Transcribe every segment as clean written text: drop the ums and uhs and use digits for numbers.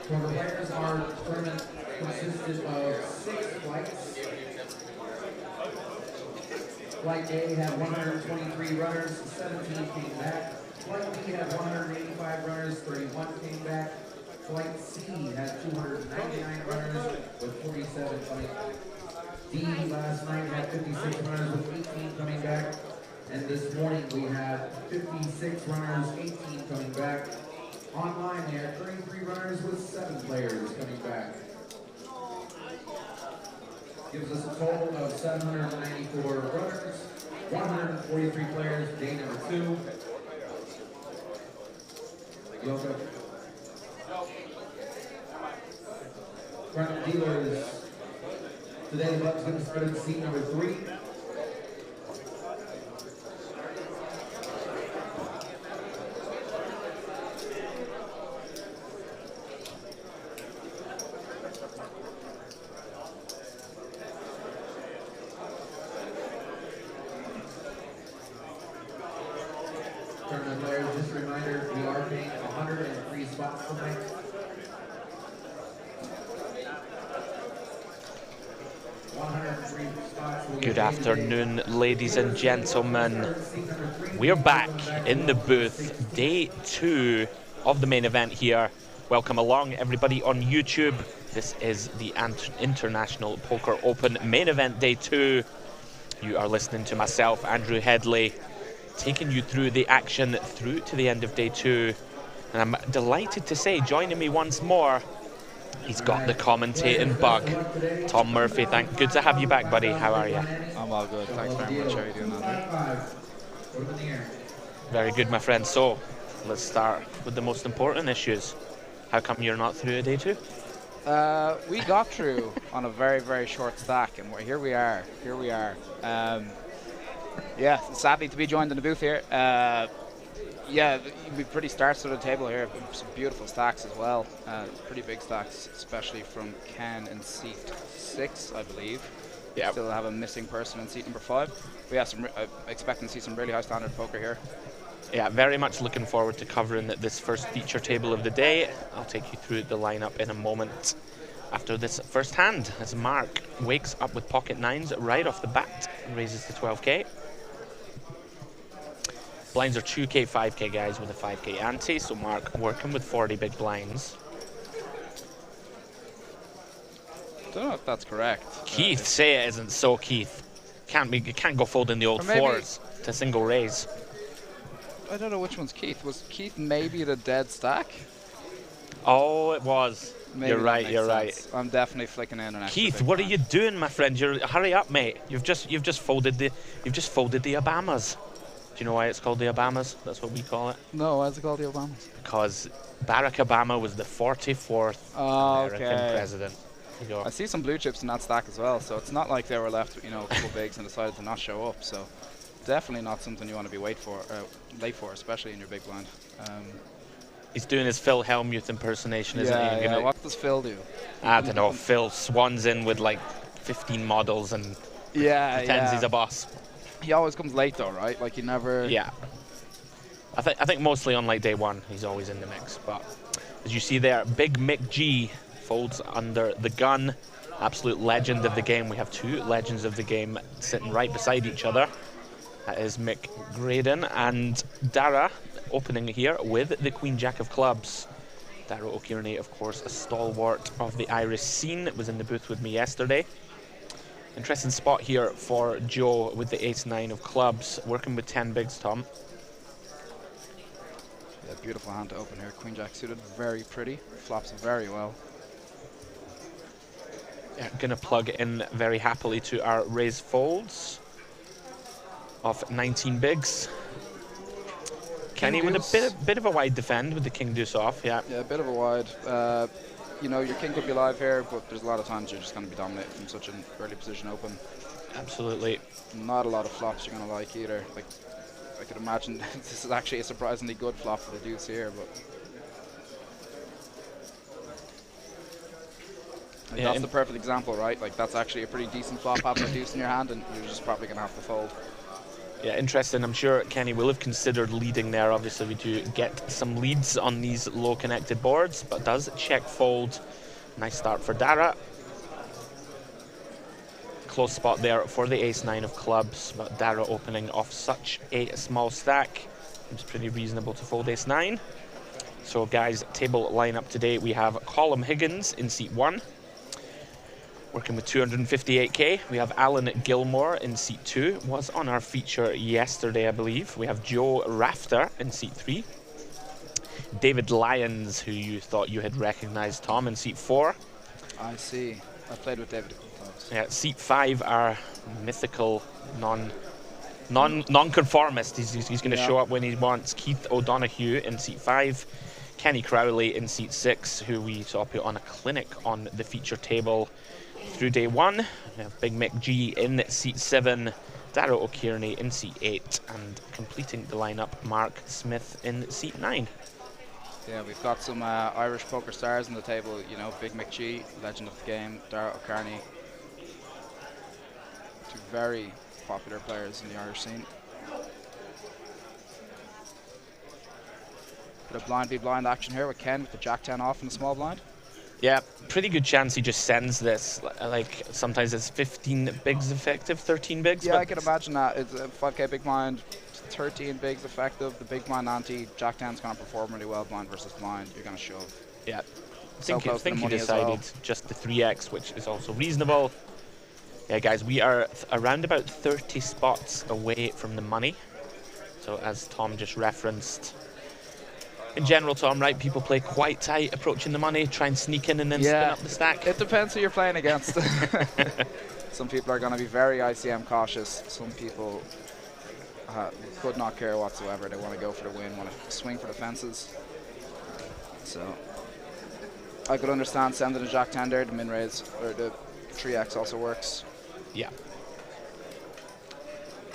For the players, our tournament consisted of 6 flights. Flight A had 123 runners, 17 came back. Flight B had 185 runners, 31 came back. Flight C had 299 runners, with 47 coming back. D last night had 56 runners, with 18 coming back. And this morning we had 56 runners, 18 coming back. Online we had 33 runners with 7 players coming back. Gives us a total of 794 runners, 143 players, day number 2. Welcome. Front dealers. Today the buck's going to start at seat number 3. Tournament players, just a reminder, we are paying 103 spots tonight. Good afternoon, ladies and gentlemen. We're back in the booth, day 2 of the main event here. Welcome along, everybody on YouTube. This is the International Poker Open main event, day 2. You are listening to myself, Andrew Headley, taking you through the action through to the end of day 2. And I'm delighted to say, joining me once more, he's got the commentating bug. Tom Murphy, good to have you back, buddy. How are you? I'm all good. Thanks very much. How are you doing, Andrew? Very good, my friend. So, let's start with the most important issues. How come you're not through a day 2? We got through on a very, very short stack, and here we are. Yeah, sadly to be joined in the booth here. Yeah, we pretty stars to the table here. Some beautiful stacks as well. Pretty big stacks, especially from Ken in seat 6, I believe. Yeah. Still have a missing person in seat number 5. But yeah, expecting to see some really high standard poker here. Yeah, very much looking forward to covering this first feature table of the day. I'll take you through the lineup in a moment. After this first hand, as Mark wakes up with pocket 9s right off the bat, raises to 12k. Blinds are 2k, 5k guys with a 5k ante, so Mark working with 40 big blinds. Don't know if that's correct. Keith, say it isn't so, Keith. Can't go folding the old 4s to single raise. I don't know which one's Keith. Was Keith maybe the dead stack? Oh, it was. Maybe you're right. I'm definitely flicking in an extra. Keith, what are you doing, my friend? Hurry up, mate. You've just folded the Obamas. Do you know why it's called the Obamas? That's what we call it. No, why is it called the Obamas? Because Barack Obama was the 44th American president. I see some blue chips in that stack as well, so it's not like they were left with, a couple bigs and decided to not show up. So definitely not something you want to be late for, especially in your big blind. He's doing his Phil Hellmuth impersonation, isn't he? Yeah. What does Phil do? I don't know. Phil swans in with like 15 models and pretends he's a boss. He always comes late though, right? Like he never... Yeah. I think mostly on like day 1, he's always in the mix. But as you see there, Big Mick G folds under the gun. Absolute legend of the game. We have 2 legends of the game sitting right beside each other. That is Mick Graydon and Dara, opening here with the Queen Jack of Clubs. Dara O'Kearney, of course, a stalwart of the Irish scene, was in the booth with me yesterday. Interesting spot here for Joe with the Ace-9 of Clubs, working with 10 bigs, Tom. Yeah, beautiful hand to open here. Queen Jack suited, very pretty, flops very well. Yeah, gonna plug in very happily to our raise folds of 19 bigs. Kenny with a bit of a wide defend with the King Deuce off, yeah. Yeah, a bit of a wide. Your king could be live here, but there's a lot of times you're just going to be dominated from such an early position open. Absolutely. Not a lot of flops you're going to like either. Like, I could imagine this is actually a surprisingly good flop for the deuce here, but... Like that's the perfect example, right? Like, that's actually a pretty decent flop having a deuce in your hand, and you're just probably going to have to fold. Yeah, interesting. I'm sure Kenny will have considered leading there. Obviously, we do get some leads on these low connected boards, but does check fold. Nice start for Dara. Close spot there for the ace-9 of clubs, but Dara opening off such a small stack. It's pretty reasonable to fold ace-9. So guys, table lineup today, we have Colm Higgins in seat 1. Working with 258k. We have Alan Gilmore in seat 2. Was on our feature yesterday, I believe. We have Joe Rafter in seat 3. David Lyons, who you thought you had recognized, Tom, in seat 4. I see. I played with David a couple times. Yeah, seat 5, our mythical non-conformist. He's going to show up when he wants. Keith O'Donoghue in seat 5. Kenny Crowley in seat 6, who we saw put on a clinic on the feature table through day 1. We have Big Mick G in seat 7. Dara O'Kearney in seat 8. And completing the lineup, Mark Smith in seat 9. Yeah, we've got some Irish poker stars on the table, you know, Big Mick G, legend of the game, Dara O'Kearney. Two very popular players in the Irish scene. Bit of blind v blind action here with Ken with the Jack-10 off in the small blind. Yeah, pretty good chance he just sends this. Like, sometimes it's 15 bigs effective, 13 bigs. Yeah, I can imagine that. It's a 5k big blind, 13 bigs effective. The big blind ante, Jack-10's going to perform really well blind versus blind. You're going to shove. Yeah, I think he decided just the 3x, which is also reasonable. Yeah, guys, we are around about 30 spots away from the money. So as Tom just referenced, in general, Tom, right, people play quite tight, approaching the money, try and sneak in and then spin up the stack. It depends who you're playing against. Some people are going to be very ICM cautious. Some people could not care whatsoever. They want to go for the win, want to swing for the fences. So I could understand sending a Jack-10 there. The min raise, or the 3x also works. Yeah.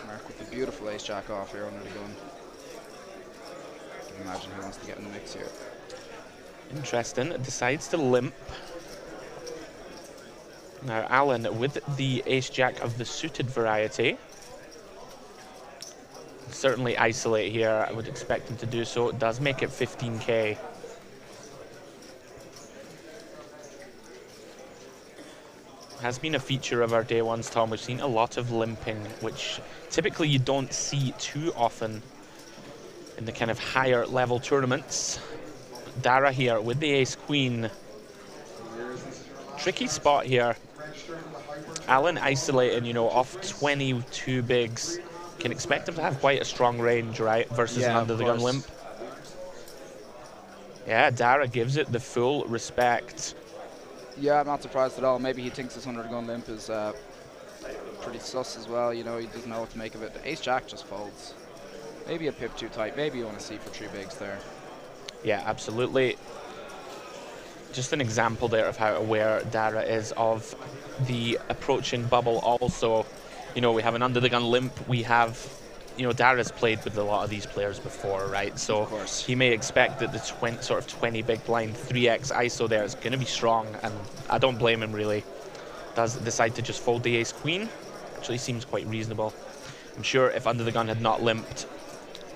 Mark with the beautiful ace-jack off here under the gun. Imagine who wants to get in the mix here. Interesting. Decides to limp. Now Alan with the ace-jack of the suited variety. Certainly isolate here. I would expect him to do so. It does make it 15k. Has been a feature of our day ones, Tom. We've seen a lot of limping, which typically you don't see too often in the kind of higher level tournaments. Dara here with the ace-queen. Tricky spot here. Alan isolating, you know, off 22 bigs. Can expect him to have quite a strong range, right? Versus an under the gun limp. Yeah, Dara gives it the full respect. Yeah, I'm not surprised at all. Maybe he thinks this under the gun limp is pretty sus as well. You know, he doesn't know what to make of it. The ace-jack just folds. Maybe a pip too tight. Maybe you want to see for 3 bigs there. Yeah, absolutely. Just an example there of how aware Dara is of the approaching bubble. Also, you know, we have an under the gun limp. We have, you know, Dara's played with a lot of these players before, right? So he may expect that the 20 big blind 3x ISO there is going to be strong, and I don't blame him really. Does decide to just fold the ace-queen. Actually seems quite reasonable. I'm sure if under the gun had not limped,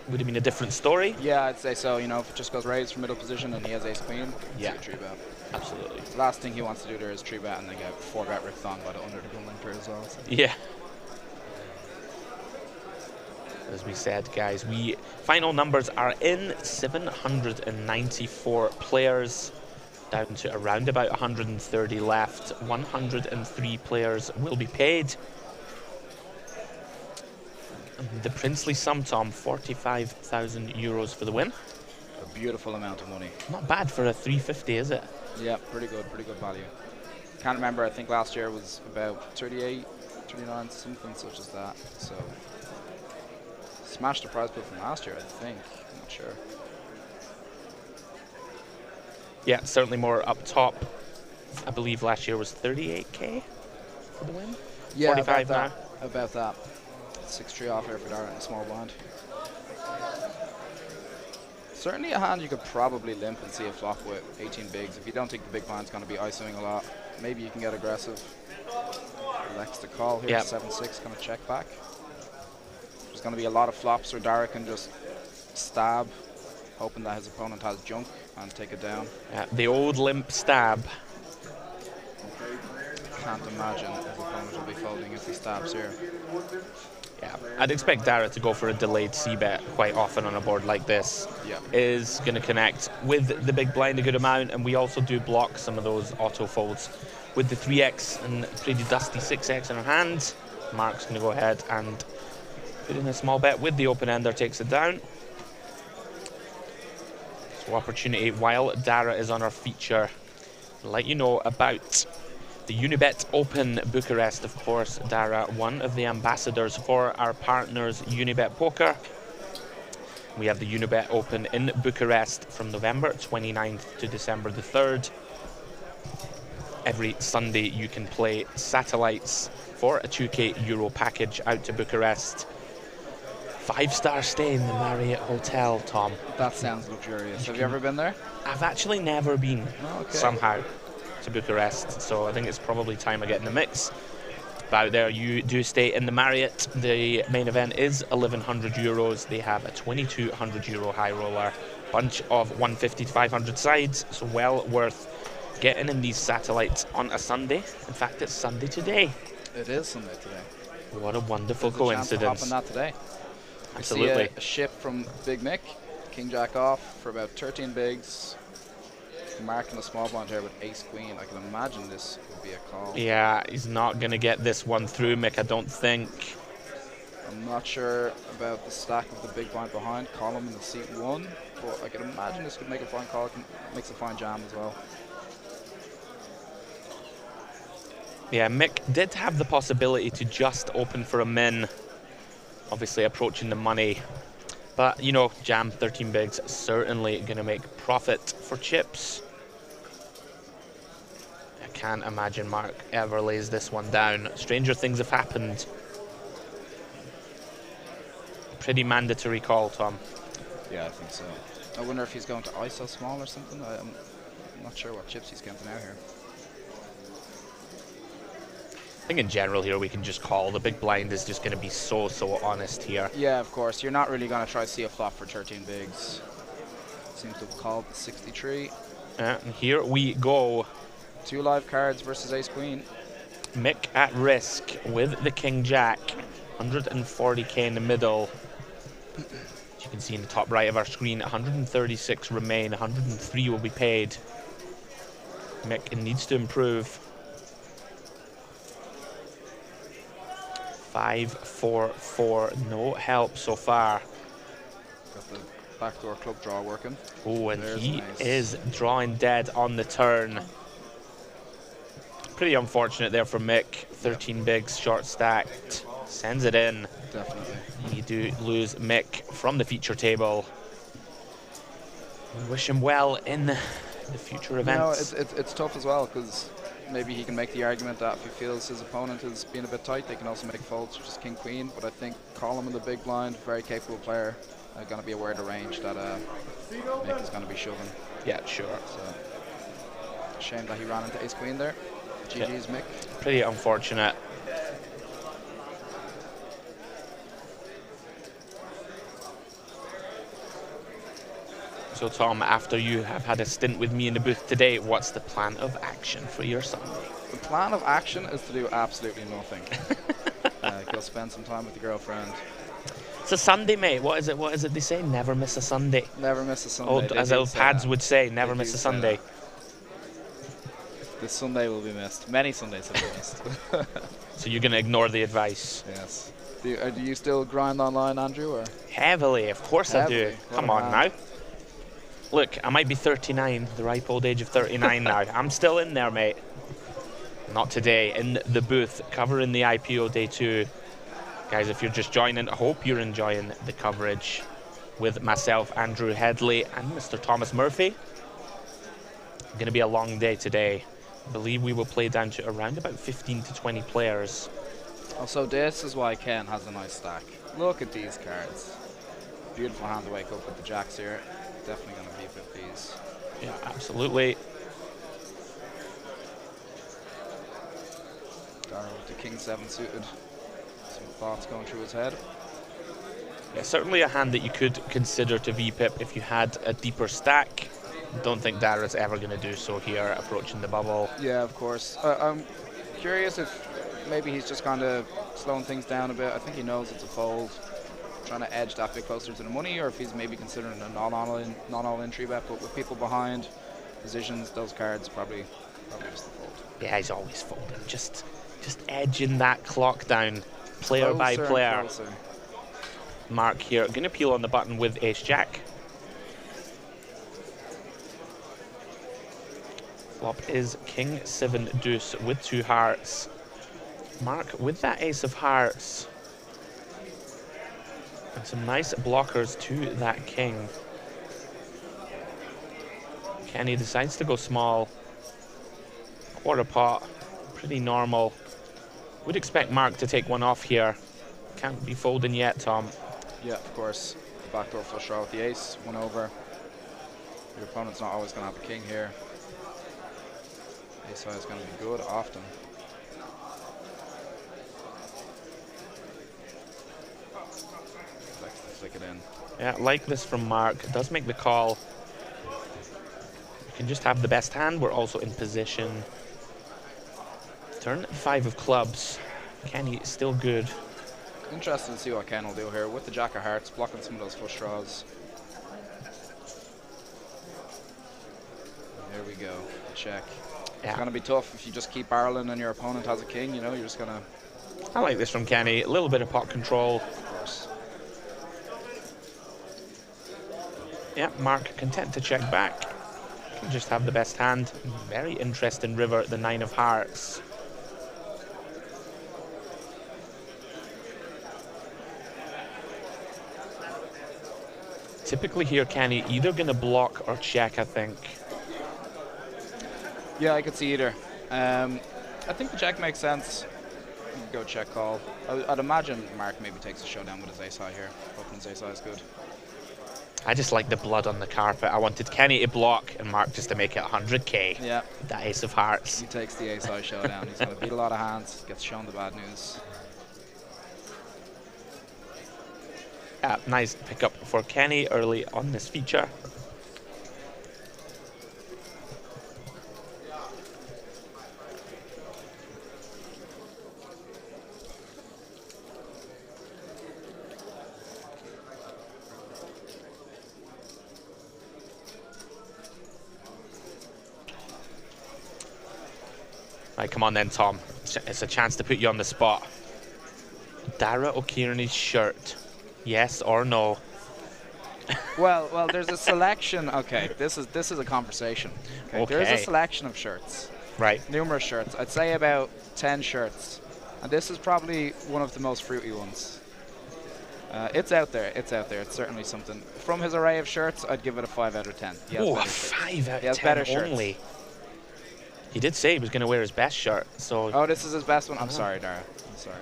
would have been a different story. Yeah, I'd say so. You know, if it just goes raised from middle position and he has ace-queen, yeah, see a 3-bet. Absolutely. The last thing he wants to do there is 3-bet and then get 4-bet ripped on by the under the gun limper as well. So. Yeah. As we said, guys, final numbers are in. 794 players, down to around about 130 left. 103 players will be paid. The princely sum, Tom, 45,000 euros for the win. A beautiful amount of money. Not bad for a 350, is it? Yeah, pretty good value. Can't remember, I think last year was about 38, 39, something such as that. So, smashed the prize pool from last year, I think. I'm not sure. Yeah, certainly more up top. I believe last year was 38k for the win. Yeah, 45 now. About that. 6-3 off here for Dara in a small blind. Certainly a hand you could probably limp and see a flop with 18 bigs. If you don't think the big blind's going to be ISOing a lot, maybe you can get aggressive. Elects to call here, 7-6, going to check back. Just going to be a lot of flops where Dara can just stab, hoping that his opponent has junk and take it down. The old limp stab. Can't imagine his opponent will be folding if he stabs here. Yeah, I'd expect Dara to go for a delayed c-bet quite often on a board like this. Yeah. Is going to connect with the big blind a good amount, and we also do block some of those auto folds with the 3x and pretty dusty 6x in our hand. Mark's going to go ahead and put in a small bet with the open ender, takes it down. So opportunity while Dara is on our feature, I'll let you know about the Unibet Open Bucharest. Of course, Dara, one of the ambassadors for our partners Unibet Poker. We have the Unibet Open in Bucharest from November 29th to December the 3rd. Every Sunday you can play satellites for a 2k euro package out to Bucharest. 5-star stay in the Marriott Hotel, Tom. That sounds luxurious. Have you ever been there? I've actually never been, okay. somehow, to Bucharest, so I think it's probably time I get in the mix. But out there you do stay in the Marriott. The main event is 1,100 euros. They have a 2,200 euro high roller, bunch of 150 to 500 sides, so well worth getting in these satellites on a Sunday. In fact, it's Sunday today. It is Sunday today. What a wonderful There's coincidence. A chance to hop on that today. Absolutely. We see a ship from Big Mick, King Jack off for about 13 bigs. Marking a small blind here with ace queen. I can imagine this would be a call. Yeah, he's not going to get this one through, Mick, I don't think. I'm not sure about the stack of the big blind behind. Column in the seat 1, but I can imagine this could make a fine call. It makes a fine jam as well. Yeah, Mick did have the possibility to just open for a min, obviously approaching the money. But, you know, jam 13 bigs, certainly going to make profit for chips. I can't imagine Mark ever lays this one down. Stranger things have happened. Pretty mandatory call, Tom. Yeah, I think so. I wonder if he's going to ISO small or something. I'm not sure what chips he's counting out here. I think in general here we can just call. The big blind is just going to be so honest here. Yeah, of course. You're not really going to try to see a flop for 13 bigs. Seems to have called the 63. And here we go. 2 live cards versus ace queen. Mick at risk with the king jack. 140k in the middle. As you can see in the top right of our screen, 136 remain, 103 will be paid. Mick needs to improve. 5-4-4, no help so far. Got the backdoor club draw working. Oh, and There's he nice. is drawing dead on the turn. Pretty unfortunate there for Mick. 13 bigs, short stacked. Sends it in. Definitely. You do lose Mick from the feature table. We wish him well in the future events. You know, it's tough as well, because maybe he can make the argument that if he feels his opponent is being a bit tight, they can also make folds, which is king queen. But I think Column in the big blind, very capable player, going to be aware of the range that Mick is going to be shoving. Yeah, sure. So, shame that he ran into ace queen there. GG's Mick. Pretty unfortunate. So Tom, after you have had a stint with me in the booth today, what's the plan of action for your Sunday? The plan of action is to do absolutely nothing. Go spend some time with the girlfriend. It's a Sunday, mate. What is it they say? Never miss a Sunday. Never miss a Sunday. As old pads would say, never miss a Sunday. This Sunday will be missed. Many Sundays will be missed. So you're going to ignore the advice? Yes. Do you still grind online, Andrew? Or? Heavily, of course Heavily. I do. Come on now. Look, I might be 39, the ripe old age of 39 now. I'm still in there, mate. Not today, in the booth, covering the IPO Day 2. Guys, if you're just joining, I hope you're enjoying the coverage with myself, Andrew Headley, and Mr. Thomas Murphy. Going to be a long day today. I believe we will play down to around about 15 to 20 players. Also, this is why Ken has a nice stack. Look at these cards. Beautiful hand to wake up with the jacks here. Definitely going to beef with these. Yeah, absolutely. Darrow with the king 7 suited. Some thoughts going through his head. Yeah, certainly a hand that you could consider to VPip if you had a deeper stack. Don't think Dara's ever going to do so here, approaching the bubble. Yeah, of course. I'm curious if maybe he's just kind of slowing things down a bit. I think he knows it's a fold, trying to edge that bit closer to the money, or if he's maybe considering a non-all-in three bet. But with people behind, positions, those cards probably just the fold. Yeah, he's always folding, just edging that clock down, player Closer by player. and closer. Mark here, going to peel on the button with Ace-Jack. Flop is King 7 Deuce with 2 hearts. Mark with that Ace of Hearts. And some nice blockers to that King. Kenny decides to go small. Quarter pot, pretty normal. Would expect Mark to take one off here. Can't be folding yet, Tom. Yeah, of course. Backdoor flush draw with the ace, 1 over. Your opponent's not always going to have a king here. Ace high is going to be good often. Likes to flick it in. Yeah, like this from Mark. It does make the call. We can just have the best hand. We're also in position. Turn 5 of clubs. Kenny still good. Interested to see what Ken will do here with the Jack of Hearts, blocking some of those flush draws. There we go. Check. Yeah. It's going to be tough if you just keep barreling and your opponent has a king, you know, you're just going to... I like this from Kenny. A little bit of pot control. Of course. Yeah, Mark content to check back. Can just have the best hand. Very interesting river, the 9 of hearts. Typically here, Kenny, either going to block or check, I think. Yeah, I could see either. I think the check makes sense. Go check call. I'd imagine Mark maybe takes a showdown with his ace high here. Hoping his ace high is good. I just like the blood on the carpet. I wanted Kenny to block and Mark just to make it 100k. Yeah. That ace of hearts. He takes the ace high showdown. He's going to beat a lot of hands. Gets shown the bad news. Yeah, nice pickup for Kenny early on this feature. Right, come on then, Tom. It's a chance to put you on the spot. Dara O'Kearney's shirt. Yes or no? Well, there's a selection. Okay, this is a conversation. Okay. There's a selection of shirts. Right. Numerous shirts. I'd say about 10 shirts. And this is probably one of the most fruity ones. It's out there. It's out there. It's certainly something. From his array of shirts, I'd give it a 5 out of 10. Oh, a 5 out of 10 better only. shirts. He did say he was going to wear his best shirt, so... Oh, this is his best one? I'm sorry, Dara. I'm sorry.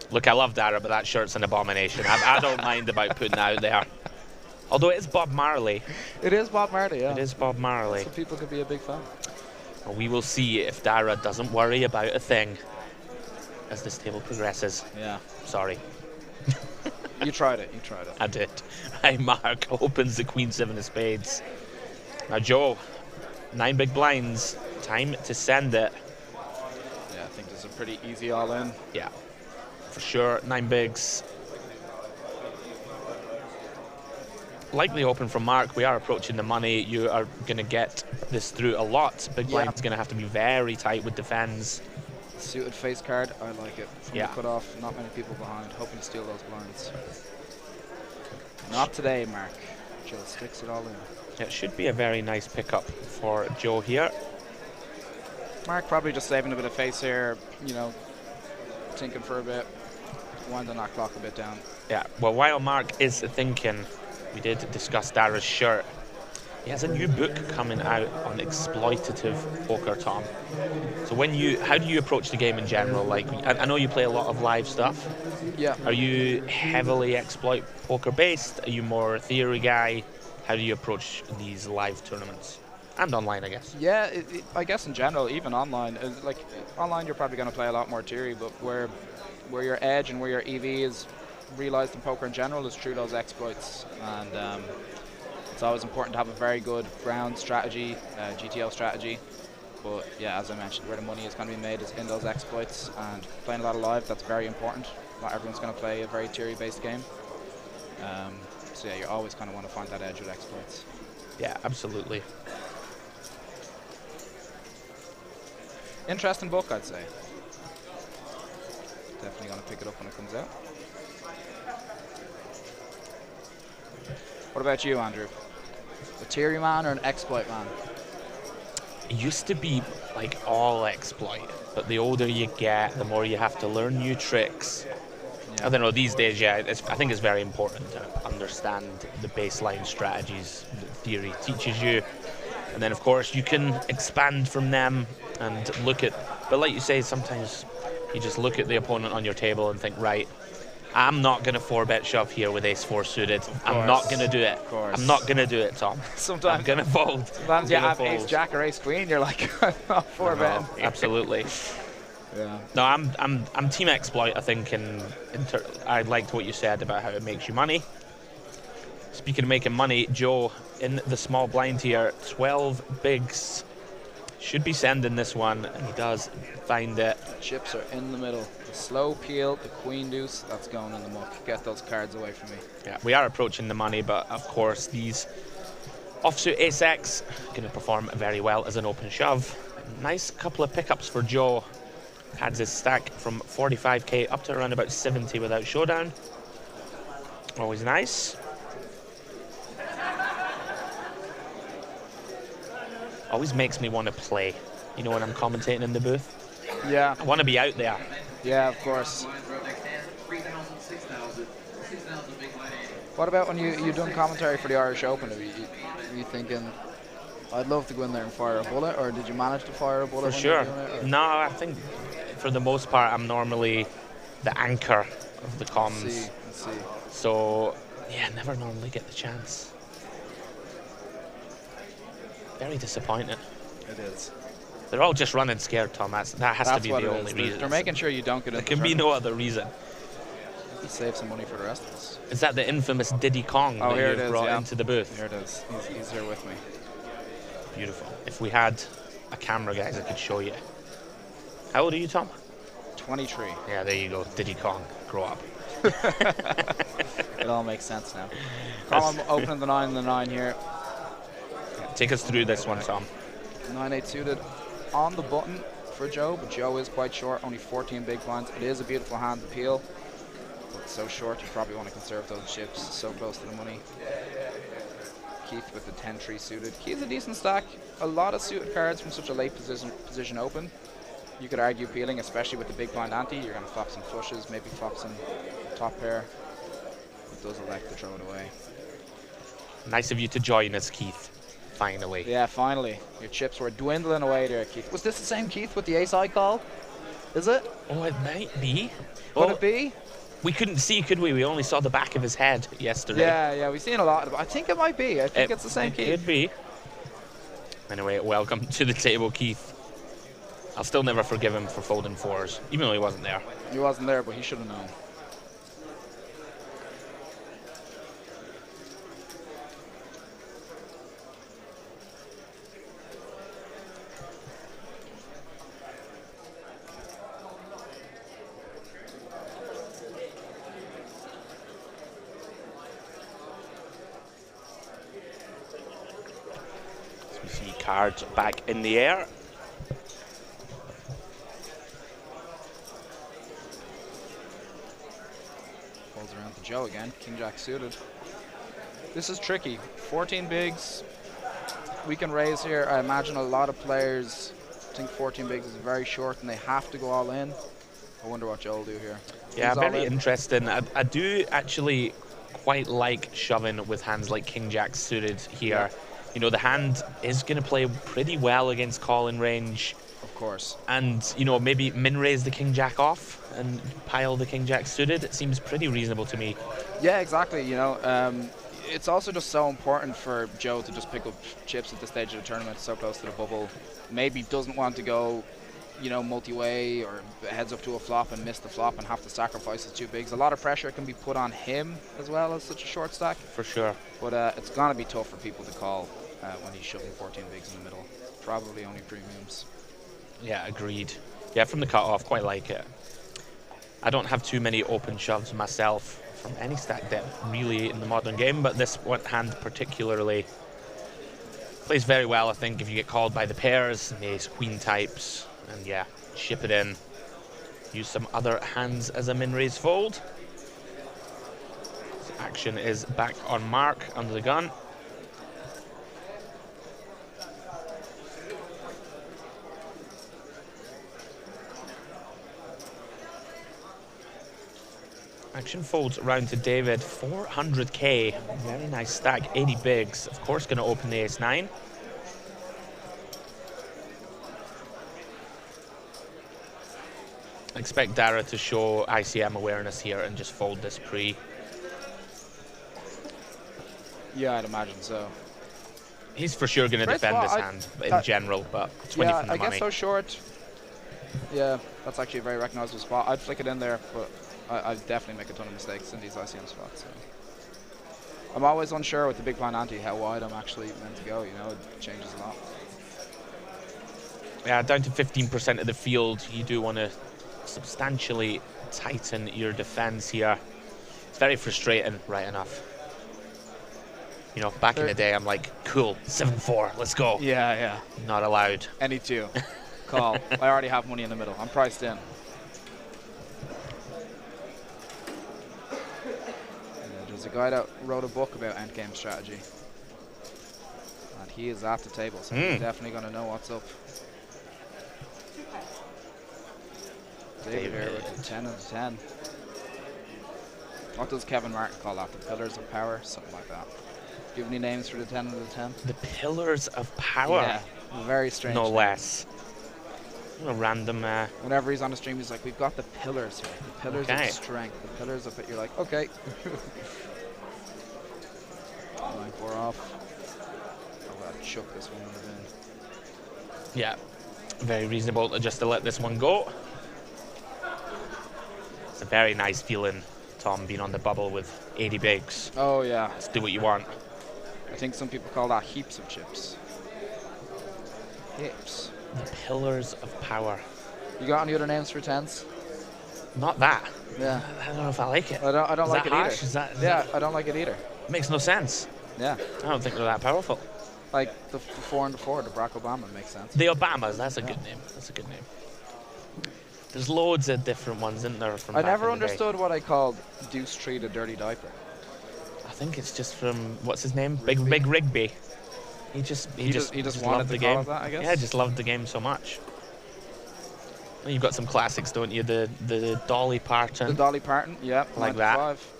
Look, I love Dara, but that shirt's an abomination. I don't mind about putting it out there. Although it is Bob Marley. It is Bob Marley, yeah. It is Bob Marley. So people could be a big fan. Well, we will see if Dara doesn't worry about a thing as this table progresses. Yeah. Sorry. You tried it. You tried it. I did. Right, Mark opens the Queen 7 of spades. Now, Joe, 9 big blinds. Time to send it. Yeah, I think this is a pretty easy all-in. Yeah, for sure. 9 bigs. Likely open from Mark. We are approaching the money. You are going to get this through a lot. Big blind's going to have to be very tight with defense. Suited face card. I like it. From the Yeah. cutoff, not many people behind. Hoping to steal those blinds. Not today, Mark. Joe sticks it all in. It should be a very nice pickup for Joe here. Mark probably just saving a bit of face here, you know, thinking for a bit, winding that clock a bit down. Yeah, well, while Mark is thinking, we did discuss Dara's shirt. He has a new book coming out on exploitative poker, Tom. So how do you approach the game in general? Like, I know you play a lot of live stuff. Yeah. Are you heavily exploit poker based? Are you more a theory guy? How do you approach these live tournaments? And online, I guess. Yeah, I guess in general, even online, online you're probably going to play a lot more theory, but where your edge and where your EV is realised in poker in general is through those exploits, and it's always important to have a very good ground strategy, GTO strategy. But yeah, as I mentioned, where the money is going to be made is in those exploits, and playing a lot of live, that's very important. Not everyone's going to play a very theory-based game. So yeah, you always kind of want to find that edge with exploits. Yeah, absolutely. Interesting book, I'd say. Definitely going to pick it up when it comes out. What about you, Andrew? A theory man or an exploit man? It used to be like all exploit, but the older you get, the more you have to learn new tricks. Yeah. I don't know, these days, yeah, I think it's very important to understand the baseline strategies that theory teaches you. And then, of course, you can expand from them and look at, but like you say, sometimes you just look at the opponent on your table and think, right, I'm not going to 4-bet shove here with ace-4 suited. I'm not going to do it. I'm not going to do it, Tom. Sometimes I'm going to fold. Sometimes you have ace-jack or ace-queen, you're like, I'm not 4-betting. Absolutely. Yeah. No, I'm team exploit, I think, I liked what you said about how it makes you money. Speaking of making money, Joe, in the small blind here, 12 bigs. Should be sending this one, and he does find it. Chips are in the middle. The slow peel, the queen deuce, that's going in the muck. Get those cards away from me. Yeah, we are approaching the money, but of course these offsuit ace-x going to perform very well as an open shove. Nice couple of pickups for Joe. Adds his stack from 45k up to around about 70 without showdown. Always nice. Always makes me want to play, you know, when I'm commentating in the booth. Yeah. I want to be out there. Yeah, of course. What about when you're doing commentary for the Irish Open? Are you thinking, I'd love to go in there and fire a bullet, or did you manage to fire a bullet? For sure. No, I think for the most part I'm normally the anchor of the comms. Let's see. So, yeah, never normally get the chance. Very disappointing. It is. They're all just running scared, Tom. That has to be the only reason. They're making sure you don't get in. There can be no other reason. You save some money for the rest of us. Is that the infamous Diddy Kong that you've brought into the booth? Here it is. He's here with me. Beautiful. If we had a camera, guys, I could show you. How old are you, Tom? 23. Yeah, there you go. Diddy Kong. Grow up. It all makes sense now. Colin opening the 9 and the 9 here. Take us through this one, Tom. 9-8 suited on the button for Joe, but Joe is quite short, only 14 big blinds. It is a beautiful hand to peel, but it's so short you probably want to conserve those chips. So close to the money. Keith with the 10-3 suited. Keith's a decent stack. A lot of suited cards from such a late position open. You could argue peeling, especially with the big blind ante. You're going to flop some flushes, maybe flop some top pair, but does elect to throw it away. Nice of you to join us, Keith. Finally. Yeah, finally. Your chips were dwindling away there, Keith. Was this the same Keith with the ace-high call? Is it? Oh, it might be. Could it be? We couldn't see, could we? We only saw the back of his head yesterday. Yeah, we've seen a lot of it. I think it might be. I think it's the same Keith. It could be. Anyway, welcome to the table, Keith. I'll still never forgive him for folding 4s, even though he wasn't there. He wasn't there, but he should have known. Cards back in the air. Folds around to Joe again. King Jack suited. This is tricky. 14 bigs. We can raise here. I imagine a lot of players think 14 bigs is very short and they have to go all in. I wonder what Joe will do here. Yeah, very interesting. I do actually quite like shoving with hands like King Jack suited here. Yeah. You know, the hand is going to play pretty well against call-in range. Of course. And, you know, maybe min-raise the King Jack off and pile the King Jack suited. It seems pretty reasonable to me. Yeah, exactly. You know, it's also just so important for Joe to just pick up chips at this stage of the tournament, so close to the bubble. Maybe doesn't want to go you know, multi-way or heads up to a flop and miss the flop and have to sacrifice his 2 bigs. A lot of pressure can be put on him as well as such a short stack. For sure. But it's going to be tough for people to call when he's shoving 14 bigs in the middle. Probably only premiums. Yeah, agreed. Yeah, from the cutoff, quite like it. I don't have too many open shoves myself from any stack depth really in the modern game, but this one hand particularly plays very well, I think, if you get called by the pairs and the ace-queen types. And yeah, ship it in. Use some other hands as a min-raise fold. So action is back on Mark under the gun. Action folds around to David, 400k, very nice stack, 80 bigs, of course going to open the ace-9. I expect Dara to show ICM awareness here and just fold this pre. Yeah, I'd imagine so. He's for sure going to defend this hand in general, but 20 from the money. I guess so short. Yeah, that's actually a very recognizable spot. I'd flick it in there, but I'd definitely make a ton of mistakes in these ICM spots. So. I'm always unsure with the big blind ante how wide I'm actually meant to go. You know, it changes a lot. Yeah, down to 15% of the field, you do want to substantially tighten your defense here. It's very frustrating, right enough. You know, back in the day, I'm like, cool, 7-4, let's go. Yeah, yeah. Not allowed. Any 2. Call. I already have money in the middle. I'm priced in. There's a guy that wrote a book about endgame strategy. And he is at the table, so he's definitely going to know what's up. David here with a 10 out of 10. What does Kevin Martin call that? The Pillars of Power? Something like that. Do you have any names for the 10 out of 10? The Pillars of Power? Yeah, very strange. No name. less. A random... Whenever he's on the stream, he's like, we've got the pillars here. The pillars of strength. The pillars of it. You're like, okay. 9-4 off. I'm going to chuck this one in the bin. Yeah, very reasonable just to let this one go. It's a very nice feeling, Tom, being on the bubble with 80 bigs. Oh, yeah. Let's do what you want. I think some people call that heaps of chips. Heaps. The Pillars of Power. You got any other names for 10s? Not that. Yeah. I don't know if I like it. I don't like it harsh? either. I don't like it either. It makes no sense. Yeah. I don't think they're that powerful. Like the 4 and the 4, the Barack Obama makes sense. The Obamas, that's a good name. That's a good name. There's loads of different ones, isn't there? From I back never in the understood what I called Deuce 3 the Dirty Diaper. I think it's just from, what's his name? Big Rigby. He just wanted loved to the call game. it that, I guess? Yeah, just loved the game so much. Well, you've got some classics, don't you? The Dolly Parton. The Dolly Parton, yeah. Like that. 95.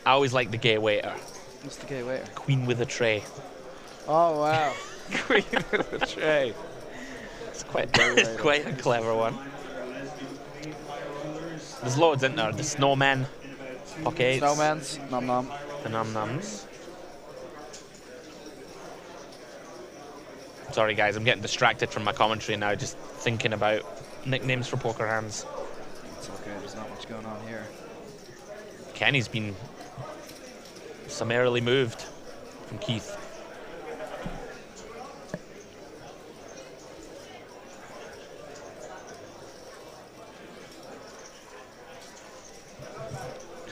I always like the gay waiter. What's the gay waiter? Queen with a tray. Oh, wow. Queen with a tray. It's quite a clever one. There's loads, isn't there? The snowmen, pockets. Snowmans, num num. The num-nums. Sorry guys, I'm getting distracted from my commentary now, just thinking about nicknames for poker hands. It's okay, there's not much going on here. Kenny's been summarily moved from Keith.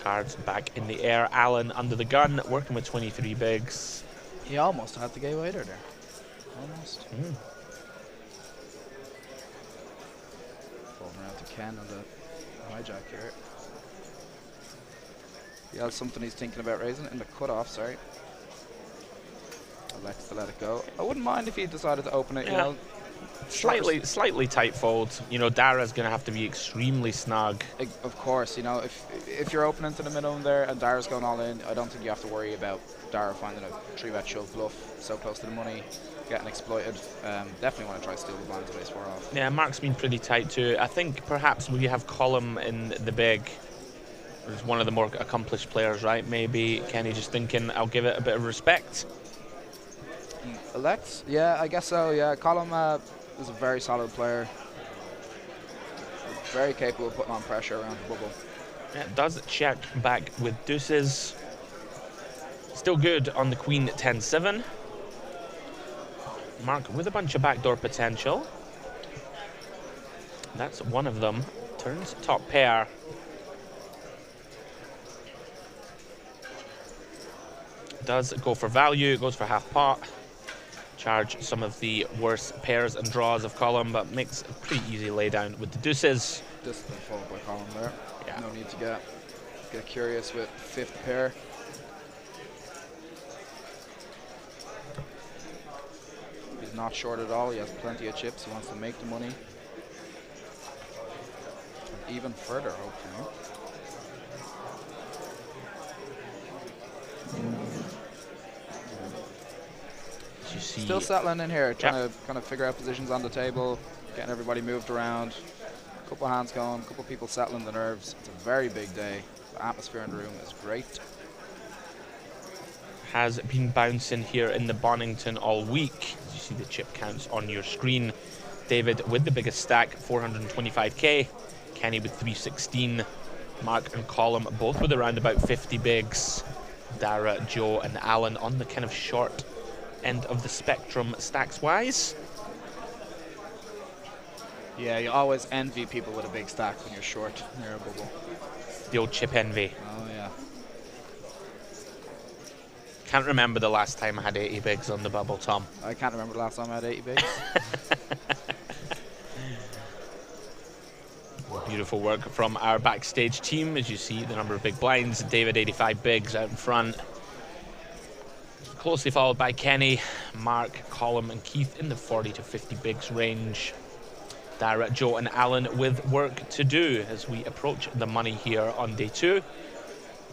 Cards back in the air. Alan under the gun, working with 23 bigs. He almost had the gay waiter there. Almost. Folding around to Ken on the hijack here. He has something he's thinking about raising in the cutoff, sorry. Elects to let it go. I wouldn't mind if he decided to open it, you know. Slightly tight fold. You know, Dara's going to have to be extremely snug. Of course, you know, if you're opening to the minimum there and Dara's going all in, I don't think you have to worry about Dara finding a 3-bet shove bluff so close to the money, getting exploited. Definitely want to try to steal the blinds race 4 off. Yeah, Mark's been pretty tight too. I think perhaps we have Column in the big. He's one of the more accomplished players, right? Maybe Kenny just thinking, I'll give it a bit of respect. Elects? Yeah, I guess so, yeah. Column is a very solid player. very capable of putting on pressure around the bubble. It does check back with deuces. Still good on the queen 10-7. Mark with a bunch of backdoor potential. That's one of them. Turns top pair. Does go for value, goes for half pot. Charge some of the worst pairs and draws of column, but makes a pretty easy laydown with the deuces. This has been followed by column there. Yeah. No need to get curious with fifth pair. He's not short at all. He has plenty of chips. He wants to make the money. And even further, hopefully. You see, Still settling in here, trying to kind of figure out positions on the table, getting everybody moved around. A couple hands going, a couple people settling the nerves. It's a very big day. The atmosphere in the room is great. has been bouncing here in the Bonnington all week. You see the chip counts on your screen. David with the biggest stack, 425k. Kenny with 316. Mark and Colum both with around about 50 bigs. Dara, Joe, and Alan on the kind of short end of the spectrum stacks wise. Yeah, you always envy people with a big stack when you're short near a bubble. The old chip envy. Oh yeah. Can't remember the last time I had 80 bigs on the bubble, Tom. I can't remember the last time I had 80 bigs. Beautiful work from our backstage team. As you see, the number of big blinds. David, 85 bigs out in front. Closely followed by Kenny, Mark, Colum, and Keith in the 40 to 50 bigs range. Dara, Joe, and Alan with work to do as we approach the money here on day 2.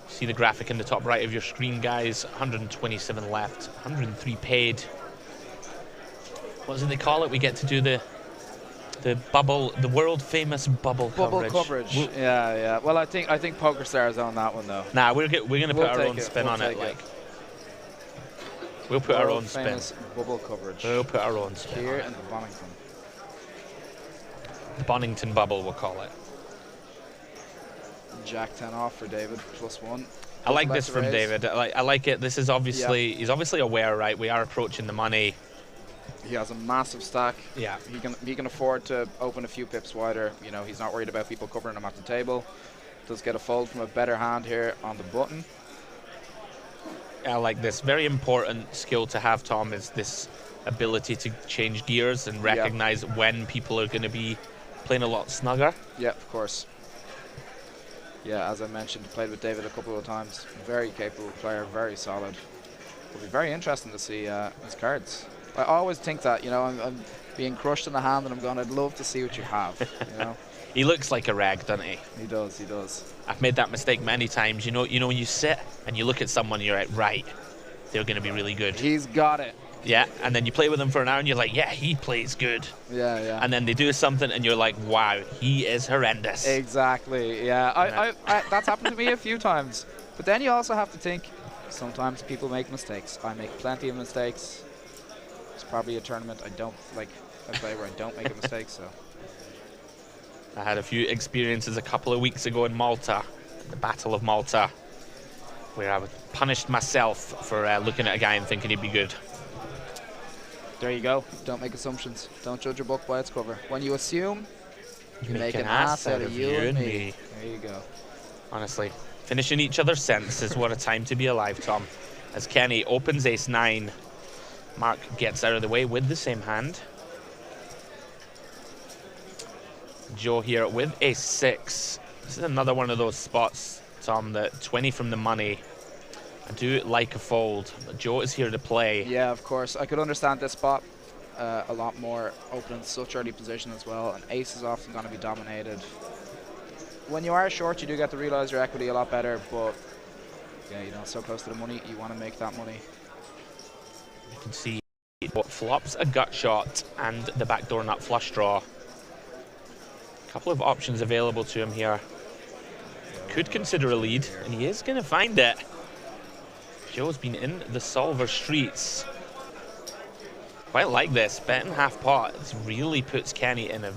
See the graphic in the top right of your screen, guys. 127 left, 103 paid. What is it they call it? We get to do the bubble, the world famous bubble coverage. Yeah, yeah. Well, I think PokerStars on that one though. Nah, we're gonna put our own spin on it. Like, we'll put our own spin. Bubble coverage. We'll put our own spin here on it. in the Bonnington. The Bonnington bubble, we'll call it. Jack 10 off for David, +1. I like this from David. I like it. This is obviously, he's obviously aware, right? We are approaching the money. He has a massive stack. Yeah. He can afford to open a few pips wider. You know, he's not worried about people covering him at the table. Does get a fold from a better hand here on the button. I like this. Very important skill to have, Tom, is this ability to change gears and recognize when people are going to be playing a lot snugger. Yeah, of course. Yeah, as I mentioned, played with David a couple of times. Very capable player, very solid. It'll be very interesting to see his cards. I always think that, you know, I'm being crushed in the hand and I'm going, I'd love to see what you have, you know. He looks like a rag, doesn't he? He does, he does. I've made that mistake many times. You know when you sit and you look at someone, you're like, right, they're going to be really good. He's got it. Yeah, and then you play with them for an hour and you're like, yeah, he plays good. Yeah, yeah. And then they do something and you're like, wow, he is horrendous. Exactly, yeah. I that's happened to me a few times. But then you also have to think, sometimes people make mistakes. I make plenty of mistakes. It's probably a tournament I play where I don't make a mistake, so. I had a few experiences a couple of weeks ago in Malta, the Battle of Malta, where I punished myself for looking at a guy and thinking he'd be good. There you go. Don't make assumptions. Don't judge a book by its cover. When you assume, you make an ass out of you and me. There you go. Honestly, finishing each other's sentences. What a time to be alive, Tom. As Kenny opens ace-9, Mark gets out of the way with the same hand. Joe here with ace-6. This is another one of those spots, Tom, that 20 from the money. I do like a fold, but Joe is here to play. Yeah, of course. I could understand this spot a lot more, opening such early position as well. And ace is often going to be dominated. When you are short, you do get to realize your equity a lot better, but yeah, you know, so close to the money, you want to make that money. You can see what flops a gut shot and the backdoor nut flush draw. A couple of options available to him here. Could consider a lead, and he is going to find it. Joe's been in the solver streets. Quite like this. Betting half pot. This really puts Kenny in a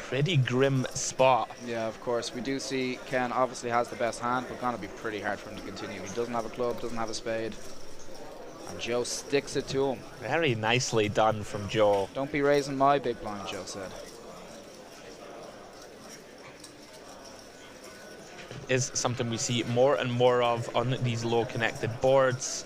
pretty grim spot. Yeah, of course. We do see Ken obviously has the best hand, but gonna be pretty hard for him to continue. He doesn't have a club, doesn't have a spade. And Joe sticks it to him. Very nicely done from Joe. Don't be raising my big blind, Joe said. Is something we see more and more of on these low connected boards.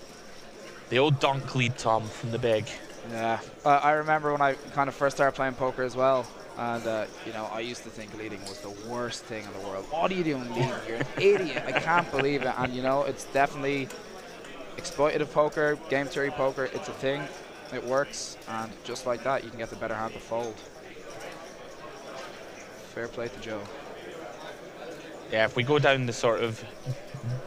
The old donk lead, Tom, from the big. Yeah, I remember when I kind of first started playing poker as well, and you know, I used to think leading was the worst thing in the world. What are you doing leading? You're an idiot. I can't believe it. And you know, it's definitely exploitative poker, game theory poker. It's a thing. It works, and just like that, you can get the better hand to fold. Fair play to Joe. Yeah, if we go down the sort of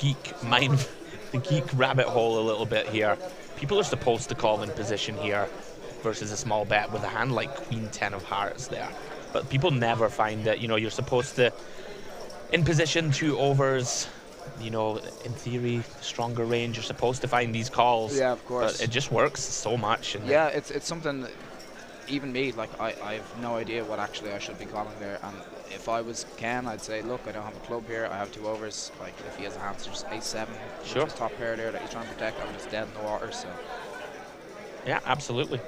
geek mind, the geek rabbit hole a little bit here, people are supposed to call in position here versus a small bet with a hand like Queen 10 of Hearts there. But people never find that, you know, you're supposed to, in position, 2 overs, you know, in theory, stronger range, you're supposed to find these calls. Yeah, of course. But it just works so much. And yeah, it's something that even me, like, I have no idea what actually I should be calling there. And if I was Ken, I'd say, look, I don't have a club here. I have 2 overs. Like, if he has a hand, so just ace-7, sure, his top pair there that he's trying to protect, I'm just dead in the water. So yeah, absolutely.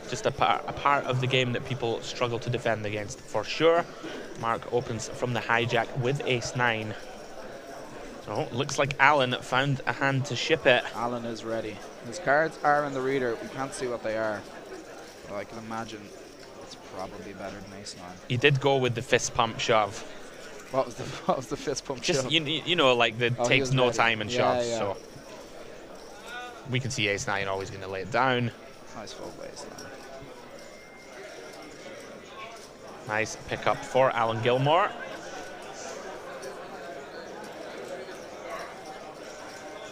Just a part of the game that people struggle to defend against, for sure. Mark opens from the hijack with ace-9. So looks like Alan found a hand to ship it. Alan is ready. His cards are in the reader. We can't see what they are, but I can imagine it's probably better than ace-9. He did go with the fist pump shove. What was the fist pump Just shove? you know, like the takes no ready. time and Yeah, shoves. yeah. So we can see ace-9 always going to lay it down. Nice fold by ace-9. Nice pickup for Alan Gilmore.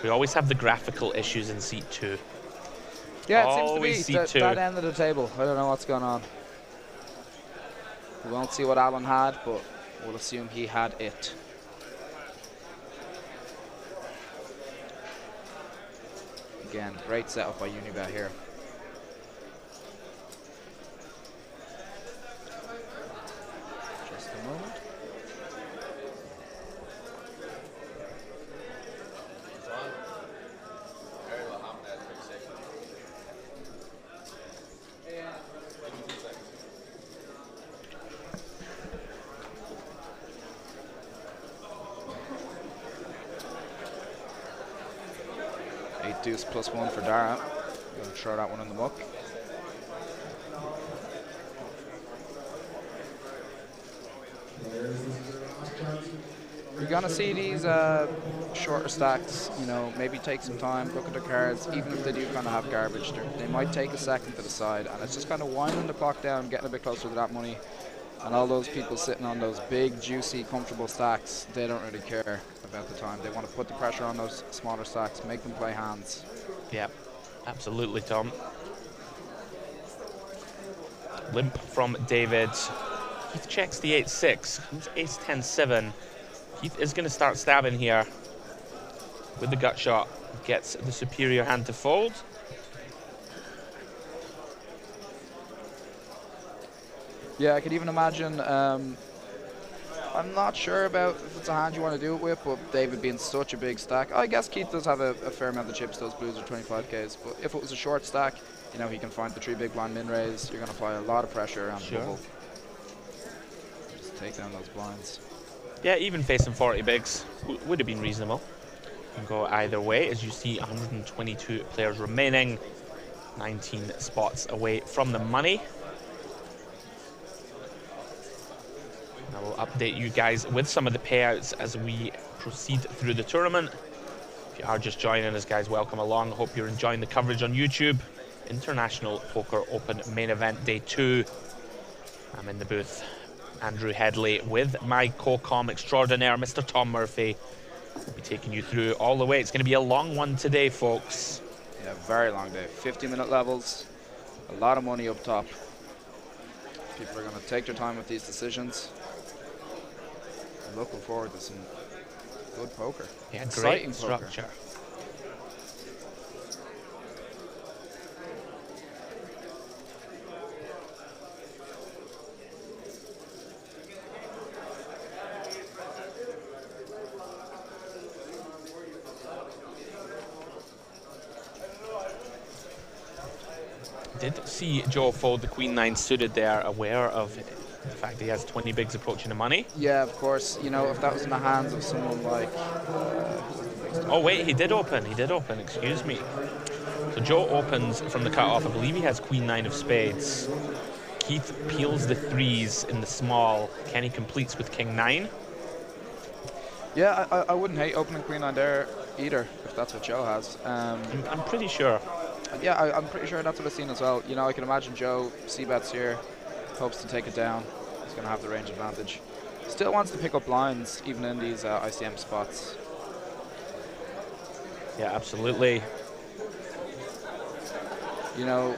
We always have the graphical issues in seat 2. Yeah, it Always seems to be that end of the table. I don't know what's going on. We won't see what Alan had, but we'll assume he had it. Again, great setup by Unibet here. Just a moment. Deuce +1 for Dara. Gonna throw that one in the muck. You're gonna see these shorter stacks, you know, maybe take some time, look at their cards, even if they do kind of have garbage, they might take a second to the side, and it's just kind of winding the clock down, getting a bit closer to that money. And all those people sitting on those big, juicy, comfortable stacks, they don't really care about the time. They want to put the pressure on those smaller stacks, make them play hands. Yeah, absolutely, Tom. Limp from David. Keith checks the 8-6. Comes ace-10-7. Keith is going to start stabbing here with the gut shot. Gets the superior hand to fold. Yeah, I could even imagine, I'm not sure about if it's a hand you want to do it with, but David being such a big stack, I guess Keith does have a fair amount of chips, those blues are 25Ks, but if it was a short stack, you know, he can find the 3 big blind min raise, you're going to apply a lot of pressure around the bubble. Just take down those blinds. Yeah, even facing 40 bigs would have been reasonable. Can go either way, as you see 122 players remaining, 19 spots away from the money. I will update you guys with some of the payouts as we proceed through the tournament. If you are just joining us, guys, welcome along. Hope you're enjoying the coverage on YouTube. International Poker Open Main Event Day 2. I'm in the booth. Andrew Headley with my co-com extraordinaire, Mr. Tom Murphy. We'll be taking you through all the way. It's going to be a long one today, folks. Yeah, very long day. 50-minute levels, a lot of money up top. People are going to take their time with these decisions. I'm looking forward to some good poker. Yeah, exciting great structure. Poker. Did see Joe fold the Queen 9 suited there, aware of the fact that he has 20 bigs approaching the money. Yeah, of course. You know, if that was in the hands of someone like... Oh wait, he did open, excuse me. So Joe opens from the cutoff. I believe he has Queen 9 of spades. Keith peels the threes in the small. Kenny completes with King 9. Yeah, I wouldn't hate opening Queen 9 there either, if that's what Joe has. I'm pretty sure. Yeah, I'm pretty sure that's what I've seen as well. You know, I can imagine Joe c-bets here, hopes to take it down. He's going to have the range advantage. Still wants to pick up lines, even in these ICM spots. Yeah, absolutely. You know,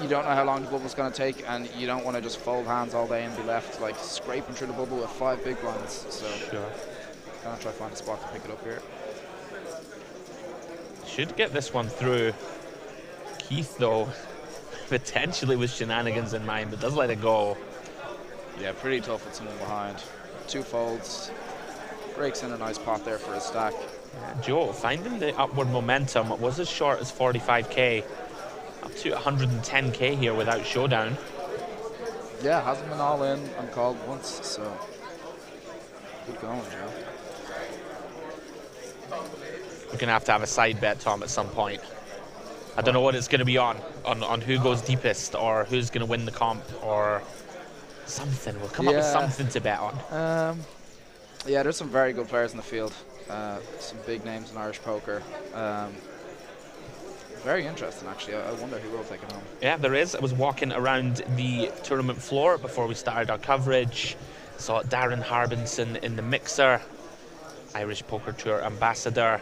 you don't know how long the bubble's going to take, and you don't want to just fold hands all day and be left like scraping through the bubble with 5 big blinds. So, sure. Gonna try to find a spot to pick it up here. Should get this one through. Keith, though, potentially with shenanigans in mind, but does let it go. Yeah, pretty tough with someone behind. 2 folds. Breaks in a nice pot there for his stack. Joe, finding the upward momentum, was as short as 45k. Up to 110k here without showdown. Yeah, hasn't been all in and called once, so good going, Joe. We're going to have a side bet, Tom, at some point. I don't know what it's going to be on who goes deepest or who's going to win the comp or something. We'll come up with something to bet on. Yeah, there's some very good players in the field. Some big names in Irish poker. Very interesting, actually. I wonder who will take it home. Yeah, there is. I was walking around the tournament floor before we started our coverage. Saw Darren Harbinson in the mixer, Irish Poker Tour ambassador.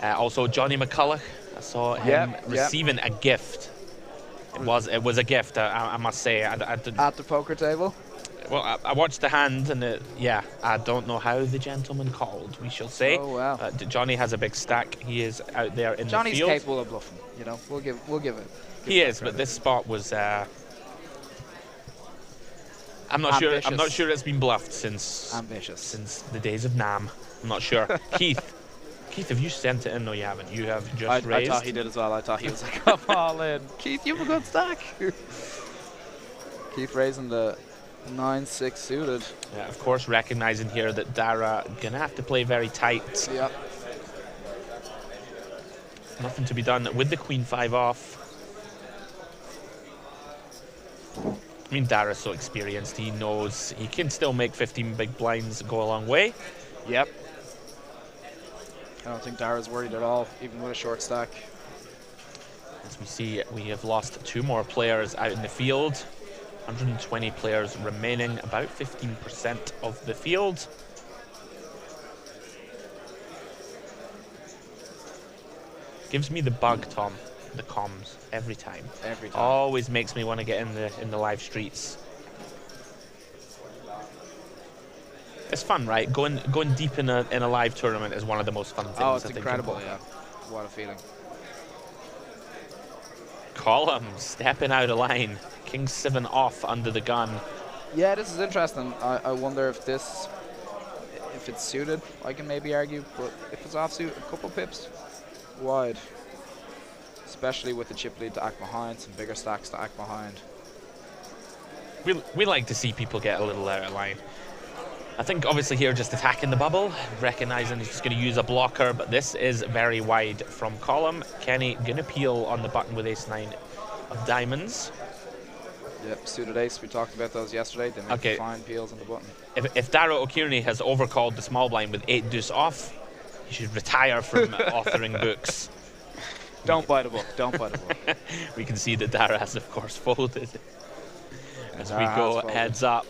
Also Johnny McCulloch. I saw him receiving a gift. It was a gift, I must say. At the poker table? Well, I watched the hand, and I don't know how the gentleman called, we shall say. Oh, wow. Johnny has a big stack. He is out there in the field. Johnny's capable of bluffing, you know. We'll give it. He is, but this spot was... I'm not sure it's been bluffed since the days of Nam. I'm not sure. Keith, have you sent it in? No, you haven't. You have just raised. I thought he did as well. I thought he was like, I'm all in. Keith, you have a good stack. Keith raising the 9-6 suited. Yeah, of course, recognizing here that Dara gonna have to play very tight. Yep. Nothing to be done with the Queen 5 off. I mean, Dara's so experienced. He knows he can still make 15 big blinds go a long way. Yep. I don't think Dara's worried at all, even with a short stack. As we see, we have lost 2 more players out in the field. 120 players remaining, about 15% of the field. Gives me the bug, Tom, the comms, every time. Every time. Always makes me want to get in the live streets. It's fun, right? Going deep in a live tournament is one of the most fun things. Oh, it's incredible, yeah. What a feeling. Column stepping out of line. King 7 off under the gun. Yeah, this is interesting. I wonder if it's suited, I can maybe argue, but if it's offsuit, a couple pips wide. Especially with the chip lead to act behind, some bigger stacks to act behind. We like to see people get a little out of line. I think obviously here just attacking the bubble, recognizing he's just going to use a blocker, but this is very wide from column. Kenny going to peel on the button with ace-9 of diamonds. Yep, suited ace, we talked about those yesterday. They make fine peels on the button. If Dara O'Kearney has overcalled the small blind with 8 deuce off, he should retire from authoring books. Don't buy the book, don't buy the book. We can see that Dara has, of course, folded. As we go heads up.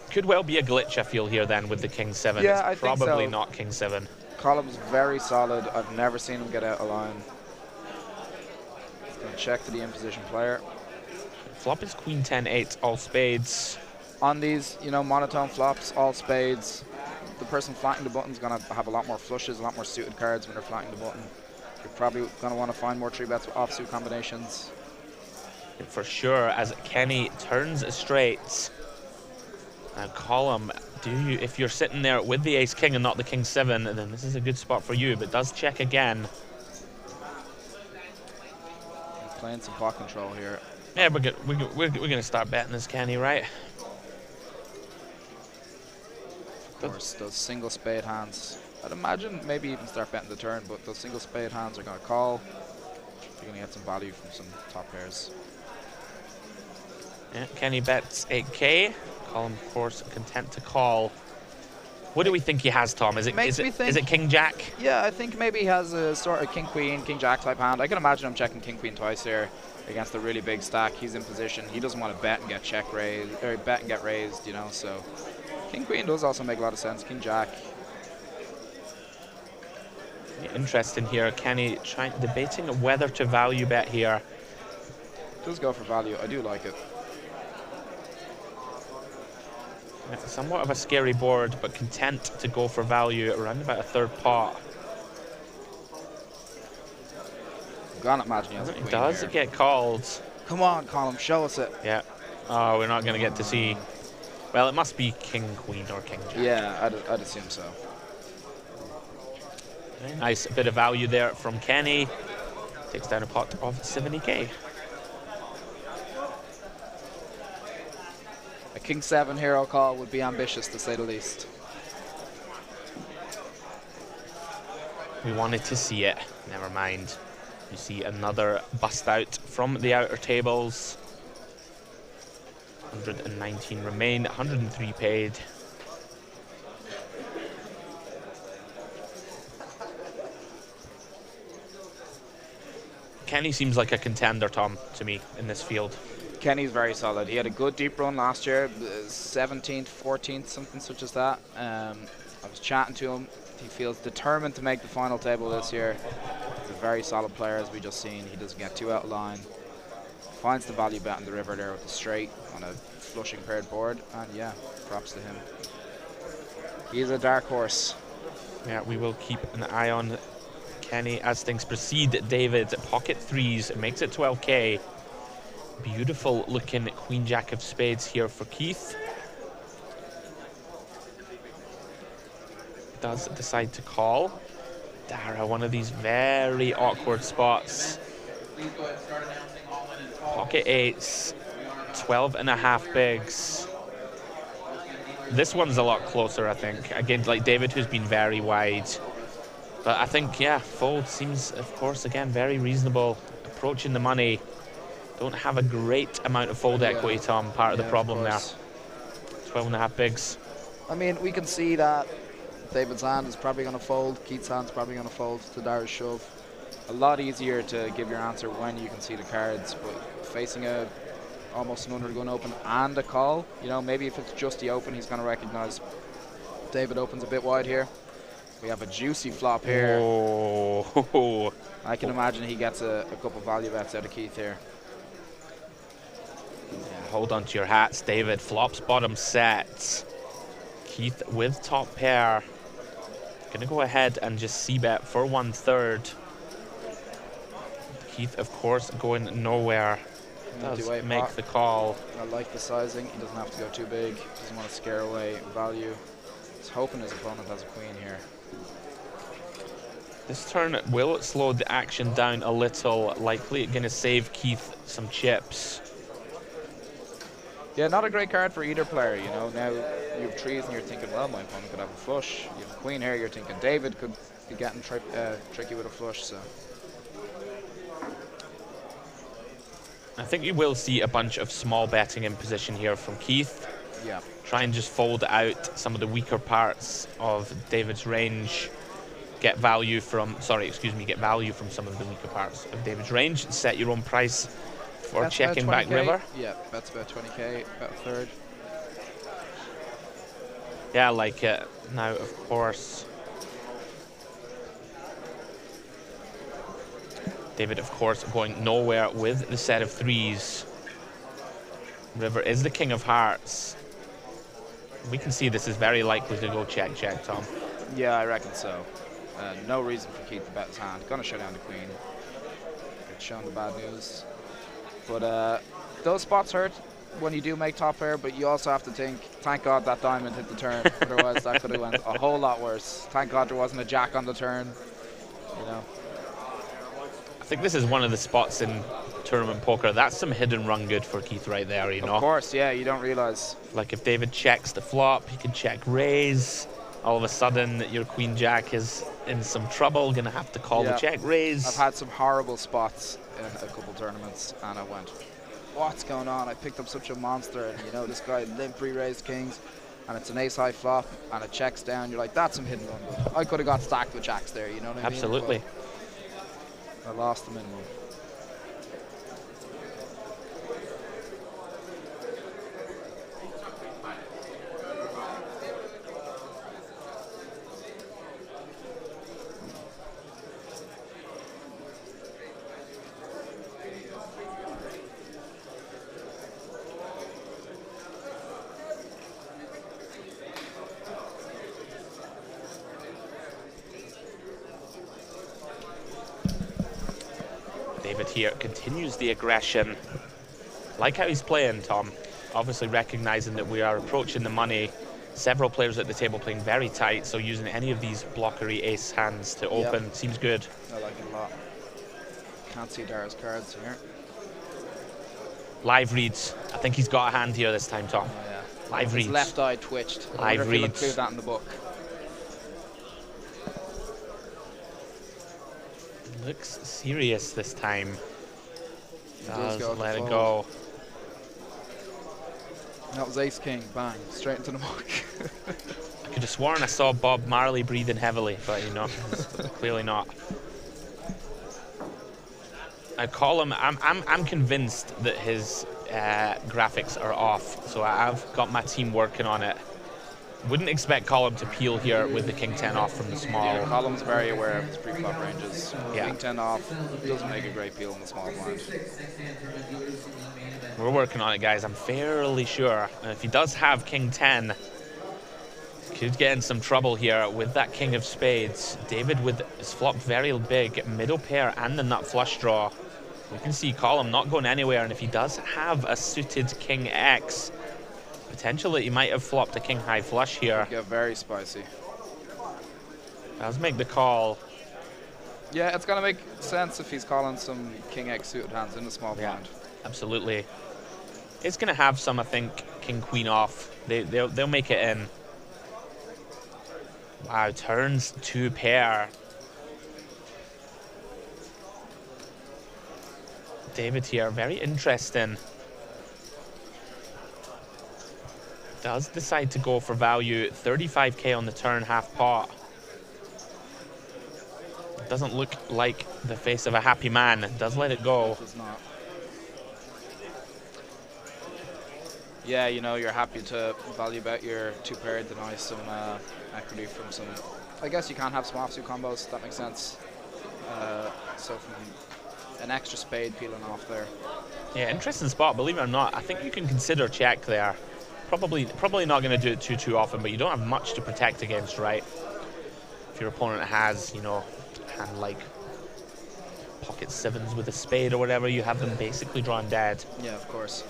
Could well be a glitch, I feel, here then with the King 7. Yeah, it's I think probably so. not King 7. Column's very solid. I've never seen him get out of line. He's going to check to the in-position player. Flop is Queen 10-8, all spades. On these, you know, monotone flops, all spades, the person flatting the button's going to have a lot more flushes, a lot more suited cards when they're flatting the button. You're probably going to want to find more 3-bets with offsuit combinations. For sure, as Kenny turns straight. Now, column, if you're sitting there with the ace-king and not the King 7, then this is a good spot for you, but does check again. playing some pot control here. Yeah, we're gonna start betting this, Kenny, right? Of course, those single spade hands. I'd imagine maybe even start betting the turn, but those single spade hands are going to call. You're going to get some value from some top pairs. Yeah, Kenny bets 8k. Colin, of course, content to call. What do we think he has, Tom? Is it King Jack? Yeah, I think maybe he has a sort of King Queen, King Jack type hand. I can imagine him checking King Queen twice here against a really big stack. He's in position. He doesn't want to bet and get check raised, or bet and get raised, you know. So King Queen does also make a lot of sense. King Jack. Interesting here. Kenny debating whether to value bet here. Does go for value. I do like it. It's somewhat of a scary board, but content to go for value around about a third pot. I'm gonna imagine he has a queen. Does here. it get called? Come on, Colin, show us it. Yeah. Oh, we're not going to get to see. Well, it must be King Queen or King Jack. Yeah, I'd assume so. Very nice bit of value there from Kenny. Takes down a pot of 70k. A King 7 hero call would be ambitious, to say the least. We wanted to see it. Never mind. You see another bust out from the outer tables. 119 remain, 103 paid. Kenny seems like a contender, Tom, to me, in this field. Kenny's very solid. He had a good deep run last year, 17th, 14th, something such as that. I was chatting to him. He feels determined to make the final table this year. He's a very solid player, as we just seen. He doesn't get too out of line. Finds the value bet in the river there with the straight on a flushing paired board. And yeah, props to him. He's a dark horse. Yeah, we will keep an eye on Kenny as things proceed. David, pocket threes, makes it 12k. Beautiful looking Queen Jack of Spades here for Keith. Does decide to call. Dara, one of these very awkward spots. Pocket eights, 12.5 bigs. This one's a lot closer, I think. Again, like David, who's been very wide. But I think, yeah, fold seems, of course, again, very reasonable. Approaching the money. Don't have a great amount of fold equity, Tom. Part of the problem there. 12.5 bigs. I mean, we can see that David's hand is probably going to fold. Keith's hand is probably going to fold to Dara's shove. A lot easier to give your answer when you can see the cards, but facing a almost an under gun open and a call, you know, maybe if it's just the open, he's going to recognize David opens a bit wide here. We have a juicy flop here. Oh. I can imagine he gets a couple value bets out of Keith here. Yeah, hold on to your hats, David. Flops bottom sets. Keith with top pair. Gonna go ahead and just c-bet for 1/3. Keith, of course, going nowhere. Does make the call. I like the sizing. He doesn't have to go too big. Doesn't want to scare away value. He's hoping his opponent has a queen here. This turn will slow the action down a little. Likely going to save Keith some chips. Yeah, not a great card for either player, you know. Now you have trees and you're thinking, well, my opponent could have a flush. You have a queen here, you're thinking David could be getting tricky with a flush, so. I think you will see a bunch of small betting in position here from Keith. Yeah. Try and just fold out some of the weaker parts of David's range. Get value from some of the weaker parts of David's range. Set your own price for That's checking back river. Yeah, that's about 20k, about a third. Yeah, I like it. Now, of course, David, of course, going nowhere with the set of threes. River is the king of hearts. We can see this is very likely to go check, Tom. Yeah, I reckon so. No reason for Keith to bet his hand. Gonna shut down the queen. It's showing the bad news. But those spots hurt when you do make top pair, but you also have to think, thank God that diamond hit the turn. Otherwise, that could have went a whole lot worse. Thank God there wasn't a jack on the turn, you know. I think this is one of the spots in tournament poker. That's some hidden run good for Keith right there, you know. Of course, yeah, you don't realize. Like if David checks the flop, he can check raise. All of a sudden, your queen jack is in some trouble, gonna have to call the check raise. I've had some horrible spots in a couple tournaments, and I went, what's going on? I picked up such a monster, and you know, this guy limp re-raised kings, and it's an ace-high flop, and it checks down. You're like, that's some hidden run good. I could have got stacked with jacks there, you know what I mean? Absolutely. But I lost the minimum. David here continues the aggression. Like how he's playing, Tom. Obviously recognizing that we are approaching the money. Several players at the table playing very tight, so using any of these blockery ace hands to open seems good. I like it a lot. Can't see Dara's cards here. Live reads. I think he's got a hand here this time, Tom. Oh, yeah. Live reads. His left eye twitched. Live reads. Include that in the book. Looks serious this time. Does go let it fold. go. That was ace king, bang, straight into the muck. I could have sworn I saw Bob Marley breathing heavily, but you know, clearly not. I call him. I'm convinced that his graphics are off, so I've got my team working on it. Wouldn't expect Column to peel here with the king 10 off from the small. Yeah, Column's very aware of his pre-flop ranges. Yeah. King 10 off doesn't make a great peel in the small blind. We're working on it, guys. I'm fairly sure. And if he does have king 10, could get in some trouble here with that king of spades. David with his flop very big, middle pair and the nut flush draw. We can see Column not going anywhere, and if he does have a suited king X, potentially he might have flopped a king high flush here. Get very spicy. Let's make the call. Yeah, it's gonna make sense if he's calling some king X suited hands in the small blind. Absolutely. It's gonna have some, I think, king queen off. They'll make it in. Wow, turns 2 pair. David here, very interesting. Does decide to go for value. 35k on the turn, half pot. Doesn't look like the face of a happy man. Does let it go. Does not. Yeah, you know, you're happy to value bet your 2 pair, deny some equity from some. I guess you can't have some offsuit combos. That makes sense. So from an extra spade peeling off there. Yeah, interesting spot. Believe it or not, I think you can consider check there. Probably not going to do it too often, but you don't have much to protect against, right? If your opponent has, you know, hand like pocket 7s with a spade or whatever, you have them basically drawn dead. Yeah, of course.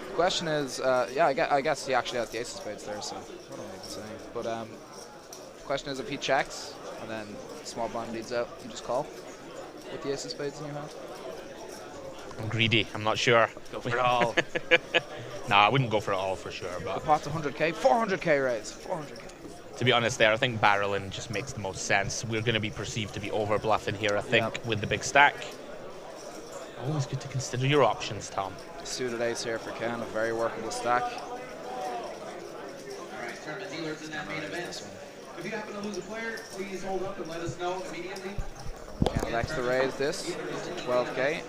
The question is, yeah, I guess he actually has the ace of spades there, so what am I even saying? But the question is, if he checks and then small blind leads out, you just call with the ace of spades in your hand? I'm greedy. I'm not sure. Go for it all. No, I wouldn't go for it all for sure. But the pot's 100k, 400k raise, 400k. To be honest, there, I think barreling just makes the most sense. We're going to be perceived to be over bluffing here, I think, with the big stack. Always good to consider your options, Tom. Suited ace here for Ken, a very workable stack. All right, tournament dealers in that main event. If you happen to lose a player, please hold up and let us know immediately. Ken elects to raise this to 12k.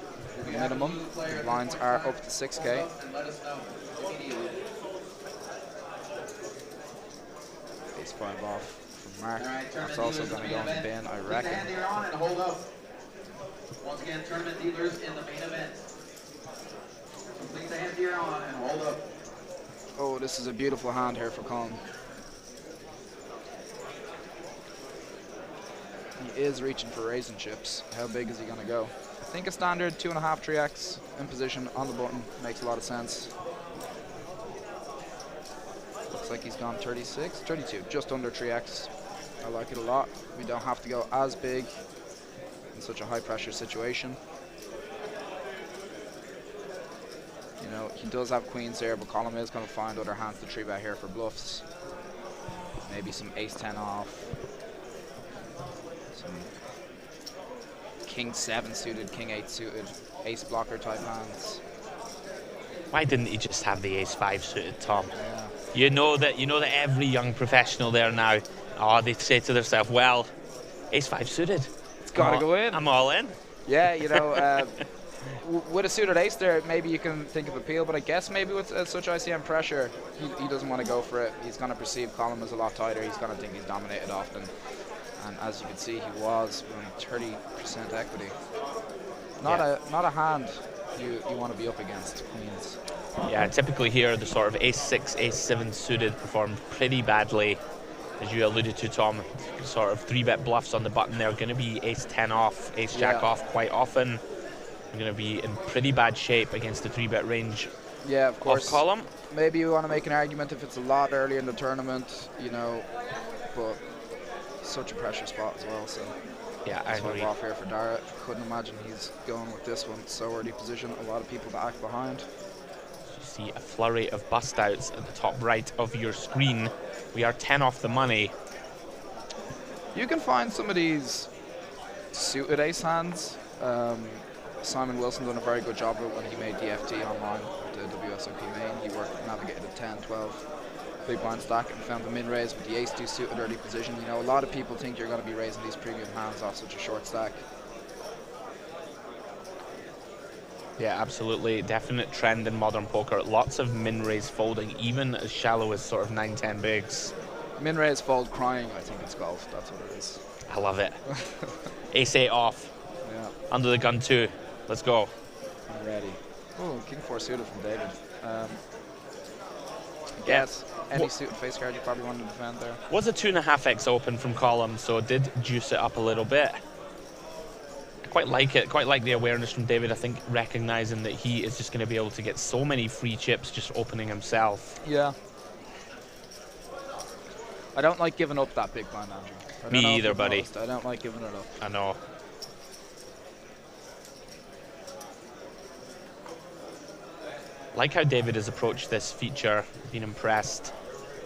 Minimum. The blinds are up to 6k. Ace 5 off from Mark. That's also going to go in the bin, I reckon. Hold up. Once again, tournament dealers in the main event. Complete the hand you're on and hold up. Oh, this is a beautiful hand here for Colin. He is reaching for raising chips. How big is he going to go? I think a standard 2.5 3x in position on the button makes a lot of sense. Looks like he's gone 36, 32, just under 3x. I like it a lot. We don't have to go as big in such a high pressure situation. You know, he does have queens there, but Colm is going to find other hands to 3-bet here for bluffs. Maybe some ace-10 off. Some king-7 suited, king-8 suited, ace blocker type hands. Why didn't he just have the ace-5 suited, Tom? Yeah. You know that every young professional there now, they say to themselves, well, ace-5 suited. It's got to go in. I'm all in. Yeah, you know, with a suited ace there, maybe you can think of appeal, but I guess maybe with such ICM pressure, he doesn't want to go for it. He's going to perceive Colm as a lot tighter. He's going to think he's dominated often. And as you can see, he was running 30% equity. Not a hand you want to be up against, queens. Yeah, typically here, the sort of ace-6, ace-7 suited performed pretty badly. As you alluded to, Tom, sort of 3-bet bluffs on the button. They're going to be ace-10 off, ace-jack off quite often. You're going to be in pretty bad shape against the 3-bet range. Yeah, of course. Of Colm. Maybe you want to make an argument if it's a lot earlier in the tournament, you know, but such a pressure spot as well. So yeah, I agree. Off here for Dara. Couldn't imagine he's going with this one. So early position, a lot of people to act behind. You see a flurry of bust outs at the top right of your screen. We are 10 off the money. You can find some of these suited ace hands. Simon Wilson done a very good job of it when he made DFT online with the WSOP main. He navigated a 10, 12 big blind stack and found the min raise with the ace-2 suited early position. You know, a lot of people think you're going to be raising these premium hands off such a short stack. Yeah, absolutely. Definite trend in modern poker. Lots of min raise folding, even as shallow as sort of 9-10 bigs. Min raise fold crying, I think it's golf. That's what it is. I love it. Ace-8 off. Yeah. Under the gun 2. Let's go. I'm ready. Oh, king 4 suited from David. Yes. Any suited face card you probably want to defend there. Was a 2.5x open from Colm, so it did juice it up a little bit. I quite like it. Quite like the awareness from David. I think recognizing that he is just going to be able to get so many free chips just opening himself. Yeah. I don't like giving up that big blind, Andrew. Me either, buddy. I don't like giving it up. I know. Like how David has approached this feature, been impressed,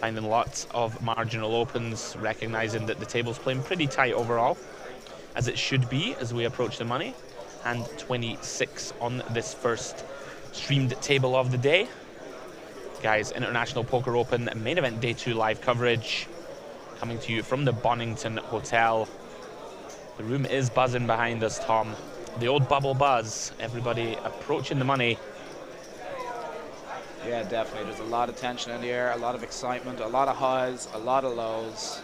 finding lots of marginal opens, recognizing that the table's playing pretty tight overall, as it should be as we approach the money. And 26 on this first streamed table of the day. Guys, International Poker Open main event day 2 live coverage coming to you from the Bonnington Hotel. The room is buzzing behind us, Tom. The old bubble buzz, everybody approaching the money. Yeah, definitely. There's a lot of tension in the air, a lot of excitement, a lot of highs, a lot of lows.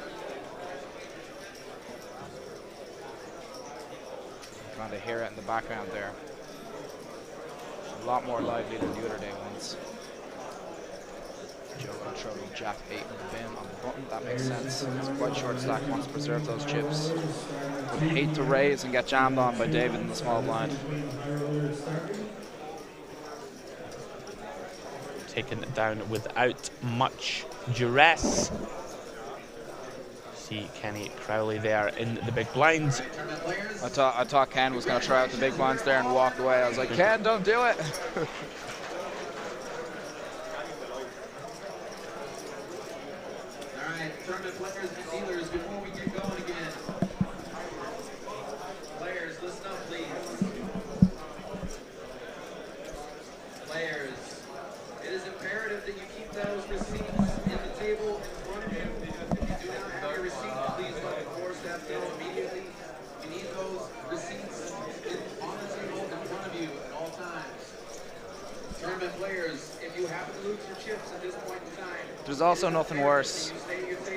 You kind of hear it in the background there. A lot more lively than the other day ones. Joe controlling Jack 8 in the bin on the button. That makes sense. It's quite short stack, wants to preserve those chips. Would hate to raise and get jammed on by David in the small blind. Taken down without much duress. See Kenny Crowley there in the big blinds. I thought Ken was going to try out the big blinds there and walk away. I was like, Ken, don't do it. Alright, tournament players and dealers, before we get going again. Players, listen up, please. Players, it is imperative that you keep those receipts in the table in front of you. If you do not have your receipt, please let the floor staff know immediately. You need those receipts on the table in front of you at all times. Tournament players, if you happen to lose your chips at this point in time, there's also nothing worse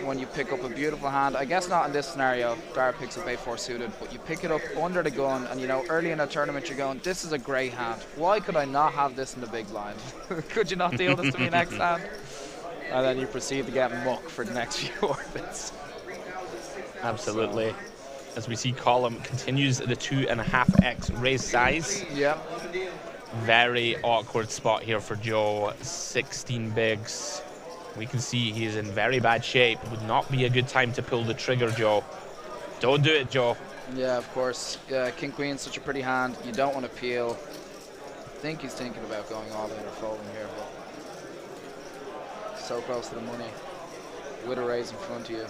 when you pick up a beautiful hand. I guess not in this scenario. Dara picks up A4 suited, but you pick it up under the gun, and you know, early in a tournament you're going, this is a great hand. Why could I not have this in the big blind? Could you not deal this to me next hand? And then you proceed to get muck for the next few orbits. Absolutely. As we see Colm continues the 2.5x raise size. Yeah. Very awkward spot here for Joe. 16 bigs. We can see he is in very bad shape. Would not be a good time to pull the trigger, Joe. Don't do it, Joe. Yeah, of course. Yeah, King Queen, such a pretty hand. You don't want to peel. think he's thinking about going all in or folding here, but so close to the money with a raise in front of you.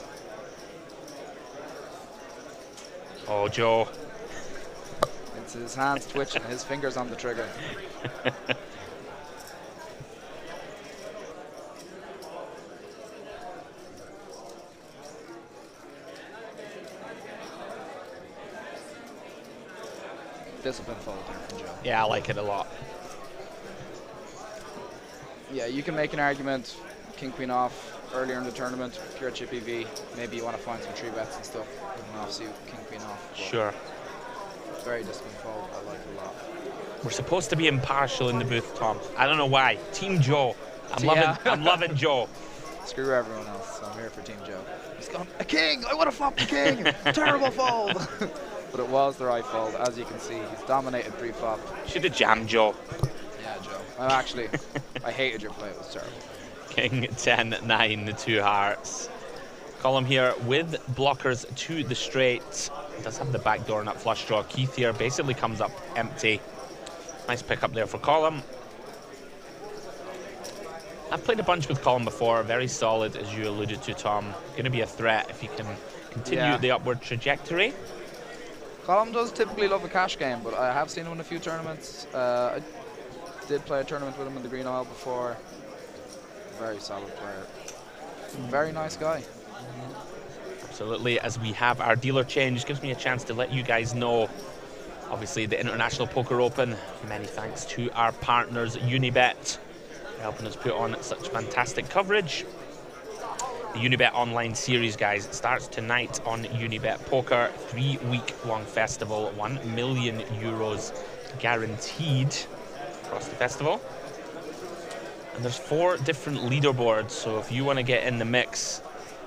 Oh, Joe. It's his hands twitching, his fingers on the trigger. Discipline fold here from Joe. Yeah, I like it a lot. Yeah, you can make an argument, king queen off earlier in the tournament, pure chip EV. Maybe you want to find some 3-bets and stuff with an offsuit, king queen off. Sure. Very disciplined fold, I like it a lot. We're supposed to be impartial in the booth, Tom. I don't know why. Team Joe. I'm loving Joe. Screw everyone else. I'm here for Team Joe. He's gone, a king! I would have flopped the king! Terrible fold! But it was the right fold, as you can see. He's dominated pre-flop. Should have jammed Joe. Yeah, Joe. I hated your play. It was terrible. King 10-9, the 2 hearts. Column here with blockers to the straight. Does have the back door nut flush draw. Keith here basically comes up empty. Nice pick up there for Column. I've played a bunch with Column before. Very solid, as you alluded to, Tom. Going to be a threat if he can continue the upward trajectory. Column does typically love a cash game, but I have seen him in a few tournaments. I did play a tournament with him in the Green Isle before. Very solid player. Very nice guy. Absolutely. As we have our dealer change, gives me a chance to let you guys know, obviously, the International Poker Open. Many thanks to our partners, Unibet, for helping us put on such fantastic coverage. The Unibet Online Series, guys, starts tonight on Unibet Poker. 3-week-long festival, €1 million guaranteed across the festival. And there's 4 different leaderboards, so if you want to get in the mix,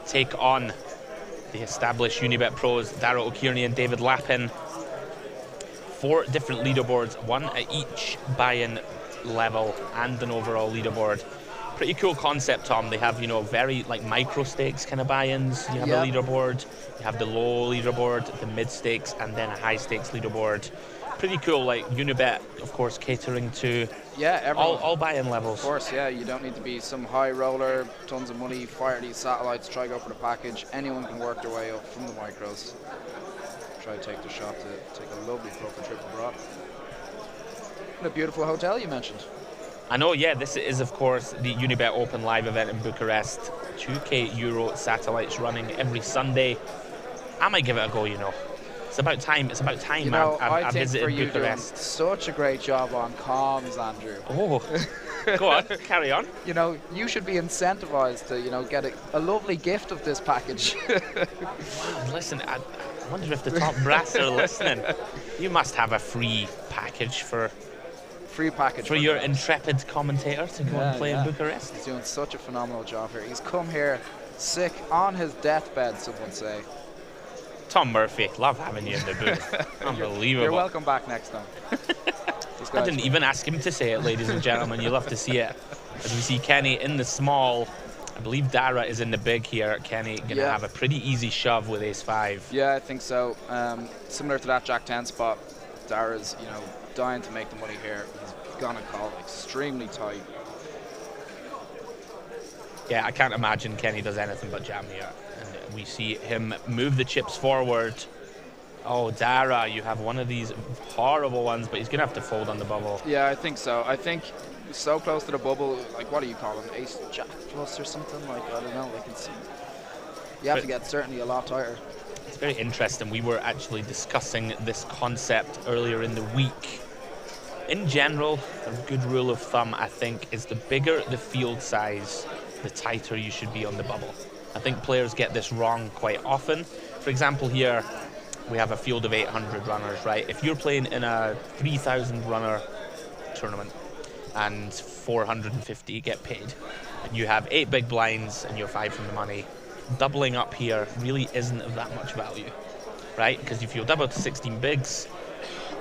take on the established Unibet pros, Darrell O'Kearney and David Lappin. 4 different leaderboards, 1 at each buy-in level and an overall leaderboard. Pretty cool concept, Tom. They have, you know, very like micro stakes kind of buy-ins. You have a leaderboard, you have the low leaderboard, the mid stakes, and then a high stakes leaderboard. Pretty cool. Like Unibet, of course, catering to all buy-in levels. Of course, yeah. You don't need to be some high roller, tons of money, fire these satellites, try to go for the package. Anyone can work their way up from the micros. Try to take the shot to take a lovely poker trip abroad. And a beautiful hotel you mentioned. I know, yeah, this is, of course, the Unibet Open live event in Bucharest. €2K satellites running every Sunday. I might give it a go, you know. It's about time. It's about time, you know, I visited Bucharest. Such a great job on comms, Andrew. Oh, go on, carry on. You know, you should be incentivized to, you know, get a lovely gift of this package. Listen, I wonder if the top brass are listening. You must have a free package for your intrepid commentator to go and play in Bucharest. He's doing such a phenomenal job here. He's come here sick on his deathbed, some would say. Tom Murphy, love having you in the booth. Unbelievable. You're welcome back next time. I didn't even ask him to say it, ladies and gentlemen. You love to see it. As we see Kenny in the small, I believe Dara is in the big here. Kenny going to have a pretty easy shove with ace-5. Yeah, I think so. Similar to that Jack-10 spot, Dara's, you know, dying to make the money here. He's gonna call extremely tight. Yeah, I can't imagine Kenny does anything but jam here. And we see him move the chips forward. Oh, Dara, you have one of these horrible ones, but he's gonna have to fold on the bubble. Yeah, I think so. I think so close to the bubble. Like, what do you call him? Ace Jack plus or something? Like, I don't know. Like, you have to get certainly a lot tighter. It's very interesting. We were actually discussing this concept earlier in the week. In general, a good rule of thumb, I think, is the bigger the field size, the tighter you should be on the bubble. I think players get this wrong quite often. For example, here we have a field of 800 runners, right? If you're playing in a 3,000 runner tournament and 450 get paid, and you have 8 big blinds and you're 5 from the money, doubling up here really isn't of that much value, right? Because if you double to 16 bigs,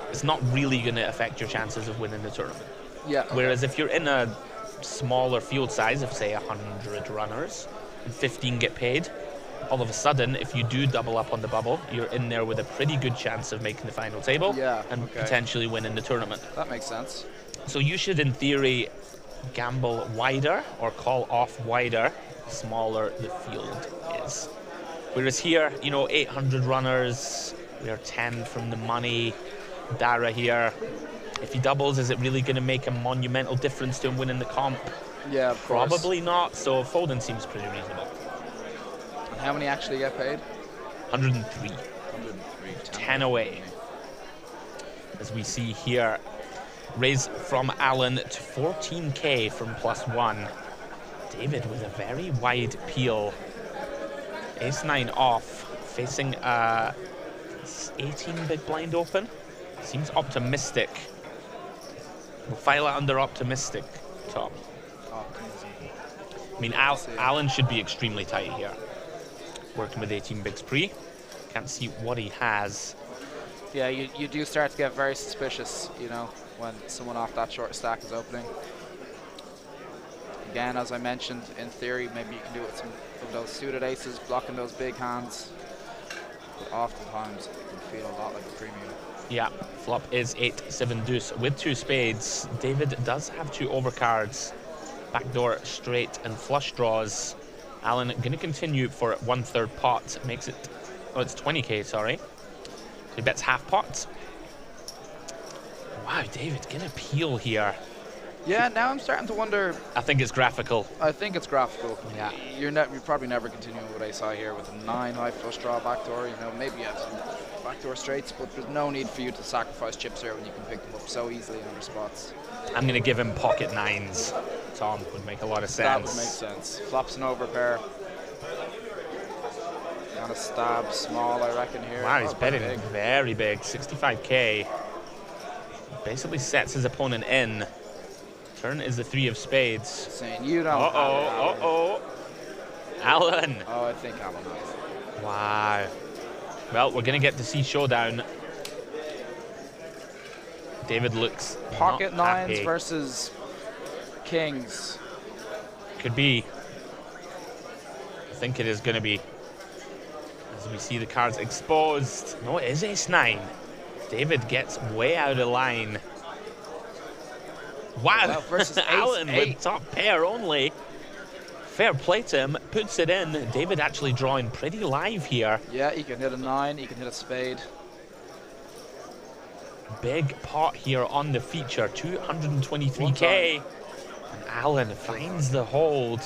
it's not really going to affect your chances of winning the tournament. Yeah. Okay. Whereas if you're in a smaller field size of, say, 100 runners and 15 get paid, all of a sudden, if you do double up on the bubble, you're in there with a pretty good chance of making the final table and potentially winning the tournament. That makes sense. So you should, in theory, gamble wider or call off wider, smaller the field is. Whereas here, you know, 800 runners, we are 10 from the money. Dara here, if he doubles, is it really going to make a monumental difference to him winning the comp? Yeah, of course. Probably not, so folding seems pretty reasonable. And how many actually get paid? 103. 103. 10 away. As we see here, raise from Alan to 14k from +1. David with a very wide peel. Ace-9 off, facing 18 big blind open. Seems optimistic. We'll file it under optimistic, Tom. Optimism. I mean, Alan should be extremely tight here. Working with 18 bigs pre. Can't see what he has. Yeah, you do start to get very suspicious, you know, when someone off that short stack is opening. Again, as I mentioned, in theory, maybe you can do it with some of those suited aces, blocking those big hands. But oftentimes, it can feel a lot like a premium. Yeah, flop is 8-7 deuce with 2 spades. David does have 2 overcards. Backdoor, straight, and flush draws. Alan going to continue for 1/3 pot. Makes it, oh, it's 20k, sorry. So he bets half pot. Wow, David, get a peel here. Yeah, now I'm starting to wonder. I think it's graphical. I think it's graphical. Yeah. You're probably never continuing with ace high here with a 9 high flush draw backdoor. You know, maybe you have some backdoor straights, but there's no need for you to sacrifice chips here when you can pick them up so easily in other spots. I'm going to give him pocket 9s. Tom, would make a lot of sense. That would make sense. Flops an overpair. Gonna stab small, I reckon, here. Wow, he's betting big. very big, 65k. Basically sets his opponent in. Turn is the 3 of spades. Saying you don't. Uh-oh. Alan. Oh, I think Alan has. Wow. Well, we're going to get to see showdown. David looks Pocket not 9s happy. versus kings. Could be. I think it is going to be. As we see the cards exposed. No, it is ace-9. David gets way out of line. Wow, Well, versus Alan ace-8. with top pair only. Fair play to him, puts it in. David actually drawing pretty live here. Yeah, he can hit a 9, he can hit a spade. Big pot here on the feature, 223k. And Alan finds the hold.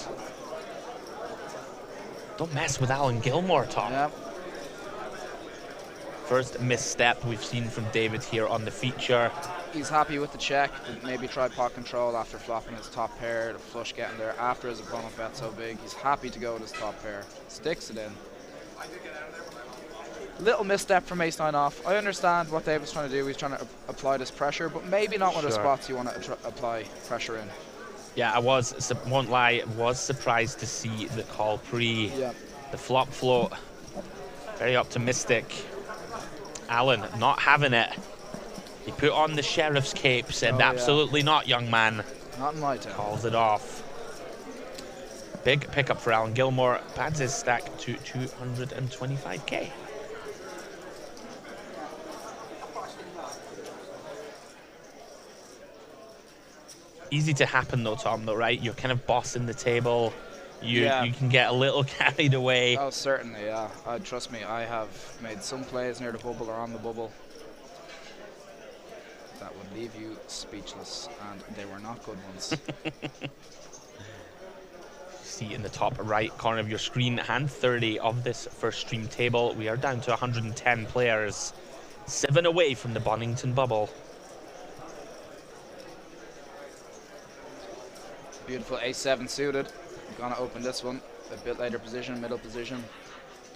Don't mess with Alan Gilmore, Tom. Yeah. First misstep we've seen from David here on the feature. He's happy with the check, but maybe try pot control after flopping his top pair, the flush getting there after his opponent bet so big. He's happy to go with his top pair. Sticks it in. Little misstep from ace-9 off. I understand what David's trying to do. He's trying to apply this pressure, but maybe not one of the spots you want to apply pressure in. Yeah, won't lie, was surprised to see the call pre. Yeah. The flop float. Very optimistic. Alan not having it. He put on the sheriff's cape, said absolutely not, young man. Not in my town. Calls it off. Big pickup for Alan Gilmore. Pads his stack to 225k. Easy to happen though, Tom, though, right? You're kind of bossing the table. You can get a little carried away. Oh, certainly, yeah. Trust me, I have made some plays near the bubble or on the bubble that would leave you speechless, and they were not good ones. See in the top right corner of your screen, hand 30 of this first stream table. We are down to 110 players, 7 away from the Bonnington bubble. Beautiful ace-7 suited. I'm gonna open this one a bit later position, middle position.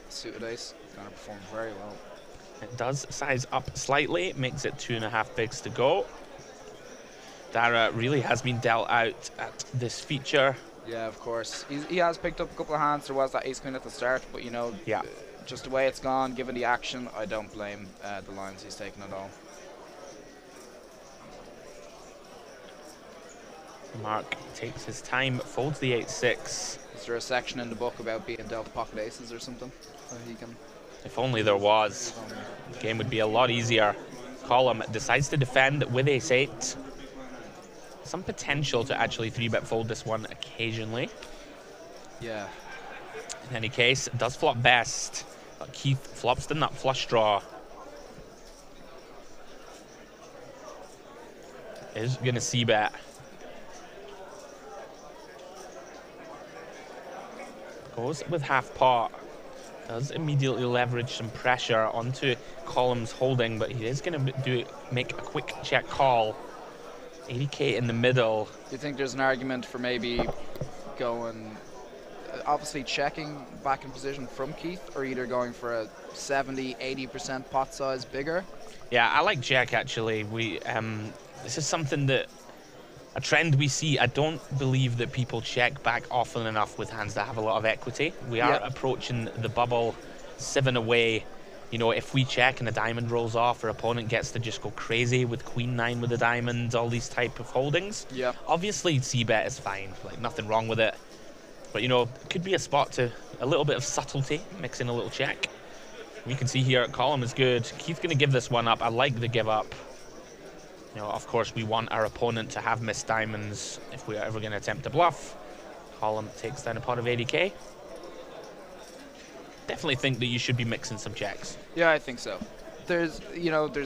Suited ace, gonna perform very well. It does size up slightly, makes it 2.5 bigs to go. Dara really has been dealt out at this feature. Yeah, of course. He has picked up a couple of hands. There was that ace-queen at the start, but you know, just the way it's gone, given the action, I don't blame the lines he's taken at all. Mark takes his time, folds the 8-6. Is there a section in the book about being dealt pocket aces or something that he can? If only there was. The game would be a lot easier. Column decides to defend with ace-8. some potential to actually 3-bet fold this one occasionally. Yeah. In any case, it does flop best, but Keith flops the nut flush draw. Is going to c-bet. Goes with half pot. Does immediately leverage some pressure onto Column's holding, but he is going to make a quick check call. 80k in the middle. Do you think there's an argument for maybe going, obviously checking back in position from Keith, or either going for a 70-80% pot size bigger? Yeah, I like check actually. This is something that a trend we see. I don't believe that people check back often enough with hands that have a lot of equity. We are approaching the bubble 7 away. You know, if we check and a diamond rolls off, our opponent gets to just go crazy with queen 9 with a diamond, all these type of holdings. Yeah. Obviously, c-bet is fine, like nothing wrong with it. But you know, it could be a spot to a little bit of subtlety, mix in a little check. We can see here, Column is good. Keith's going to give this one up. I like the give up. You know, of course, we want our opponent to have missed diamonds if we're ever going to attempt to bluff. Column takes down a pot of 80k. Definitely think that you should be mixing some checks. Yeah, I think so. There's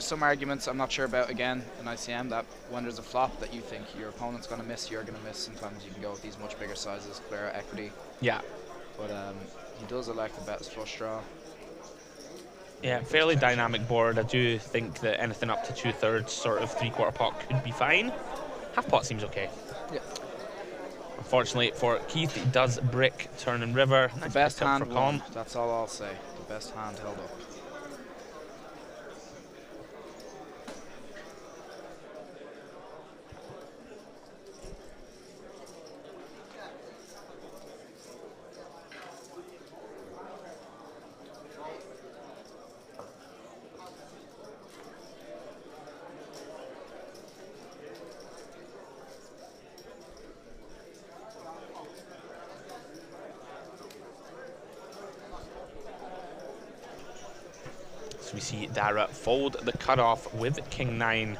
some arguments I'm not sure about, again, in ICM, that when there's a flop that you think your opponent's going to miss, you're going to miss. Sometimes you can go with these much bigger sizes, clear equity. Yeah. But he does elect to bet his flush draw. Yeah, fairly dynamic board. I do think that anything up to 2/3, sort of 3/4 pot could be fine. Half pot seems okay. Yeah. Unfortunately for Keith, he does brick, turn and river. The Nice best pick up hand for Column. won. That's all I'll say. The best hand held up. So we see Dara fold the cutoff with king 9.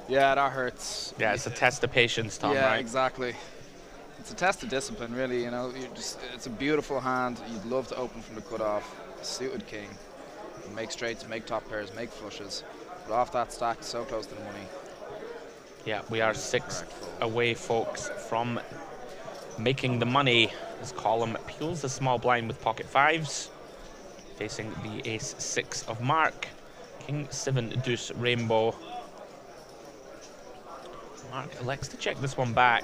Yeah, that hurts. Yeah, it's a test of patience, Tom, yeah, right? exactly. It's a test of discipline, really. You know, it's a beautiful hand. You'd love to open from the cutoff, suited king, make straights, make top pairs, make flushes. But off that stack, so close to the money. Yeah, we are 6 away, folks, from making the money as Column peels the small blind with pocket 5s, facing the ace 6 of Mark, king 7 deuce rainbow. Mark elects to check this one back.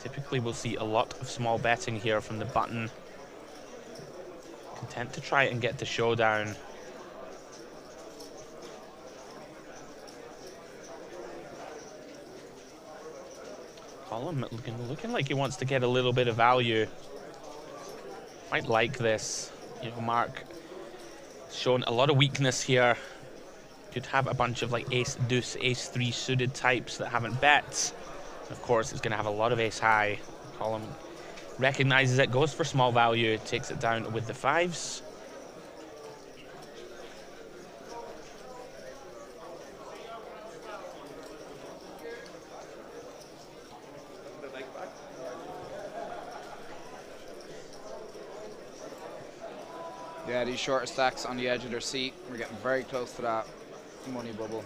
Typically we'll see a lot of small betting here from the button. Content to try and get to showdown. Column looking like he wants to get a little bit of value. Might like this. You know, Mark shown a lot of weakness here. Could have a bunch of like ace deuce, ace 3 suited types that haven't bet. Of course, it's going to have a lot of ace high. Column recognizes it, goes for small value, takes it down with the 5s. Yeah, these shorter stacks on the edge of their seat. We're getting very close to that money bubble.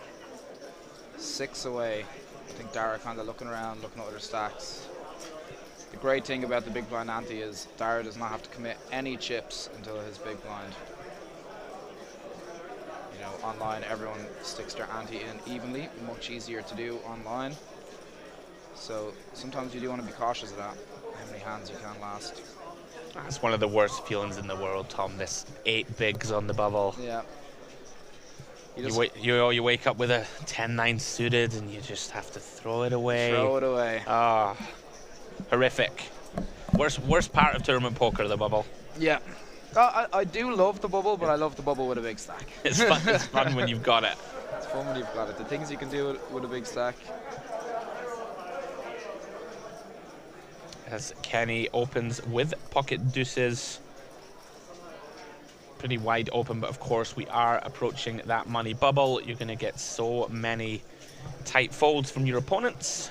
6 away. I think Dara kind of looking around, looking at other stacks. The great thing about the big blind ante is Dara does not have to commit any chips until his big blind. You know, online everyone sticks their ante in evenly, much easier to do online. So sometimes you do want to be cautious of that, how many hands you can last. That's one of the worst feelings in the world, Tom, this 8 bigs on the bubble. Yeah. You wake up with a 10-9 suited and you just have to throw it away. Throw it away. Ah, horrific. Worst part of tournament poker, the bubble. Yeah. I do love the bubble, but I love the bubble with a big stack. It's fun, it's fun when you've got it. It's fun when you've got it. The things you can do with a big stack. As Kenny opens with pocket deuces. pretty wide open, but of course we are approaching that money bubble. You're going to get so many tight folds from your opponents.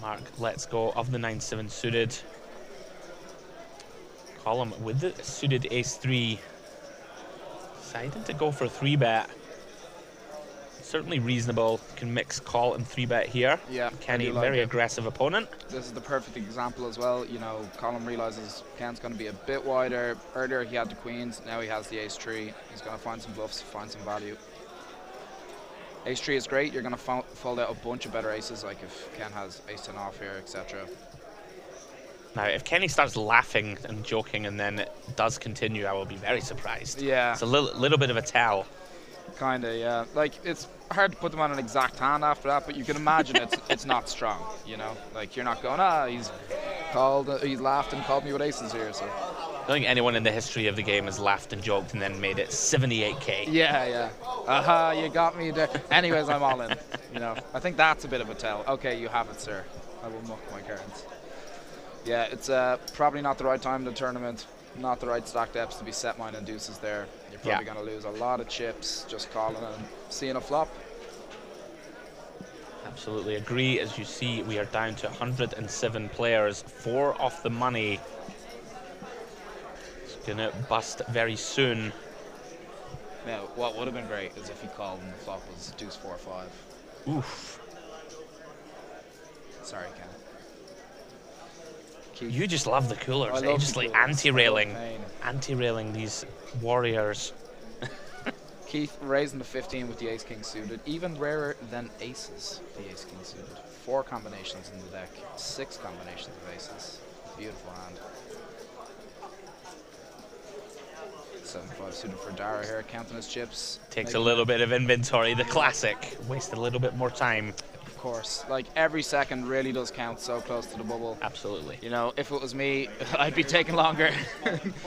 Mark lets go of the 9-7 suited. Column with the suited ace-3. Decided to go for a 3-bet. Certainly reasonable. Can mix call and 3-bet here. Yeah, Kenny, very aggressive opponent. This is the perfect example as well. You know, Colin realizes Ken's going to be a bit wider. Earlier he had the queens, now he has the ace-3. He's going to find some bluffs, find some value. Ace-3 is great. You're going to fold out a bunch of better aces, like if Ken has ace-10 off here, etc. Now, if Kenny starts laughing and joking and then it does continue, I will be very surprised. Yeah. It's a little bit of a tell. Kinda, yeah. Like, it's hard to put them on an exact hand after that, but you can imagine it's not strong, you know? Like, you're not going, he's laughed and called me with aces here, so. I don't think anyone in the history of the game has laughed and joked and then made it 78k. Yeah. Aha, you got me there. Anyways, I'm all in, you know? I think that's a bit of a tell. Okay, you have it, sir. I will muck my cards. Yeah, it's probably not the right time in the tournament. Not the right stack depths to be set mine and deuces there. You're probably going to lose a lot of chips just calling and seeing a flop. Absolutely agree. As you see, we are down to 107 players, 4 off the money. It's going to bust very soon. Now, what would have been great is if he called and the flop was deuce 4-5. Oof. Sorry, Ken. You just love the coolers, eh? Just like anti-railing these warriors. Keith raising the 15 with the ace-king suited, even rarer than aces, the ace-king suited. 4 combinations in the deck, 6 combinations of aces. Beautiful hand. 7-5 suited for Dara here, counting his chips. Takes a little bit of inventory, the classic. Wasted a little bit more time. Of course, like every second really does count so close to the bubble. Absolutely. You know, if it was me, I'd be taking longer.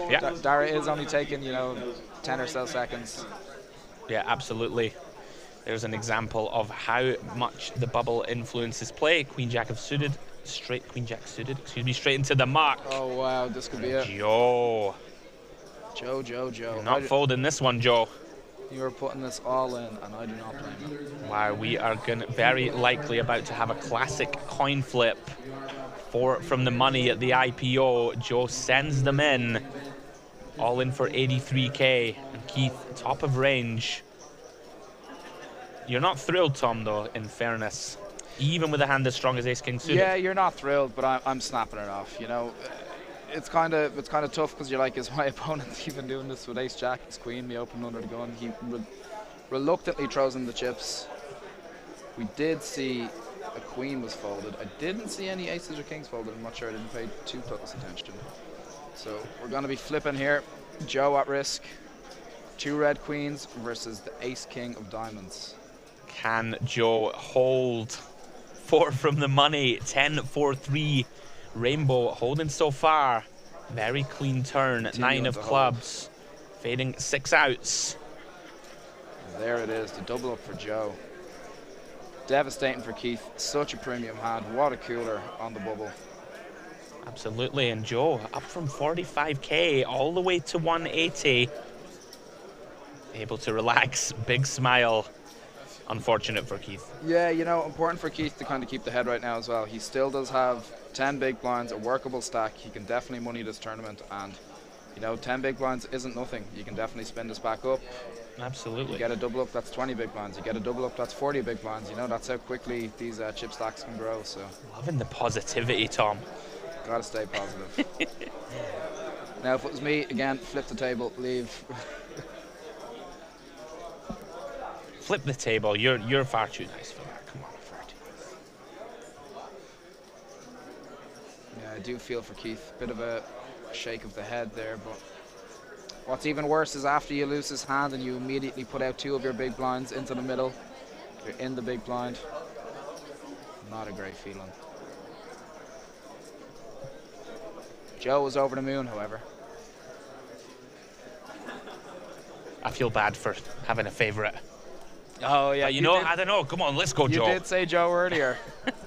Yeah. Dara is only taking, 10 or so seconds. Yeah, absolutely. There's an example of how much the bubble influences play. Queen Jack suited, straight into the mark. Oh wow, this could be it. Joe. Joe. You're not folding this one, Joe. You are putting this all in, and I do not blame you. Wow, we are very likely about to have a classic coin flip from the money at the IPO. Joe sends them in, all in for 83k. And Keith, top of range. You're not thrilled, Tom, though, in fairness. Even with a hand as strong as ace-king suited. Yeah, you're not thrilled, but I'm snapping it off, It's kind of tough because you're like, is my opponent even doing this with ace-jack, his queen, me open under the gun? He reluctantly throws in the chips. We did see a queen was folded. I didn't see any aces or kings folded. I'm not sure. I didn't pay too close attention. So we're going to be flipping here. Joe at risk. 2 red queens versus the ace-king of diamonds. Can Joe hold? 4 from the money. 10-4-3. Rainbow holding so far. Very clean turn. 9 of clubs. Fading 6 outs. There it is. The double up for Joe. Devastating for Keith. Such a premium hand. What a cooler on the bubble. Absolutely. And Joe up from 45k all the way to 180. Able to relax. Big smile. Unfortunate for Keith. Yeah, important for Keith to kind of keep the head right now as well. He still does have 10 big blinds, a workable stack. He can definitely money this tournament, and 10 big blinds isn't nothing. You can definitely spin this back up. Absolutely. You get a double up, that's 20 big blinds. You get a double up, that's 40 big blinds. That's how quickly these chip stacks can grow. So loving the positivity, Tom. Gotta stay positive. Now, if it was me, again, flip the table, leave. Flip the table. You're far too nice for that. Come on, far too nice. Yeah, I do feel for Keith. Bit of a shake of the head there, but what's even worse is after you lose his hand and you immediately put out 2 of your big blinds into the middle. You're in the big blind. Not a great feeling. Joe was over the moon, however. I feel bad for having a favorite. Oh yeah, I don't know. Come on, let's go, Joe. You did say Joe earlier,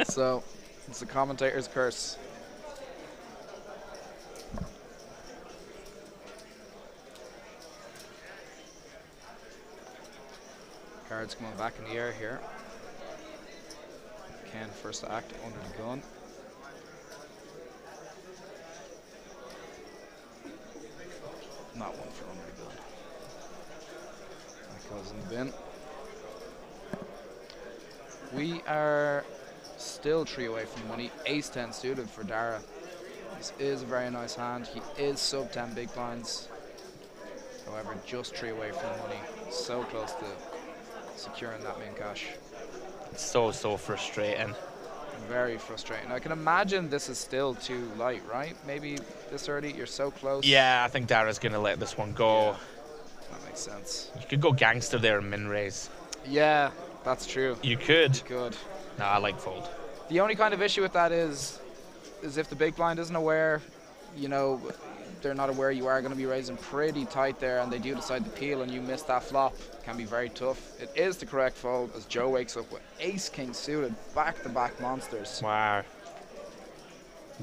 so it's the commentator's curse. Cards coming back in the air here. Ken first to act under the gun. Not one for under the gun. That goes in the bin. We are still 3 away from money. Ace 10 suited for Dara. This is a very nice hand. He is sub 10 big blinds. However, just 3 away from money. So close to securing that main cash. It's so frustrating. Very frustrating. I can imagine this is still too light, right? Maybe this early, you're so close. Yeah, I think Dara's going to let this one go. Yeah, that makes sense. You could go gangster there and min raise. Yeah, that's true. You could. You could. No, I like fold. The only kind of issue with that is if the big blind isn't aware, you know, they're not aware you are going to be raising pretty tight there, and they do decide to peel and you miss that flop. It can be very tough. It is the correct fold as Joe wakes up with ace king suited, back-to-back monsters. Wow.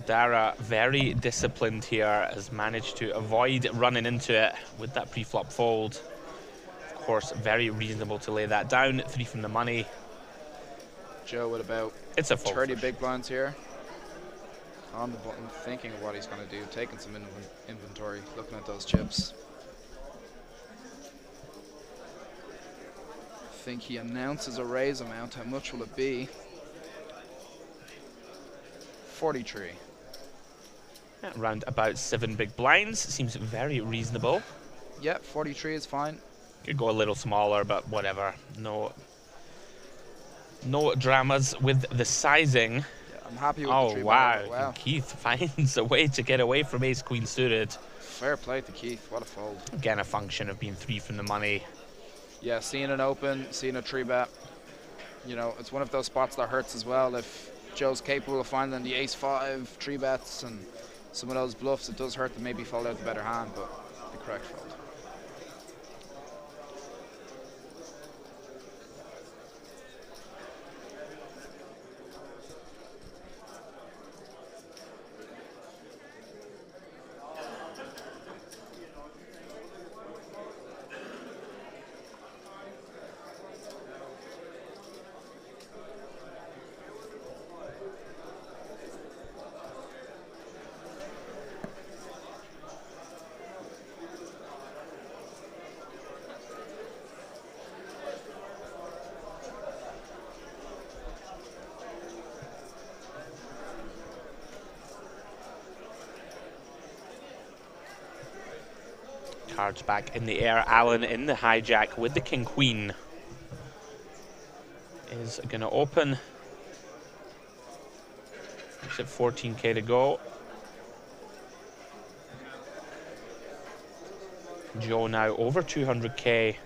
Dara, very disciplined here, has managed to avoid running into it with that pre-flop fold. Of course, very reasonable to lay that down. 3 from the money. Joe with about It's a fold 30 big blinds here. On the button, thinking of what he's going to do, taking some inventory, looking at those chips. I think he announces a raise amount. How much will it be? 43. Yeah, around about 7 big blinds. Seems very reasonable. Yeah, 43 is fine. Could go a little smaller, but whatever. No dramas with the sizing. Yeah, I'm happy with the Oh, 3 wow. bet. Wow. Keith finds a way to get away from ace queen suited. Fair play to Keith. What a fold. Again, a function of being 3 from the money. Yeah, seeing an open, seeing a 3 bet. You know, it's one of those spots that hurts as well. If Joe's capable of finding the ace 5 3 bets and some of those bluffs, it does hurt to maybe fold out the better hand, but the correct fold. Cards back in the air. Alan in the hijack with the king queen is going to open. It's at 14k to go. Joe now over 200k.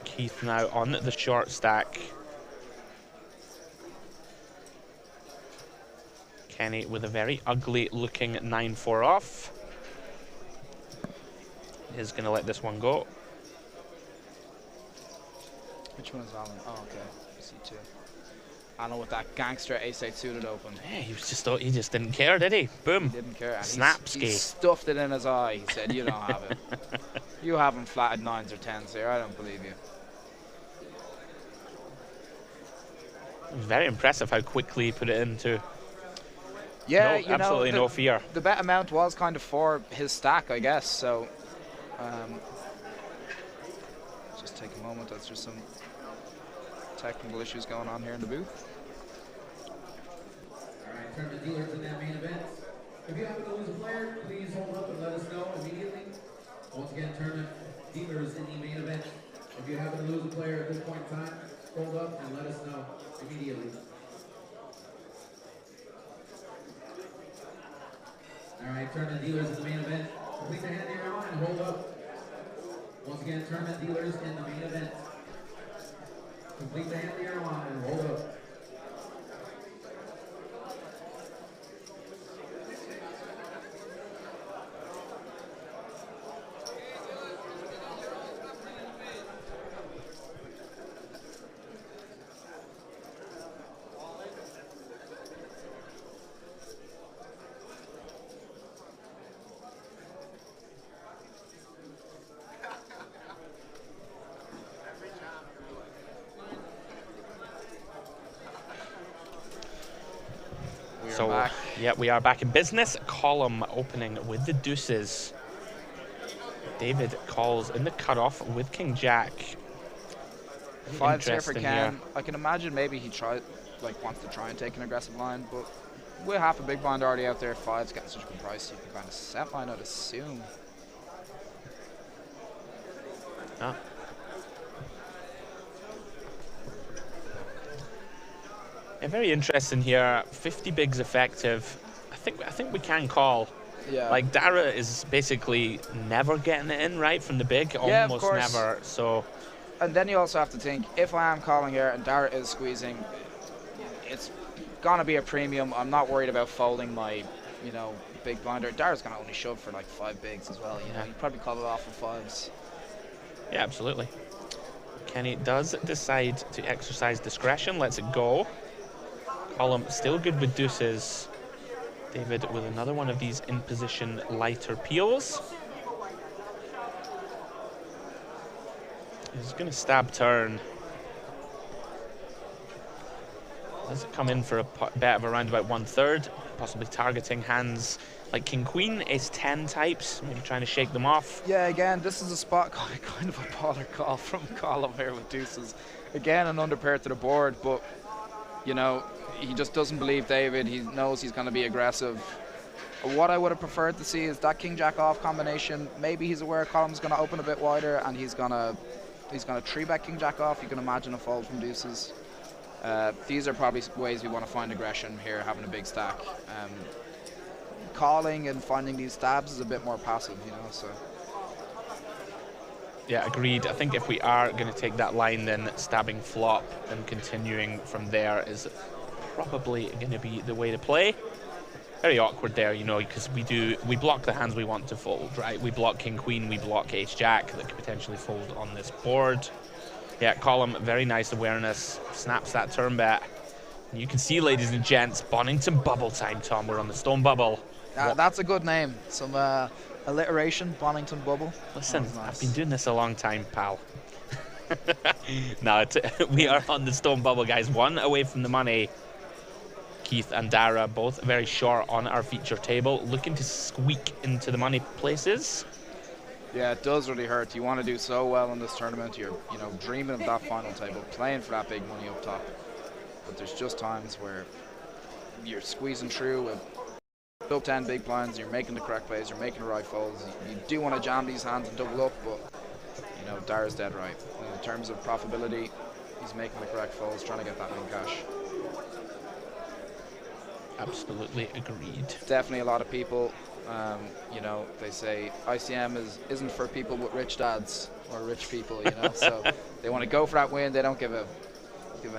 Keith now on the short stack. Kenny with a very ugly looking 9-4 off. Is going to let this one go. Which one is Alan? Oh, okay. C2. Alan with that gangster ace-8 suited open. Yeah, he just didn't care, did he? Boom. He didn't care. And Snapski. he stuffed it in his eye. He said, "You don't have it. You haven't flatted 9s or 10s here. I don't believe you." It was very impressive how quickly he put it into. Yeah, no, you know, absolutely no fear. The bet amount was kind of for his stack, I guess. So, just take a moment. That's just some technical issues going on here in the booth. All right, turn the dealers in that main event. If you happen to lose a player, please hold up and let us know immediately. Once again, tournament dealers in the main event. If you happen to lose a player at this point in time, hold up and let us know immediately. All right, tournament dealers in the main event. Complete the hand you're on and hold up. Once again, tournament dealers in the main event. Complete the hand you're on and hold up. So, back. yeah, we are back in business. Column opening with the deuces. David calls in the cutoff with King Jack. Fives here for Interesting Ken. here. I can imagine maybe he wants to try and take an aggressive line, but with half a big blind already out there, fives getting such a good price, you can kind of set line, I'd assume. Ah. Yeah, very interesting here. 50 bigs effective. I think we can call. Yeah. Like Dara is basically never getting it in right from the big, Yeah, of almost course. never. So. And then you also have to think, if I am calling here and Dara is squeezing, it's gonna be a premium. I'm not worried about folding my, big blinder. Dara's gonna only shove for like 5 bigs as well. You know, you'd probably call it off for fives. Yeah, absolutely. Kenny does decide to exercise discretion. Lets it go. Column still good with deuces. David with another one of these in position lighter peels. He's going to stab turn. Does it come in for a bet of around about 1/3, possibly targeting hands like King Queen, Ace 10 types, maybe trying to shake them off. Yeah, again, this is a spot kind of a baller call from Column here with deuces. Again, an underpair to the board, but he just doesn't believe David. He knows he's going to be aggressive. What I would have preferred to see is that King Jack off combination. Maybe he's aware Column's going to open a bit wider, and he's going to 3-bet King Jack off. You can imagine a fold from deuces. These are probably ways we want to find aggression here, having a big stack. Calling and finding these stabs is a bit more passive, so. Yeah, agreed. I think if we are going to take that line, then stabbing flop and continuing from there is probably going to be the way to play. Very awkward there, because we block the hands we want to fold, right? We block King Queen, we block Ace Jack that could potentially fold on this board. Yeah, Column, very nice awareness, snaps that turn bet. And you can see, ladies and gents, Bonnington bubble time, Tom. We're on the stone bubble. That's a good name. Some alliteration, Bonnington bubble. Listen, nice. I've been doing this a long time, pal. No, we are on the stone bubble, guys. One away from the money. Keith and Dara both very short on our feature table, looking to squeak into the money places. Yeah, it does really hurt. You want to do so well in this tournament. You're, dreaming of that final table, playing for that big money up top. But there's just times where you're squeezing through with up 10 big blinds, you're making the correct plays, you're making the right folds. You do want to jam these hands and double up, but Dara's dead right. In terms of profitability, he's making the correct folds, trying to get that in cash. Absolutely agreed. Definitely a lot of people, they say ICM isn't for people with rich dads or rich people, so they want to go for that win. They don't give a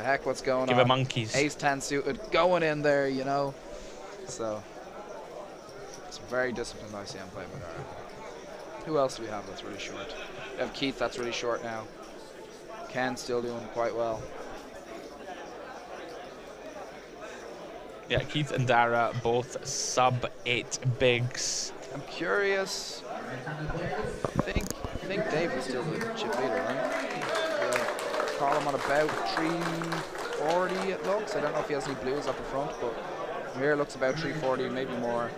heck what's going on. Give a monkeys. Ace 10 suited, going in there, So it's a very disciplined ICM play with Dara. Who else do we have that's really short? We have Keith that's really short now. Ken still doing quite well. Yeah, Keith and Dara both sub 8 bigs. I'm curious. I think Dave is still the chip leader, right? Yeah, call him on about 340 it looks. I don't know if he has any blues up the front, but from here it looks about 340, maybe more.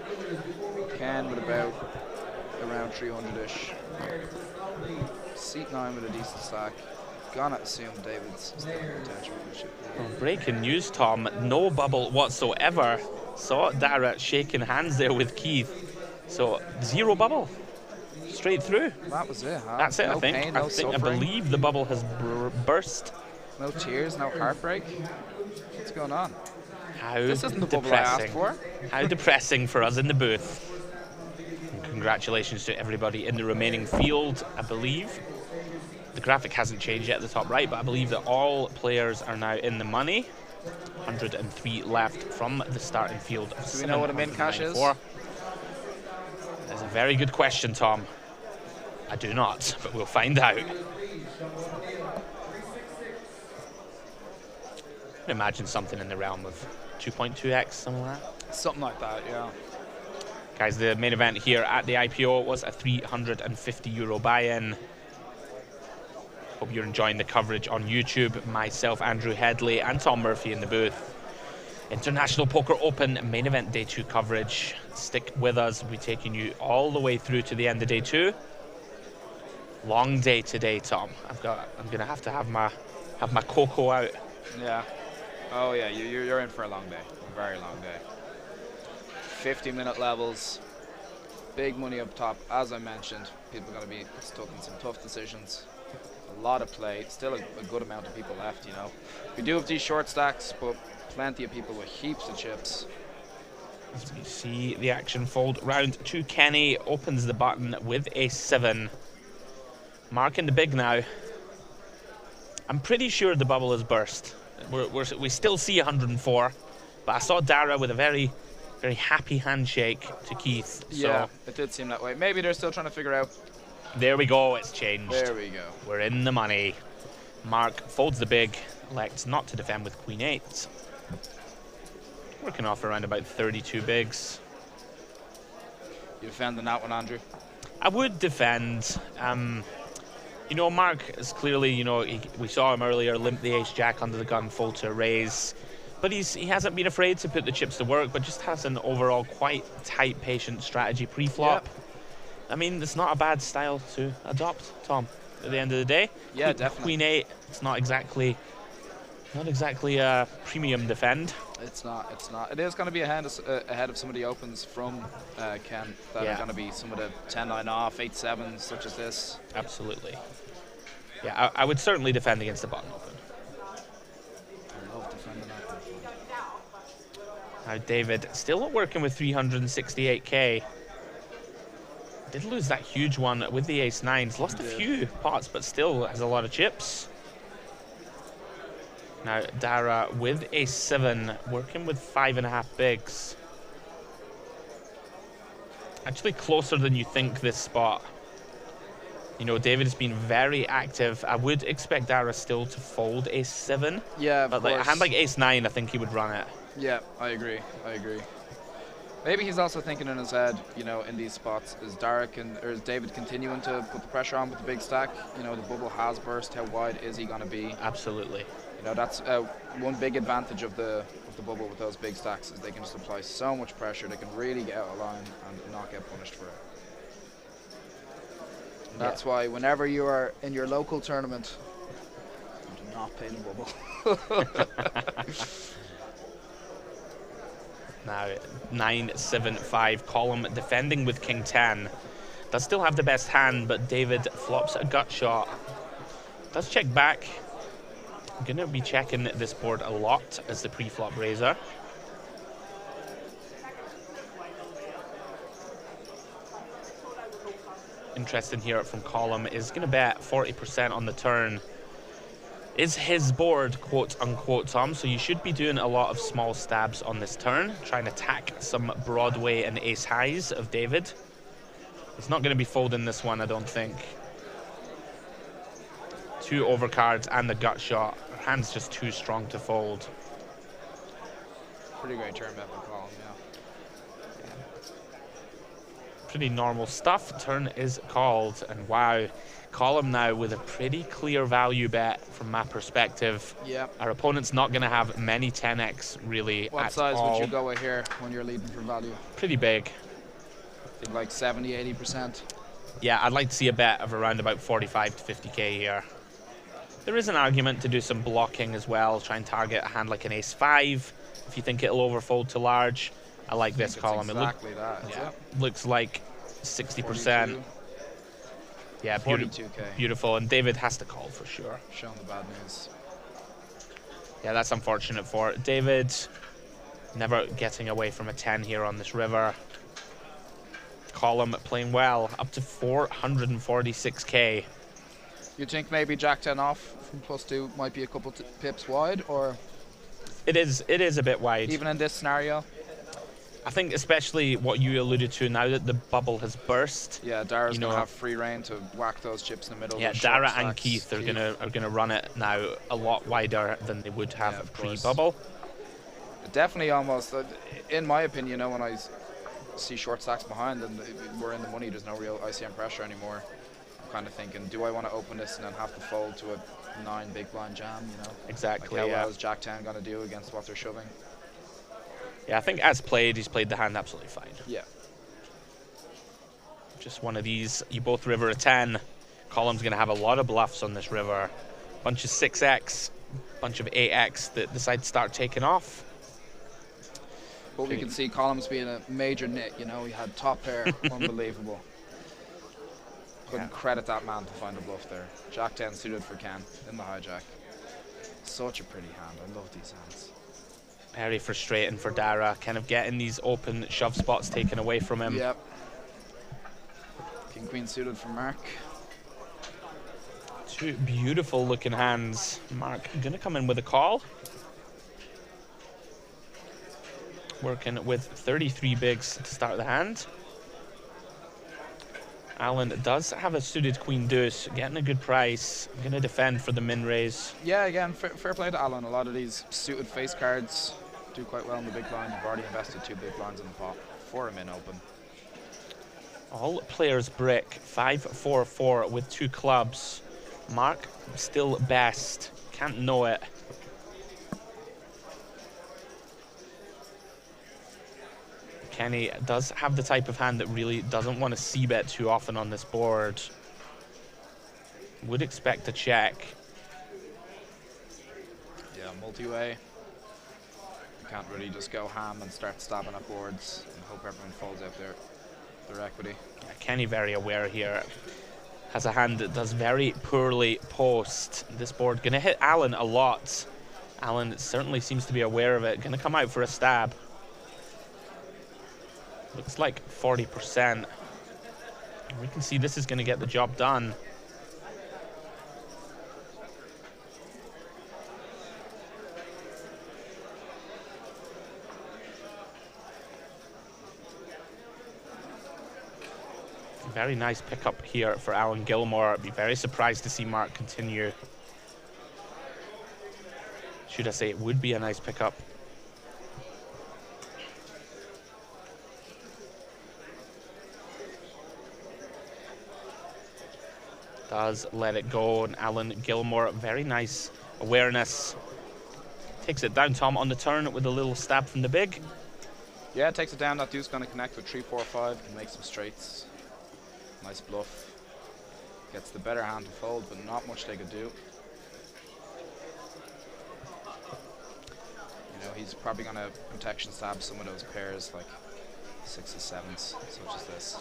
Ken with about around 300-ish. Seat 9 with a decent stack. Gonna assume David's still potential for the chip leader. Well, breaking news, Tom. No bubble whatsoever. Saw Dara shaking hands there with Keith. So 0 bubble. Straight through. That was it, huh? That's it, no I think. Pain, no I suffering. believe the bubble has burst. No tears, no heartbreak. What's going on? How This isn't the bubble I asked depressing. for. How depressing for us in the booth. And congratulations to everybody in the remaining field, I believe. The graphic hasn't changed yet at the top right, but I believe that all players are now in the money. 103 left from the starting field. Do we know what a min cash is? That's a very good question, Tom. I do not, but we'll find out. Imagine something in the realm of 2.2x, something like that. Something like that, yeah. Guys, the main event here at the IPO was a €350 buy-in. Hope you're enjoying the coverage on YouTube. Myself, Andrew Headley, and Tom Murphy in the booth. International Poker Open main event day 2 coverage. Stick with us. We're taking you all the way through to the end of day 2. Long day today, Tom. I'm gonna have to have my cocoa out. Yeah. Oh yeah, you're in for a long day. A very long day. 50-minute levels. Big money up top. As I mentioned, people are gonna be stuck in some tough decisions. A lot of play. Still a good amount of people left, you know. We do have these short stacks, but plenty of people with heaps of chips. As we see the action fold round to Kenny, opens the button with a 7. Marking the big now. I'm pretty sure the bubble has burst. We still see 104, but I saw Dara with a very, very happy handshake to Keith. Yeah, So it did seem that way. Maybe they're still trying to figure out. there we go, it's changed. There we go. We're in the money. Mark folds the big, elects not to defend with Queen 8. Working off around about 32 bigs. You defending that one, Andrew? I would defend. You know, Mark is clearly, you know, we saw him earlier limp the ace-jack under the gun, fold to a raise. But he hasn't been afraid to put the chips to work, but just has an overall quite tight, patient strategy pre-flop. Yep. I mean, it's not a bad style to adopt, Tom, at the end of the day. Yeah, definitely. Queen 8, it's not exactly a premium defend. It's not. It is going to be ahead of some of the opens from Ken that are going to be some of the 10-9 off, 8-7s, such as this. Absolutely. Yeah, I would certainly defend against the button open. I love defending that. Now David still working with 368k. Did lose that huge one with the ace-9s. Lost a few pots, but still has a lot of chips. Now Dara with a 7, working with 5.5 bigs. Actually closer than you think this spot. You know, David has been very active. I would expect Dara still to fold a 7. Yeah, of but course. Like a hand like ace-9, I think he would run it. Yeah, I agree. Maybe he's also thinking in his head, you know, in these spots, is David continuing to put the pressure on with the big stack? You know, the bubble has burst. How wide is he going to be? Absolutely. You know, that's one big advantage of the bubble with those big stacks is they can just apply so much pressure. They can really get out of line and not get punished for it. And that's why whenever you are in your local tournament, do not play the bubble. Now 9-7-5 column defending with king 10. Does still have the best hand, but David flops a gut shot. Does check back. I'm gonna be checking this board a lot as the pre-flop raiser. Interesting here from column is gonna bet 40% on the turn. Is his board, quote unquote, Tom, so you should be doing a lot of small stabs on this turn, trying to attack some Broadway and ace highs of David. He's not going to be folding this one, I don't think. 2 overcards and the gut shot. Our hand's just too strong to fold. Pretty great turn bet by column, yeah. Pretty normal stuff. Turn is called, and wow. Column now with a pretty clear value bet from my perspective. Yeah. Our opponent's not going to have many 10x really What at size all. would you go with here when you're leading for value? Pretty big. Think like 70, 80%? Yeah, I'd like to see a bet of around about 45 to 50k here. There is an argument to do some blocking as well, try and target a hand like an ace-5 if you think it'll overfold to large. I like this column. Exactly that. Yeah, looks like 60%. 42. Yeah, 42k. Beautiful, and David has to call for sure. Showing the bad news. Yeah, that's unfortunate for David. Never getting away from a 10 here on this river. Column playing well, up to 446k. You think maybe Jack 10 off from +2 might be a couple pips wide, or? It is a bit wide. Even in this scenario? I think especially what you alluded to now that the bubble has burst. Yeah, Dara's going to have free reign to whack those chips in the middle. Yeah, Dara and Keith are gonna run it now a lot wider than they would have pre-bubble. Definitely, almost in my opinion, you know, when I see short stacks behind and we're in the money, there's no real ICM pressure anymore. I'm kind of thinking, do I want to open this and then have to fold to a 9 big blind jam? You know, exactly. Like how well is Jack 10 going to do against what they're shoving? Yeah, I think as played, he's played the hand absolutely fine. Yeah. Just one of these. You both river a 10. Column's going to have a lot of bluffs on this river. Bunch of 6x, bunch of 8x that decide to start taking off. But we can see Columns being a major nit, you know, he had top pair, unbelievable. Couldn't credit that man to find a bluff there. Jack 10 suited for Ken in the hijack. Such a pretty hand, I love these hands. Very frustrating for Dara, kind of getting these open shove spots taken away from him. Yep. King Queen suited for Mark. Two beautiful looking hands. Mark gonna come in with a call. Working with 33 bigs to start the hand. Alan does have a suited Queen Deuce, getting a good price. Gonna defend for the min raise. Yeah, again, fair play to Alan. A lot of these suited face cards do quite well in the big blind. You've already invested 2 big blinds in the pot for a min open. All players brick, 5-4-4 with 2 clubs. Mark still best, can't know it. Kenny does have the type of hand that really doesn't want to c-bet too often on this board. Would expect a check. Yeah, multi-way. You can't really just go ham and start stabbing at boards and hope everyone falls out their equity. Yeah, Kenny very aware here. Has a hand that does very poorly post. This board gonna hit Alan a lot. Alan certainly seems to be aware of it. Gonna come out for a stab. Looks like 40%. We can see this is gonna get the job done. Very nice pickup here for Alan Gilmore. I'd be very surprised to see Mark continue. Should I say it would be a nice pickup. Does let it go, and Alan Gilmore, very nice awareness. Takes it down, Tom, on the turn with a little stab from the big. Yeah, takes it down. That dude's going to connect with 3-4-5, can make some straights. Nice bluff. Gets the better hand to fold, but not much they could do. You know, he's probably going to protection stab some of those pairs, like 6s, 7s, such as this.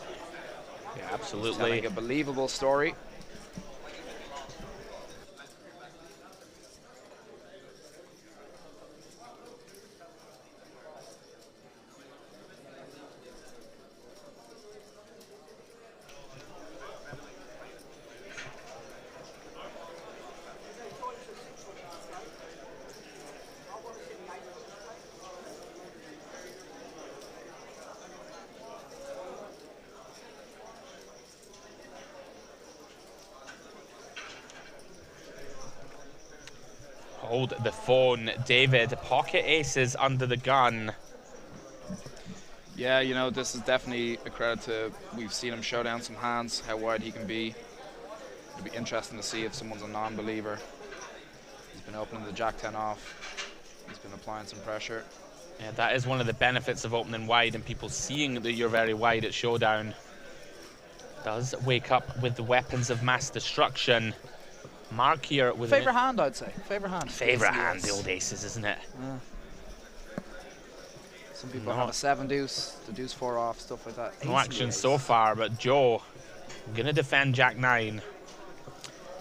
Yeah, absolutely. He's telling a believable story. Hold the phone, David. Pocket aces under the gun. Yeah, you know, this is definitely a credit to, we've seen him show down some hands, how wide he can be. It'll be interesting to see if someone's a non-believer. He's been opening the Jack 10 off. He's been applying some pressure. Yeah, that is one of the benefits of opening wide and people seeing that you're very wide at Showdown. Does wake up with the weapons of mass destruction. Mark here with favorite hand, I'd say. Favorite hand. Favorite hand, the old aces, isn't it? Some people have a 7 deuce, the deuce 4 off, stuff like that. No action so far, but Joe gonna defend Jack 9.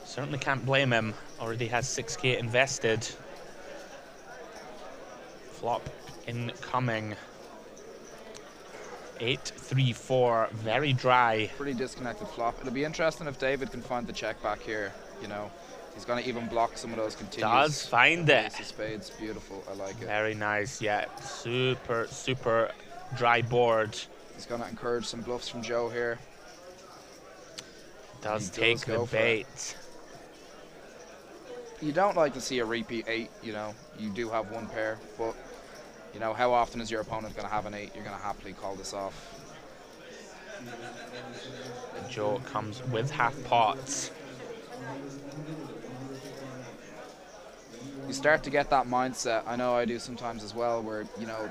Certainly can't blame him. Already has 6k invested. Flop incoming. 8-3-4, very dry. Pretty disconnected flop. It'll be interesting if David can find the check back here. You know, he's going to even block some of those continues. Does find it. Ace of spades, beautiful. I like it. Very nice, yeah. Super, super dry board. He's going to encourage some bluffs from Joe here. Does take the bait. You don't like to see a repeat 8, you know. You do have one pair, but, you know, how often is your opponent going to have an 8? You're going to happily call this off. Joe comes with half pots. You start to get that mindset, I know I do sometimes as well, where, you know,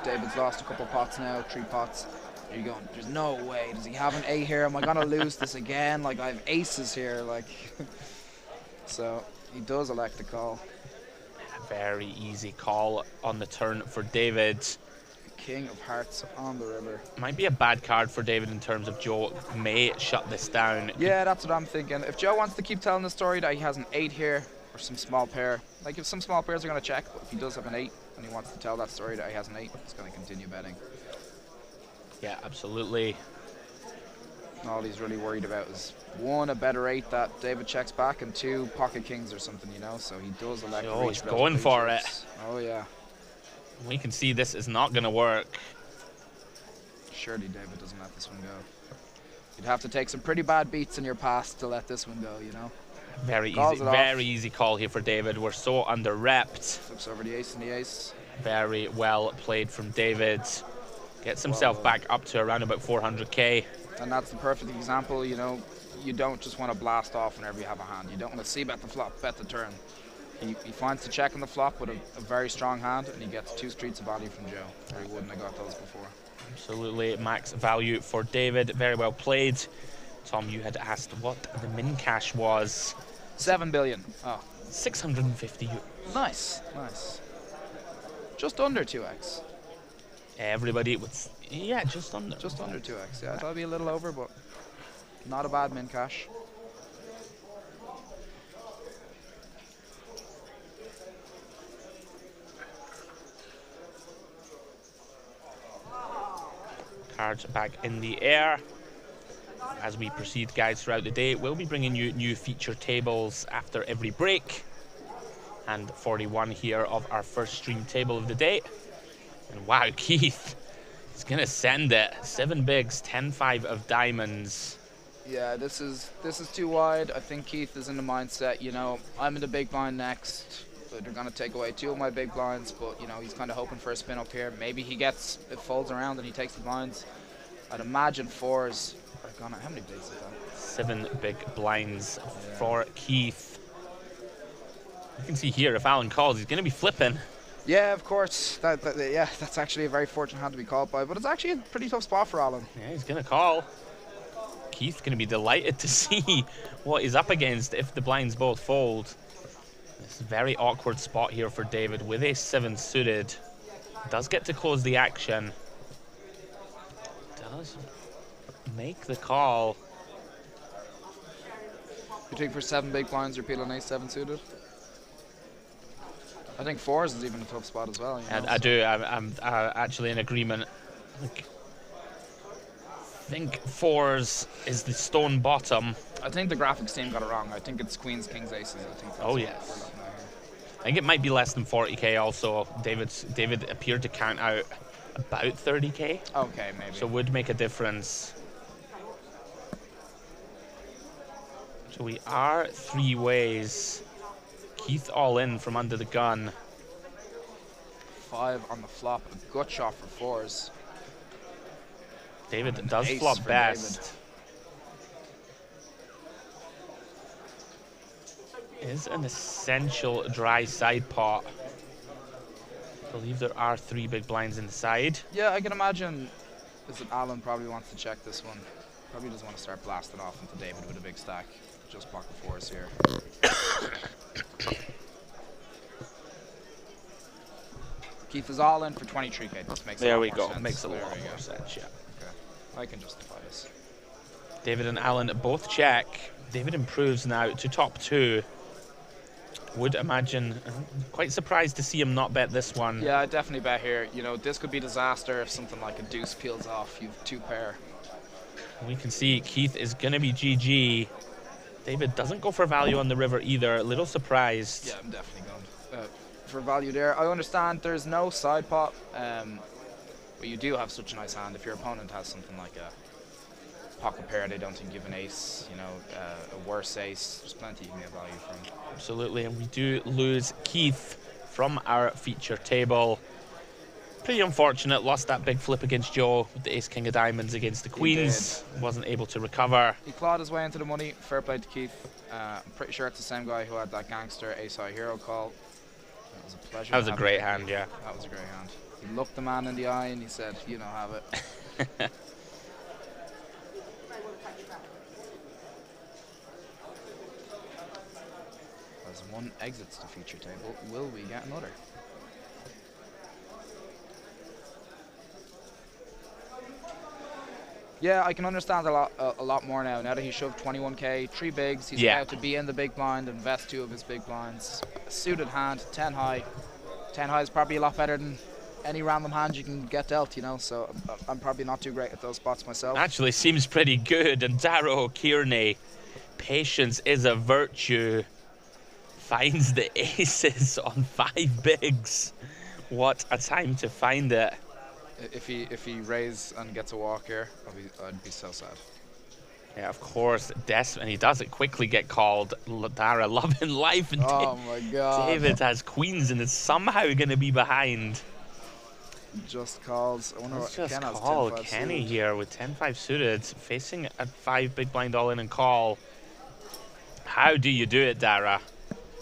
David's lost a couple pots now, 3 pots. You're going, there's no way. Does he have an 8 here? Am I going to lose this again? Like, I have aces here. Like, so he does elect to call. Very easy call on the turn for David. King of hearts on the river. Might be a bad card for David in terms of Joe may shut this down. Yeah, that's what I'm thinking. If Joe wants to keep telling the story that he has an 8 here, or some small pair, like if some small pairs are going to check, but if he does have an 8 and he wants to tell that story that he has an 8, he's going to continue betting. Yeah, absolutely. All he's really worried about is 1, a better 8 that David checks back, and 2, pocket kings or something, you know, so he does elect to Oh, reach he's for those going big for chips. Oh, yeah. We can see this is not going to work. Surely David doesn't let this one go. You'd have to take some pretty bad beats in your past to let this one go, you know. Very easy call here for David. We're so under-repped. Flips over the ace and the ace. Very well played from David. Gets himself back up to around about 400k. And that's the perfect example, you know. You don't just want to blast off whenever you have a hand. You don't want to see bet the flop, bet the turn. He finds the check on the flop with a very strong hand, and he gets 2 streets of value from Joe, or he wouldn't have got those before. Absolutely max value for David. Very well played. Tom, you had asked what the min cash was. 7 billion. Oh. 650 euros. Nice, nice. Just under 2x. Everybody was, yeah, just under. Just under 2x, yeah. I thought it'd be a little over, but not a bad min cash. Cards back in the air. As we proceed, guys, throughout the day, we'll be bringing you new feature tables after every break. And 41 here of our first stream table of the day. And wow, Keith is going to send it. 7 bigs, 10-5 of diamonds. Yeah, this is too wide. I think Keith is in the mindset, you know, I'm in the big blind next. But they're going to take away 2 of my big blinds. But, you know, he's kind of hoping for a spin up here. Maybe it folds around and he takes the blinds. I'd imagine 4s are going to... How many bigs is that? 7 big blinds for Keith. You can see here, if Alan calls, he's going to be flipping. Yeah, of course. Yeah, that's actually a very fortunate hand to be called by. But it's actually a pretty tough spot for Alan. Yeah, he's going to call. Keith's going to be delighted to see what he's up against if the blinds both fold. This very awkward spot here for David with ace-7 suited. Does get to close the action. Does make the call. You think for 7 big blinds, you're peeling ace-7 suited? I think 4s is even a tough spot as well. You know, I do. I'm actually in agreement. I think 4s is the stone bottom. I think the graphics team got it wrong. I think it's queens, kings, aces. I think. Oh yes. I think it might be less than 40k. Also, David appeared to count out about 30k. Okay, maybe. So would make a difference. So we are 3 ways. Keith all in from under the gun. 5 on the flop. A gut shot for 4s. David does flop best. Is an essential dry side pot. I believe there are 3 big blinds inside. Yeah, I can imagine. Is it Alan probably wants to check this one. Probably doesn't want to start blasting off into David with a big stack. Just pocket 4s here. Keith is all in for 23k. This makes There a we lot more go. sense. Makes a There lot we more go. sense, yeah. Okay. I can justify this. David and Alan both check. David improves now to top 2. Would imagine, quite surprised to see him not bet this one. Yeah, I definitely bet here. You know, this could be disaster if something like a deuce peels off. You've 2 pair. We can see Keith is going to be GG. David doesn't go for value on the river either. A little surprised. Yeah, I'm definitely going for value there. I understand there's no side pot, but you do have such a nice hand. If your opponent has something like a pocket pair, they don't think you have an ace, you know, a worse ace, there's plenty you can get value from. Absolutely, and we do lose Keith from our feature table. Pretty unfortunate, lost that big flip against Joe with the ace king of diamonds against the queens. Wasn't able to recover. He clawed his way into the money. Fair play to Keith. I'm pretty sure it's the same guy who had that gangster ace high hero call. That was a pleasure. That was a great hand, yeah. That was a great hand. He looked the man in the eye and he said, "You know, have it." As one exits the feature table, will we get another? Yeah, I can understand a lot more now. Now that he shoved 21k, 3 bigs, he's about to be in the big blind, invest 2 of his big blinds. A suited hand, 10 high. 10 high is probably a lot better than any random hand you can get dealt, you know, so I'm probably not too great at those spots myself. Actually seems pretty good, and Darragh O'Kearney, patience is a virtue, finds the aces on 5 bigs. What a time to find it. If he raise and gets a walk here, I'd be so sad. Yeah, of course, and he does it quickly get called. Darragh loving life, and oh my god. David has queens and is somehow going to be behind. Just calls. I wonder Let's what just Ken has call 10-5 Kenny suited. here with 10-5 suited, facing a 5 big blind all in and call. How do you do it, Darragh?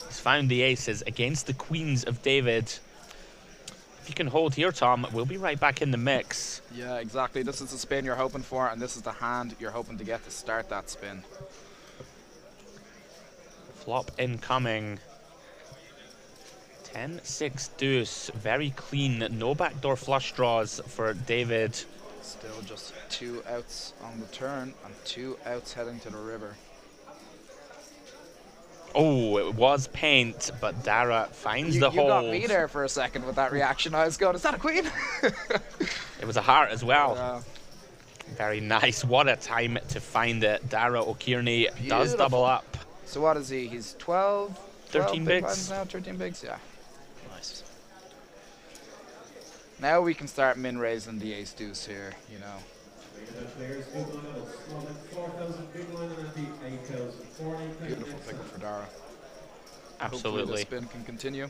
He's found the aces against the queens of David. If you can hold here, Tom, we'll be right back in the mix. Yeah, exactly. This is the spin you're hoping for, and this is the hand you're hoping to get to start that spin. Flop incoming. 10-6 deuce. Very clean. No backdoor flush draws for David. Still just 2 outs on the turn and 2 outs heading to the river. Oh, it was paint, but Darragh finds the hold. You got me there for a second with that reaction. I was going, is that a queen? It was a heart as well. Yeah. Very nice. What a time to find it. Darragh O'Kearney does double up. So what is he? He's 12? 13 big bigs. blinds now, 13 bigs? Yeah. Nice. Now we can start min-raising the ace deuce here, you know. Beautiful pickup for Darragh. Hopefully the Absolutely. spin can continue.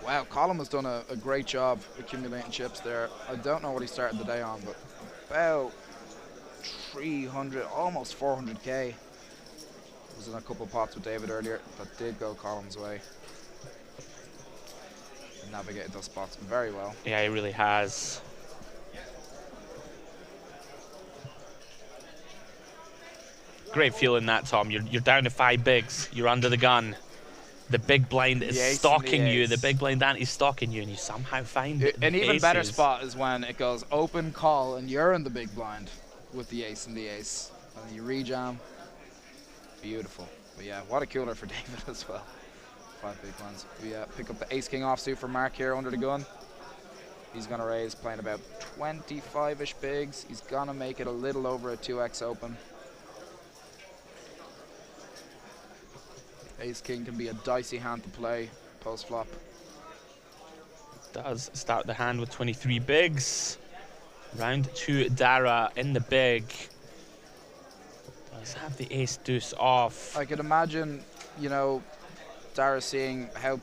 Wow, Colin has done a great job accumulating chips there. I don't know what he started the day on, but about 300, almost 400k. Was in a couple of pots with David earlier. That did go Colin's way. Navigated those spots very well. Yeah, he really has. Great feeling that, Tom. You're down to 5 bigs. You're under the gun. The big blind is stalking you. The big blind ante is stalking you, and you somehow find it. An even better spot is when it goes open call and you're in the big blind with the ace and the ace. And you rejam. Beautiful. But yeah, what a cooler for David as well. 5 big blinds. We pick up the ace-king offsuit for Mark here under the gun. He's going to raise, playing about 25-ish bigs. He's going to make it a little over a 2x open. Ace-king can be a dicey hand to play post-flop. Does start the hand with 23 bigs. Round 2, Darragh in the big. Does have the ace deuce off. I could imagine, you know, Darragh seeing how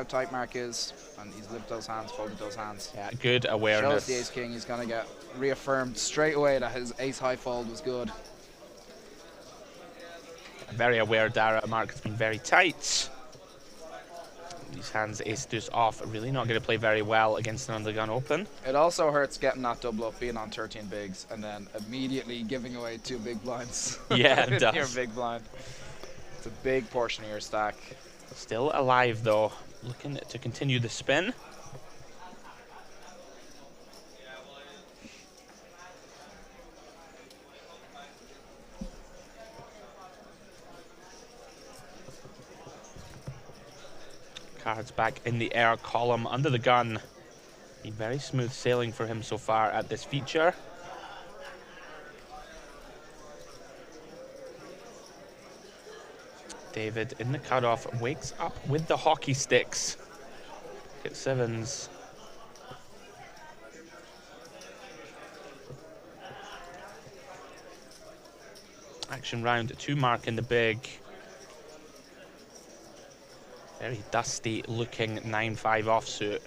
tight Mark is, and he's lived those hands, folded those hands. Yeah, good awareness. Shows the ace king. He's gonna get reaffirmed straight away that his ace high fold was good. Very aware, Darragh. Mark has been very tight. These hands, ace deuce off, really not going to play very well against an undergun open. It also hurts getting that double up, being on 13 bigs, and then immediately giving away 2 big blinds. Yeah, it does. Your big blind. It's a big portion of your stack. Still alive though, looking to continue the spin. Cards back in the air, column under the gun. Been very smooth sailing for him so far at this feature. David in the cutoff wakes up with the hockey sticks. Get 7s. Action round 2, Mark in the big. Very dusty looking 9-5 offsuit.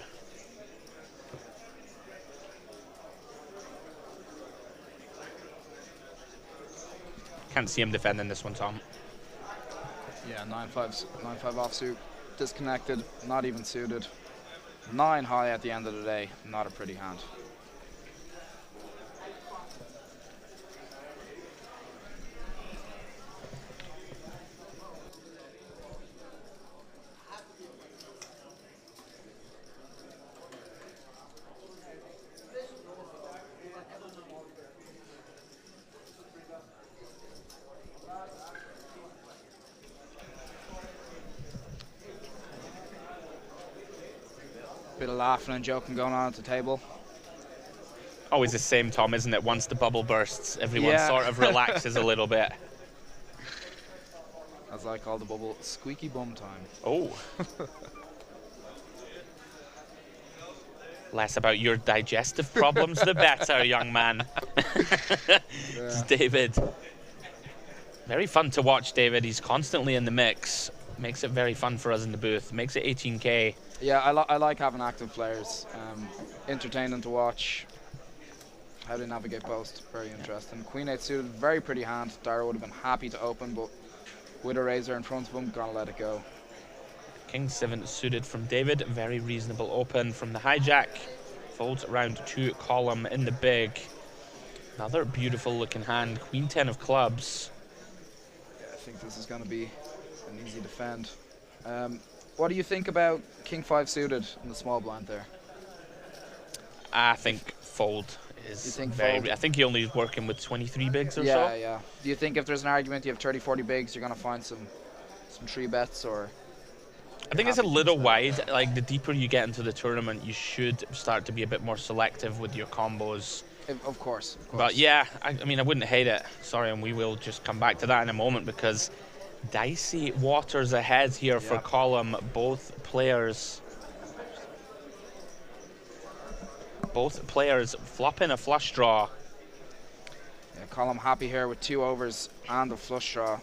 Can't see him defending this one, Tom. Yeah, 9-5 offsuit, disconnected, not even suited. 9 high at the end of the day, not a pretty hand. Bit of laughing and joking going on at the table. Always the same, Tom, isn't it? Once the bubble bursts, everyone sort of relaxes a little bit. As I call the bubble, squeaky bum time. Oh. Less about your digestive problems, the better, young man. It's David. Very fun to watch, David. He's constantly in the mix. Makes it very fun for us in the booth. Makes it 18K. Yeah, I like having active players. Entertaining to watch. How they navigate post, very interesting. Queen 8 suited, very pretty hand. Dara would have been happy to open, but with a razor in front of him, gonna let it go. King 7 suited from David. Very reasonable open from the hijack. Folds around to column in the big. Another beautiful looking hand. Queen 10 of clubs. Yeah, I think this is gonna be an easy defend. What do you think about King 5 suited in the small blind there? I think fold is very... fold? I think he only is working with 23 bigs or so. Yeah, yeah. Do you think if there's an argument, you have 30, 40 bigs, you're going to find some tree bets, or... I think it's a little wide. Like, the deeper you get into the tournament, you should start to be a bit more selective with your combos. Of course. But yeah, I mean, I wouldn't hate it. Sorry, and we will just come back to that in a moment, because dicey waters ahead here for column. Both players flopping a flush draw. Yeah, column happy here with 2 overs and a flush draw.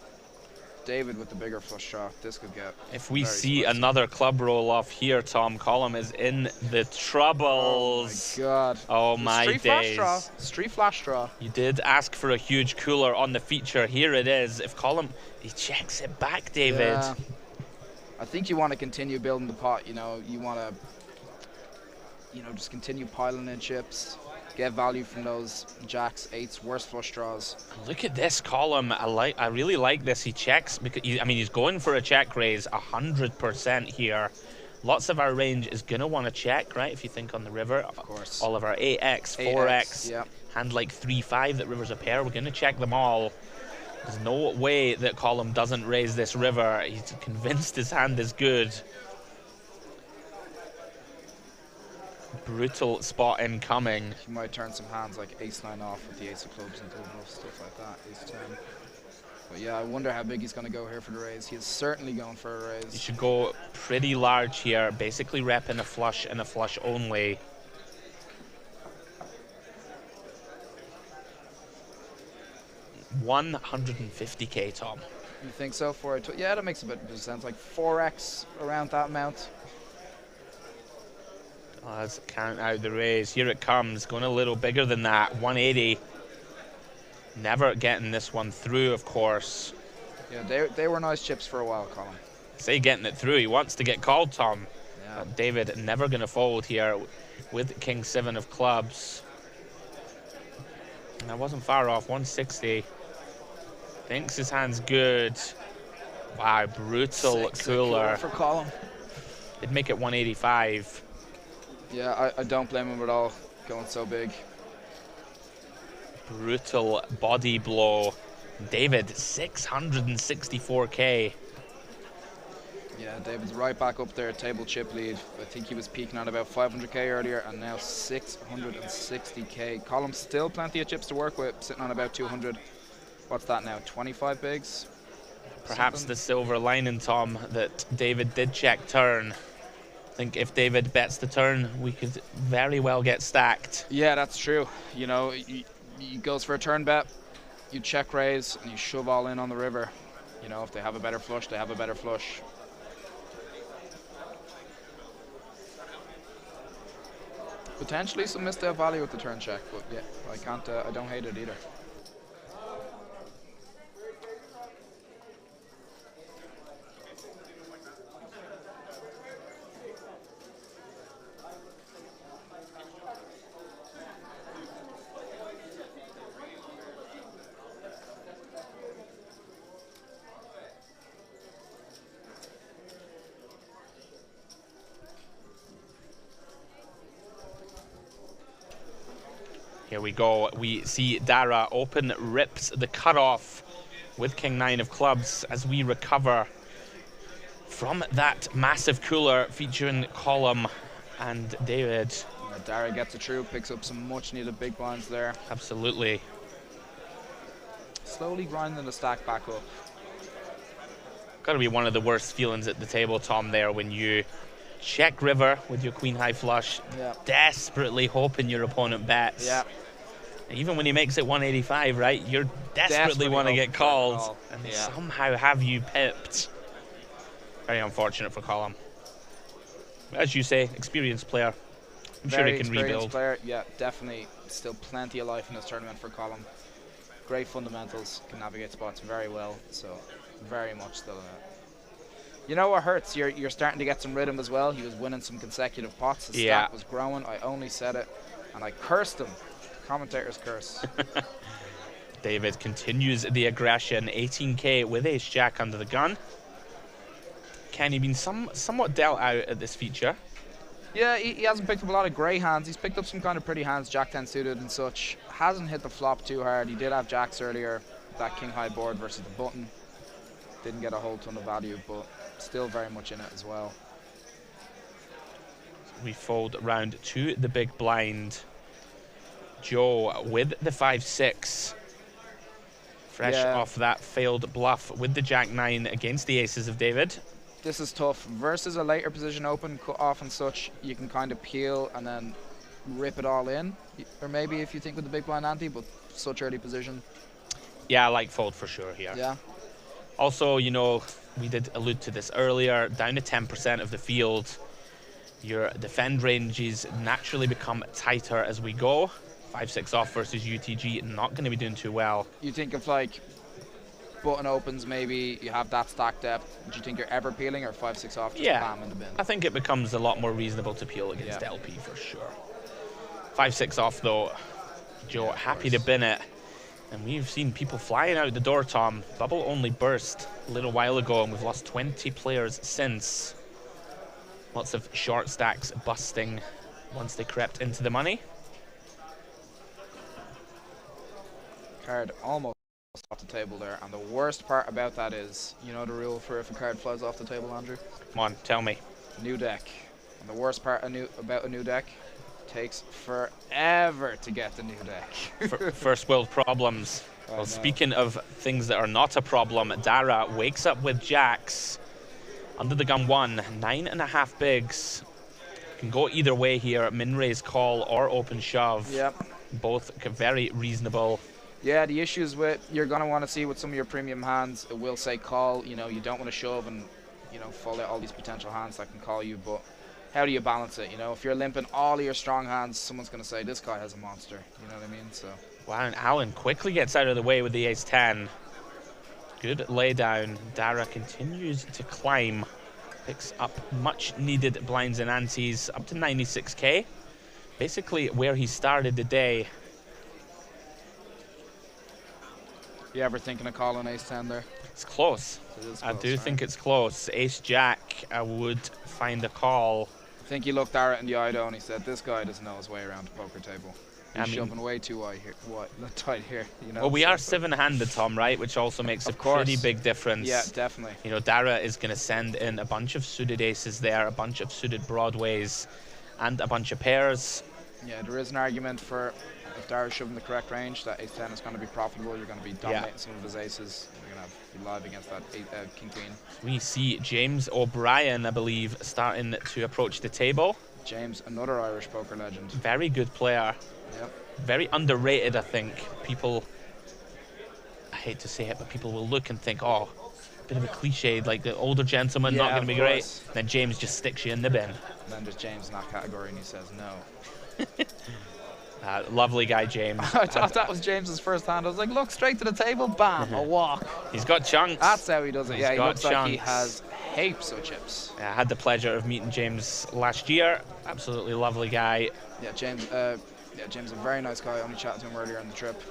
David with the bigger flush draw. This could get... If we see another club roll off here, Tom, column is in the troubles. Oh my god. Oh my days. Street flash draw. You did ask for a huge cooler on the feature. Here it is. If column, he checks it back, David. Yeah. I think you want to continue building the pot, you know. You want to, just continue piling in chips. Get value from those jacks, 8s, worst flush draws. Look at this column. I really like this. He checks because he's going for a check raise 100% here. Lots of our range is gonna want to check, right? If you think on the river, of course. All of our 8x, 4x, yeah. hand like 3-5 that river's a pair. We're gonna check them all. There's no way that column doesn't raise this river. He's convinced his hand is good. Brutal spot incoming. He might turn some hands like ace-9 off with the ace of clubs and double stuff like that, ace-10. But yeah, I wonder how big he's going to go here for the raise. He is certainly going for a raise. He should go pretty large here, basically repping a flush and a flush only. $150K, Tom. You think so? Yeah, that makes a bit of sense. Like 4x around that amount. Let's count out the raise. Here it comes, going a little bigger than that. 180. Never getting this one through, of course. Yeah, they were nice chips for a while, Colin. Say getting it through. He wants to get called, Tom. Yeah. David never going to fold here with King 7 of clubs. And that wasn't far off. 160. Thinks his hand's good. Wow, brutal cooler for Colin. It'd make it 185. Yeah, I don't blame him at all, going so big. Brutal body blow. David, 664K. Yeah, David's right back up there, table chip lead. I think he was peaking at about 500K earlier, and now 660K. Column's still plenty of chips to work with, sitting on about 200. What's that now, 25 bigs? Perhaps the silver lining, Tom, that David did check turn. I think if David bets the turn, we could very well get stacked. Yeah, that's true. You know, he goes for a turn bet, you check raise, and you shove all in on the river. You know, if they have a better flush, they have a better flush. Potentially some misstep value with the turn check, but yeah, I don't hate it either. Here we go. We see Dara open, rips the cutoff with King 9 of clubs as we recover from that massive cooler featuring Column and David. Dara gets it through, picks up some much needed big blinds there. Absolutely. Slowly grinding the stack back up. Got to be one of the worst feelings at the table, Tom, there when you check river with your queen high flush, desperately hoping your opponent bets. Yeah. Even when he makes it 185, right? You're desperately want to get called, and somehow have you pipped. Very unfortunate for Column. As you say, experienced player. I'm sure he can rebuild. Player. Yeah, definitely. Still plenty of life in this tournament for Column. Great fundamentals, can navigate spots very well, so very much still in it. You know what hurts? You're starting to get some rhythm as well. He was winning some consecutive pots. His stat was growing. I only said it, and I cursed him. Commentator's curse. David continues the aggression. 18k with ace-jack under the gun. Kenny been somewhat dealt out at this feature. Yeah, he hasn't picked up a lot of grey hands. He's picked up some kind of pretty hands, Jack 10 suited and such. Hasn't hit the flop too hard. He did have jacks earlier, that king high board versus the button. Didn't get a whole ton of value, but still very much in it as well. We fold round to the big blind. Joe with the 5-6. Fresh off that failed bluff with the jack 9 against the aces of David. This is tough. Versus a later position open, cut off and such, you can kind of peel and then rip it all in. Or maybe if you think with the big blind ante, but such early position. Yeah, I like fold for sure here. Yeah. Also, you know, we did allude to this earlier, down to 10% of the field, your defend ranges naturally become tighter as we go. 5-6 off versus UTG, not going to be doing too well. You think of like button opens, maybe you have that stack depth. Do you think you're ever peeling, or 5-6 off just bam in the bin? I think it becomes a lot more reasonable to peel against LP for sure. 5-6 off though, Joe happy to bin it. And we've seen people flying out the door, Tom. Bubble only burst a little while ago, and we've lost 20 players since. Lots of short stacks busting once they crept into the money. Card almost off the table there, and the worst part about that is, you know the rule for if a card flies off the table, Andrew? Come on, tell me. New deck. And the worst part about a new deck, takes forever to get the new deck. First world problems. Well, speaking of things that are not a problem, Dara wakes up with jacks. Under the gun 1, 9.5 bigs. Can go either way here, min raise call or open shove. Yep. Both very reasonable. Yeah, the issues with, you're going to want to see with some of your premium hands, it will say call, you know, you don't want to shove and, you know, fall out all these potential hands that can call you, but how do you balance it, you know? If you're limping all of your strong hands, someone's going to say, this guy has a monster, you know what I mean? So. Wow, and Alan quickly gets out of the way with the ace-10. Good laydown. Dara continues to climb. Picks up much needed blinds and antes, up to 96k. Basically where he started the day. You ever thinking of calling ace-10 there? It's close. I do think it's close. Ace-jack, I would find a call. I think he looked Dara in the eye though and he said, this guy doesn't know his way around the poker table. He's shoving way too tight here, you know. Well, we are 7-handed, Tom, right? Which also makes a pretty big difference. Yeah, definitely. You know, Dara is going to send in a bunch of suited aces there, a bunch of suited broadways, and a bunch of pairs. Yeah, there is an argument for, if Dara's shoving the correct range, that ace-10 is going to be profitable. You're going to be dominating some of his aces. You're going to be live against that king-queen. We see James O'Brien, I believe, starting to approach the table. James, another Irish poker legend. Very good player. Yep. Very underrated, I think. People, I hate to say it, but people will look and think, oh, a bit of a cliche, like the older gentleman, not going to be great. Then James just sticks you in the bin. And then there's James in that category and he says no. Lovely guy, James. I thought that was James's first hand. I was like, look, straight to the table, bam, a walk. He's got chunks. That's how he does it. Yeah, he looks chunks. like he has heaps of chips. Yeah, I had the pleasure of meeting James last year. Absolutely lovely guy. Yeah, James is a very nice guy. I only chatted to him earlier on the trip.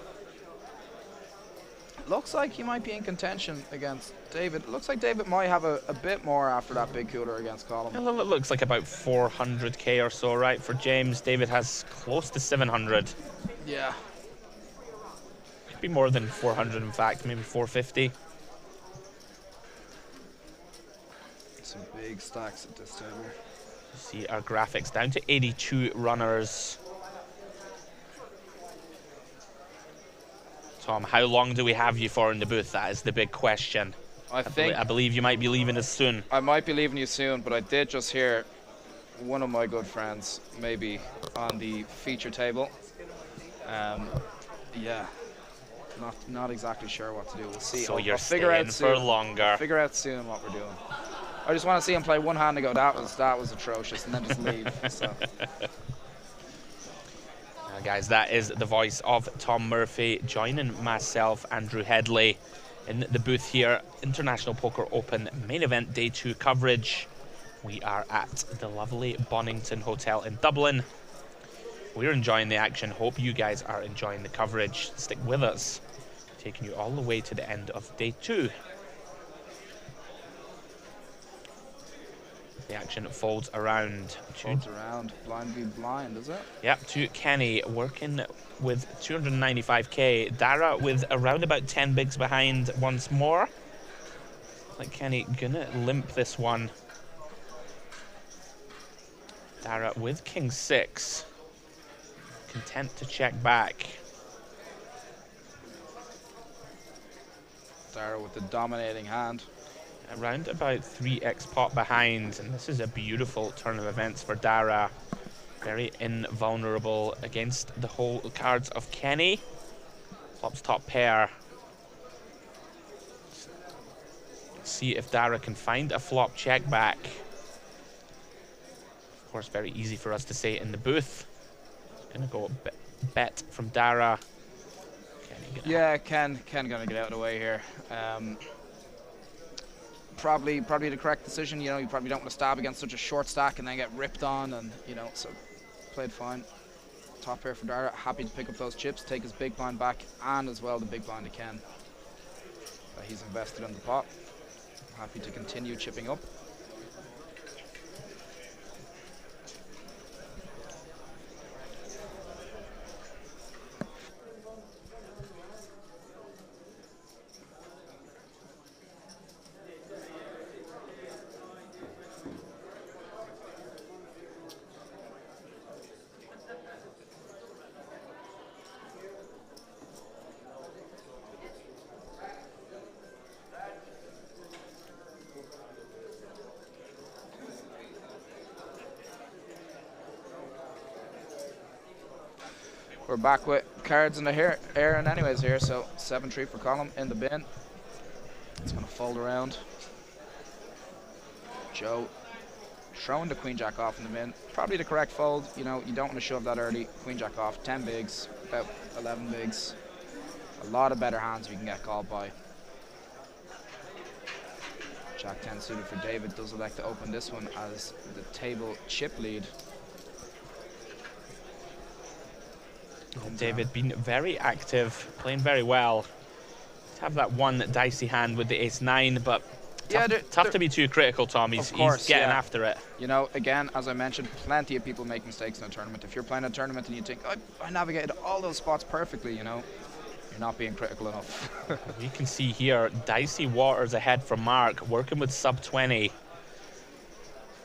Looks like he might be in contention against David. It looks like David might have a bit more after that big cooler against Colin. Well, it looks like about 400k or so, right, for James. David has close to 700. Yeah. Could be more than 400, in fact, maybe 450. Some big stacks at this table. See our graphics down to 82 runners. Tom, how long do we have you for in the booth? That is the big question. I believe you might be leaving us soon. I might be leaving you soon, but I did just hear one of my good friends maybe on the feature table. Yeah, not exactly sure what to do. We'll see. So you're figure out staying for soon. longer. Figure out soon what we're doing. I just want to see him play one hand and go, that was atrocious, and then just leave. So. Guys, that is the voice of Tom Murphy joining myself, Andrew Headley, in the booth here. International Poker Open main event day 2 coverage. We are at the lovely Bonnington Hotel in Dublin. We're enjoying the action. Hope you guys are enjoying the coverage. Stick with us, taking you all the way to the end of day 2. The action folds around. Folds around. Blind be blind, is it? Yep, to Kenny, working with 295k. Dara with around about 10 bigs behind once more. Like Kenny gonna limp this one. Dara with king 6. Content to check back. Dara with the dominating hand. Around about 3x pot behind, and this is a beautiful turn of events for Dara. Very invulnerable against the whole cards of Kenny. Flops top pair. Let's see if Dara can find a flop check back. Of course, very easy for us to say in the booth. Gonna go bet from Dara. Yeah, Ken gonna get out of the way here. Probably the correct decision. You know, you probably don't want to stab against such a short stack and then get ripped on, and you know, so played fine. Top pair for Dara, happy to pick up those chips, take his big blind back, and as well the big blind to Ken that he's invested in the pot. Happy to continue chipping up. We're back with cards in the air and anyways here, so 7-3 for column in the bin. It's gonna fold around. Joe throwing the queen jack off in the bin. Probably the correct fold. You know, you don't want to shove that early. Queen jack off, 10 bigs, about 11 bigs. A lot of better hands we can get called by. Jack 10 suited for David does elect to open this one as the table chip lead. David being very active, playing very well. Have that one dicey hand with the ace-9, but tough to be too critical, Tom. He's getting after it. You know, again, as I mentioned, plenty of people make mistakes in a tournament. If you're playing a tournament and you think, I navigated all those spots perfectly, you know, you're not being critical enough. We can see here, dicey waters ahead for Mark, working with sub 20.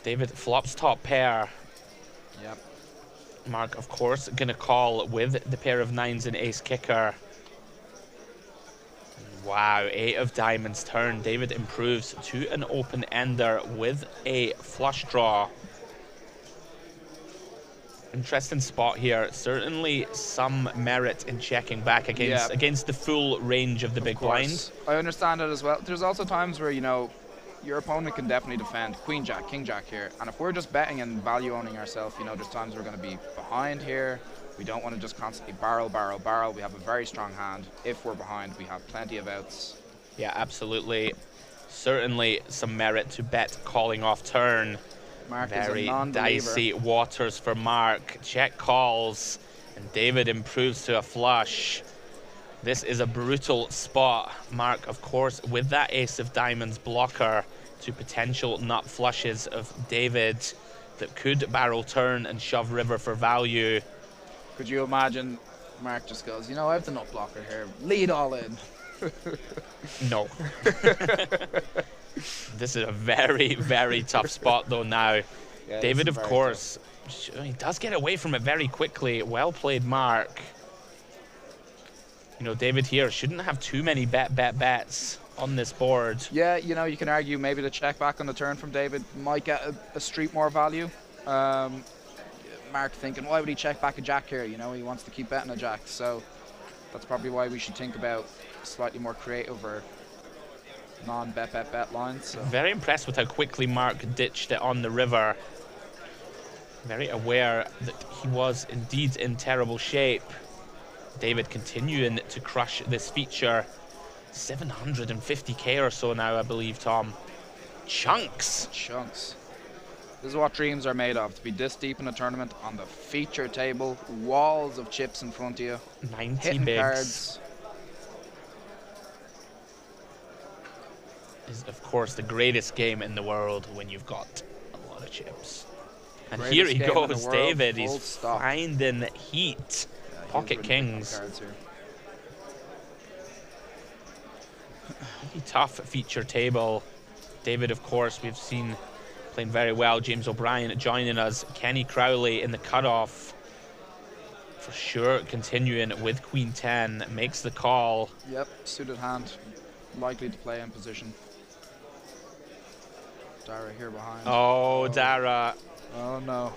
David flops top pair. Yep. Mark, of course, gonna call with the pair of 9s and ace kicker. Wow, 8 of diamonds turn. David improves to an open ender with a flush draw. Interesting spot here. Certainly some merit in checking back against the full range of the big blind. I understand it as well. There's also times where, you know, your opponent can definitely defend queen jack, king jack here, and if we're just betting and value owning ourselves, you know, there's times we're going to be behind here. We don't want to just constantly barrel. We have a very strong hand. If we're behind, we have plenty of outs. Yeah, absolutely. Certainly some merit to bet calling off turn. Mark very is a non-believer. Dicey waters for Mark. Check calls, and David improves to a flush. This is a brutal spot. Mark, of course, with that ace of diamonds blocker to potential nut flushes of David that could barrel turn and shove river for value. Could you imagine Mark just goes, you know, I have the nut blocker here. Lead all in. No. This is a very, very tough spot though now. Yeah, David, of course, he does get away from it very quickly. Well played, Mark. You know, David here shouldn't have too many bets on this board. Yeah, you know, you can argue maybe the check back on the turn from David might get a street more value. Mark thinking, why would he check back a jack here? You know, he wants to keep betting a jack. So that's probably why we should think about slightly more creative or non-bet lines. So. Very impressed with how quickly Mark ditched it on the river. Very aware that he was indeed in terrible shape. David continuing to crush this feature. 750k or so now, I believe, Tom. Chunks. Chunks. This is what dreams are made of, to be this deep in a tournament on the feature table, walls of chips in front of you, 90 hitting bigs. cards. Is of course the greatest game in the world when you've got a lot of chips. And Greatest here he game in the goes, world, David. full He's stop. finding heat. Yeah, Pocket really kings. cards here. Pretty tough feature table. David, of course, we've seen playing very well. James O'Brien joining us. Kenny Crowley in the cutoff. For sure, continuing with Queen 10. Makes the call. Yep, suited hand. Likely to play in position. Dara here behind. Oh, Dara. Oh no.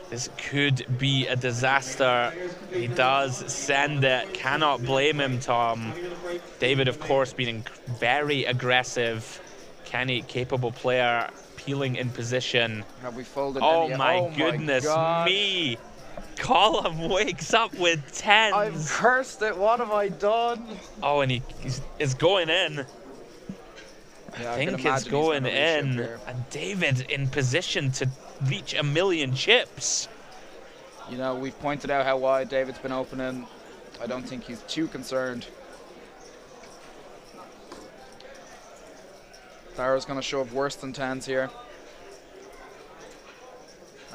This could be a disaster. He does send it. Cannot blame him, Tom. David, of course, being very aggressive. Kenny, capable player, peeling in position. Have we folded Oh any? my goodness me. Column wakes up with 10s. I've cursed it. What have I done? Oh, and he's going in. Yeah, I think it's going in. And David in position to reach 1 million chips. You know, we've pointed out how wide David's been opening. I don't think he's too concerned. Dara's going to show up worse than 10s here,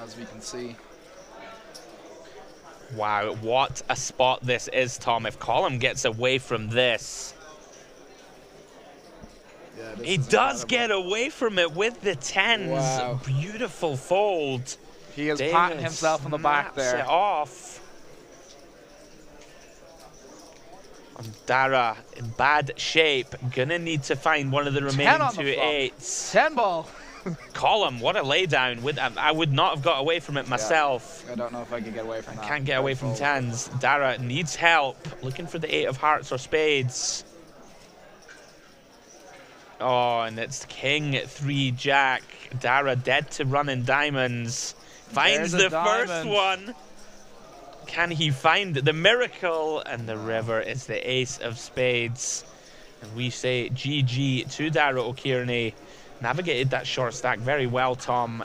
as we can see. Wow, what a spot this is, Tom. If Column gets away from this, Yeah, this he is does incredible. get away from it with the 10s. Wow. Beautiful fold. He is David patting himself on the back snaps there. it off. And Dara in bad shape. Gonna need to find one of the remaining on the two flop. 8s. 10 ball. Column, what a laydown. With I would not have got away from it myself. I don't know if I can get away from that. Can't get away from Fold. 10s. Dara needs help. Looking for the 8 of hearts or spades. Oh, and it's King 3 Jack. Dara dead to running diamonds. Finds There's a the first diamond. one. Can he find the miracle? And the river is the ace of spades. And we say GG to Dara O'Kearney. Navigated that short stack very well, Tom.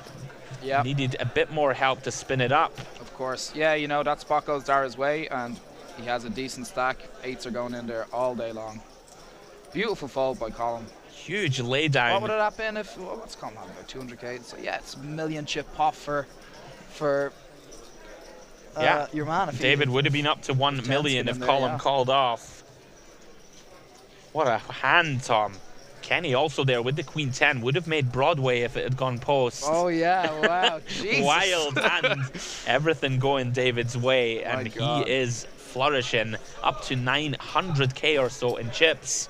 Yeah, Needed a bit more help to spin it up. of course. Yeah, you know, that spot goes Dara's way, and he has a decent stack. 8s are going in there all day long. Beautiful fold by Colin. Huge laydown. What would it have been if, what's Colin have, about 200k? So yeah, it's a 1 million chip pop for Yeah, your man. If David he, would have been up to 1 million if in there, Colin yeah. called off. What a hand, Tom. Kenny also there with the Queen 10 would have made Broadway if it had gone post. Oh yeah, wow, Jesus. Wild and everything going David's way, and he God. is flourishing up to 900k or so in chips.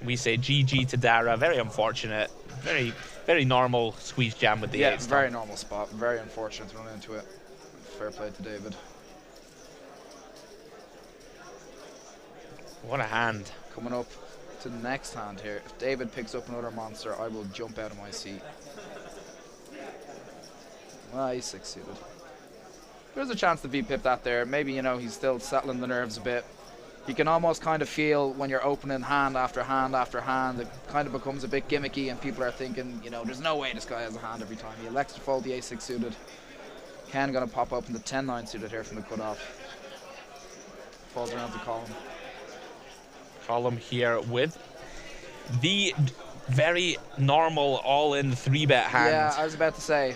We say GG to Dara. Very unfortunate. Very, very normal squeeze jam with the Yeah, 8s. very normal spot. Very unfortunate to run into it. Fair play to David. What a hand. Coming up to the next hand here. If David picks up another monster, I will jump out of my seat. Well, he's 6-suited. There's a chance to V-pip that there. Maybe, you know, he's still settling the nerves a bit. You can almost kind of feel when you're opening hand after hand after hand, it kind of becomes a bit gimmicky and people are thinking, you know, there's no way this guy has a hand every time. He elects to fold the ace 6 suited. Ken gonna pop open the 10-9 suited here from the cutoff. Falls around the column. Column here with the very normal all-in 3-bet hand. Yeah, I was about to say.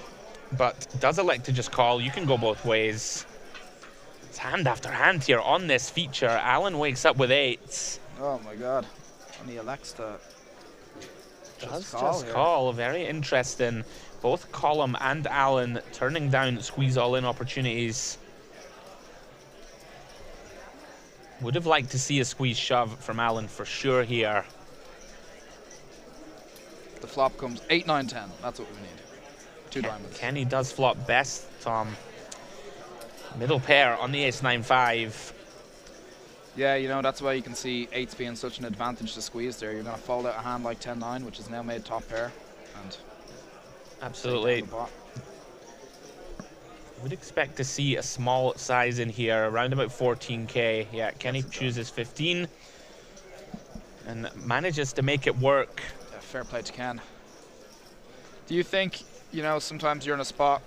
But does elect to just call. You can go both ways. It's hand after hand here on this feature. Alan wakes up with 8s. Oh my god. And he elects to Does call just here. call. Very interesting. Both Column and Alan turning down squeeze all-in opportunities. Would have liked to see a squeeze shove from Alan for sure here. The flop comes 8, 9, 10. That's what we need. 2 diamonds. Kenny does flop best, Tom. Middle pair on the ace-9-5. Yeah, you know, that's why you can see 8s being such an advantage to squeeze there. You're going to fold out a hand like 10-9, which is now made top pair. And absolutely. Would expect to see a small size in here, around about 14k. Yeah, Kenny chooses 15 and manages to make it work. Yeah, fair play to Ken. Do you think, you know, sometimes you're in a spot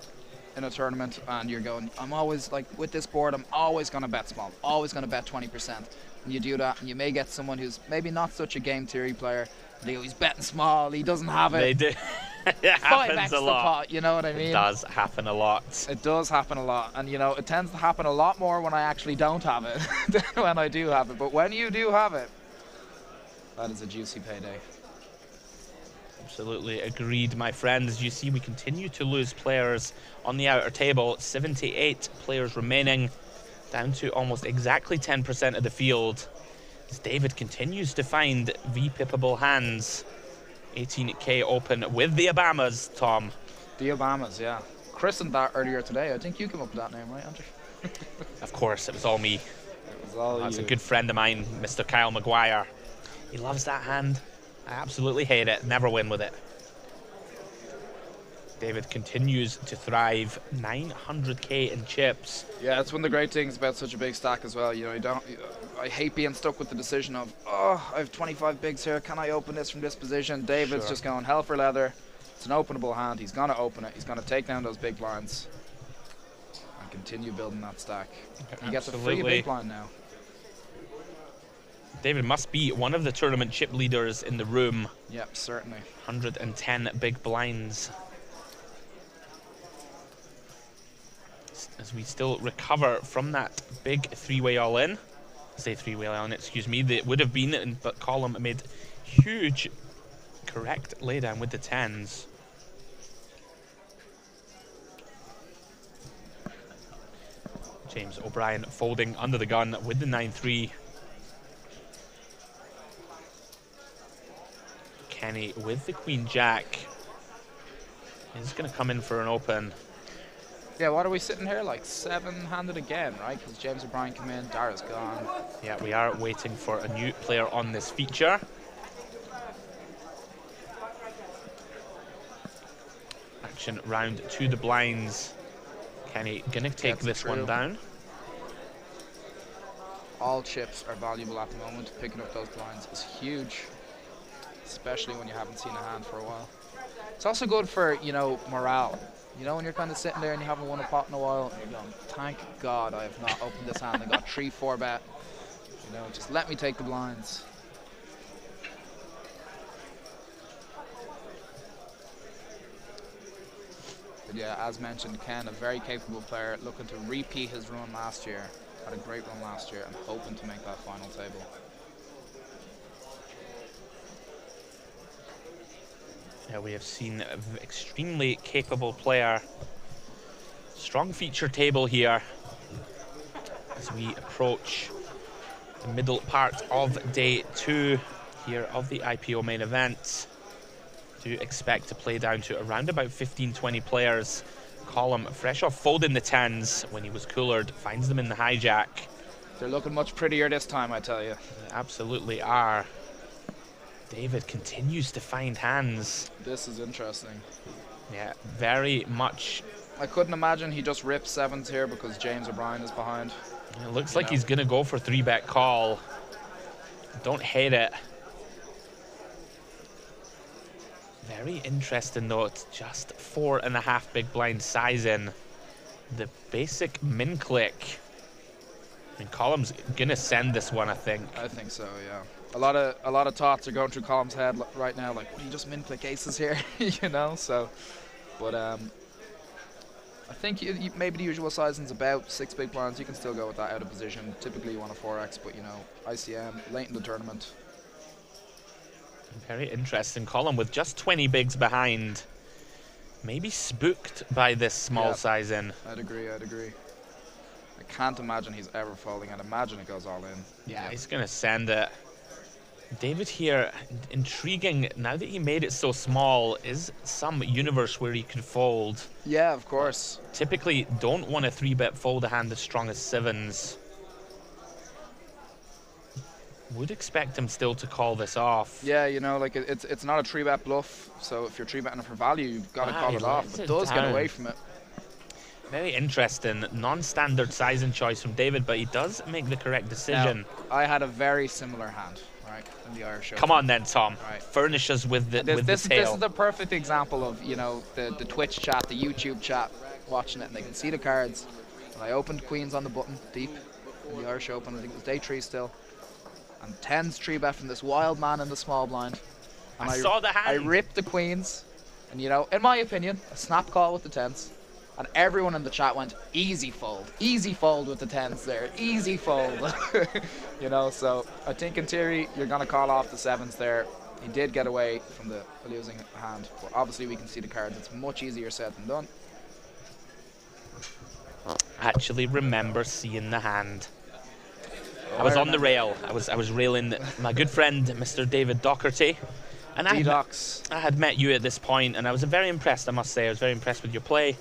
in a tournament and you're going, I'm always, like, with this board, I'm always going to bet small, always going to bet 20%. And you do that, and you may get someone who's maybe not such a game theory player, and they go, he's betting small, he doesn't have it. They do. It happens a lot. Pot, you know what I mean? It does happen a lot. It does happen a lot, and you know, it tends to happen a lot more when I actually don't have it than when I do have it. But when you do have it, that is a juicy payday. Absolutely agreed, my friends. You see, we continue to lose players on the outer table. 78 players remaining, down to almost exactly 10% of the field. As David continues to find V-pippable hands. 18k open with the Obamas, Tom. The Obamas, yeah. Christened that earlier today. I think you came up with that name, right, Andrew? Of course, it was all me. It was all That's you. a good friend of mine, Mr. Kyle McGuire. He loves that hand. I absolutely hate it. Never win with it. David continues to thrive. 900k in chips. Yeah, that's one of the great things about such a big stack as well. You know, I hate being stuck with the decision of, oh, I have 25 bigs here. Can I open this from this position? David's just going hell for leather. It's an openable hand. He's going to open it. He's going to take down those big blinds and continue building that stack. He gets a free big blind now. David must be one of the tournament chip leaders in the room. Yep, certainly. 110 big blinds. As we still recover from that big three-way all-in. Say three-way all-in, excuse me. That would have been, but Column made huge correct laydown with the 10s. James O'Brien folding under the gun with the 9-3. Kenny with the Queen Jack. He's going to come in for an open. Yeah, what are we sitting here? Like 7-handed again, right? Because James O'Brien came in, Dara's gone. Yeah, we are waiting for a new player on this feature. Action round to the blinds. Kenny gonna take this one down. All chips are valuable at the moment. Picking up those blinds is huge, especially when you haven't seen a hand for a while. It's also good for, you know, morale. You know, when you're kind of sitting there and you haven't won a pot in a while, and you're going, thank God I have not opened this hand. I got 3-4 bet. You know, just let me take the blinds. But yeah, as mentioned, Ken, a very capable player, looking to repeat his run last year. Had a great run last year and hoping to make that final table. Yeah, we have seen an extremely capable player. Strong feature table here as we approach the middle part of day 2 here of the IPO main event. Do expect to play down to around about 15-20 players. Column fresh off folding the 10s when he was coolered, finds them in the hijack. They're looking much prettier this time, I tell you. They absolutely are. David continues to find hands. This is interesting. Yeah, very much. I couldn't imagine he just rips 7s here because James O'Brien is behind. It looks like he's gonna go for 3-bet call. Don't hate it. Very interesting though, it's just 4.5 big blind size in. The basic min click. And Column's gonna send this one, I think. I think so, yeah. A lot of thoughts are going through Column's head right now, like, what, you just min click aces here, you know? So, but I think maybe the usual sizing's about 6 big blinds. You can still go with that out of position. Typically you want a 4x, but you know, ICM, late in the tournament. Very interesting column with just 20 bigs behind. Maybe spooked by this small size in. I'd agree. I can't imagine he's ever folding. I'd imagine it goes all in. Yeah, he's going to send it. David here, intriguing. Now that he made it so small, is some universe where he could fold. Yeah, of course. Typically, don't want a 3-bet fold a hand as strong as 7s. Would expect him still to call this off. Yeah, you know, like it's not a 3-bet bluff. So if you're 3-betting it for value, you've got to call it off. But does get away from it. Very interesting, non-standard sizing choice from David, but he does make the correct decision. Now, I had a very similar hand, right, in the Irish Open. Come on then, Tom. Right. Furnish us with the tail. This is the perfect example of, you know, the Twitch chat, the YouTube chat, watching it, and they can see the cards. And I opened queens on the button, deep, in the Irish Open. I think it was day 3 still. And 10's 3-bet from this wild man in the small blind. And I saw the hand. I ripped the queens, and, you know, in my opinion, a snap call with the 10's. And everyone in the chat went, easy fold with the 10s there, easy fold. You know, so I think in theory, you're going to call off the 7s there. He did get away from the losing hand, but obviously we can see the cards. It's much easier said than done. Actually remember seeing the hand. I was on the rail. I was railing my good friend, Mr. David Docherty. And I had met you at this point, and I was very impressed, I must say. I was very impressed with your play.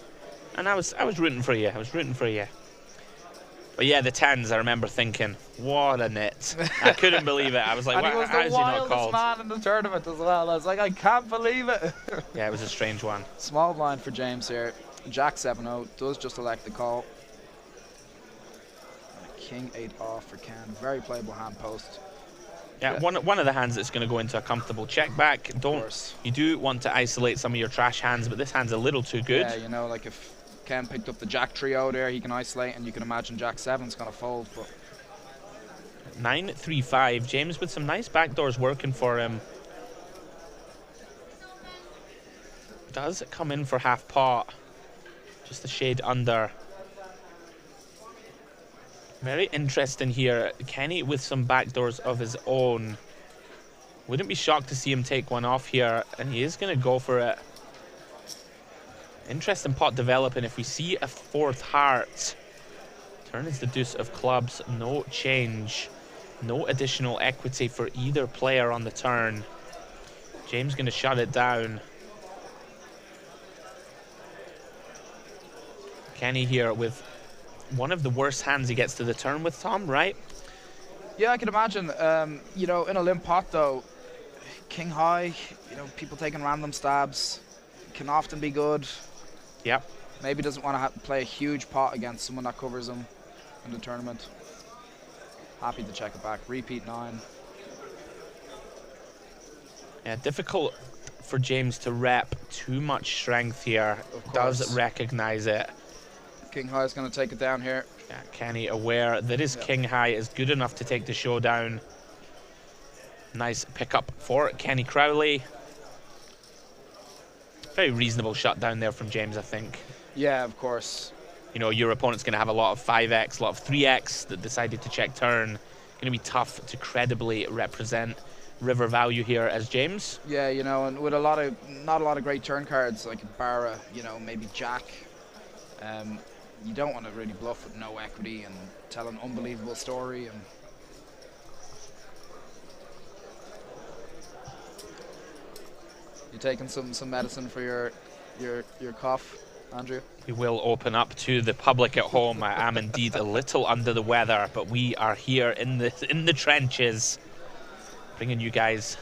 And I was rooting for you. But yeah, the 10s, I remember thinking, what a nit. I couldn't believe it. I was like, and wow, he was how the is he not called? wildest man in the tournament as well. I was like, I can't believe it. Yeah, it was a strange one. Small blind for James here. Jack 7-0 does just elect the call. And King 8 off for Ken. Very playable hand post. Yeah, one of the hands that's going to go into a comfortable check back. You do want to isolate some of your trash hands, but this hand's a little too good. Yeah, you know, like if Ken picked up the Jack trio there, he can isolate, and you can imagine Jack 7's going to fold. But 9-3-5. James with some nice backdoors working for him. Does come in for half pot. Just a shade under. Very interesting here. Kenny with some backdoors of his own. Wouldn't be shocked to see him take one off here, and he is going to go for it. Interesting pot developing. If we see a 4th heart, turn is the deuce of clubs. No change. No additional equity for either player on the turn. James going to shut it down. Kenny here with one of the worst hands he gets to the turn with, Tom, right? Yeah, I can imagine. You know, in a limp pot, though, king high, you know, people taking random stabs can often be good. Yep. Maybe doesn't want to play a huge pot against someone that covers him in the tournament. Happy to check it back. Repeat 9. Yeah, difficult for James to rep too much strength here. Does recognize it. King high is going to take it down here. Yeah, Kenny aware that his king high is good enough to take the showdown. Nice pickup for Kenny Crowley. Very reasonable shutdown there from James, I think. Yeah, of course. You know, your opponent's going to have a lot of 5x, a lot of 3x that decided to check turn. Going to be tough to credibly represent river value here as James. Yeah, you know, and with not a lot of great turn cards like Barra, you know, maybe Jack. You don't want to really bluff with no equity and tell an unbelievable story. And you taking some medicine for your cough, Andrew? We will open up to the public at home. I am indeed a little under the weather, but we are here in the trenches, bringing you guys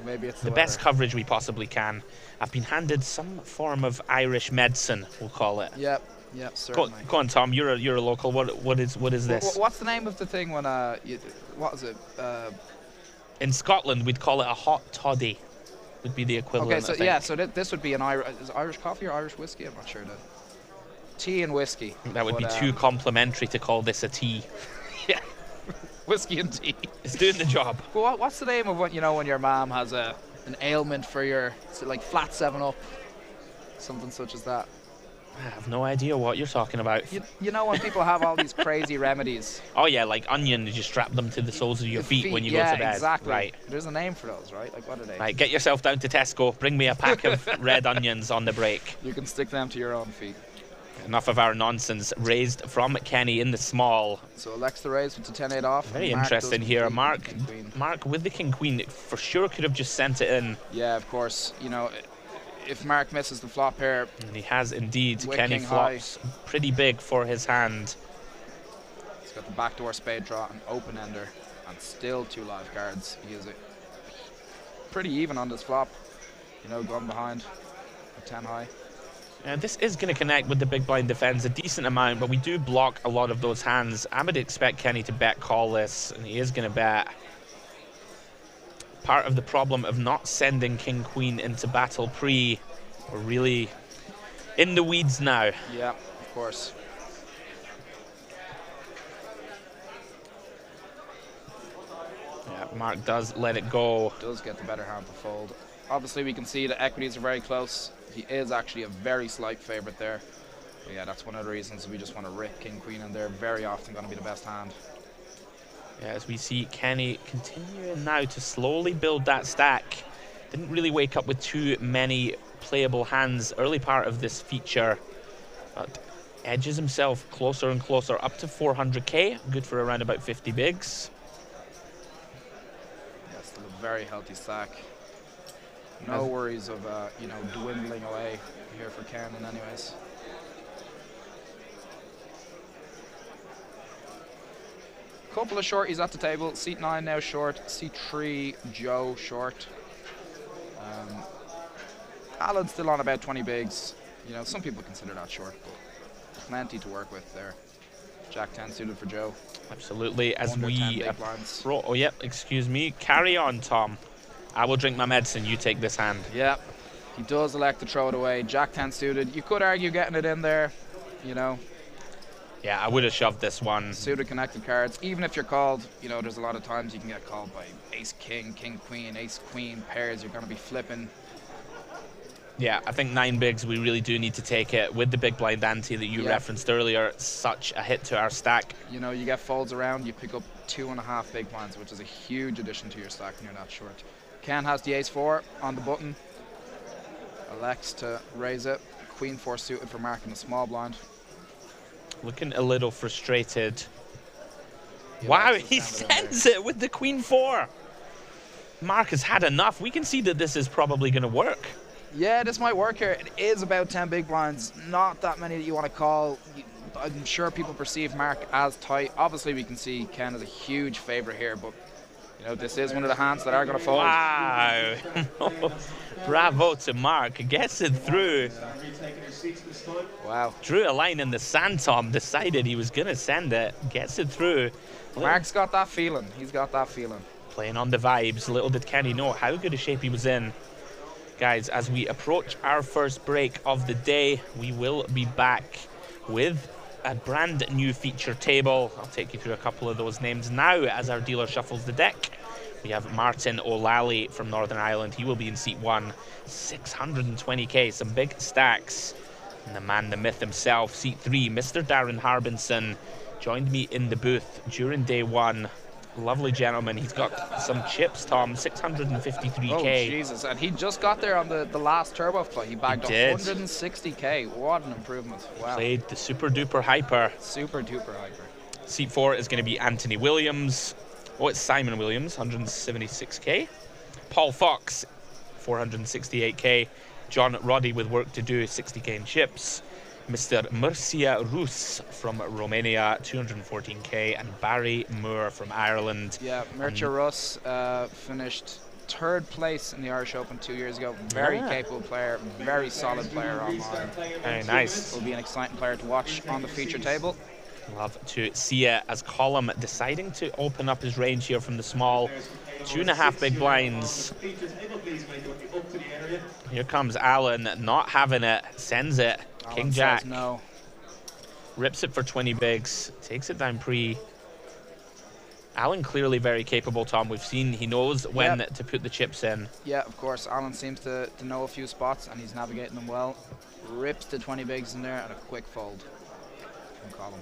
maybe it's the best coverage we possibly can. I've been handed some form of Irish medicine, we'll call it. Yep, certainly. Go on, Tom. You're a local. What is this? What's the name of the thing when what is it? In Scotland, we'd call it a hot toddy. Would be the equivalent. Okay, so yeah, so this would be an Irish coffee or Irish whiskey. I'm not sure. Tea and whiskey. That would be too complimentary to call this a tea. Yeah, whiskey and tea. It's doing the job. Well, what's the name of when your mom has an ailment for your like flat 7-Up, something such as that? I have no idea what you're talking about. You know when people have all these crazy remedies? Oh yeah, like onion, you strap them to the soles of your feet when you go to bed. Yeah, exactly. Right. There's a name for those, right? Like, what are they? Right, get yourself down to Tesco, bring me a pack of red onions on the break. You can stick them to your own feet. Enough of our nonsense. Raised from Kenny in the small. So Alex the raise with the 10-8 off. Very interesting here. Mark with the king-queen for sure could have just sent it in. Yeah, of course. You know, if Mark misses the flop here. And he has indeed. With Kenny king flops pretty big for his hand. He's got the backdoor spade draw, an open ender, and still 2 live cards. He is pretty even on this flop. You know, going behind a 10 high. And this is going to connect with the big blind defense a decent amount, but we do block a lot of those hands. I would expect Kenny to bet call this, and he is going to bet. Part of the problem of not sending king-queen into battle pre, we're really in the weeds now. Yeah, of course. Yeah, Mark does let it go. Does get the better hand to fold. Obviously, we can see the equities are very close. He is actually a very slight favorite there. But yeah, that's one of the reasons we just want to rip king-queen, and they're very often going to be the best hand. Yeah, as we see Kenny continuing now to slowly build that stack. Didn't really wake up with too many playable hands early part of this feature, but edges himself closer and closer up to 400k. Good for around about 50 bigs. Yeah, still a very healthy stack. No worries of, you know, dwindling away here for Ken in anyways. Couple of shorties at the table. Seat 9 now short. Seat 3, Joe short. Alan's still on about 20 bigs. You know, some people consider that short, but plenty to work with there. Jack 10 suited for Joe. Absolutely. As Under 10 we big blinds. oh, yep, excuse me. Carry on, Tom. I will drink my medicine. You take this hand. Yeah, he does elect to throw it away. Jack 10 suited. You could argue getting it in there, you know. Yeah, I would have shoved this one. Suited connected cards. Even if you're called, you know, there's a lot of times you can get called by ace king, king queen, ace queen pairs. You're going to be flipping. Yeah, I think 9 bigs, we really do need to take it. With the big blind ante that you referenced earlier, such a hit to our stack. You know, you get folds around, you pick up 2.5 big blinds, which is a huge addition to your stack when you're that short. Ken has the ace 4 on the button. Elects to raise it. Queen 4 suited for Mark in the small blind. Looking a little frustrated. He Wow, elects to he send it in sends it with the queen 4. Mark has had enough. We can see that this is probably going to work. Yeah, this might work here. It is about 10 big blinds. Not that many that you want to call. I'm sure people perceive Mark as tight. Obviously, we can see Ken is a huge favorite here, but you know, this is one of the hands that are going to fold. Wow. Bravo to Mark. Gets it through. Wow. Drew a line in the sand, Tom. Decided he was going to send it. Gets it through. Mark's got that feeling. He's got that feeling. Playing on the vibes. Little did Kenny know how good a shape he was in. Guys, as we approach our first break of the day, we will be back with a brand new feature table. I'll take you through a couple of those names now as our dealer shuffles the deck. We have Martin O'Lally from Northern Ireland. He will be in seat 1. 620k, some big stacks. And the man, the myth himself, seat 3, Mr. Darren Harbinson, joined me in the booth during day 1. Lovely gentleman. He's got some chips, Tom. 653k. Oh, Jesus. And he just got there on the last turbo flight. He bagged 160k. What an improvement. Wow. Played the super duper hyper. Super duper hyper. Seat 4 is going to be Anthony Williams. Oh, it's Simon Williams, 176k. Paul Fox, 468k. John Roddy with work to do, 60k in chips. Mr. Mircea Rus from Romania, 214k, and Barry Moore from Ireland. Yeah, Mircea Rus finished 3rd place in the Irish Open 2 years ago. Very capable player, very solid player online. Very nice. Will be an exciting player to watch on the feature table. Love to see it as Colum deciding to open up his range here from the small. 2.5 big blinds. Here comes Alan, not having it, sends it. Alan King Jack. says no. Rips it for 20 bigs, takes it down pre. Alan clearly very capable, Tom. We've seen he knows when to put the chips in. Yeah, of course. Alan seems to know a few spots and he's navigating them well. rips the 20 bigs in there, and a quick fold from Colin.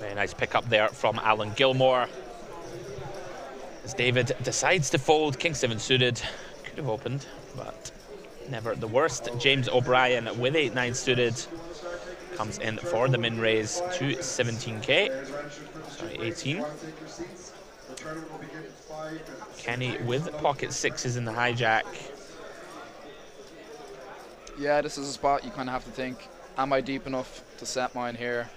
Very nice pickup there from Alan Gilmore. As David decides to fold, King 7 suited. Could have opened, but never the worst. James O'Brien with 8-9 suited comes in for the min raise to 17k. Sorry, 18. Kenny with pocket sixes in the hijack. Yeah, this is a spot you kind of have to think, am I deep enough to set mine here?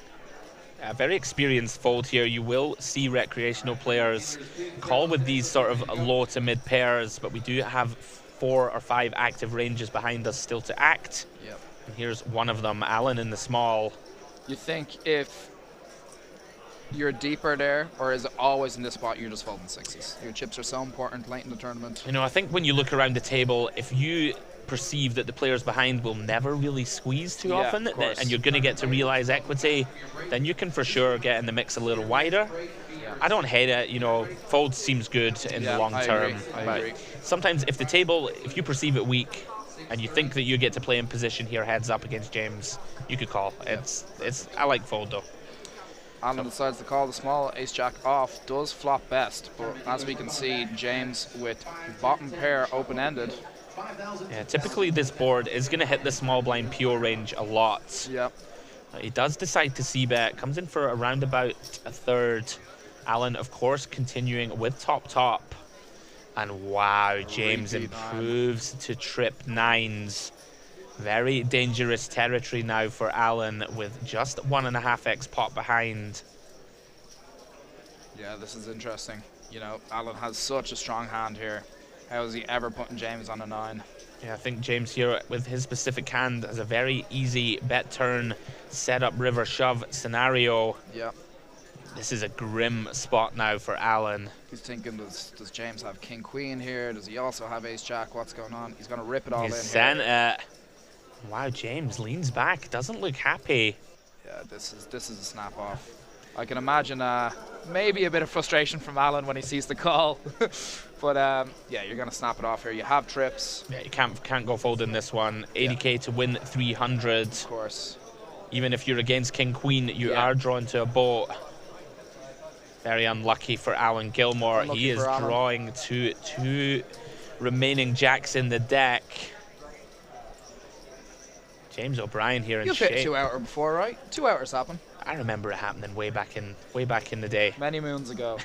A very experienced fold here. You will see recreational players call with these sort of low to mid pairs, but we do have 4 or 5 active ranges behind us still to act. Yep. And here's one of them, Alan in the small. You think if you're deeper there, or is it always in this spot you're just folding sixes? Your chips are so important late in the tournament. You know, I think when you look around the table, if you perceive that the players behind will never really squeeze too often, and you're going to get to realize equity, then you can for sure get in the mix a little wider. I don't hate it, you know, fold seems good in the long term. I agree. Sometimes if the table, if you perceive it weak and you think that you get to play in position here heads up against James, you could call. I like fold though. Alan decides to call the small. Ace Jack off does flop best, but as we can see, James with bottom pair open-ended. Yeah, typically this board is going to hit the small blind pure range a lot. Yep. He does decide to c-bet, comes in for around about a third. Alan, of course, continuing with top. And wow, James improves to trip nines. Very dangerous territory now for Alan with just 1.5x pot behind. Yeah, this is interesting. You know, Alan has such a strong hand here. How is he ever putting James on a 9? Yeah, I think James here with his specific hand has a very easy bet turn, set up river shove scenario. Yeah. This is a grim spot now for Alan. He's thinking, does James have king queen here? Does he also have ace jack? What's going on? He's going to rip it all in here. Wow, James leans back, doesn't look happy. Yeah, this is a snap off. I can imagine maybe a bit of frustration from Alan when he sees the call. But yeah, you're going to snap it off here. You have trips. Yeah, you can't go fold in this one. 80k to win 300. Of course. Even if you're against king queen, you are drawn to a boat. Very unlucky for Alan Gilmore. He is drawing to 2 remaining jacks in the deck. James O'Brien here in shape. You've hit 2 outer before, right? 2 outers happen. I remember it happening way back in the day. Many moons ago.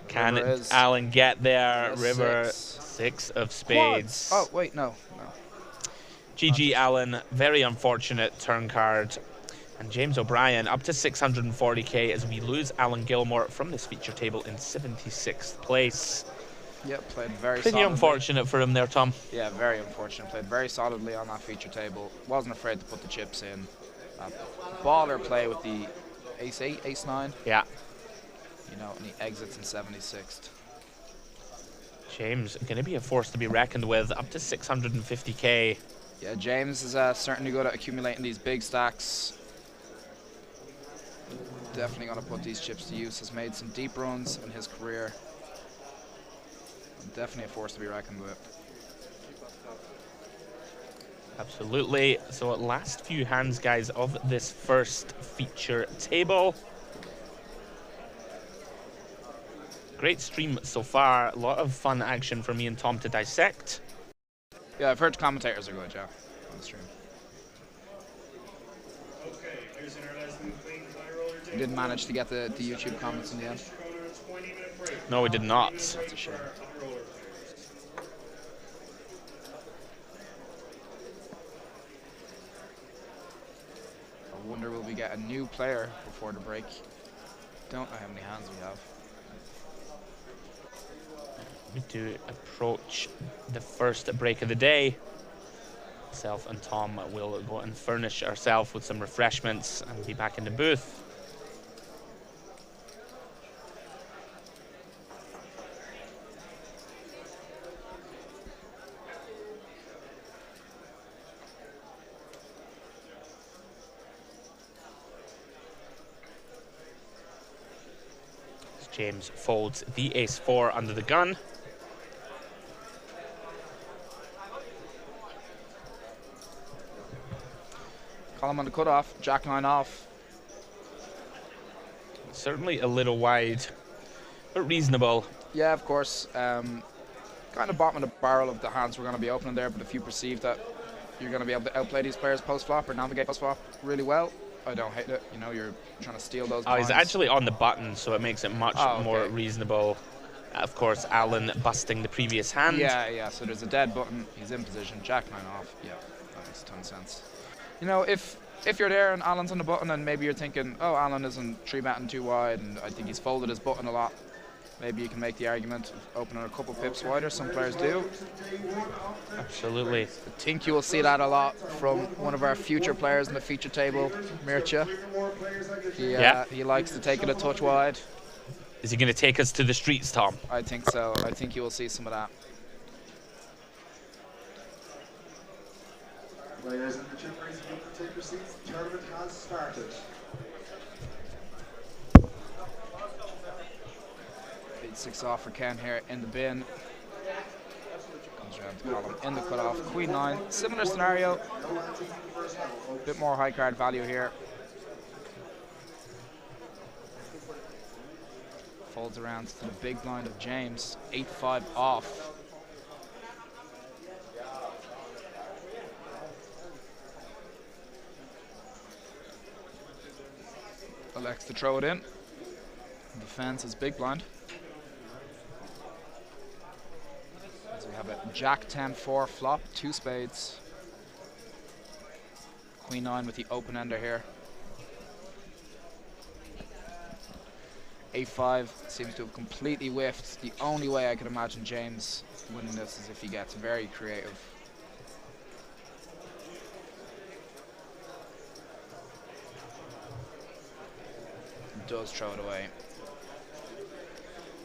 Can Alan get there? Yes, River 6. 6 of spades. Quads. Oh wait, no. GG Alan, very unfortunate turn card. And James O'Brien up to 640k as we lose Alan Gilmore from this feature table in 76th place. Yep, played very Pretty solidly. unfortunate for him there, Tom. Yeah, very unfortunate. Played very solidly on that feature table. Wasn't afraid to put the chips in. Baller play with the ace 8, ace 9. Yeah. You know, and he exits in 76th. James going to be a force to be reckoned with, up to 650k. Yeah, James is certainly good at accumulating these big stacks. Definitely going to put these chips to use. Has made some deep runs in his career. Definitely a force to be reckoned with. Absolutely. So last few hands, guys, of this first feature table. Great stream so far. A lot of fun action for me and Tom to dissect. Yeah, I've heard commentators are good, yeah, on the stream. We didn't manage to get the YouTube comments in the end. No, we did not. That's a shame. I wonder will we get a new player before the break? Don't know how many hands we have. We do approach the first break of the day. Myself and Tom will go and furnish ourselves with some refreshments and be back in the booth. James folds the ace-4 under the gun. Call him on the cutoff, jack 9 off. Certainly a little wide, but reasonable. Yeah, of course. Kind of bottom of the barrel of the hands we're going to be opening there, but if you perceive that you're going to be able to outplay these players post-flop or navigate post-flop really well, I don't hate it. You know, you're trying to steal those He's blinds. actually on the button, so it makes it much more reasonable. Of course, Alan busting the previous hand. Yeah, so there's a dead button. He's in position, jack 9 off. Yeah, that makes a ton of sense. You know, if you're there and Alan's on the button and maybe you're thinking, oh, Alan isn't 3-betting too wide and I think he's folded his button a lot, maybe you can make the argument of opening a couple pips wider. Some players do. Absolutely. I think you will see that a lot from one of our future players in the feature table, Mircea. He likes to take it a touch wide. Is he going to take us to the streets, Tom? I think so. I think you will see some of that. Players in the chip racing group, take your seats. The tournament has started. 8-6 off for Ken here in the bin. Comes around to column in the cutoff. Queen 9. Similar scenario. A bit more high card value here. Folds around to the big blind of James. 8-5 off. Elects to throw it in. Defense is big blind. As we have a jack 10-4 flop, 2 spades. Queen 9 with the open ender here. 8-5 seems to have completely whiffed. The only way I could imagine James winning this is if he gets very creative. Does throw it away.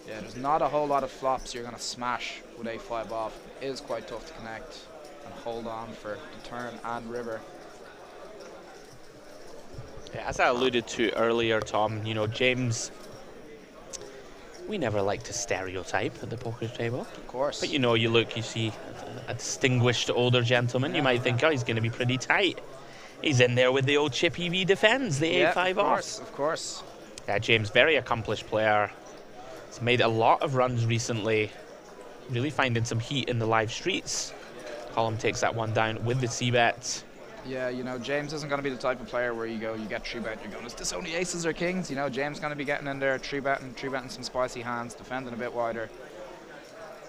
Yeah, there's not a whole lot of flops you're going to smash with 8-5 off. It is quite tough to connect and hold on for the turn and river. Yeah, as I alluded to earlier, Tom, you know, James, we never like to stereotype at the poker table. Of course. But you know, you look, you see a distinguished older gentleman, you might think, oh, he's going to be pretty tight. He's in there with the old chip EV defends, the 8-5 off. Of course. Yeah, James, very accomplished player. He's made a lot of runs recently, really finding some heat in the live streets. Column takes that one down with the c-bet. Yeah, you know, James isn't going to be the type of player where you go, you get 3-bet, you're going, is this only aces or kings? You know, James is going to be getting in there, 3-betting some spicy hands, defending a bit wider.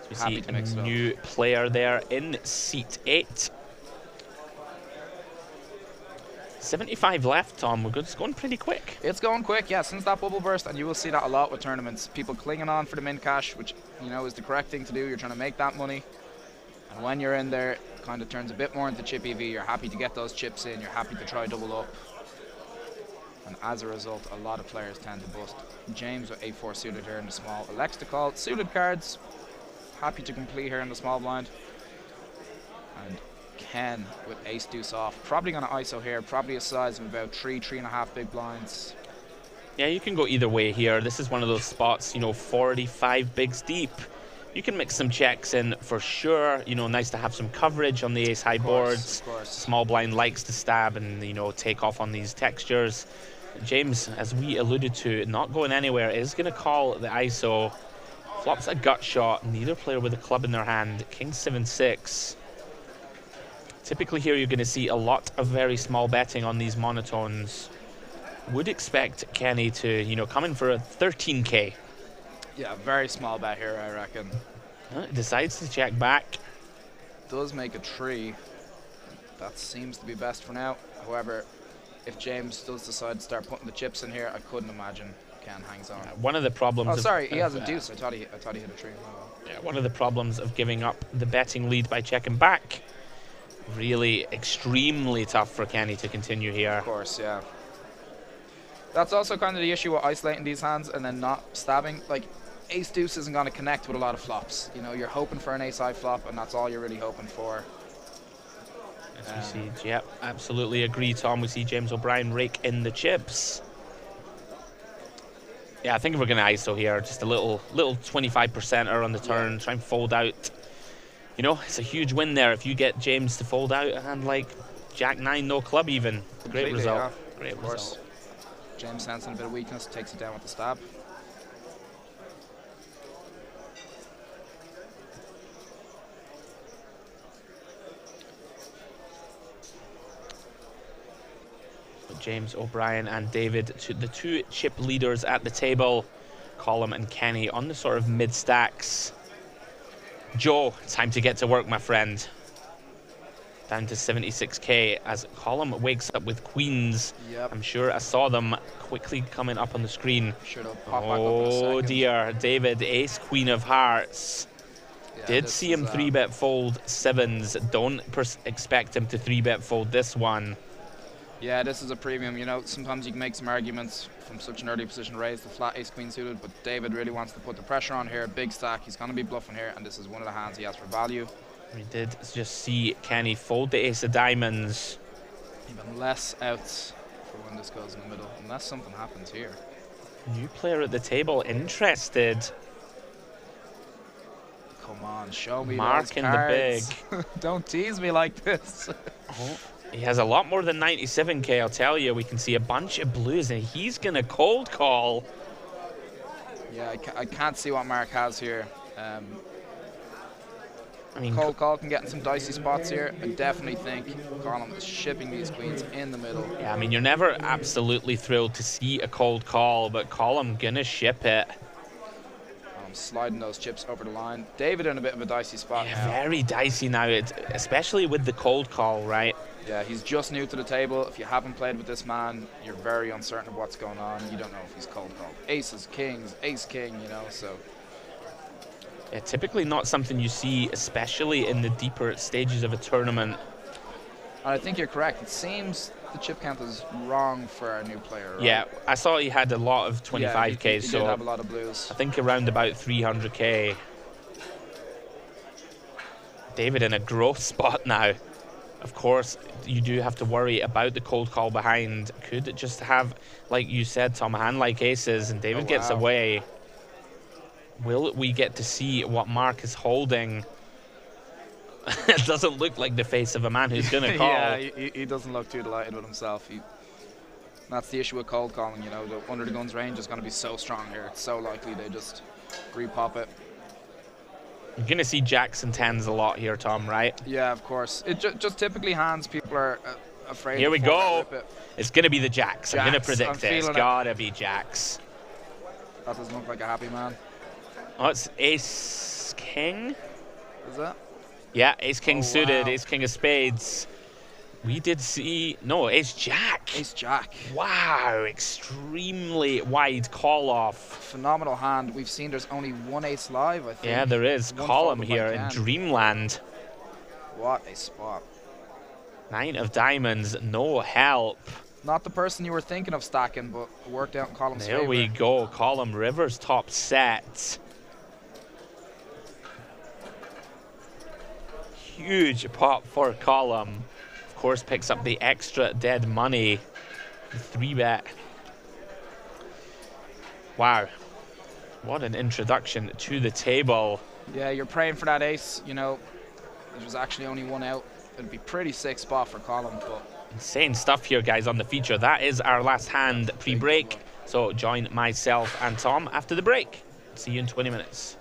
We see a new player there in seat 8. 75 left, Tom. It's going pretty quick. It's going quick, yeah, since that bubble burst, and you will see that a lot with tournaments. People clinging on for the min cash, which, you know, is the correct thing to do. You're trying to make that money. And when you're in there, it kind of turns a bit more into chip EV. You're happy to get those chips in. You're happy to try double up. And as a result, a lot of players tend to bust. James with 8-4 suited here in the small. Elects to call. Suited cards. Happy to complete here in the small blind. And Ken with ace deuce off. Probably going to ISO here. Probably a size of about 3.5 big blinds. Yeah, you can go either way here. This is one of those spots, you know, 45 bigs deep. You can mix some checks in for sure. You know, nice to have some coverage on the ace high boards. Small blind likes to stab and, you know, take off on these textures. James, as we alluded to, not going anywhere, is going to call the ISO. Flops a gut shot. Neither player with a club in their hand. King 7-6. Typically here you're going to see a lot of very small betting on these monotones. Would expect Kenny to, you know, come in for a 13k. Yeah, very small bet here, I reckon. Decides to check back. Does make a 3. That seems to be best for now. However, if James does decide to start putting the chips in here, I couldn't imagine Ken hangs on. One of the problems. Oh, sorry, he has a deuce. I thought he hit a 3. Yeah, one of the problems of giving up the betting lead by checking back. Really extremely tough for Kenny to continue here. Of course, yeah. That's also kind of the issue with isolating these hands and then not stabbing. Like, ace deuce isn't going to connect with a lot of flops. You know, you're hoping for an ace high flop, and that's all you're really hoping for. As we see, yep, absolutely agree, Tom. We see James O'Brien rake in the chips. Yeah, I think we're going to ISO here. Just a little 25%er on the turn. Try and fold out. You know, it's a huge win there if you get James to fold out a hand like Jack 9, no club even. Great result. Yeah. Great of course. result. James sensing a bit of weakness, takes it down with the stab. James O'Brien and David, the two chip leaders at the table. Colm and Kenny on the sort of mid stacks. Joe, time to get to work, my friend. Down to 76k as Colm wakes up with queens. Yep. I'm sure I saw them quickly coming up on the screen. Sure they'll pop back up in a second. Oh dear, David, ace queen of hearts. Yeah, Did see him 3-bet fold sevens. Don't expect him to 3-bet fold this one. Yeah, this is a premium. You know, sometimes you can make some arguments from such an early position raise, the flat ace queen suited, but David really wants to put the pressure on here. Big stack, he's going to be bluffing here, and this is one of the hands he has for value. We did just see Kenny fold the ace of diamonds. Even less outs for when this goes in the middle, unless something happens here. New player at the table, interested. Come on, show me Mark in those cards. the big. Don't tease me like this. Oh, he has a lot more than 97k, I'll tell you. We can see a bunch of blues, and he's going to cold call. Yeah, I can't see what Mark has here. I mean, Cold call can get in some dicey spots here. I definitely think Colm is shipping these queens in the middle. yeah, I mean, you're never absolutely thrilled to see a cold call, but Colm gonna ship it. Sliding those chips over the line. David in a bit of a dicey spot now. Very dicey now, especially with the cold call, right? Yeah, he's just new to the table. If you haven't played with this man, you're very uncertain of what's going on. You don't know if he's cold called. Aces, kings, ace king, you know, so. Yeah, typically not something you see, especially in the deeper stages of a tournament. And I think you're correct. It seems the chip count is wrong for our new player, right? Yeah, I saw he had a lot of 25k, yeah, he so did have a lot of blues. I think around about 300k. David in a growth spot now. Of course, you do have to worry about the cold call behind. Could it just have, like you said, Tom, a hand like aces, and David gets away. Will we get to see what Mark is holding? It doesn't look like the face of a man who's going to call. Yeah, he doesn't look too delighted with himself. That's the issue with cold calling, you know. The under the guns range is going to be so strong here. It's so likely they just repop it. You're going to see jacks and tens a lot here, Tom, right? Yeah, of course. It just typically hands people are afraid. Here we go. It's going to be the jacks. I'm going to predict it. It's got to be jacks. That doesn't look like a happy man. Oh, it's ace king. Is that? Yeah, ace king suited, wow. ace king of spades. We did see, no, ace jack. Ace jack. Wow, extremely wide call off. Phenomenal hand. We've seen there's only one ace live, I think. Yeah, there is. Colm here in Dreamland. What a spot. 9 of diamonds, no help. Not the person you were thinking of stacking, but worked out in Colm's favor. There we go, Colm Rivers top set. Huge pop for Colm. Of course, picks up the extra dead money. 3-bet. Wow. What an introduction to the table. Yeah, you're praying for that ace. You know, there was actually only one out. It'd be pretty sick spot for Colm, but insane stuff here, guys, on the feature. That is our last hand pre-break. So join myself and Tom after the break. See you in 20 minutes.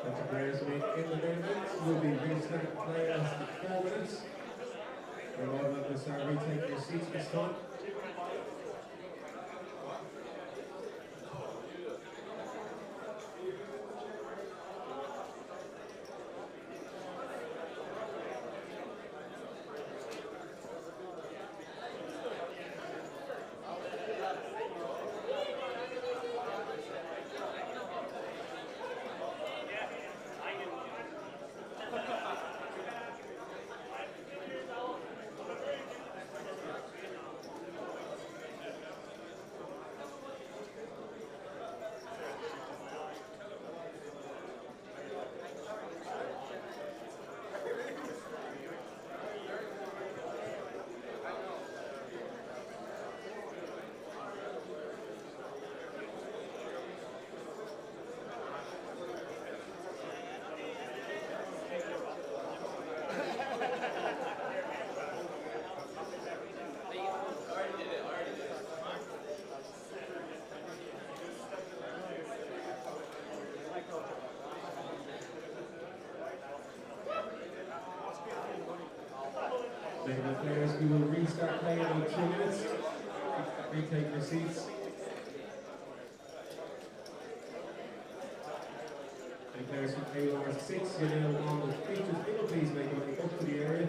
The players in the main event will be restarting play after 4 minutes. We're all going to start retaking your seats this time. Main players, we will restart playing in 2 minutes. Retake your seats. Any players from table number 6, you're now on the features table, please make your way up to the area.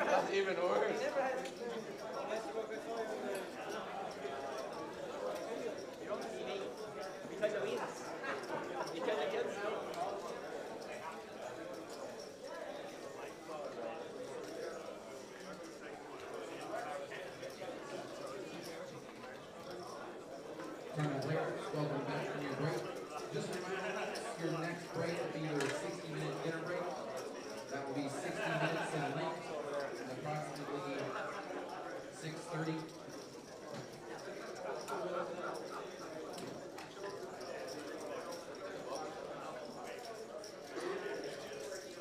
That's even worse. Tournament players, welcome back from your break. Just a reminder, your next break will be your 60-minute dinner break. That will be 60 minutes in length, and approximately 6:30.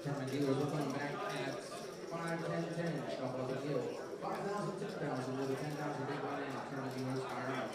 Tournament dealers will come back at 5, 10, 10, shuffle the deal. 5,000, 10,000, with a 10,000 big one in. Tournament dealers fire out.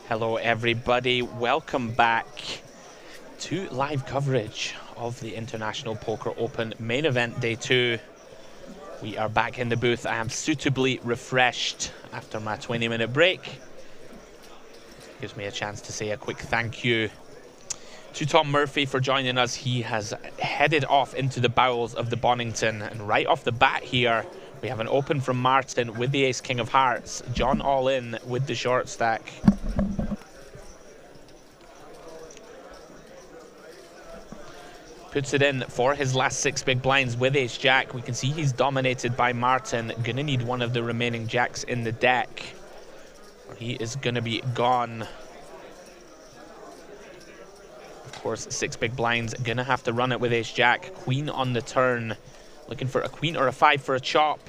Hello everybody, welcome back to live coverage of the International Poker Open main event day 2. We are back in the booth. I am suitably refreshed after my 20-minute break. Gives me a chance to say a quick thank you to Tom Murphy for joining us. He has headed off into the bowels of the Bonnington, and right off the bat here we have an open from Martin with the ace king of hearts, John all in with the short stack. Puts it in for his last 6 big blinds with ace jack. We can see he's dominated by Martin. Gonna need one of the remaining jacks in the deck, or he is gonna be gone. Of course, 6 big blinds, gonna have to run it with ace jack. Queen on the turn, looking for a queen or a 5 for a chop.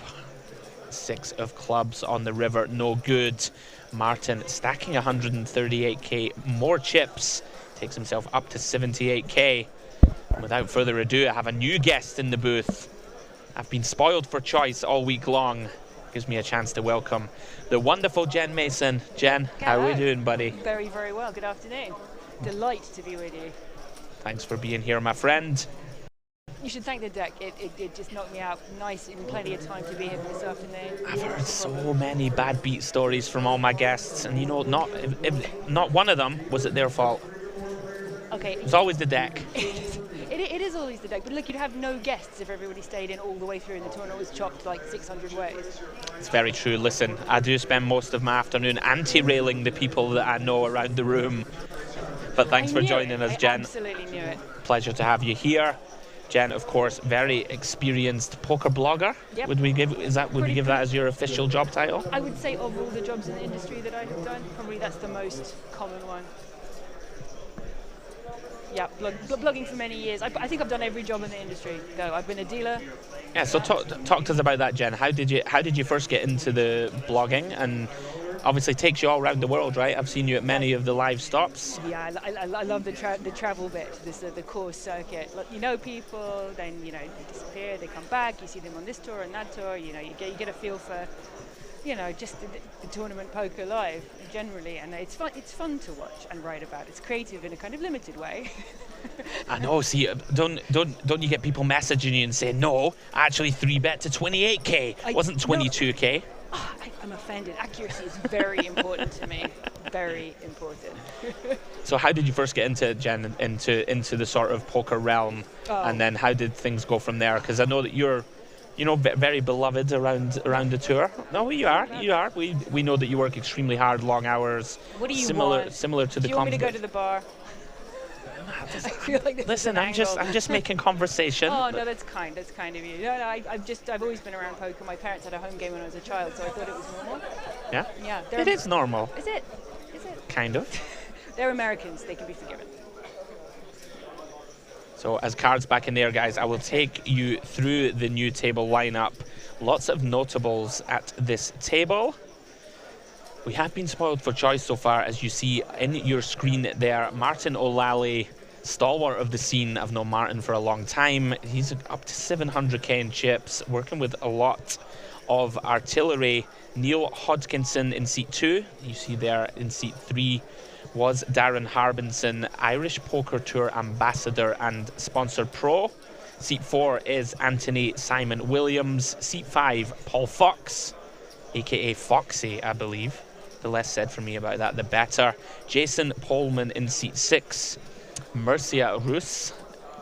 6 of clubs on the river, no good. Martin stacking 138k, more chips, takes himself up to 78k. Without further ado, I have a new guest in the booth. I've been spoiled for choice all week long. Gives me a chance to welcome the wonderful Jen Mason. Jen, how are we doing, buddy? Very, very well. Good afternoon. Delight to be with you. Thanks for being here, my friend. You should thank the deck. It just knocked me out nice in plenty of time to be here for this afternoon. I've heard so many bad beat stories from all my guests, and you know, not one of them was it their fault. Okay. It's always the deck. It is always the deck, but look, you'd have no guests if everybody stayed in all the way through and the tournament was chopped like 600 ways. It's very true. Listen, I do spend most of my afternoon anti-railing the people that I know around the room. But thanks for joining us, Jen. I absolutely knew it. Pleasure to have you here. Jen, of course, very experienced poker blogger. Yep. Would we give that as your official job title? I would say of all the jobs in the industry that I have done, probably that's the most common one. Yeah, blogging for many years. I think I've done every job in the industry. I've been a dealer. Yeah, so talk to us about that, Jen. How did you first get into the blogging? And obviously takes you all around the world, right? I've seen you at many of the live stops. Yeah, I love the travel bit. The course circuit. You know people, then they disappear, they come back. You see them on this tour and that tour. You get a feel for just the tournament poker live generally, and it's fun to watch and write about. It's creative in a kind of limited way. I know. See, don't you get people messaging you and saying, no, I actually 3-bet to 28k. It wasn't 22k. I'm offended. Accuracy is very important to me. Very important. So how did you first get into, Jen, into the sort of poker realm, and then how did things go from there? Because I know that you're very beloved around the tour. No, you are. We know that you work extremely hard, long hours. What do you want? Similar to the. Do you want me to go to the bar? I feel like listen, I'm just making conversation. Oh no, that's kind of you. No, I've always been around poker. My parents had a home game when I was a child, so I thought it was normal. Yeah. Yeah. It is normal. Is it? Kind of. They're Americans. They can be forgiven. So as cards back in there, guys, I will take you through the new table lineup. Lots of notables at this table. We have been spoiled for choice so far, as you see in your screen there. Martin O'Lally, stalwart of the scene. I've known Martin for a long time. He's up to 700k in chips, working with a lot of artillery. Neil Hodgkinson in seat 2. You see there in seat 3 was Darren Harbinson, Irish Poker Tour ambassador and sponsor pro. Seat 4 is Anthony Simon Williams. Seat 5, Paul Fox, aka Foxy, I believe. The less said for me about that, the better. Jason Pohlman in seat 6. Mercia Roos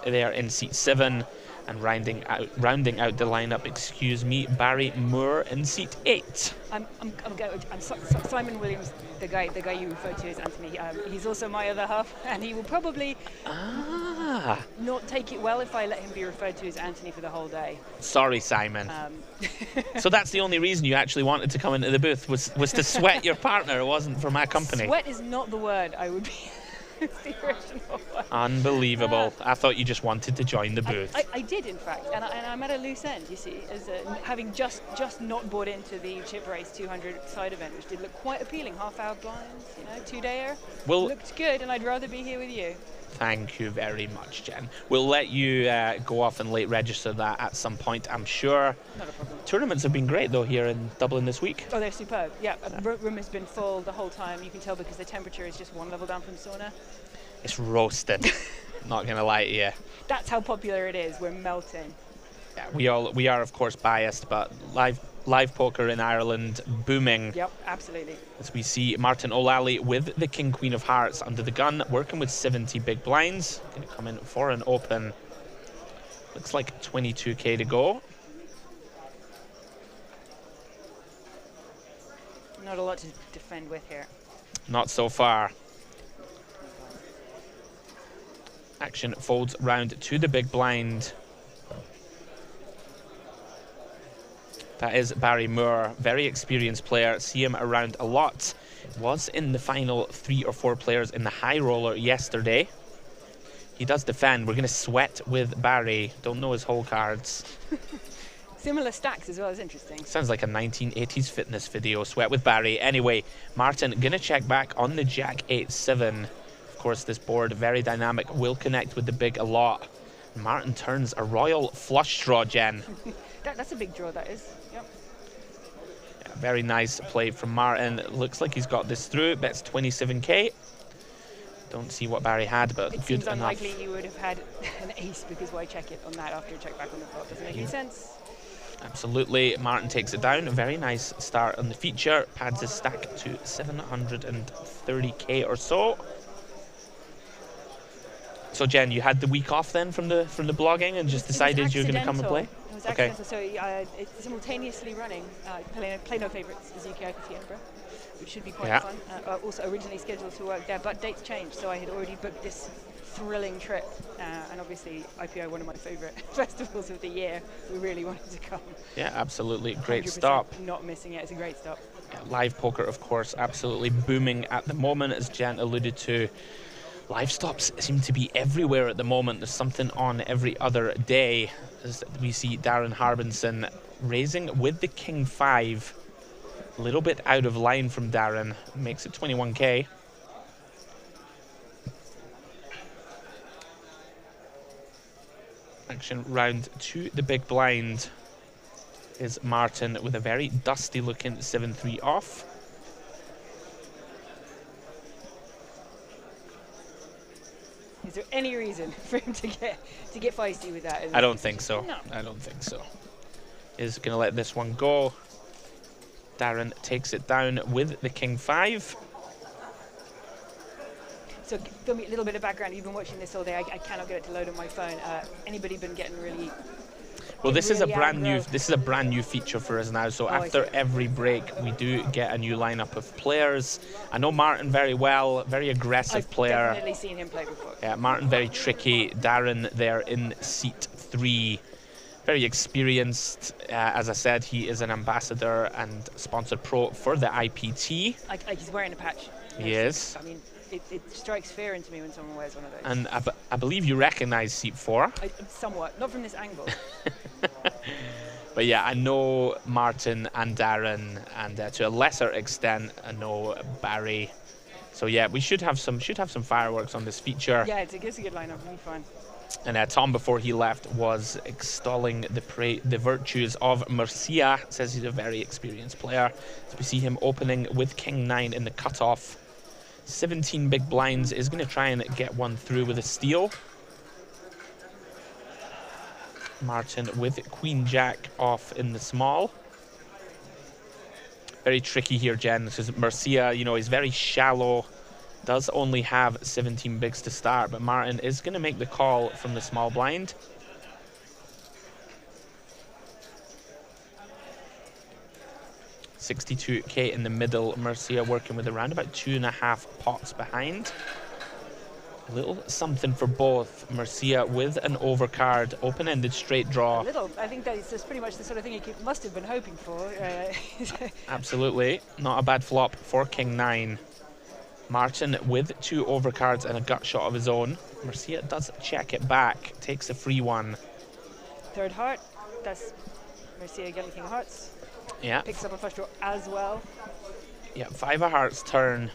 there in seat 7. And rounding out the lineup, Barry Moore in seat 8. I'm Simon Williams, the guy you referred to as Anthony. He's also my other half, and he will probably not take it well if I let him be referred to as Anthony for the whole day. Sorry, Simon. So that's the only reason you actually wanted to come into the booth was to sweat your partner. It wasn't for my company. Sweat is not the word I would be. It's the original one. Unbelievable. I thought you just wanted to join the booth. I did, in fact, and I'm at a loose end, you see, as having just not bought into the Chip Race 200 side event, which did look quite appealing. Half-hour blinds, 2-dayer. Looked good, and I'd rather be here with you. Thank you very much, Jen. We'll let you go off and late register that at some point, I'm sure. Not a problem. Tournaments have been great, though, here in Dublin this week. Oh, they're superb. Yeah, the room has been full the whole time. You can tell because the temperature is just one level down from sauna. It's roasted. Not going to lie to you. That's how popular it is. We're melting. Yeah, we are, of course, biased, but live poker in Ireland booming. Yep, absolutely. As we see Martin O'Lally with the King Queen of Hearts under the gun, working with 70 big blinds. Going to come in for an open. Looks like 22k to go. Not a lot to defend with here. Not so far. Action folds round to the big blind. That is Barry Moore, very experienced player. See him around a lot. Was in the final 3 or 4 players in the high roller yesterday. He does defend. We're going to sweat with Barry. Don't know his whole cards. Similar stacks as well, is interesting. Sounds like a 1980s fitness video. Sweat with Barry. Anyway, Martin going to check back on the Jack 8-7. Of course, this board, very dynamic, will connect with the big a lot. Martin turns a royal flush draw, Jen. That's a big draw, that is. Yep. Yeah, very nice play from Martin. Looks like he's got this through. Bets 27k. Don't see what Barry had, but it good seems enough. Unlikely you would have had an ace, because why check it on that after a check back on the flop? Doesn't make any sense. Absolutely. Martin takes it down. A very nice start on the feature. Pads his stack to 730k or so. So Jen, you had the week off then from the blogging and just decided you were going to come and play? It was accidental. So it's simultaneously running Play No Favourites, the ZK Equity Edinburgh, which should be quite fun. Also originally scheduled to work there, but dates changed, so I had already booked this thrilling trip. And obviously IPO, one of my favourite festivals of the year. We really wanted to come. Yeah, absolutely. Great stop. Not missing it. It's a great stop. Yeah, live poker, of course, absolutely booming at the moment, as Jen alluded to. Live stops seem to be everywhere at the moment. There's something on every other day. As we see Darren Harbinson raising with the King 5. A little bit out of line from Darren. Makes it 21k. Action round to the big blind is Martin with a very dusty looking 7-3 off. Is there any reason for him to get feisty with that? I don't think so. No. I don't think so. Is going to let this one go. Darren takes it down with the King 5. So give me a little bit of background. You've been watching this all day. I cannot get it to load on my phone. Anybody been getting really? Well, this is really a brand new feature for us now. So after every break, we do get a new lineup of players. I know Martin very well, very aggressive player. I've definitely seen him play before. Yeah, Martin very tricky. Darren there in seat 3, very experienced. As I said, he is an ambassador and sponsored pro for the IPT. He's wearing a patch. He is. I mean, it strikes fear into me when someone wears one of those. And I believe you recognize seat 4. Somewhat, not from this angle. But yeah, I know Martin and Darren, and to a lesser extent, I know Barry. So yeah, we should have some fireworks on this feature. Yeah, it's a good lineup. It'll be fun. And Tom, before he left, was extolling the virtues of Murcia. Says he's a very experienced player. So we see him opening with King 9 in the cutoff. 17 big blinds, is going to try and get one through with a steal. Martin with Queen Jack off in the small. Very tricky here, Jen. This is Murcia, you know, he's very shallow. Does only have 17 bigs to start, but Martin is going to make the call from the small blind. $62k in the middle. Murcia working with around about 2.5 pots behind. A little something for both. Murcia with an overcard, open-ended straight draw. A little. I think that's pretty much the sort of thing he must have been hoping for. Absolutely. Not a bad flop for King 9. Martin with 2 overcards and a gut shot of his own. Murcia does check it back. Takes a free one. Third heart. That's Murcia getting King of Hearts. Yeah. Picks up a flush draw as well. Yeah, 5 of hearts turn.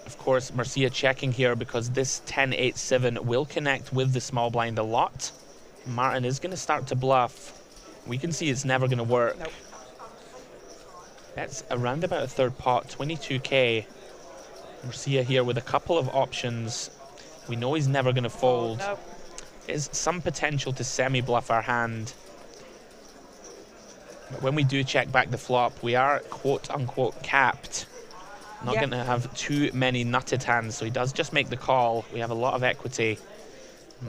Of course, Marcia checking here because this 10-8-7 will connect with the small blind a lot. Martin is going to start to bluff. We can see it's never going to work. Nope. That's around about a third pot, 22k. Marcia here with a couple of options. We know he's never going to fold. Nope. There's some potential to semi-bluff our hand. But when we do check back the flop, we are quote-unquote capped. Not going to have too many nutted hands, so he does just make the call. We have a lot of equity.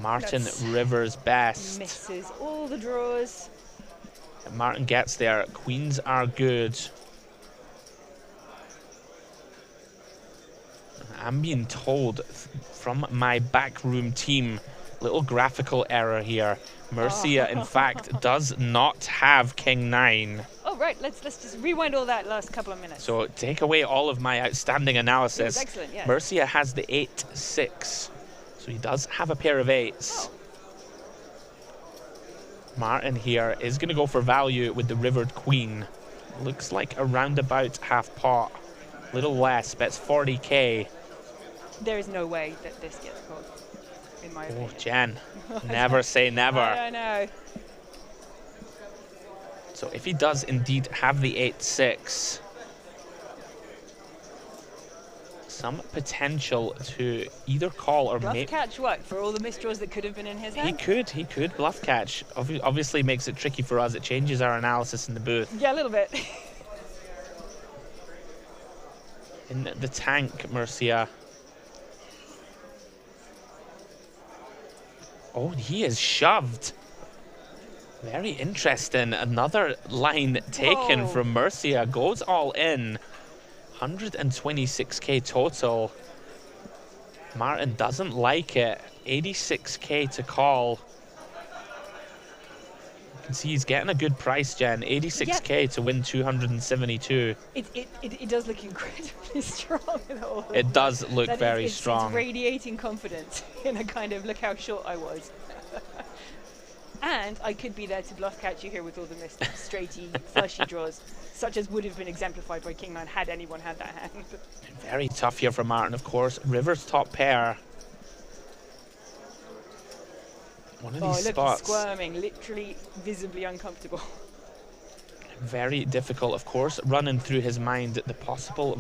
Martin rivers best. Misses all the draws. Martin gets there. Queens are good. I'm being told from my backroom team, little graphical error here. Mercia, in fact, does not have King 9. Oh, right. Let's just rewind all that last couple of minutes. So take away all of my outstanding analysis. It was excellent, yeah. Mercia has the 8-6. So he does have a pair of 8s. Oh. Martin here is going to go for value with the rivered queen. Looks like around about half pot. Little less, bets 40k. There is no way that this gets called, in my opinion. Oh, Jen. Never say never. I know. So if he does indeed have the 8-6, some potential to either call or Bluff maybe catch what? For all the misdraws that could have been in his hand? he could bluff catch. Obviously makes it tricky for us. It changes our analysis in the booth. Yeah, a little bit. In the tank, Mercia. Oh, he is shoved. Very interesting. Another line taken from Mercia. Goes all in. 126k total. Martin doesn't like it. 86k to call. You can see he's getting a good price, Jen. 86k to win 272. It does look incredibly strong. It does look very strong. It's radiating confidence in a kind of, look how short I was. And I could be there to bluff catch you here with all the missed straighty, flushy draws, such as would have been exemplified by King 9 had anyone had that hand. Very tough here for Martin, of course. River's top pair. One of these look, spots. He's squirming, literally visibly uncomfortable. Very difficult, of course, running through his mind the possible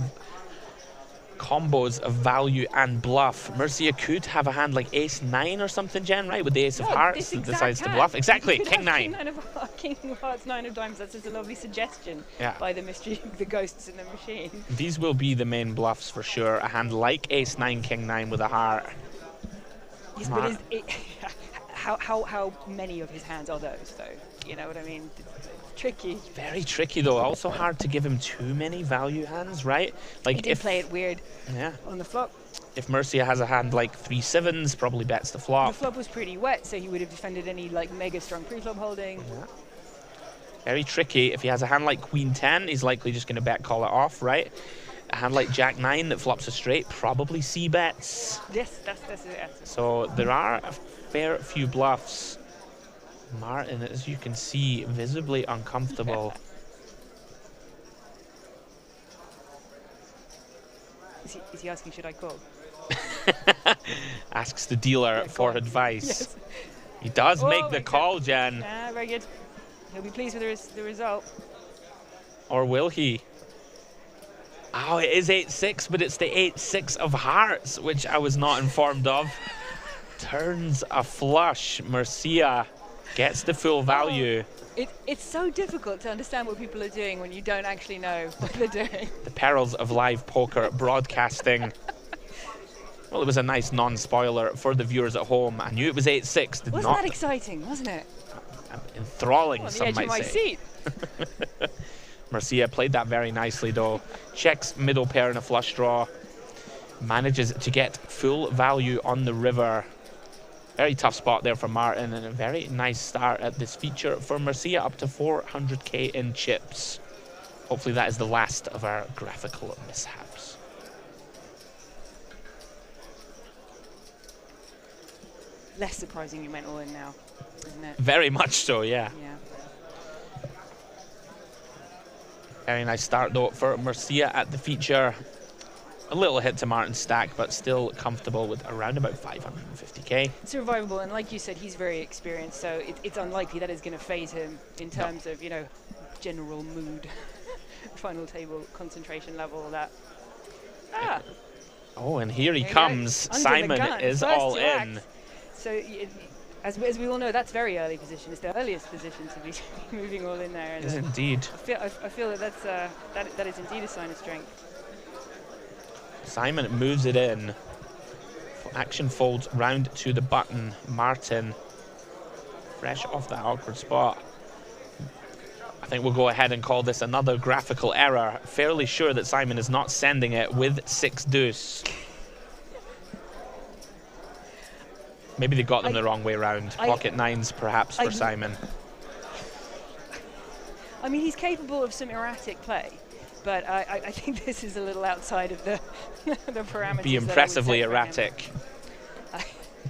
combos of value and bluff. Mercia could have a hand like ace 9 or something, Jen, right? With the ace of hearts and decides to bluff. Exactly, King 9. King of hearts, 9 of diamonds. That's just a lovely suggestion by the mystery, the ghosts in the machine. These will be the main bluffs for sure. A hand like ace 9, King 9 with a heart. Yes, but how many of his hands are those, though? You know what I mean? Tricky. Very tricky, though. Also hard to give him too many value hands, right? Like he did play it weird on the flop. If Mercia has a hand like 3 sevens, probably bets the flop. The flop was pretty wet, so he would have defended any like mega strong pre-flop holding. Yeah. Very tricky. If he has a hand like Queen 10, he's likely just going to bet call it off, right? A hand like Jack 9 that flops a straight, probably C-bets. Yes, that's it. So there are a fair few bluffs. Martin, as you can see, visibly uncomfortable. Is he asking, should I call? Asks the dealer for advice. Yes. He does make the call, Jen. Very good. He'll be pleased with the result. Or will he? Oh, it is 8-6, but it's the 8-6 of hearts, which I was not informed of. Turns a flush. Mercia gets the full value. It's so difficult to understand what people are doing when you don't actually know what they're doing. The perils of live poker broadcasting. Well, it was a nice non-spoiler for the viewers at home. I knew it was 8-6. Wasn't that exciting, wasn't it? Enthralling, some might say. On the edge of my seat. Mercia played that very nicely, though. Checks middle pair in a flush draw. Manages to get full value on the river. Very tough spot there for Martin, and a very nice start at this feature for Mercia, up to 400k in chips. Hopefully that is the last of our graphical mishaps. Less surprising you went all in now, isn't it? Very much so, yeah. Very nice start, though, for Mercia at the feature. A little hit to Martin's stack, but still comfortable with around about 550k. Survivable, and like you said, he's very experienced, so it's unlikely that is going to phase him in terms of, you know, general mood, final table concentration level. That. Oh, and here he There you comes. go. Under the Simon gun, is first all to in. act. So, as we all know, that's very early position. It's the earliest position to be moving all in there. And, Yes, indeed. I feel that that is indeed a sign of strength. Simon moves it in. Action folds round to the button. Martin, fresh off that awkward spot. I think we'll go ahead and call this another graphical error. Fairly sure that Simon is not sending it with 6 deuce. Maybe they got them the wrong way around. Pocket nines, perhaps, for Simon. I mean, he's capable of some erratic play, but I think this is a little outside of the the parameters. Be impressively erratic.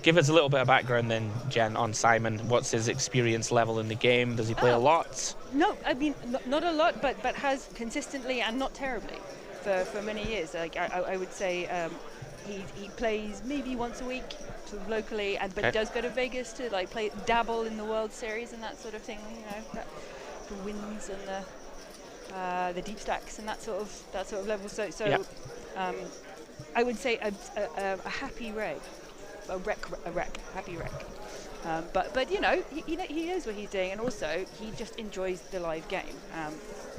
Give us a little bit of background then, Jen, on Simon. What's his experience level in the game? Does he play a lot? No, I mean, not a lot, but has consistently and not terribly for many years. Like I would say he plays maybe once a week sort of locally, but does go to Vegas to like dabble in the World Series and that sort of thing. You know, the wins and the deep stacks and that sort of level. So I would say a happy reg. A happy wreck. But you know, he knows what he's doing, and also he just enjoys the live game.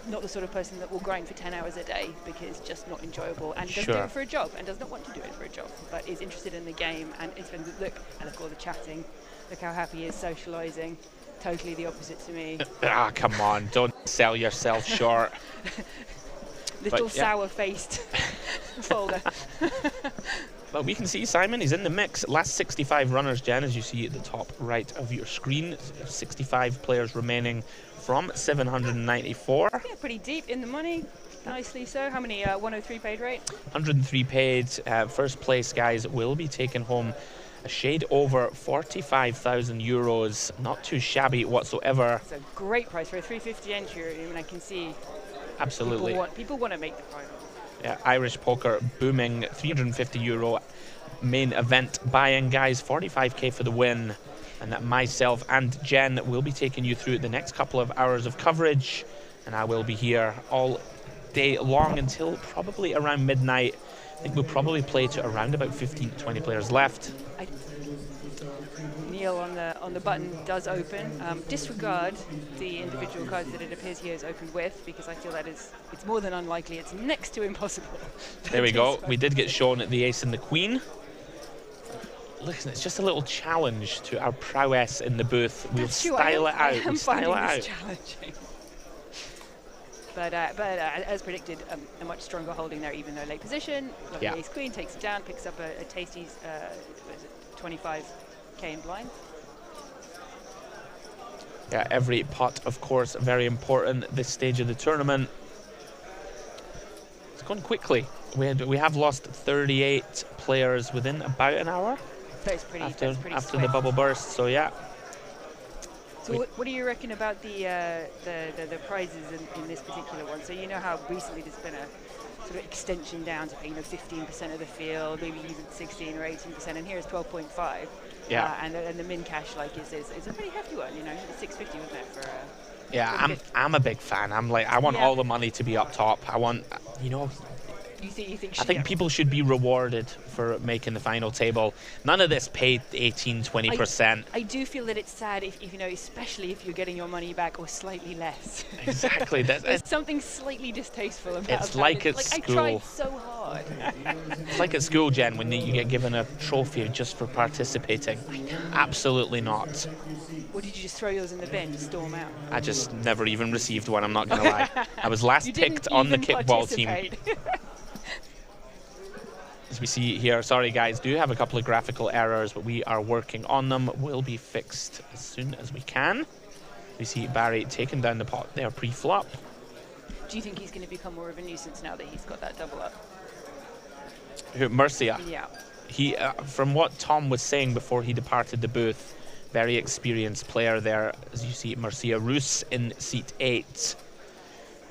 Not the sort of person that will grind for 10 hours a day because it's just not enjoyable, and doesn't do it for a job, and does not want to do it for a job, but is interested in the game, and it's been look at all the chatting, look how happy he is socializing. Totally the opposite to me. Come on, don't sell yourself short. Little sour-faced folder. Well, we can see Simon, he's in the mix. Last 65 runners, Jen, as you see at the top right of your screen. 65 players remaining from 794. Yeah, pretty deep in the money. Nicely so. How many? 103 paid rate? 103 paid. First place, guys, will be taking home a shade over 45,000 euros. Not too shabby whatsoever. It's a great price for a 350 entry. I mean, I can see. Absolutely. People want to make the final. Yeah, Irish poker booming. 350 euro main event buy-in, guys. 45k for the win. And that myself and Jen will be taking you through the next couple of hours of coverage. And I will be here all day long until probably around midnight. I think we'll probably play to around about 15 to 20 players left. Neil on the button does open. Disregard the individual cards that it appears he has opened with, because I feel that it's more than unlikely. It's next to impossible. There we go. We did get shown the ace and the queen. Listen, it's just a little challenge to our prowess in the booth. We'll style it out. We'll style it out. Challenging. But as predicted, a much stronger holding there, even though late position. Lovely ace queen takes it down, picks up a tasty's 25k in blind. Yeah, every pot, of course, very important at this stage of the tournament. It's gone quickly. We have lost 38 players within about an hour. That's pretty after the bubble burst. So yeah. So what do you reckon about the prizes in this particular one? So you know how recently there's been a sort of extension down to 15% of the field, maybe even 16 or 18%, and here is 12.5. Yeah. And the min cash is a pretty hefty one. You know, it's 650 wasn't it for? Yeah, I'm a big fan. I want all the money to be up top. I want, you know. You think I think people should be rewarded for making the final table. None of this paid 18, 20%. I do feel that it's sad if you know, especially if you're getting your money back or slightly less. Exactly. There's something slightly distasteful about it's like at school. I tried so hard. It's like at school, Jen, when you get given a trophy just for participating. Absolutely not. Or did you just throw yours in the bin and storm out? I just never even received one, I'm not going to lie. I was last picked on the kickball team. As we see here, sorry guys, do have a couple of graphical errors, but we are working on them. Will be fixed as soon as we can. We see Barry taking down the pot there pre-flop. Do you think he's going to become more of a nuisance now that he's got that double up? Who, Murcia? Yeah. He, from what Tom was saying before he departed the booth, very experienced player there. As you see, Murcia Roos in seat 8.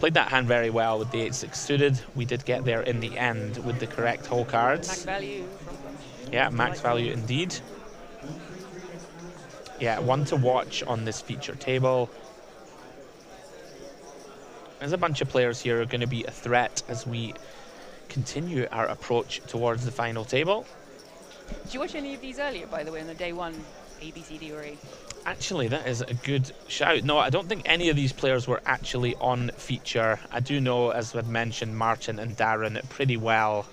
Played that hand very well with the 8-6 suited. We did get there in the end with the correct hole cards. Max value. Yeah, max value indeed. Yeah, one to watch on this feature table. There's a bunch of players here who are going to be a threat as we continue our approach towards the final table. Did you watch any of these earlier, by the way, on the day one, A, B, C, D, or E? Actually, that is a good shout. No, I don't think any of these players were actually on feature. I do know, as I've mentioned, Martin and Darren pretty well.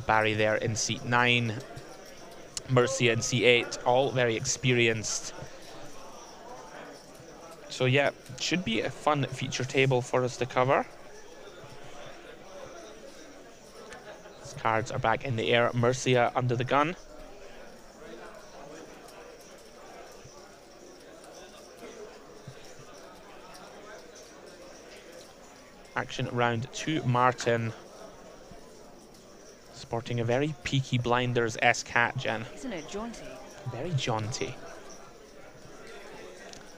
Barry there in seat 9. Mercia in seat 8, all very experienced. So yeah, should be a fun feature table for us to cover. These cards are back in the air. Mercia under the gun. Action round 2, Martin. Sporting a very Peaky Blinders-esque hat, Jen. Isn't it jaunty? Very jaunty.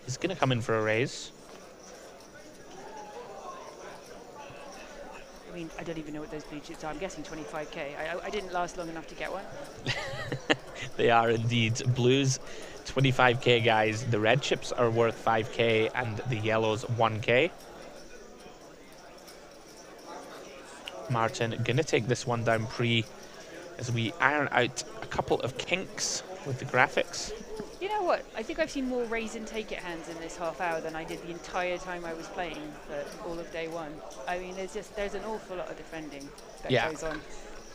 He's going to come in for a raise. I mean, I don't even know what those blue chips are. I'm guessing 25k. I didn't last long enough to get one. They are indeed. Blues, 25k, guys. The red chips are worth 5k and the yellows 1k. Martin going to take this one down pre as we iron out a couple of kinks with the graphics. You know what? I think I've seen more raise and take it hands in this half hour than I did the entire time I was playing for all of day one. I mean, there's an awful lot of defending that goes on.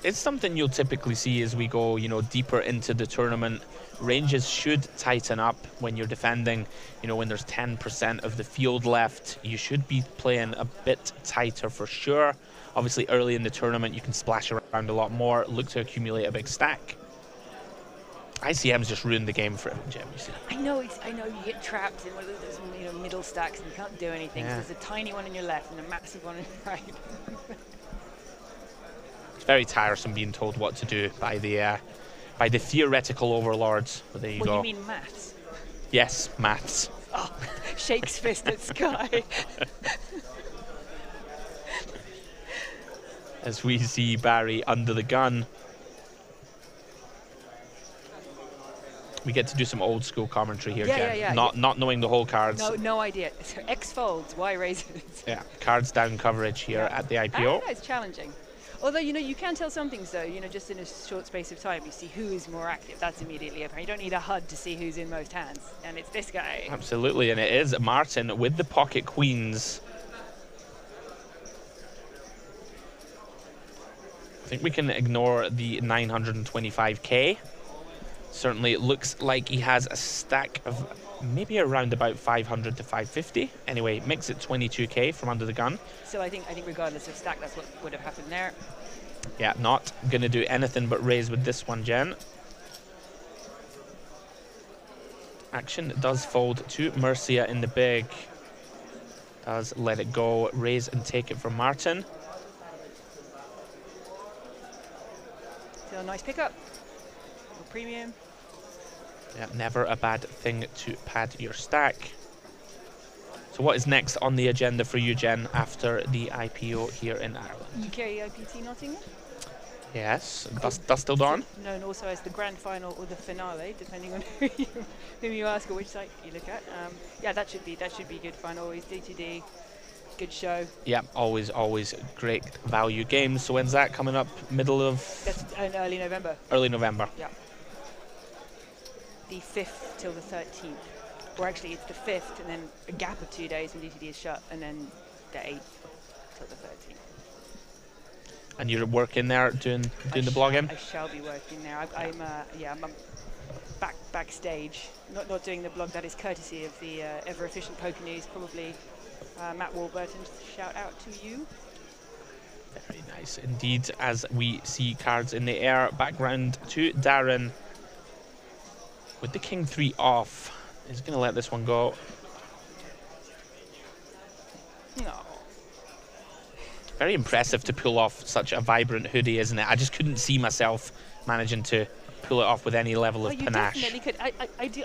It's something you'll typically see as we go, you know, deeper into the tournament. Ranges should tighten up when you're defending. You know, when there's 10% of the field left, you should be playing a bit tighter for sure. Obviously, early in the tournament, you can splash around a lot more, look to accumulate a big stack. ICM's just ruined the game for him, Jim. You see. I know you get trapped in one of those middle stacks and you can't do anything. Yeah. So there's a tiny one on your left and a massive one on your right. It's very tiresome being told what to do by the theoretical overlords. But there you go. You mean maths? Yes, maths. Oh, shakes fist at sky. As we see Barry under the gun. We get to do some old school commentary here, Jen. Yeah. Not knowing the whole cards. No idea. So X folds, Y raises. Yeah, cards down coverage here at the IPO. It's challenging. Although, you can tell some things, though, just in a short space of time. You see who is more active. That's immediately apparent. You don't need a HUD to see who's in most hands. And it's this guy. Absolutely, and it is Martin with the pocket queens. I think we can ignore the 925k. Certainly it looks like he has a stack of maybe around about 500 to 550. Anyway, makes it 22k from under the gun. So I think regardless of stack, that's what would have happened there. Yeah, not going to do anything but raise with this one, Jen. Action does fold to Mercia in the big. Does let it go. Raise and take it from Martin. So a nice pickup. A premium. Yeah, never a bad thing to pad your stack. So what is next on the agenda for you, Jen, after the IPO here in Ireland? UK IPT Nottingham. Yes, Dustil Dawn. Known also as the grand final or the finale, depending on who you ask or which site you look at. Yeah, that should be good fun. Always D2D, good show. Yeah, always great value games. So when's that coming up? Middle of? That's early November. Early November. Yeah. The 5th till the 13th. Or actually, it's the 5th and then a gap of 2 days when D2D is shut, and then the 8th till the 13th. And you're working there doing the blogging? I shall be working there. I'm backstage, not doing the blog. That is courtesy of the ever efficient Poker News. Probably Matt Warburton. Shout out to you. Very nice indeed. As we see cards in the air, background to Darren with the King 3 off. He's going to let this one go. No. Very impressive to pull off such a vibrant hoodie, isn't it? I just couldn't see myself managing to pull it off with any level of panache. You definitely could.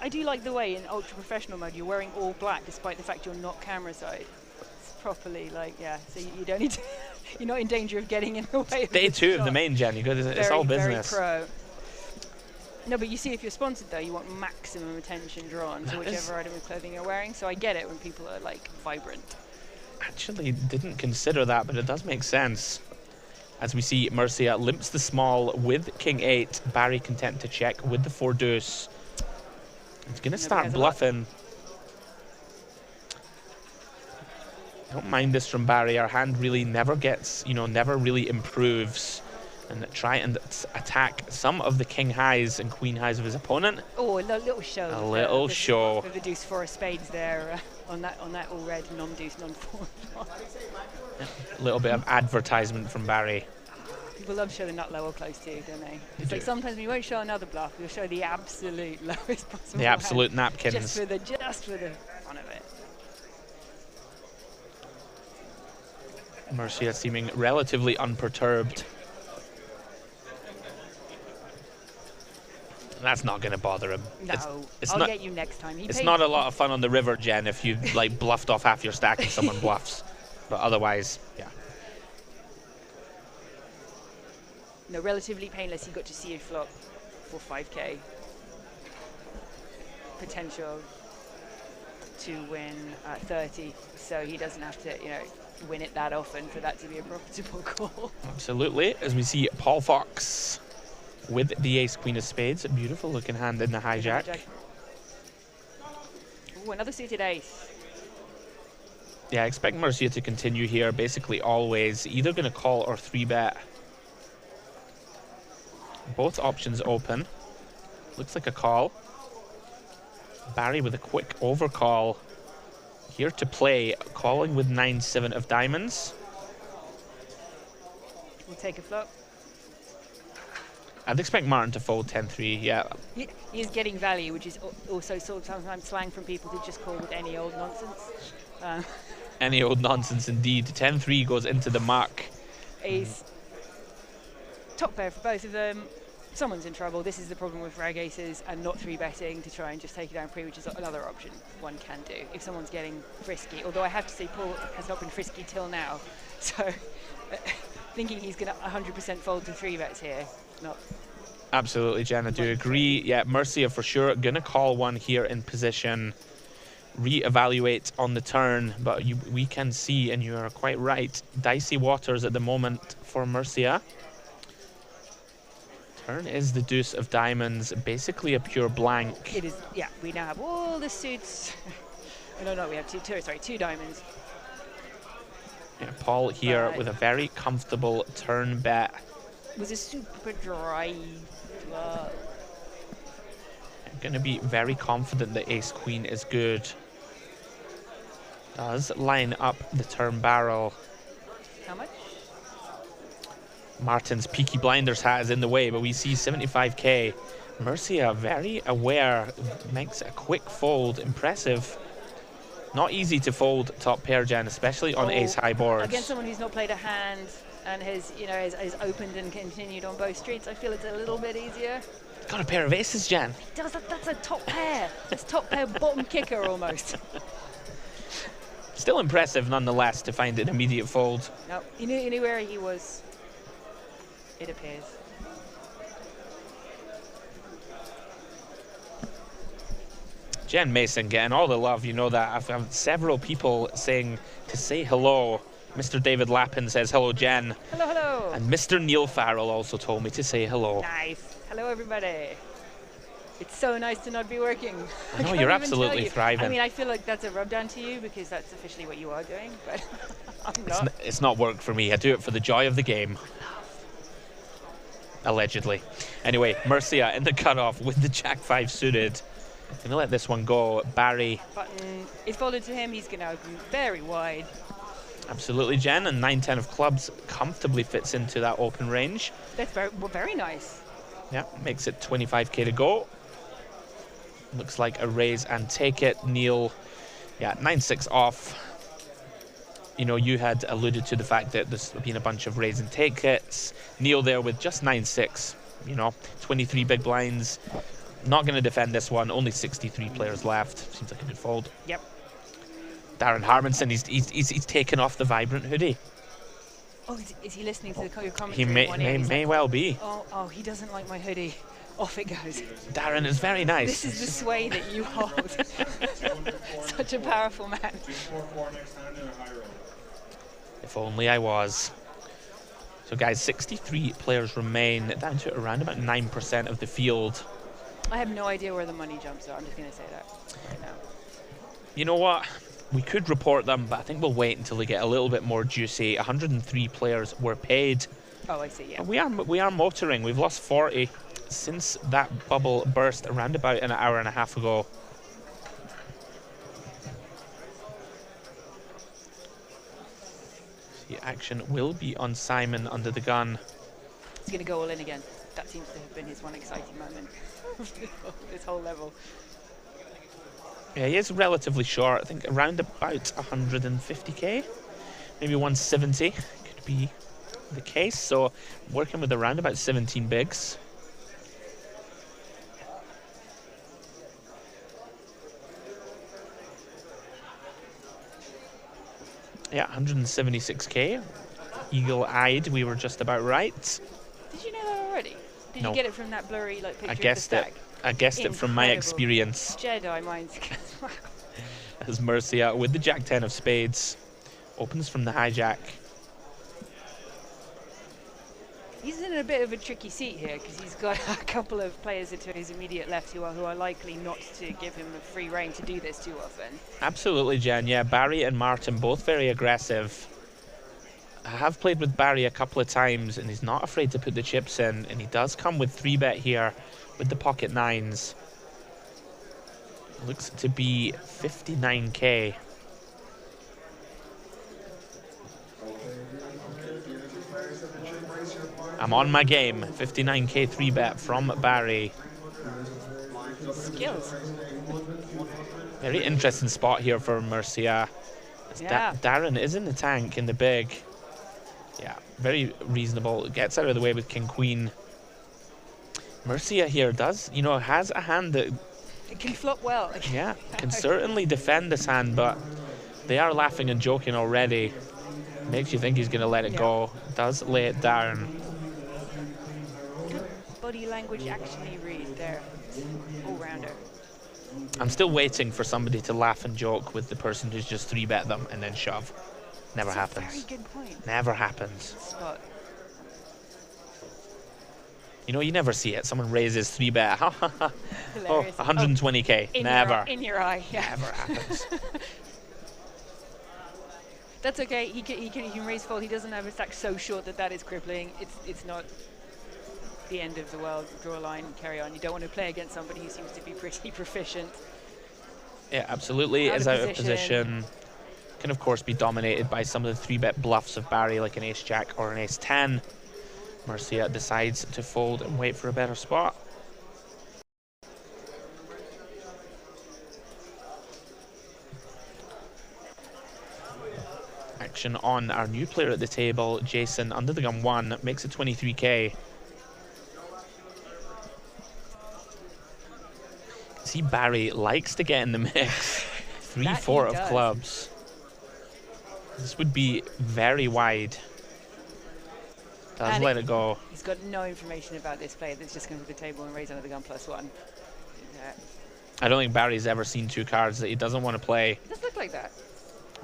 I do like the way in ultra professional mode you're wearing all black despite the fact you're not camera side. It's properly. Like, yeah, so you don't need to, you're not in danger of getting in the way of Day this 2 of shot. the main, Jen. It's all business. Very pro. No, but you see, if you're sponsored though, you want maximum attention drawn to whichever item of clothing you're wearing. So I get it when people are like vibrant. Actually, didn't consider that, but it does make sense. As we see, Mercia limps the small with King 8. Barry content to check with the 4 deuce. He's going to start bluffing. Don't mind this from Barry. Our hand really never gets, never really improves. And try and attack some of the king highs and queen highs of his opponent. Oh, a little show. A little show. With the deuce 4 of spades there on that all red non-deuce non-4. A little bit of advertisement from Barry. People love to show the nut low or close to, don't they? It's like sometimes we won't show another bluff. We'll show the absolute lowest possible. The absolute hand, napkins. Just for the fun of it. Mercia seeming relatively unperturbed. That's not going to bother him. No, it's I'll not, get you next time. It's not a lot of fun on the river, Jen, if you like bluffed off half your stack and someone bluffs. But otherwise, yeah. No, relatively painless. He got to see a flop for 5k. Potential to win 30, so he doesn't have to, win it that often for that to be a profitable call. Absolutely. As we see Paul Fox with the ace queen of spades, a beautiful looking hand in the hijack. Ooh, another suited ace. Yeah, I expect Mercia to continue here, basically always either going to call or 3-bet. Both options open. Looks like a call. Barry with a quick overcall. Here to play, calling with 9-7 of diamonds. We'll take a flop. I'd expect Martin to fold 10-3, yeah. He is getting value, which is also sort of sometimes slang from people who just call with any old nonsense. Any old nonsense indeed. 10-3 goes into the muck. Ace. Top pair for both of them. Someone's in trouble. This is the problem with rag aces and not 3-betting to try and just take it down pre, which is another option one can do if someone's getting frisky. Although I have to say Paul has not been frisky till now. So thinking he's going to 100% fold to 3-bets here. Not. Absolutely, Jen, I do agree. Yeah, Mercia for sure. Going to call one here in position. Re-evaluate on the turn, but we can see, and you are quite right, dicey waters at the moment for Mercia. Turn is the deuce of diamonds, basically a pure blank. It is, yeah, we now have all the suits. No, we have two diamonds. Yeah, Paul here with a very comfortable turn bet. Was a super dry flop. I'm going to be very confident that ace-queen is good. Does line up the turn barrel. How much? Martin's Peaky Blinders hat is in the way, but we see 75k. Mercia very aware, makes a quick fold. Impressive. Not easy to fold top pair, Jen, especially on ace-high boards. Against someone who's not played a hand and has opened and continued on both streets, I feel it's a little bit easier. Got a pair of aces, Jen. That's a top pair. That's top pair bottom kicker almost. Still impressive, nonetheless, to find an immediate fold. No, you knew where he was. It appears. Jen Mason getting all the love, you know that. I've had several people saying to say hello. Mr. David Lappin says hello, Jen. Hello, hello. And Mr. Neil Farrell also told me to say hello. Nice. Hello, everybody. It's so nice to not be working. I know, you're absolutely thriving. I mean, I feel like that's a rub down to you because that's officially what you are doing, but I'm not. It's not work for me. I do it for the joy of the game. Allegedly. Anyway, Mercia in the cutoff with the Jack-5 suited. Gonna let this one go. Barry. Button is folded to him. He's gonna open very wide. Absolutely, Jen. And 9-10 of clubs comfortably fits into that open range. That's very nice. Yeah, makes it 25k to go. Looks like a raise and take it. Neil, yeah, 9-6 off. You know, you had alluded to the fact that there's been a bunch of raise and take hits. Neil there with just 9-6. You know, 23 big blinds. Not going to defend this one. Only 63 players left. Seems like a good fold. Yep. Darren Harmonson, he's taken off the Vibrant hoodie. Oh, is he listening to your commentary? He may well be. Oh, he doesn't like my hoodie. Off it goes. Darren is very nice. This is the sway that you hold. Such a powerful man. If only I was. So guys, 63 players remain, down to around about 9% of the field. I have no idea where the money jumps are. I'm just going to say that right now. You know what? We could report them, but I think we'll wait until they get a little bit more juicy. 103 players were paid. Oh, I see, yeah. We are motoring. We've lost 40 since that bubble burst around about an hour and a half ago. The action will be on Simon under the gun. He's going to go all in again. That seems to have been his one exciting moment. This whole level. Yeah, he is relatively short. I think around about 150k, maybe 170 could be the case. So working with around about 17 bigs. Yeah, 176k. Eagle-eyed, we were just about right. Did you know that already? Did No. you get it from that blurry like picture I guessed of the it. stack? I guessed it from my Incredible. experience. Jedi minds. As Mercia with the Jack 10 of spades opens from the hijack. He's in a bit of a tricky seat here because he's got a couple of players into his immediate left who are likely not to give him a free rein to do this too often. Absolutely, Jen. Yeah, Barry and Martin both very aggressive. I have played with Barry a couple of times and he's not afraid to put the chips in, and he does come with 3-bet here with the pocket nines. Looks to be 59k. I'm on my game. 59k 3-bet from Barry. Skills. Very interesting spot here for Mercia. Yeah. Darren is in the tank in the big. Yeah, very reasonable. Gets out of the way with King Queen. Mercia here does, you know, has a hand that It can flop well. yeah, can certainly defend this hand, but they are laughing and joking already. Makes you think he's going to let it go. Does lay it down. Good body language actually read there. All-rounder. I'm still waiting for somebody to laugh and joke with the person who's just 3-bet them and then shove. Never That's a happens. very good point. Never happens. Spot. You know, you never see it. Someone raises 3-bet. Oh, Hilarious. 120k. In Never. in your eye. Yeah. Never happens. That's okay. He can raise fold. He doesn't have a stack so short that is crippling. It's not the end of the world. Draw a line, carry on. You don't want to play against somebody who seems to be pretty proficient. Yeah, absolutely. Out Is of out of position. Can of course be dominated by some of the 3-bet bluffs of Barry, like an ace-jack or an ace-10. Mercia decides to fold and wait for a better spot. Action on our new player at the table, Jason, under the gun 1, makes it 23k. See, Barry likes to get in the mix. 3-4 of does. clubs. This would be very wide. Does And let it go. He's got no information about this player that's just going to the table and raise under the gun +1. I don't think Barry's ever seen 2 cards that he doesn't want to play. It does look like that.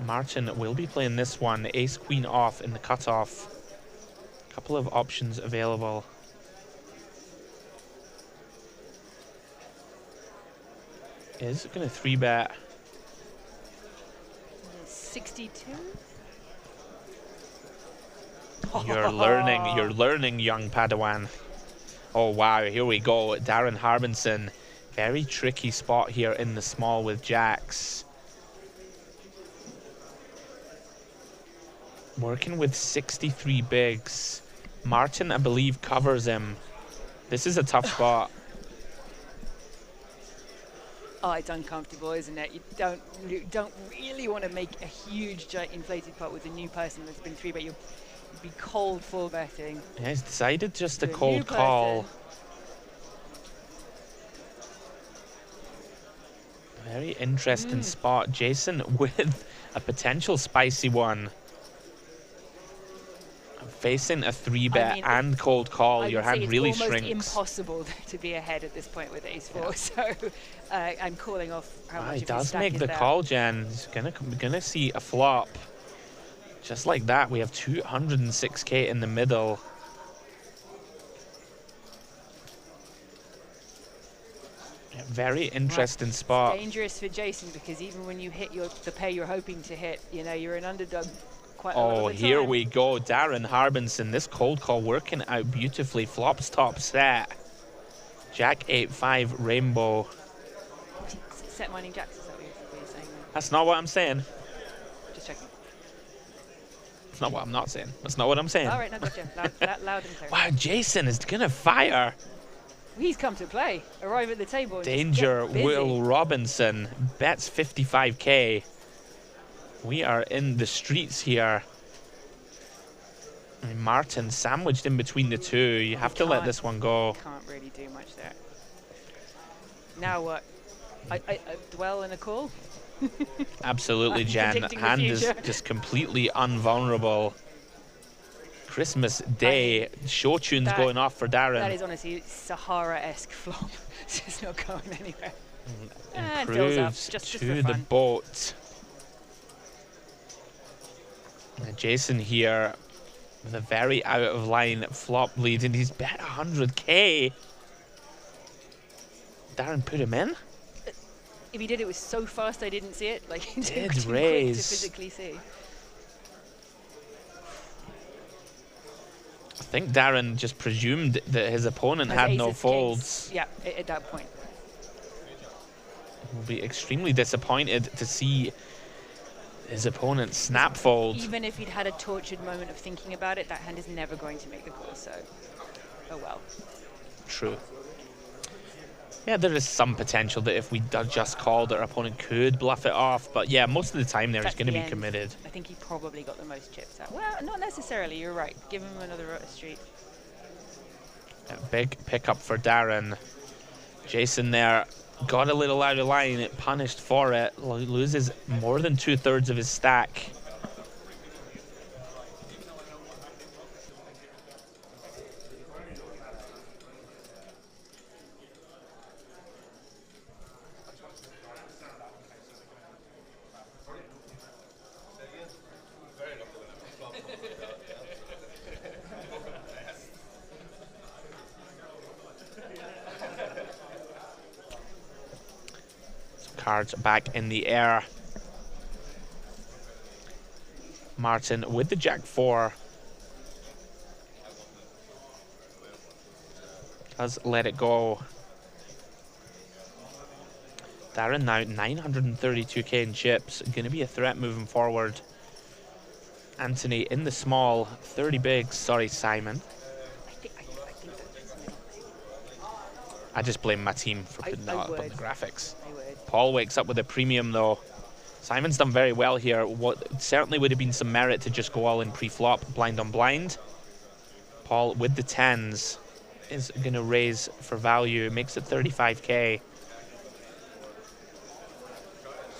Martin will be playing this one. Ace Queen off in the cutoff. Couple of options available. Is going to 3-bet. 62? You're learning, young Padawan. Oh wow, here we go. Darren Harbinson. Very tricky spot here in the small with jacks. Working with 63 bigs. Martin, I believe, covers him. This is a tough spot. Oh, it's uncomfortable, isn't it? You don't really want to make a huge inflated pot with a new person that's been 3-bet. You'd be cold full betting. Yeah, he's decided just a The cold new call. person. Very interesting spot. Jason with a potential spicy one. Facing a 3-bet and cold call, your hand really shrinks. It's almost impossible to be ahead at this point with ace-4, so I'm calling off how much He of his does stack make is the there. call, Jen. He's gonna see a flop. Just like that, we have 206k in the middle. Yeah, very interesting spot. It's dangerous for Jason because even when you hit the pair you're hoping to hit, you know, you're an underdog quite a lot of the Here time. we go. Darren Harbinson, this cold call working out beautifully. Flops top set. Jack 8-5 rainbow. Set mining jacks, is that what you're saying? That's not what I'm saying. Just checking. That's not what I'm not saying. That's not what I'm saying. All right, no, gotcha. Loud and clear. Wow, Jason is gonna fire. He's come to play. Arrive at the table. And Danger just get busy. Will Robinson bets 55k. We are in the streets here. And Martin sandwiched in between the two. You have to let this one go. Can't really do much there. Now what? I dwell in a call? Absolutely, Jen. Hand is just completely invulnerable. Christmas Day. Show tunes going off for Darren. That is honestly Sahara-esque flop. It's just not going anywhere. Improves just to the boat. Jason here with a very out of line flop lead, and he's bet 100k. Darren put him in. If he did, it was so fast I didn't see it. Like it did too raise. quick to physically see. I think Darren just presumed that his opponent had no folds. Yeah, at that point. Will be extremely disappointed to see his opponent snap fold. Even if he'd had a tortured moment of thinking about it, that hand is never going to make the call, so oh well. True. Yeah, there is some potential that if we just called, our opponent could bluff it off, but yeah, most of the time there he's going to be committed. I think he probably got the most chips out. Well, not necessarily, you're right. Give him another street. A big pickup for Darren. Jason there got a little out of line, punished for it, loses more than 2/3 of his stack. Cards back in the air. Martin with the Jack 4. Does let it go. Darren now 932k in chips. Going to be a threat moving forward. Anthony in the small, 30 big. Sorry, Simon. I just blame my team for putting that up on the graphics. Paul wakes up with a premium though. Simon's done very well here. What certainly would have been some merit to just go all in pre-flop, blind on blind. Paul with the 10s is going to raise for value, makes it 35k.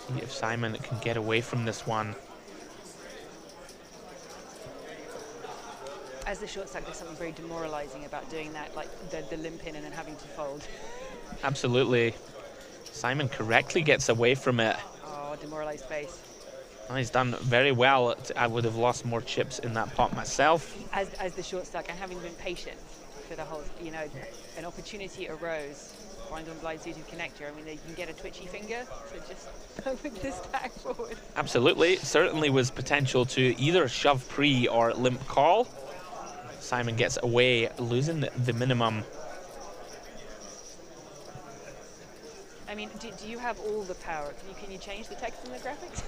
See if Simon can get away from this one. As the short stack, there's something very demoralizing about doing that, like the limp in and then having to fold. Absolutely. Simon correctly gets away from it. Oh, demoralized face. Oh, he's done very well. I would have lost more chips in that pot myself. As the short stack, and having been patient for the whole, you know, an opportunity arose. Blind on blind suited connector. I mean, you can get a twitchy finger, so just with this stack forward. Absolutely. Certainly was potential to either shove pre or limp call. Simon gets away, losing the minimum. I mean, do you have all the power? Can you change the text in the graphics?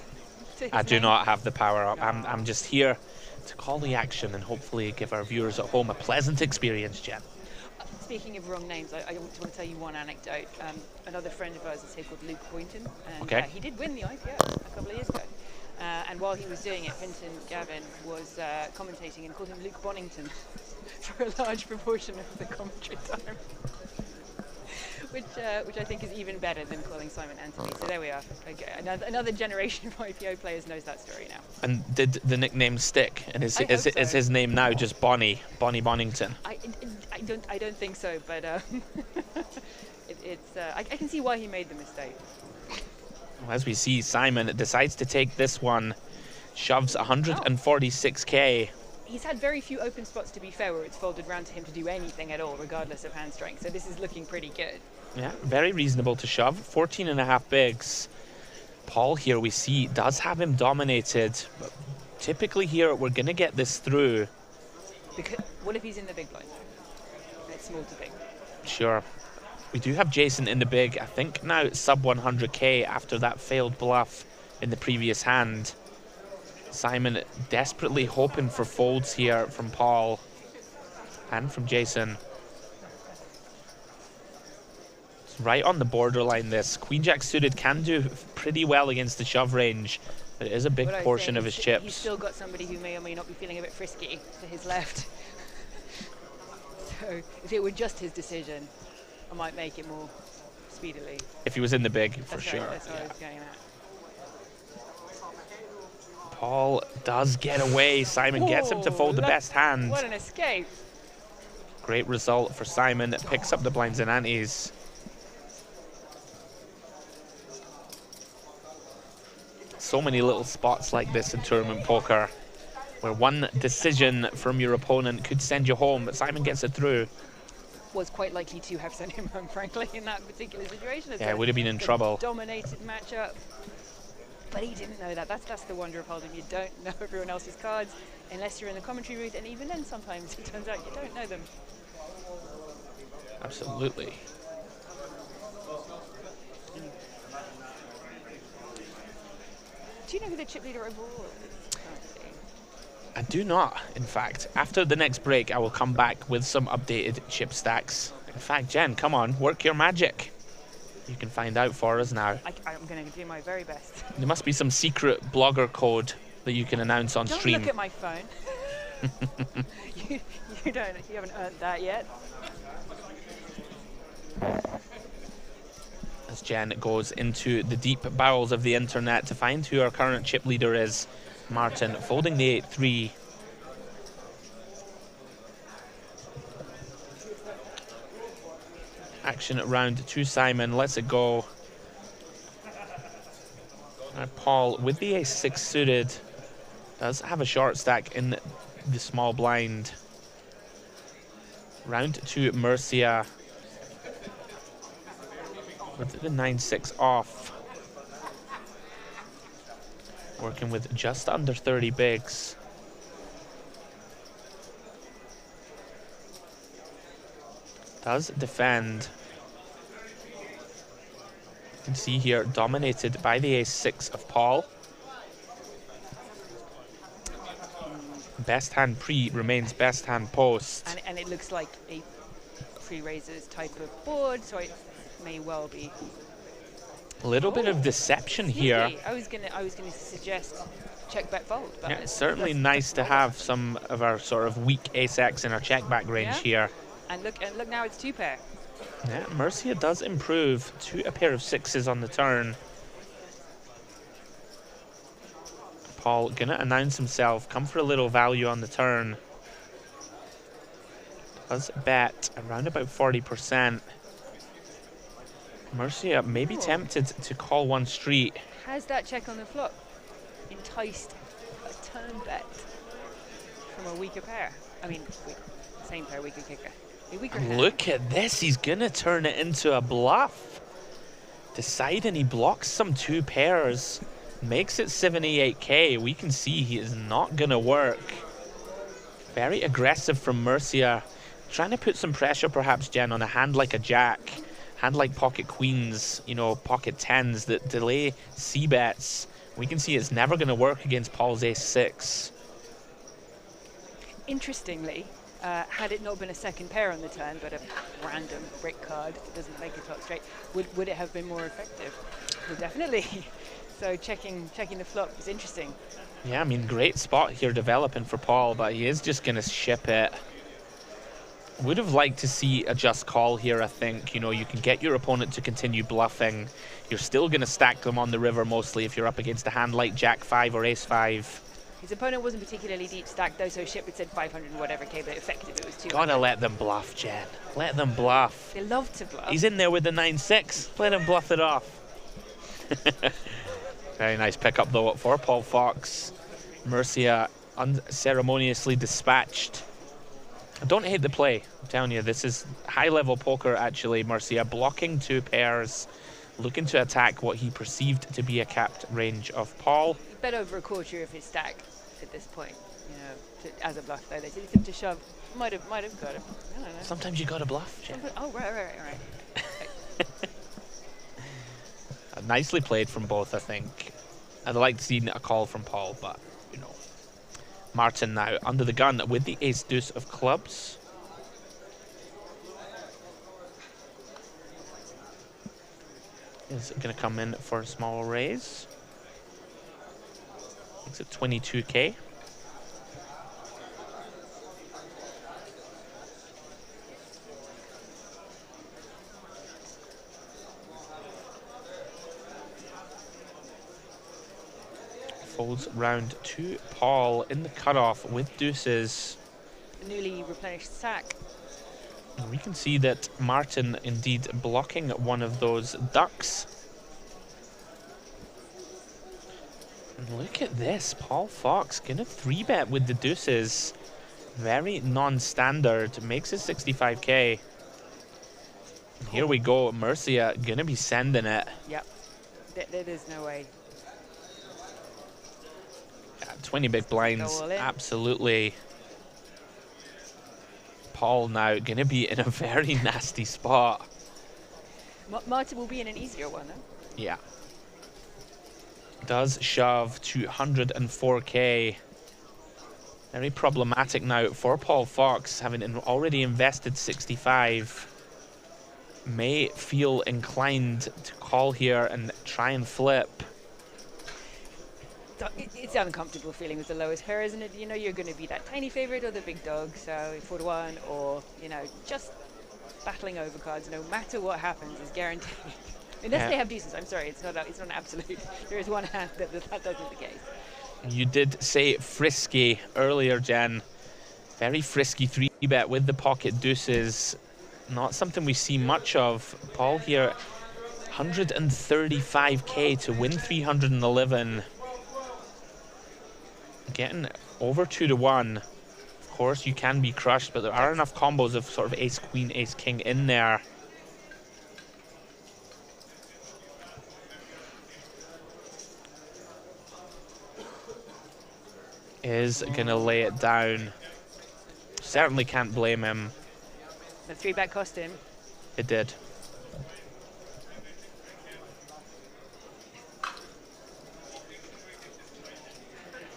I do not have the power up. I'm just here to call the action and hopefully give our viewers at home a pleasant experience, Jen. Speaking of wrong names, I want to tell you one anecdote. Another friend of ours is here called Luke Boynton, and he did win the IPO a couple of years ago. And while he was doing it, Finton Gavin was commentating and called him Luke Bonnington for a large proportion of the commentary time. which I think is even better than calling Simon Anthony. So there we are. Okay, another generation of IPO players knows that story now. And did the nickname stick? And is his name now just Bonnie Bonnington? I don't think so, but I can see why he made the mistake. Well, as we see, Simon decides to take this one, shoves 146k. He's had very few open spots, to be fair, where it's folded round to him to do anything at all, regardless of hand strength. So this is looking pretty good. Yeah, very reasonable to shove. 14.5 bigs. Paul here we see does have him dominated. But typically here we're going to get this through. Because what if he's in the big blind? It's small to big. Sure. We do have Jason in the big. I think now it's sub 100k after that failed bluff in the previous hand. Simon desperately hoping for folds here from Paul and from Jason. It's right on the borderline this. Queen Jack suited can do pretty well against the shove range, but it is a big portion of his chips. He's still got somebody who may or may not be feeling a bit frisky to his left. So if it were just his decision, I might make it more speedily. If he was in the big, for That's sure. Right, that's what I was going at. Paul does get away. Simon gets him to fold the best hand. What an escape. Great result for Simon. Picks up the blinds and antes. So many little spots like this in tournament poker, where one decision from your opponent could send you home, but Simon gets it through. Was quite likely to have sent him home, frankly, in that particular situation. Yeah, it would have been in trouble. Dominated matchup. But he didn't know that. That's the wonder of Hold'em. You don't know everyone else's cards unless you're in the commentary booth, and even then sometimes it turns out you don't know them. Absolutely. Do you know who the chip leader overall is? I do not, in fact. After the next break, I will come back with some updated chip stacks. In fact, Jen, come on, work your magic. You can find out for us now. I'm going to do my very best. There must be some secret blogger code that you can announce on stream. Don't look at my phone. you haven't earned that yet. As Jen goes into the deep bowels of the internet to find who our current chip leader is, Martin folding the 8-3. Action at round 2, Simon lets it go. Paul with the ace-6 suited does have a short stack in the small blind. Round 2, Murcia with the 9-6 off. Working with just under 30 bigs. Does defend. You can see here, dominated by the ace-6 of Paul. Best hand pre remains best hand post. And it looks like a pre-raisers type of board, so it may well be. A little bit of deception here. I was gonna suggest check back fold. But Yeah, it's certainly nice to have some of our sort of weak ace-x in our check back range here. And look now, it's 2 pair. Yeah, Murcia does improve to a pair of 6s on the turn. Paul gonna announce himself, come for a little value on the turn. Does bet around about 40%. Murcia may be tempted to call one street. Has that check on the flop enticed a turn bet from a weaker pair? I mean, same pair, weaker kicker. A weaker hand. Look at this, he's gonna turn it into a bluff. Deciding he blocks some 2 pairs, makes it 78k. We can see he is not gonna work. Very aggressive from Murcia. Trying to put some pressure perhaps, Jen, on a hand like a jack. Hand like pocket queens, you know, pocket 10s that delay c-bets. We can see it's never going to work against Paul's ace-6. Interestingly, had it not been a second pair on the turn, but a random brick card that doesn't make a top straight, would it have been more effective? Well, definitely. So checking the flop is interesting. Yeah, I mean, great spot here developing for Paul, but he is just going to ship it. Would have liked to see a just call here, I think. You know, you can get your opponent to continue bluffing. You're still going to stack them on the river mostly if you're up against a hand like Jack 5 or Ace 5. His opponent wasn't particularly deep stacked though, so Ship had said 500 and whatever K, but effective it was 200. Gotta let them bluff, Jen. Let them bluff. They love to bluff. He's in there with the 9-6. Let him bluff it off. Very nice pickup though for Paul Fox. Murcia unceremoniously dispatched. I don't hate the play. I'm telling you, this is high-level poker actually. Murcia blocking 2 pairs, looking to attack what he perceived to be a capped range of Paul. Bet over a quarter of his stack at this point, you know, as a bluff though. They said him to shove. Might have got him. I don't know. Sometimes you gotta bluff, Jen. Oh, right. Nicely played from both, I think. I'd like to see a call from Paul, but, you know. Martin now under the gun with the ace-deuce of clubs. Is going to come in for a small raise. Makes it 22K. Folds round to Paul in the cutoff with deuces. A newly replenished stack. And we can see that Martin indeed blocking one of those ducks. And look at this, Paul Fox gonna 3-bet with the deuces. Very non-standard, makes it 65K. And here we go, Murcia gonna be sending it. Yep, there's no way. 20 big blinds, absolutely. Paul now going to be in a very nasty spot. Martin will be in an easier one, though. Yeah. Does shove 204K. Very problematic now for Paul Fox, having already invested 65. May feel inclined to call here and try and flip. It's an uncomfortable feeling with the lowest pair, isn't it? You know you're going to be that tiny favorite or the big dog, so 4-1, or, you know, just battling over cards, no matter what happens, is guaranteed. Unless they have deuces. I'm sorry, it's not an absolute. There is one hand that doesn't the case. You did say frisky earlier, Jen. Very frisky 3-bet with the pocket deuces. Not something we see much of. Paul here, 135K to win 311. Getting over 2-1. Of course, you can be crushed, but there are enough combos of sort of ace queen, ace king in there. Is gonna lay it down. Certainly can't blame him. The 3-bet cost him. It did.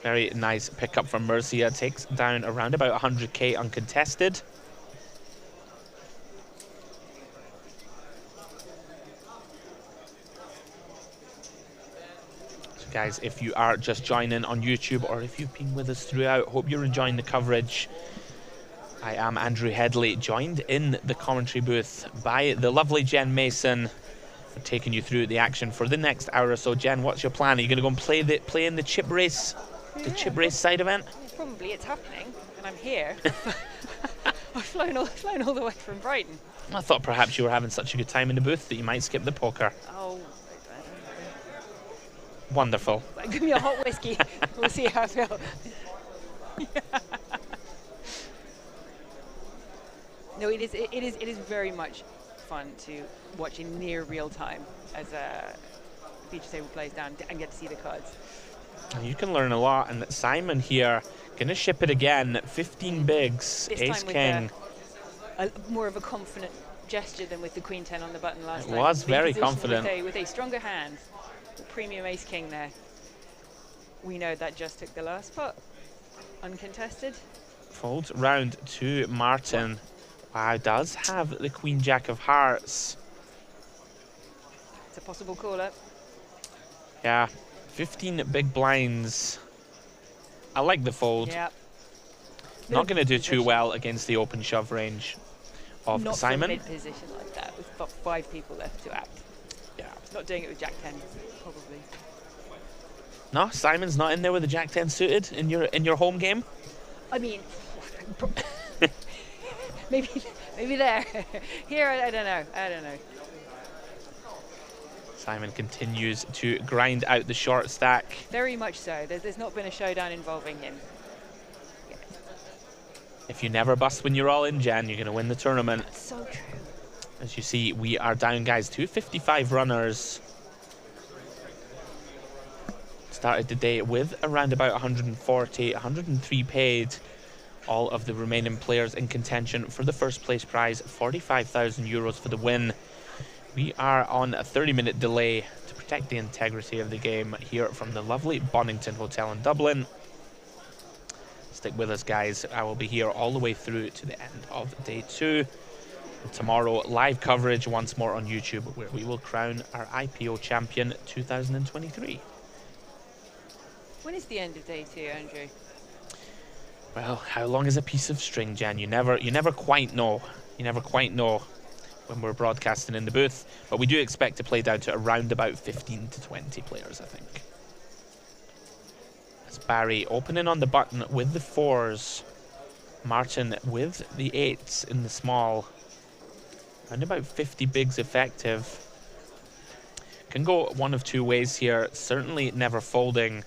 Very nice pickup from Murcia. Takes down around about 100K uncontested. So guys, if you are just joining on YouTube or if you've been with us throughout, hope you're enjoying the coverage. I am Andrew Headley, joined in the commentary booth by the lovely Jen Mason, for taking you through the action for the next hour or so. Jen, what's your plan? Are you going to go and play in the chip race? The chip race side event? Probably, it's happening, and I'm here. I've flown all the way from Brighton. I thought perhaps you were having such a good time in the booth that you might skip the poker. Oh, Wonderful. give me a hot whiskey. We'll see how I feel. No, it is very much fun to watch in near real time as a feature table plays down and get to see the cards. You can learn a lot, and Simon here gonna ship it again. 15 bigs, this ace time king. With more of a confident gesture than with the queen 10 on the button last time. It was very Position confident. with a stronger hand, the premium ace king there. We know that just took the last spot, uncontested. Folds round to Martin. Wow, does have the queen jack of hearts. It's a possible call-up. Yeah. 15 big blinds. I like the fold. Yeah. Not going to do too well against the open shove range. of Not Simon. from mid-position like that, with 5 people left to act. Yeah. Not doing it with Jack 10, probably. No, Simon's not in there with the Jack 10 suited in your home game. I mean, maybe there. Here, I don't know. Simon continues to grind out the short stack. Very much so. There's not been a showdown involving him. If you never bust when you're all in, Jen, you're going to win the tournament. That's so true. As you see, we are down, guys, to 55 runners. Started the day with around about 140, 103 paid. All of the remaining players in contention for the first place prize, 45,000 euros for the win. We are on a 30-minute delay to protect the integrity of the game here from the lovely Bonnington Hotel in Dublin. Stick with us, guys. I will be here all the way through to the end of day 2. And tomorrow, live coverage once more on YouTube, where we will crown our IPO champion 2023. When is the end of day 2, Andrew? Well, how long is a piece of string, Jan? You never quite know. You never quite know when we're broadcasting in the booth. But we do expect to play down to around about 15 to 20 players, I think. As Barry opening on the button with the 4s. Martin with the 8s in the small. Around about 50 bigs effective. Can go one of two ways here. Certainly never folding.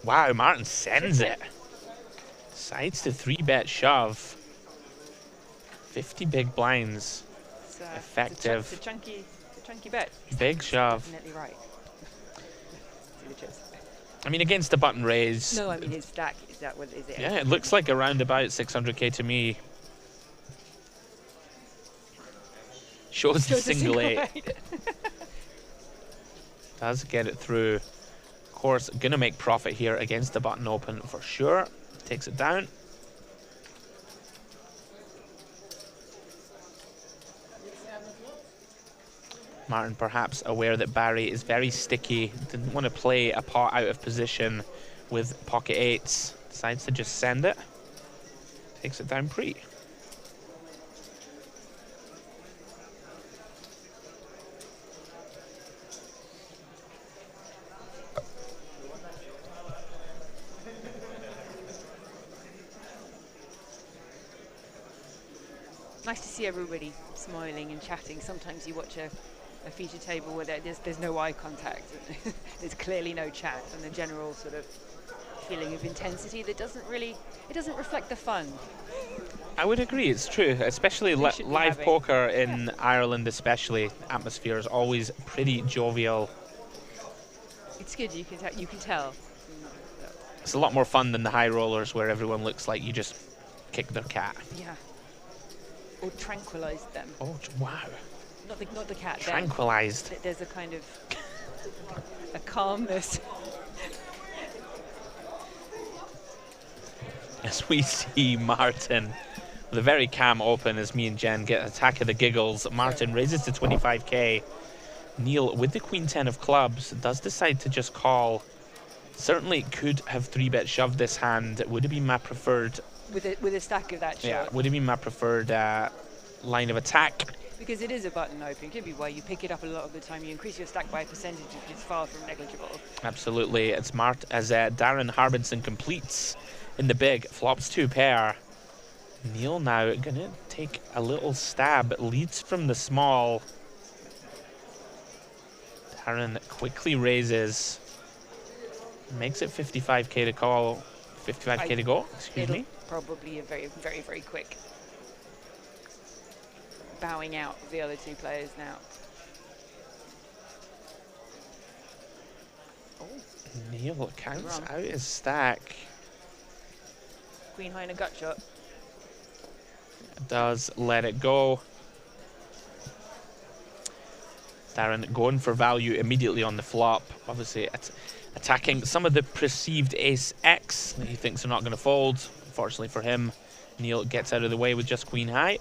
Wow, Martin sends it. Decides to 3-bet shove. 50 big blinds. Effective. It's a chunky bet. Big shove. Definitely right. I mean, against the button raise. No, I mean his stack. Is that what is it? Yeah, it looks like around about 600k to me. Shows the single 8. Does get it through. Of course, gonna make profit here against the button open for sure. Takes it down. Martin perhaps aware that Barry is very sticky. Didn't want to play a pot out of position with pocket 8s. Decides to just send it. Takes it down pre. Nice to see everybody smiling and chatting. Sometimes you watch a feature table where there's no eye contact. There's clearly no chat, and the general sort of feeling of intensity that doesn't reflect the fun. I would agree, it's true, especially live poker in Ireland especially. Atmosphere is always pretty jovial. It's good, you can tell. It's a lot more fun than the high rollers where everyone looks like you just kicked their cat. Yeah. Or tranquilized them. Oh, wow. Not the cat. Tranquilized. There's a kind of a calmness. As we see Martin with a very calm open as me and Jen get attack of the giggles. Martin raises to 25k. Neil with the Queen 10 of clubs does decide to just call. Certainly could have 3-bet shoved this hand. Would have been my preferred. With a stack of that shot. Yeah, would have been my preferred line of attack. Because it is a button open. It could be why you pick it up a lot of the time. You increase your stack by a percentage, which is far from negligible. Absolutely. It's marked as Darren Harbinson completes in the big. Flops 2 pair. Neil now gonna take a little stab. Leads from the small. Darren quickly raises. Makes it 55k to call. 55k to go. Excuse me. Probably a very, very, very quick bowing out of the other two players now. Oh. Neil counts out his stack. Queen high and a gut shot. Does let it go. Darren going for value immediately on the flop. Obviously attacking some of the perceived ace X that he thinks are not going to fold. Unfortunately for him, Neil gets out of the way with just queen high.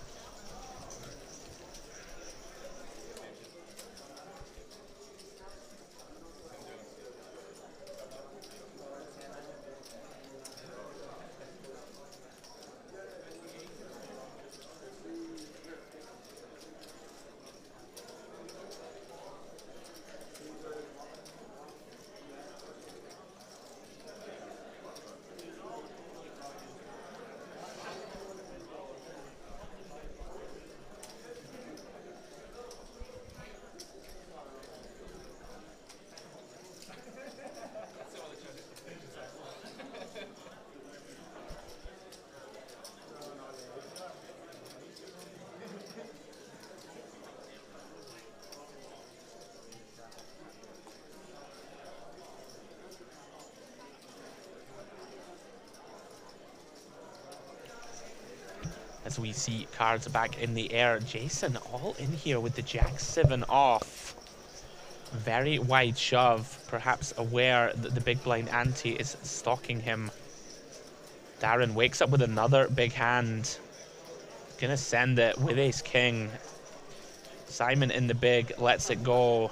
as we see cards back in the air. Jason all in here with the Jack-7 off. Very wide shove, perhaps aware that the big blind ante is stalking him. Darren wakes up with another big hand. Gonna send it with ace-king. Simon in the big, lets it go.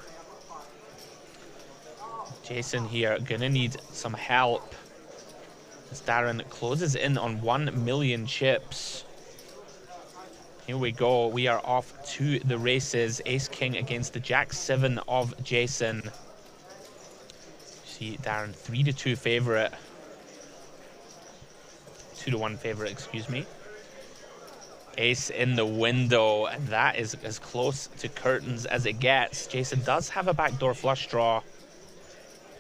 Jason here gonna need some help as Darren closes in on 1 million chips. Here we go. We are off to the races. Ace-king against the Jack-7 of Jason. See Darren 3-2 favorite. 2-1 favorite, excuse me. Ace in the window, and that is as close to curtains as it gets. Jason does have a backdoor flush draw.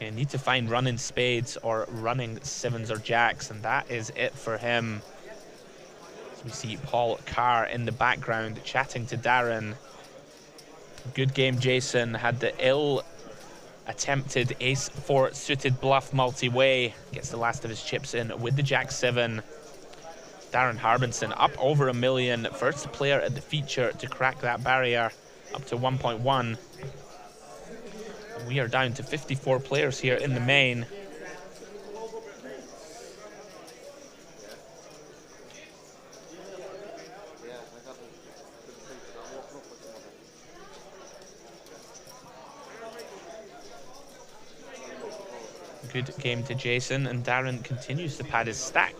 You need to find running spades or running sevens or jacks, and that is it for him. So we see Paul Carr in the background chatting to Darren. Good game, Jason. Had the ill-attempted ace-4 suited bluff multi-way. Gets the last of his chips in with the Jack-7. Darren Harbinson up over 1 million. First player at the feature to crack that barrier up to 1.1. We are down to 54 players here in the main. Good game to Jason, and Darren continues to pad his stack.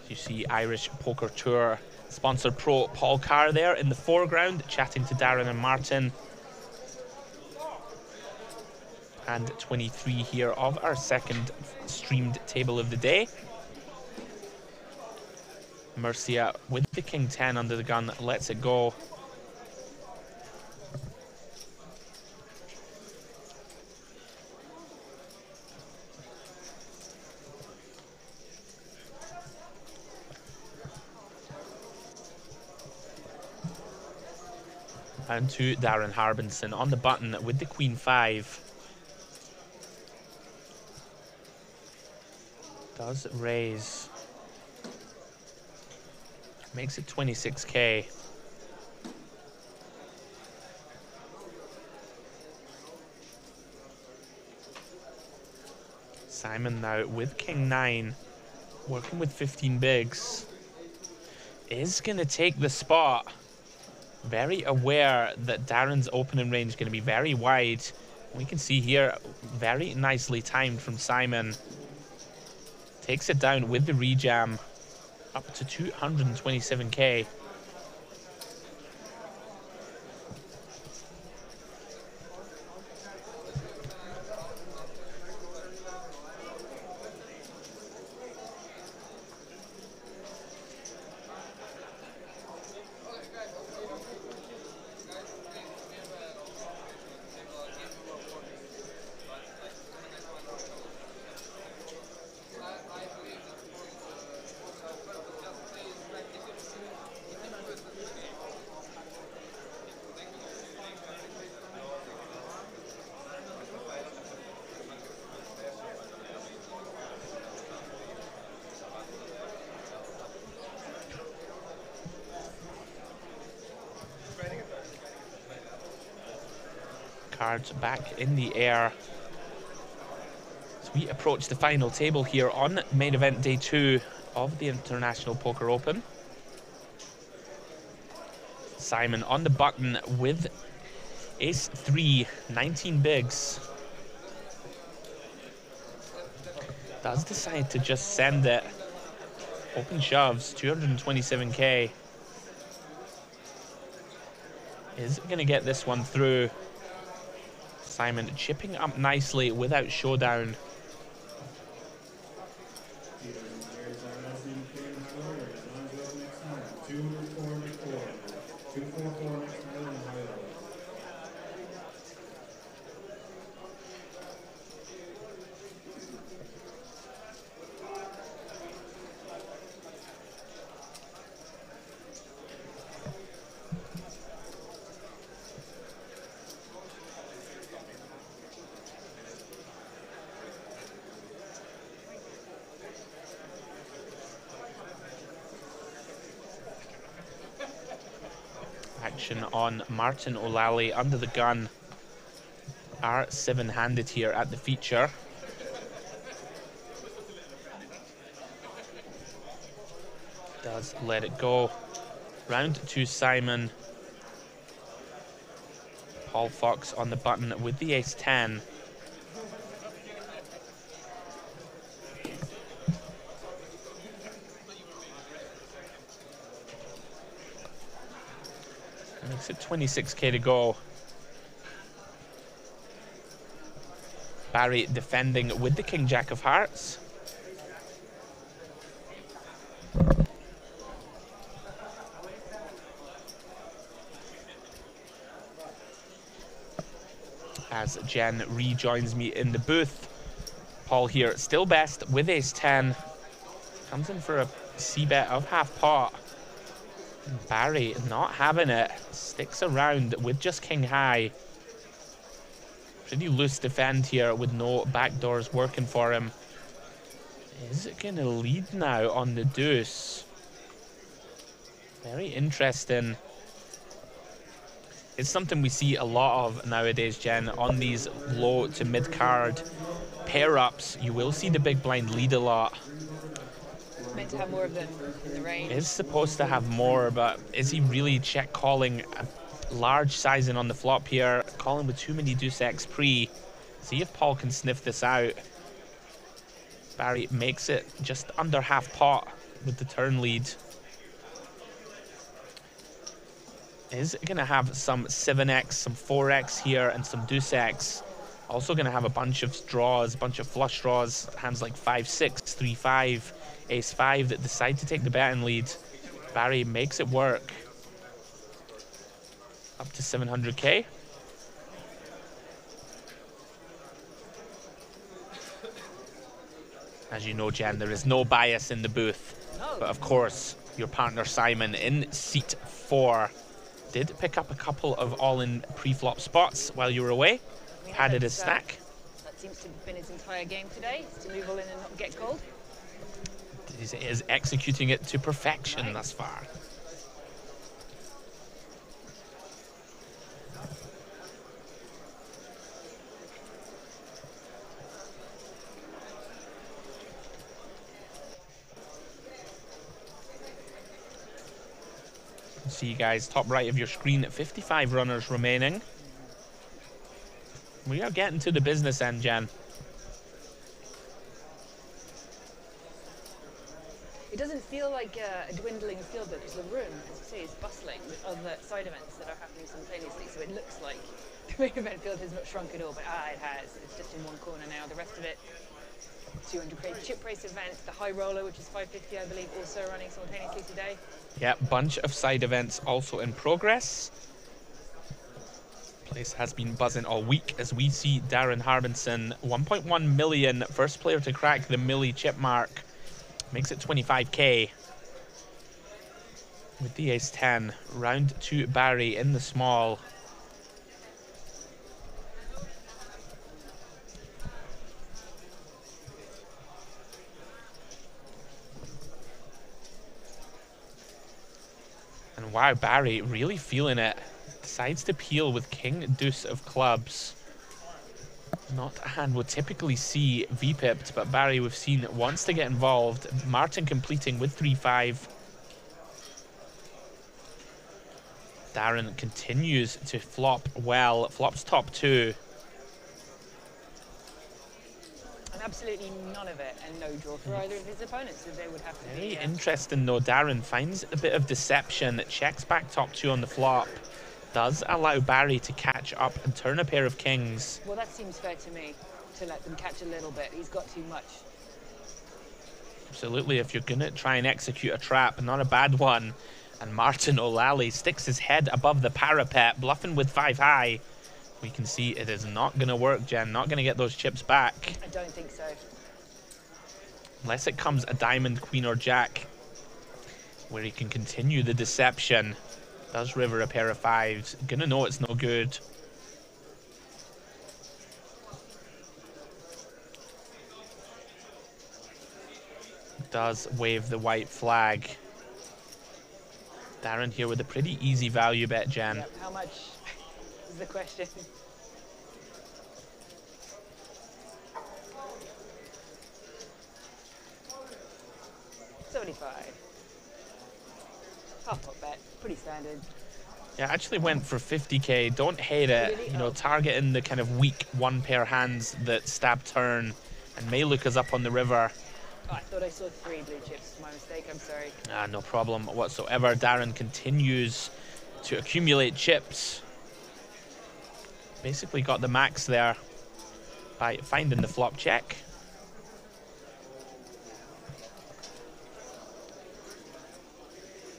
You see Irish Poker Tour sponsor pro Paul Carr there in the foreground, chatting to Darren and Martin. And 23 here of our second streamed table of the day. Murcia with the King 10 under the gun, lets it go. And to Darren Harbinson on the button with the Queen 5. Does raise. Makes it 26k. Simon now with King 9. Working with 15 bigs. Is going to take the spot. Very aware that Darren's opening range is going to be very wide. We can see here, very nicely timed from Simon. Takes it down with the rejam, up to 227k. Cards back in the air as we approach the final table here on main event day 2 of the International Poker Open. Simon on the button with ace 3, 19 bigs. Does decide to just send it. Open shoves, 227k. Is going to get this one through. Simon chipping up nicely without showdown. action on Martin O'Lally under the gun. Are 7-handed here at the feature. Does let it go. Round to Simon. Paul Fox on the button with the ace-10. Makes it 26k to go. Barry defending with the King-Jack of Hearts. As Jen rejoins me in the booth. Paul here, still best with ace-10. Comes in for a c-bet of half pot. Barry not having it. Sticks around with just king high. Pretty loose defend here with no backdoors working for him. Is it going to lead now on the deuce? Very interesting. It's something we see a lot of nowadays, Jen. On these low to mid card pair-ups, you will see the big blind lead a lot. Meant to have more of them in the range. Is supposed to have more, but is he really check calling a large sizing on the flop here? Calling with too many deuce X pre. See if Paul can sniff this out. Barry makes it just under half pot with the turn lead. Is going to have some 7x, some 4x here, and some deuce X. Also going to have a bunch of draws, a bunch of flush draws, hands like 5-6, 3-5, ace-5 that decide to take the betting lead. Barry makes it work. Up to 700k. As you know, Jen, there is no bias in the booth. But of course, your partner Simon in seat 4 did pick up a couple of all-in pre-flop spots while you were away. Padded his stack. That seems to have been his entire game today, to move all in and not get called. He is executing it to perfection thus far. See you guys, top right of your screen, 55 runners remaining. We are getting to the business end, Jen. It doesn't feel like a dwindling field though, because the room, as you say, is bustling with other side events that are happening simultaneously. So it looks like the main event field has not shrunk at all, but it has. It's just in one corner now. The rest of it, 200 chip race event, the high roller, which is 550, I believe, also running simultaneously today. Yeah, bunch of side events also in progress. Place has been buzzing all week as we see Darren Harbinson, 1.1 million, first player to crack the milli chip mark. Makes it 25k. With the ace-10, round to Barry in the small. And wow, Barry really feeling it. Decides to peel with king deuce of clubs. Not a hand we'll typically see V-pipped, but Barry we've seen wants to get involved. Martin completing with 3-5. Darren continues to flop well. Flops top 2. And absolutely none of it, and no draw for either of his opponents, so they would have to Very be... interesting though. Darren finds a bit of deception. Checks back top 2 on the flop. Does allow Barry to catch up and turn a pair of kings. Well, that seems fair to me, to let them catch a little bit. He's got too much. Absolutely, if you're going to try and execute a trap, not a bad one. And Martin O'Lally sticks his head above the parapet, bluffing with 5 high. We can see it is not going to work, Jen. Not going to get those chips back. I don't think so. Unless it comes a diamond, queen, or jack, where he can continue the deception. Does river a pair of 5s. Gonna know it's no good. Does wave the white flag. Darren here with a pretty easy value bet, Jen. Yep. How much is the question? $75. Half-pot bet, pretty standard. Yeah, I actually went for 50k. Don't hate it. Really? You know, targeting the kind of weak one pair hands that stab turn and may look us up on the river. Oh, I thought I saw 3 blue chips. My mistake, I'm sorry. No problem whatsoever. Darren continues to accumulate chips. Basically got the max there by finding the flop check.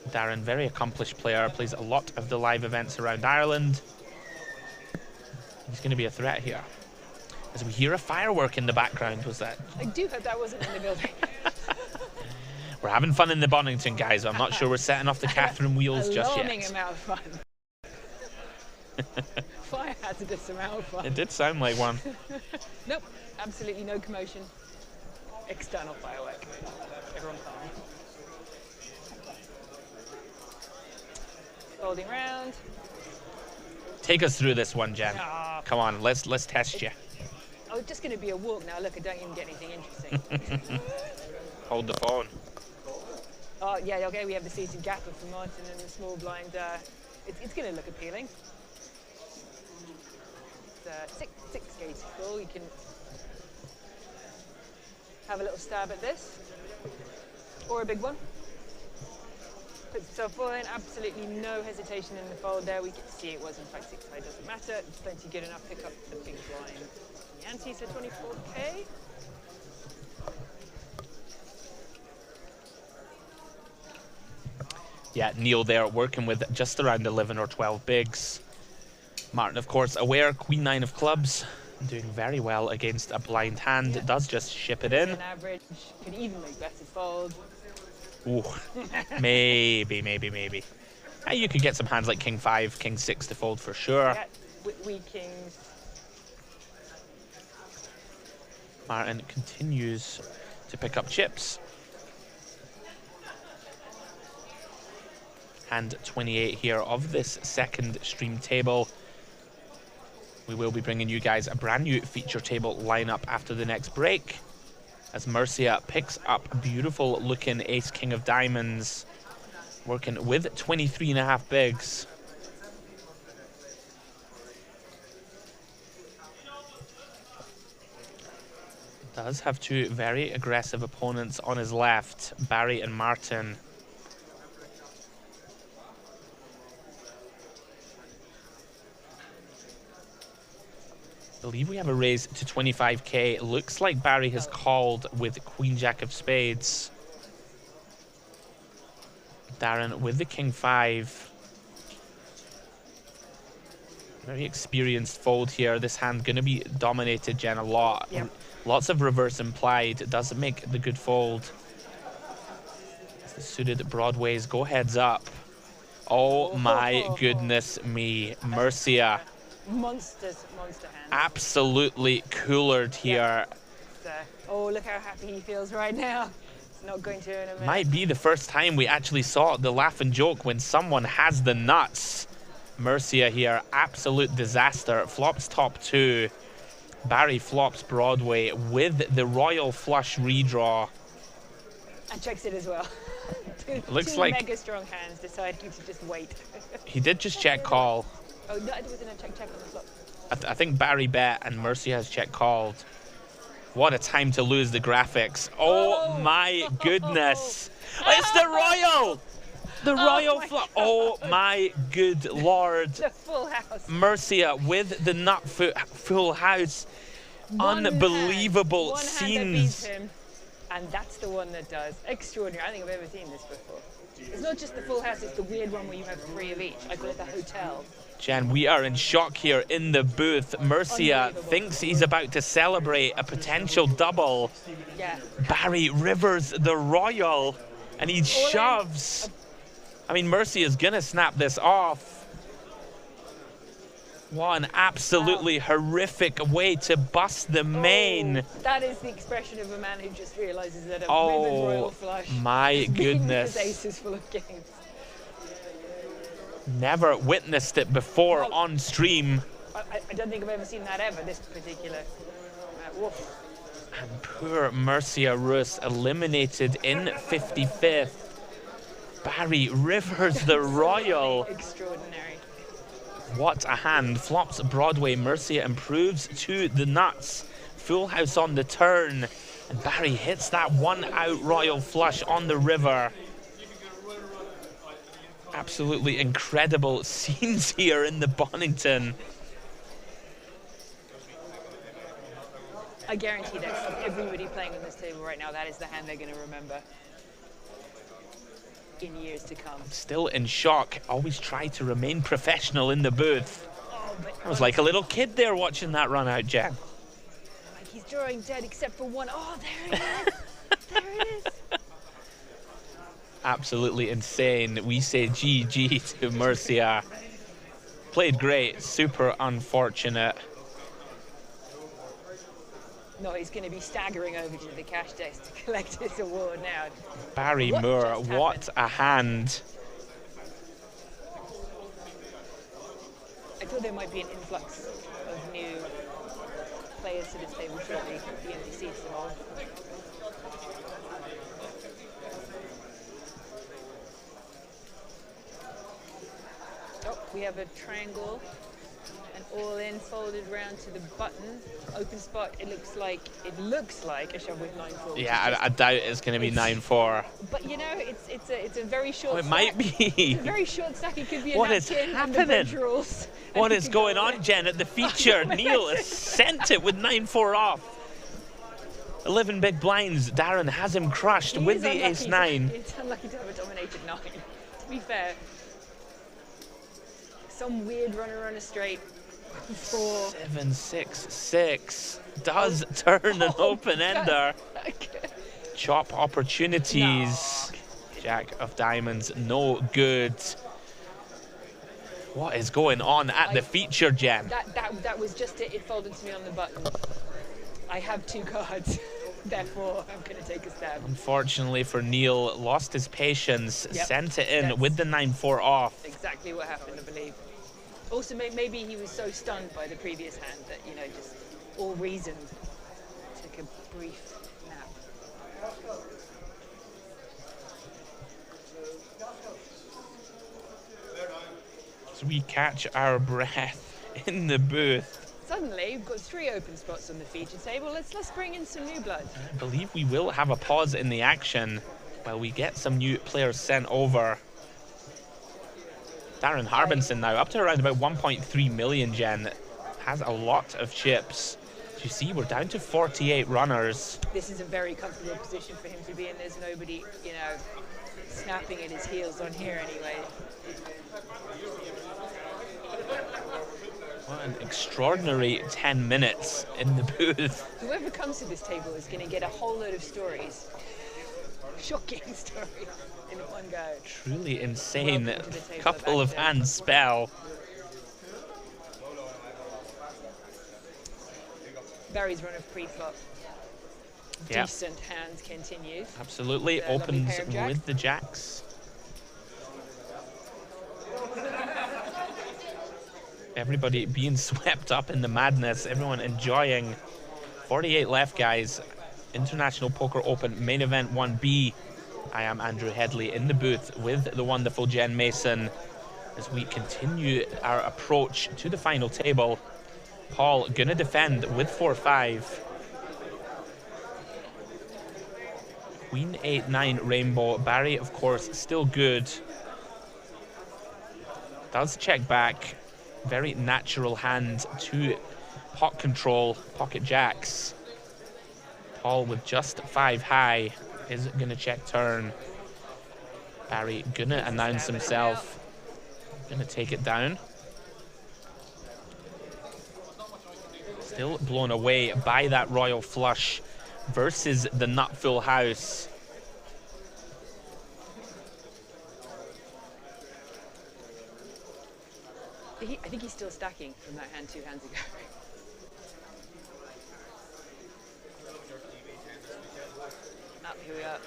Darren, very accomplished player, plays a lot of the live events around Ireland. He's going to be a threat here. As we hear a firework in the background, was that? I do hope that wasn't in the building. We're having fun in the Bonnington, guys. I'm not sure we're setting off the Catherine wheels just yet. Alarming amount of fun. Fire hazardous amount of fun. It did sound like one. Nope, absolutely no commotion. External firework. Everyone calm. Folding round. Take us through this one, Jen. Ah. Come on, let's test you. Oh, it's just going to be a walk now. Look, I don't even get anything interesting. Hold the phone. Oh, yeah, okay, we have the seated gapper for Martin and the small blind. It's going to look appealing. It's, 6 gates full. You can have a little stab at this. Or a big one. Puts itself forward, absolutely no hesitation in the fold there. We can see it was in fact 6 high, doesn't matter. It's plenty good enough. Pick up the big blind. The antes are 24k. Yeah, Neil there working with just around 11 or 12 bigs. Martin, of course, aware, Queen 9 of clubs, doing very well against a blind hand. It does just ship it in. On average, could even make better fold. Ooh, maybe. You could get some hands like King 5, King 6 to fold for sure. Yeah, weak kings. Martin continues to pick up chips. Hand 28 here of this second stream table. We will be bringing you guys a brand new feature table lineup after the next break, as Mercia picks up a beautiful looking ace king of diamonds, working with 23.5 bigs. Does have 2 very aggressive opponents on his left, Barry and Martin. I believe we have a raise to 25k. Looks like Barry has called with Queen Jack of Spades. Darren with the King 5. Very experienced fold here. This hand going to be dominated, Jen, a lot. Yep. Lots of reverse implied. It does make the good fold. As the suited broadways go heads up. Oh my goodness me. Mercia. Monster hand. Absolutely coolered here. Oh, look how happy he feels right now. It's not going to in a minute. Might be the first time we actually saw the laugh and joke when someone has the nuts. Mercia here, absolute disaster. Flops top 2. Barry flops Broadway with the royal flush redraw. And checks it as well. Looks two like mega strong hands decided to just wait. He did just check call. Oh, no, it wasn't a check on the flop. I think Barry bet and Mercia has check called. What a time to lose the graphics. Oh my goodness. It's the royal! The royal flop. Oh my good lord. The full house. Mercia with the nut full house. Unbelievable one scenes. hand that beats him, and that's the one that does. Extraordinary. I think I've ever seen this before. It's not just the full house, it's the weird one where you have 3 of each. I call it the hotel. Jen, we are in shock here in the booth. Mercia thinks he's about to celebrate a potential double. Yeah. Barry rivers the royal, and he shoves. I mean, Mercia's gonna snap this off. What an absolutely horrific way to bust the main. That is the expression of a man who just realizes that a rivered royal flush my goodness. his ace is full of kings. Never witnessed it before on stream. I don't think I've ever seen that ever, this particular. Woof. And poor Mercia Roos eliminated in 55th. Barry Rivers, the Royal. Extraordinary. What a hand. Flops Broadway. Mercia improves to the nuts. Full house on the turn. And Barry hits that one out Royal flush on the river. Absolutely incredible scenes here in the Bonnington. I guarantee that everybody playing on this table right now, that is the hand they're going to remember in years to come. Still in shock. Always try to remain professional in the booth. I was like a little kid there watching that run out, Jen. Like he's drawing dead except for one. Oh, there it is. There it is. Absolutely insane. We say GG to Mercia. Played great. Super unfortunate. No, he's going to be staggering over to the cash desk to collect his award now. Barry Moore, what a hand. I thought there might be an influx of new players to this table shortly, the empty seats and all. Oh, we have a triangle. And all in, folded round to the button. Open spot, it looks like a shove with 9-4. Yeah, I doubt it's going to be 9-4. But you know, it's a very short Oh, it stack. might be. It's a very short stack. It could be a What is napkin and the happening? bench rules. What And it is could going go on, away. Jen, at the feature? Neil has sent it with 9-4 off. 11 big blinds. Darren has him crushed He with is the unlucky ace-9. It's unlucky to have a dominated 9. To be fair, some weird runner on a straight. 4. 7-6-6 does turn an open ender. Chop opportunities. No. Jack of diamonds, no good. What is going on at the feature, Jen? That was just it. It folded to me on the button. I have 2 cards, therefore I'm going to take a stab. Unfortunately for Neil, lost his patience, Yep. sent it in That's with the 9-4 off. Exactly what happened, I believe. Also, maybe he was so stunned by the previous hand that, you know, just all reason took a brief nap. So we catch our breath in the booth. Suddenly, we've got 3 open spots on the feature table. Let's bring in some new blood. I believe we will have a pause in the action while we get some new players sent over. Darren Harbinson now up to around about 1.3 million, Jen. Has a lot of chips. As you see, we're down to 48 runners. This is a very comfortable position for him to be in. There's nobody, you know, snapping at his heels on here anyway. What an extraordinary 10 minutes in the booth. Whoever comes to this table is going to get a whole load of stories. Shocking stories in one go. Truly insane. Welcome to the table Couple of back there. hand spell. Barry's run of pre-flop. Yeah. Decent hands continues. Absolutely. With a lovely Opens pair of jacks. with the jacks. Everybody being swept up in the madness. Everyone enjoying. 48 left, guys. International Poker Open Main Event 1B. I am Andrew Headley in the booth with the wonderful Jen Mason as we continue our approach to the final table. Paul gonna defend with 4-5. Queen 8-9 rainbow. Barry, of course, still good. Does check back. Very natural hand to pot control, pocket jacks. Paul with just 5 high is gonna check turn. Barry gonna announce himself. Gonna take it down. Still blown away by that royal flush versus the nut full house. I think he's still stacking from that hand 2 hands ago. Up, here we are.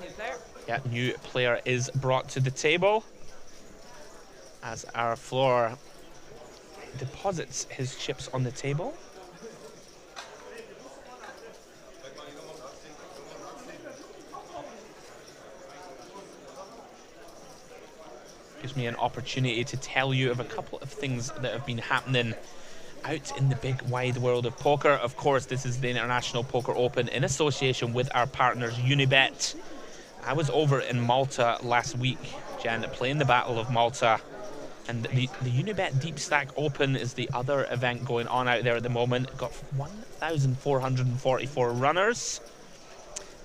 New player. Yeah, new player is brought to the table as our floor deposits his chips on the table. Gives me an opportunity to tell you of a couple of things that have been happening out in the big wide world of poker. Of course, this is the International Poker Open in association with our partners Unibet. I was over in Malta last week, Jen, playing the Battle of Malta. And the Unibet Deep Stack Open is the other event going on out there at the moment. Got 1,444 runners.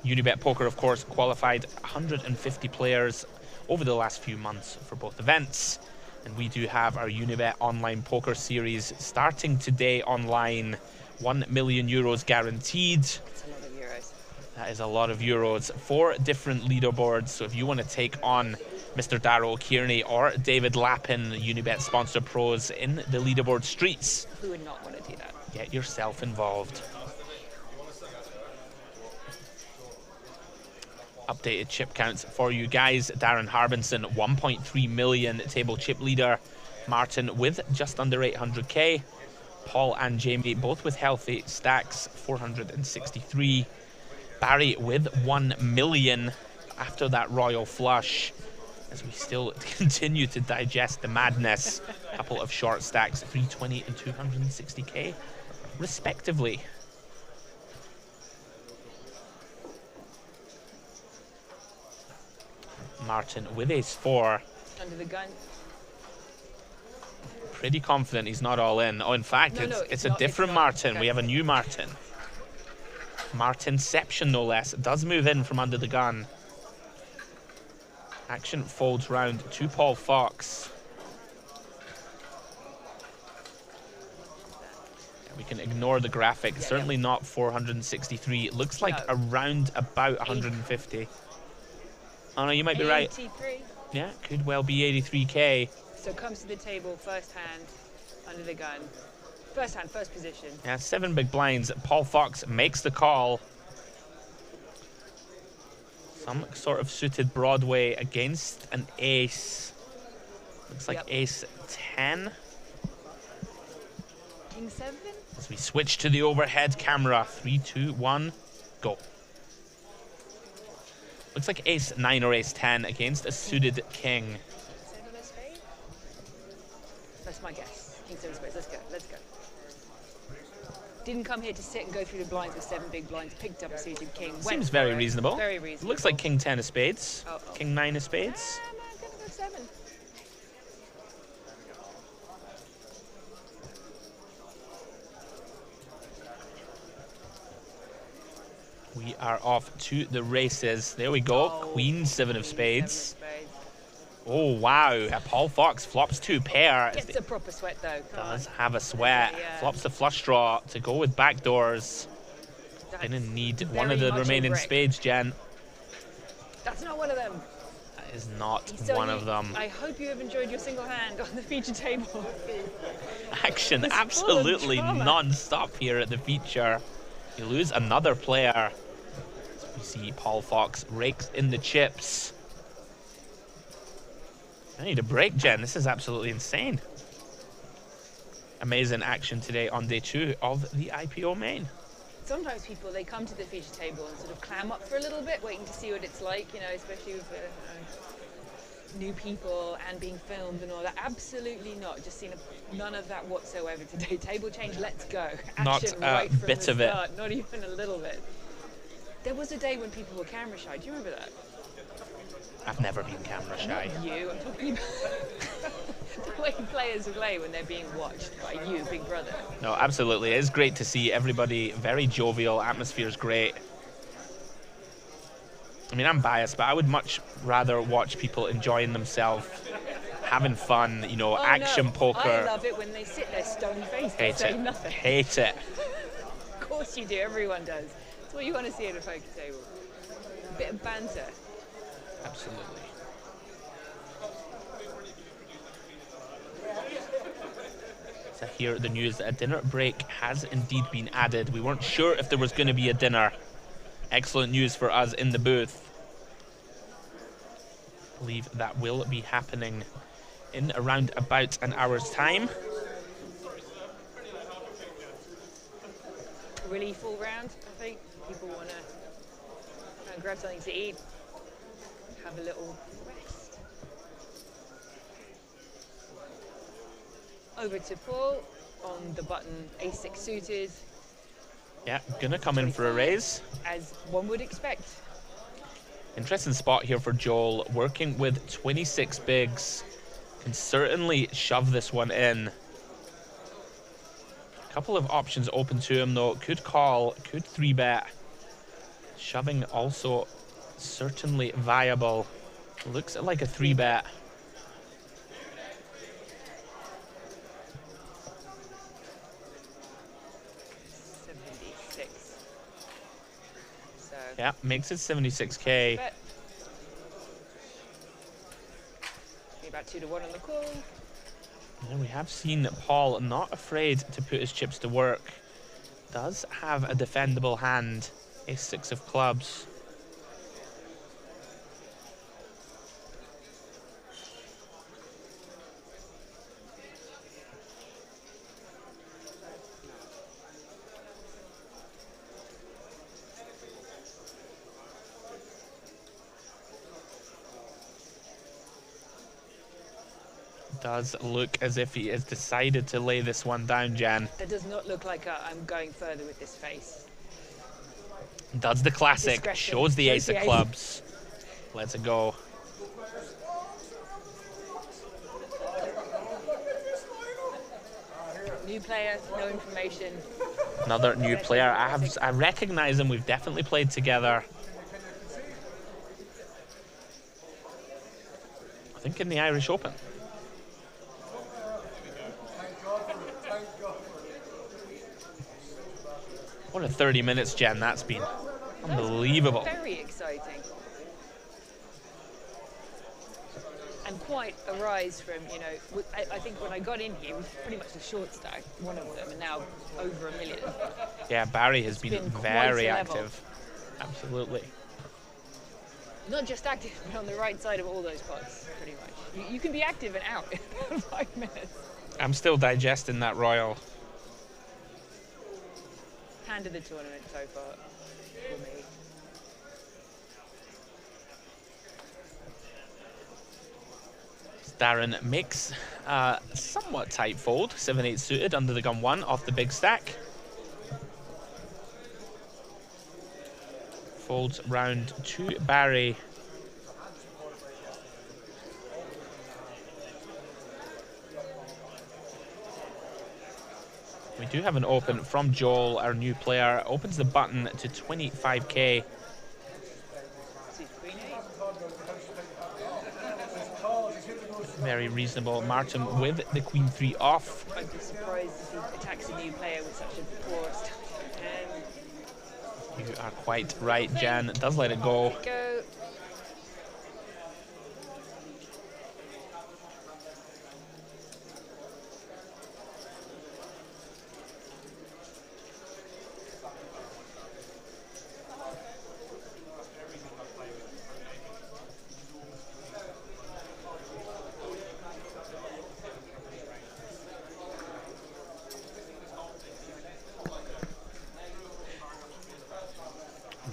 Unibet Poker, of course, qualified 150 players over the last few months for both events. And we do have our Unibet Online Poker Series starting today online. 1 million euros guaranteed. That's a lot of euros. That is a lot of euros. 4 different leaderboards. So if you want to take on Mr. Darrow Kearney or David Lappin, Unibet sponsor pros in the leaderboard streets, Who would not want to do that? get yourself involved. Updated chip counts for you guys. Darren Harbinson, 1.3 million table chip leader. Martin with just under 800k. Paul and Jamie both with healthy stacks, 463. Barry with 1 million after that royal flush, as we still continue to digest the madness. A couple of short stacks, 320 and 260k respectively. Martin with ace-4. Under the gun. Pretty confident he's not all in. Oh, in fact, it's a different Martin. We have a new Martin. Martinception, no less. Does move in from under the gun. Action folds round to Paul Fox. We can ignore the graphic. Certainly not 463. It looks like around about 150. Oh no, you might be right. 83. Yeah, could well be 83k. So comes to the table, first hand, under the gun. First hand, first position. Yeah, 7 big blinds. Paul Fox makes the call. Some sort of suited Broadway against an ace. Looks like ace 10. King 7? As we switch to the overhead camera. 3, 2, 1, go. Looks like ace 9 or ace 10 against a suited king. 7 of spades? That's my guess. King 7 of spades. Let's go. Let's go. Didn't come here to sit and go through the blinds with 7 big blinds. Picked up a suited king. Seems very reasonable. Very reasonable. Looks like king 10 of spades. Oh. King 9 of spades. No, I'm gonna go 7. We are off to the races. There we go. Queen 7 of spades. Oh, wow. Paul Fox flops 2 pair. Gets a proper sweat, though. Does have a sweat. Flops the flush draw to go with backdoors. Gonna need one of the remaining spades, Jen. That's not one of them. That is not So one of them. I hope you have enjoyed your single hand on the feature table. Action It's absolutely full of drama. non-stop here at the feature. You lose another player. We see Paul Fox rakes in the chips. I need a break, Jen. This is absolutely insane. Amazing action today on day 2 of the IPO main. Sometimes people, they come to the feature table and sort of clam up for a little bit, waiting to see what it's like, you know, especially with new people and being filmed and all that. Absolutely not. Just seen none of that whatsoever today. Table change, let's go. Action Not right a from bit the of it. start. Not even a little bit. There was a day when people were camera shy. Do you remember that? I've never been camera shy. Not you. I'm talking about the way players play when they're being watched by you, Big Brother. No, absolutely. It is great to see everybody very jovial. Atmosphere's great. I mean, I'm biased, but I would much rather watch people enjoying themselves, having fun, you know, action poker. I love it when they sit there stone-faced and say nothing. Hate it. Of course you do. Everyone does. That's what you want to see at a poker table. A bit of banter. Absolutely. So here the news that a dinner break has indeed been added. We weren't sure if there was going to be a dinner. Excellent news for us in the booth. believe that will be happening in around about an hour's time. Really full round, I think. People want to grab something to eat, have a little rest. Over to Paul on the button A6 suited. Yeah, gonna come in for a raise. As one would expect. Interesting spot here for Joel, working with 26 bigs. Can certainly shove this one in. A couple of options open to him though. Could call, could 3-bet. Shoving also certainly viable. Looks like a 3-bet. Yeah, makes it 76k. Bet. About 2 to 1 on the call. And we have seen Paul not afraid to put his chips to work. Does have a defendable hand, Ace-6 of clubs. Does look as if he has decided to lay this one down, Jan. That does not look like I'm going further with this face. Does the classic, Discretion. shows the ace the of ace. clubs. Let's it go. New player, no information. Another new player. I recognize him. We've definitely played together. I think in the Irish Open. What a 30 minutes, Jen, that's been. Unbelievable. Very exciting. And quite a rise from, you know, I think when I got in here, it was pretty much a short stack, one of them, and now over 1 million. Yeah, Barry has been been quite very a level. active. Absolutely. Not just active, but on the right side of all those pots, pretty much. You can be active and out in 5 minutes. I'm still digesting that royal. Hand of the tournament so far for me. Darren makes a somewhat tight fold, 7-8 suited under the gun 1 off the big stack. Folds round to Barry. We do have an open from Joel, our new player. Opens the button to 25k. Very reasonable. Martin with the queen 3 off. I'd be surprised if he attacks a new player with such a poor start. You are quite right, Jan. Does let it go. Go.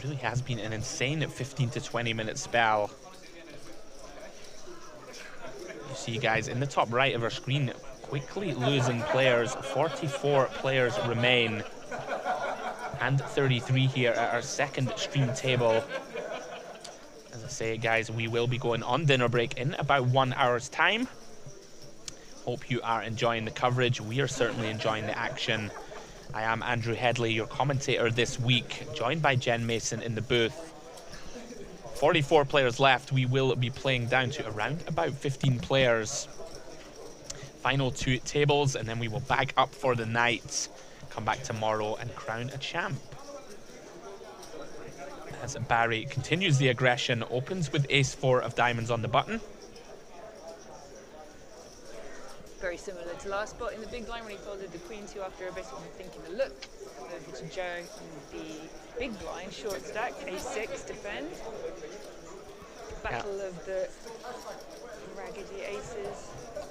Really has been an insane 15 to 20 minute spell. You see, guys, in the top right of our screen, quickly losing players. 44 players remain, and 33 here at our second stream table. As I say, guys, we will be going on dinner break in about 1 hour's time. Hope you are enjoying the coverage. We are certainly enjoying the action. I am Andrew Headley, your commentator this week, joined by Jen Mason in the booth. 44 players left. We will be playing down to around about 15 players. Final 2 tables, and then we will bag up for the night. Come back tomorrow and crown a champ. As Barry continues the aggression, opens with ace-4 of diamonds on the button. Very similar to last spot in the big blind when he folded the queen 2 after a bit of thinking a look. Over to Joe in the big blind, short stack, a6 defend. Battle of the raggedy aces.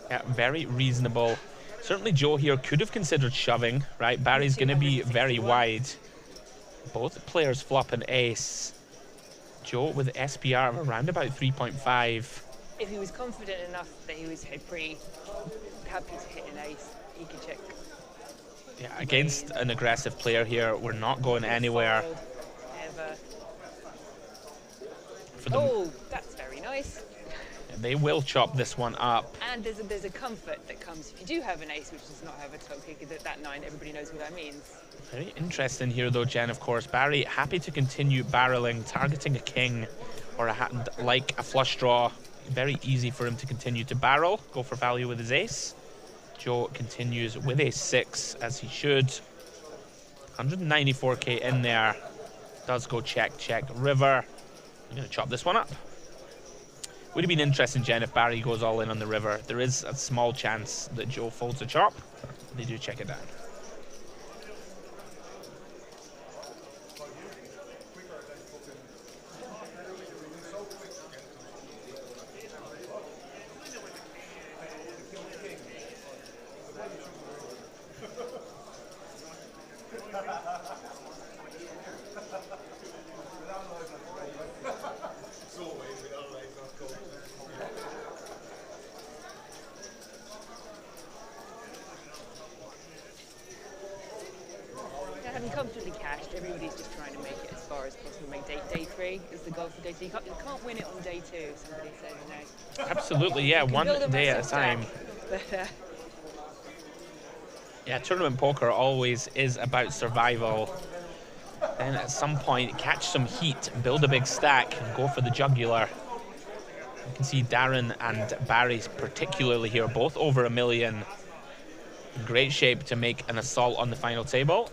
Yeah, very reasonable. Certainly Joe here could have considered shoving, right? Barry's going to be very wide. Both players flop an ace. Joe with SPR of around about 3.5. If he was confident enough that he was pretty happy to hit an ace, he could check. Yeah, against an aggressive player here, we're not going anywhere. Ever. For them, Oh, that's very nice. they will chop this one up. And there's a comfort that comes if you do have an ace, which does not have a top kick. That 9, everybody knows what that means. Very interesting here, though, Jen, of course. Barry happy to continue barreling, targeting a king or a hand like a flush draw. Very easy for him to continue to barrel, go for value with his ace. Joe continues with a 6, as he should. 194k in there. Does go check, check, river. I'm going to chop this one up. Would have been interesting, Jen, if Barry goes all in on the river. There is a small chance that Joe folds a chop. They do check it down. Having comfortably cashed, everybody's just trying to make it as far as possible. Make day 3 is the goal for day 2. You can't win it on day 2, somebody said, you know. Absolutely, yeah, one day at a time. But, yeah, tournament poker always is about survival. Then at some point, catch some heat, build a big stack, and go for the jugular. You can see Darren and Barry particularly here, both over 1 million. In great shape to make an assault on the final table.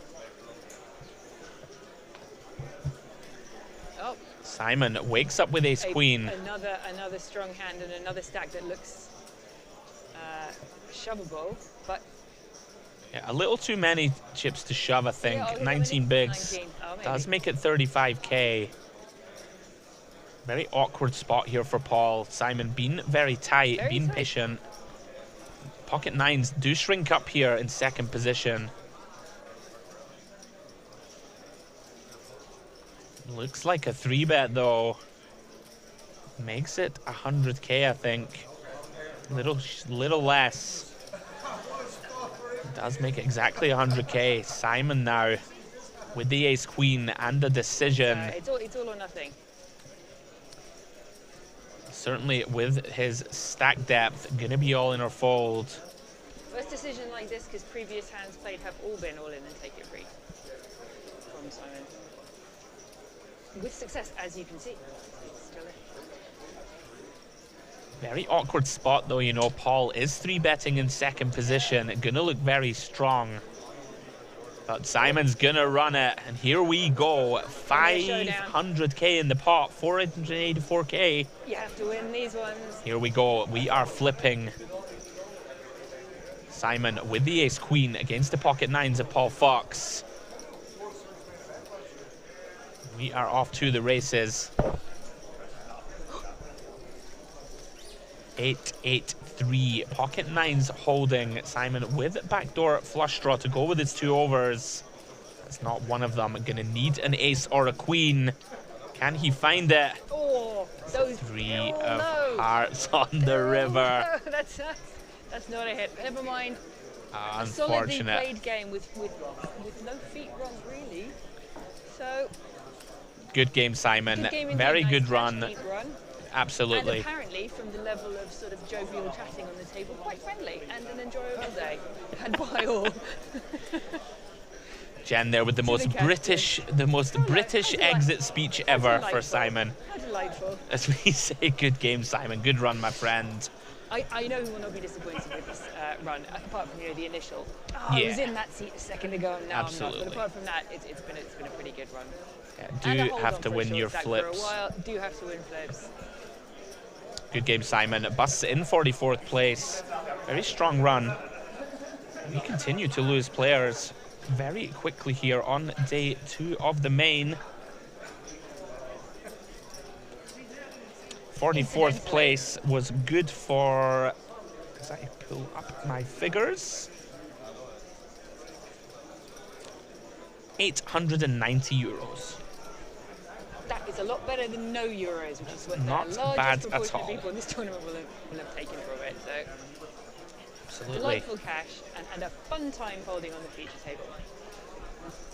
oh, Simon wakes up with ace queen. Another strong hand and another stack that looks shovable, but Yeah, a little too many chips to shove, I think. Yeah, 19 bigs. 19. Oh, maybe. Does make it 35k. Very awkward spot here for Paul. Simon being very tight, Very being tight. patient. Pocket 9s do shrink up here in second position. Looks like a 3-bet though. Makes it 100k, I think. Little less. Does make it exactly 100k. Simon now with the ace queen and the decision. it's all or nothing. Certainly with his stack depth, gonna be all in or fold. First decision like this, because previous hands played have all been all in and take it free from Simon. With success, as you can see. It's still in. Very awkward spot though, you know. Paul is 3-betting in second position. Gonna look very strong. But Simon's gonna run it, and here we go. 500k in the pot, 484k. You have to win these ones. Here we go. We are flipping. Simon with the ace queen against the pocket 9s of Paul Fox. We are off to the races. 8-8-3. Pocket 9s holding. Simon with backdoor flush draw to go with his 2 overs. That's not one of them. Gonna need an ace or a queen. Can he find it? Oh, those 3 oh, of no. hearts on the river. No, that's not a hit. Never mind. A solidly Unfortunate. played game with no feet wrong, really. So Good game, Simon. good game indeed. Very Nice good cash run. deep run. Absolutely. And apparently, from the level of sort of jovial chatting on the table, quite friendly and an enjoyable day had by all. Jen there with the most the British, exit speech ever for Simon. How delightful. As we say, good game, Simon. Good run, my friend. I know he will not be disappointed with this run, apart from the initial. Oh, I was Yeah. in that seat a second ago, and now Absolutely. I'm not. But apart from that, it's been a pretty good run. Yeah, And a do hold have on to for a win short your stack flips. For a while, do have to win flips. Good game, Simon. Busts in 44th place. Very strong run. We continue to lose players very quickly here on day 2 of the main. 44th place was good for, as I pull up my figures, 890 euros. That is a lot better than no euros, which is what Not the bad largest at proportion all. of people in this tournament will have taken from it. So Absolutely. delightful cash and a fun time holding on the feature table.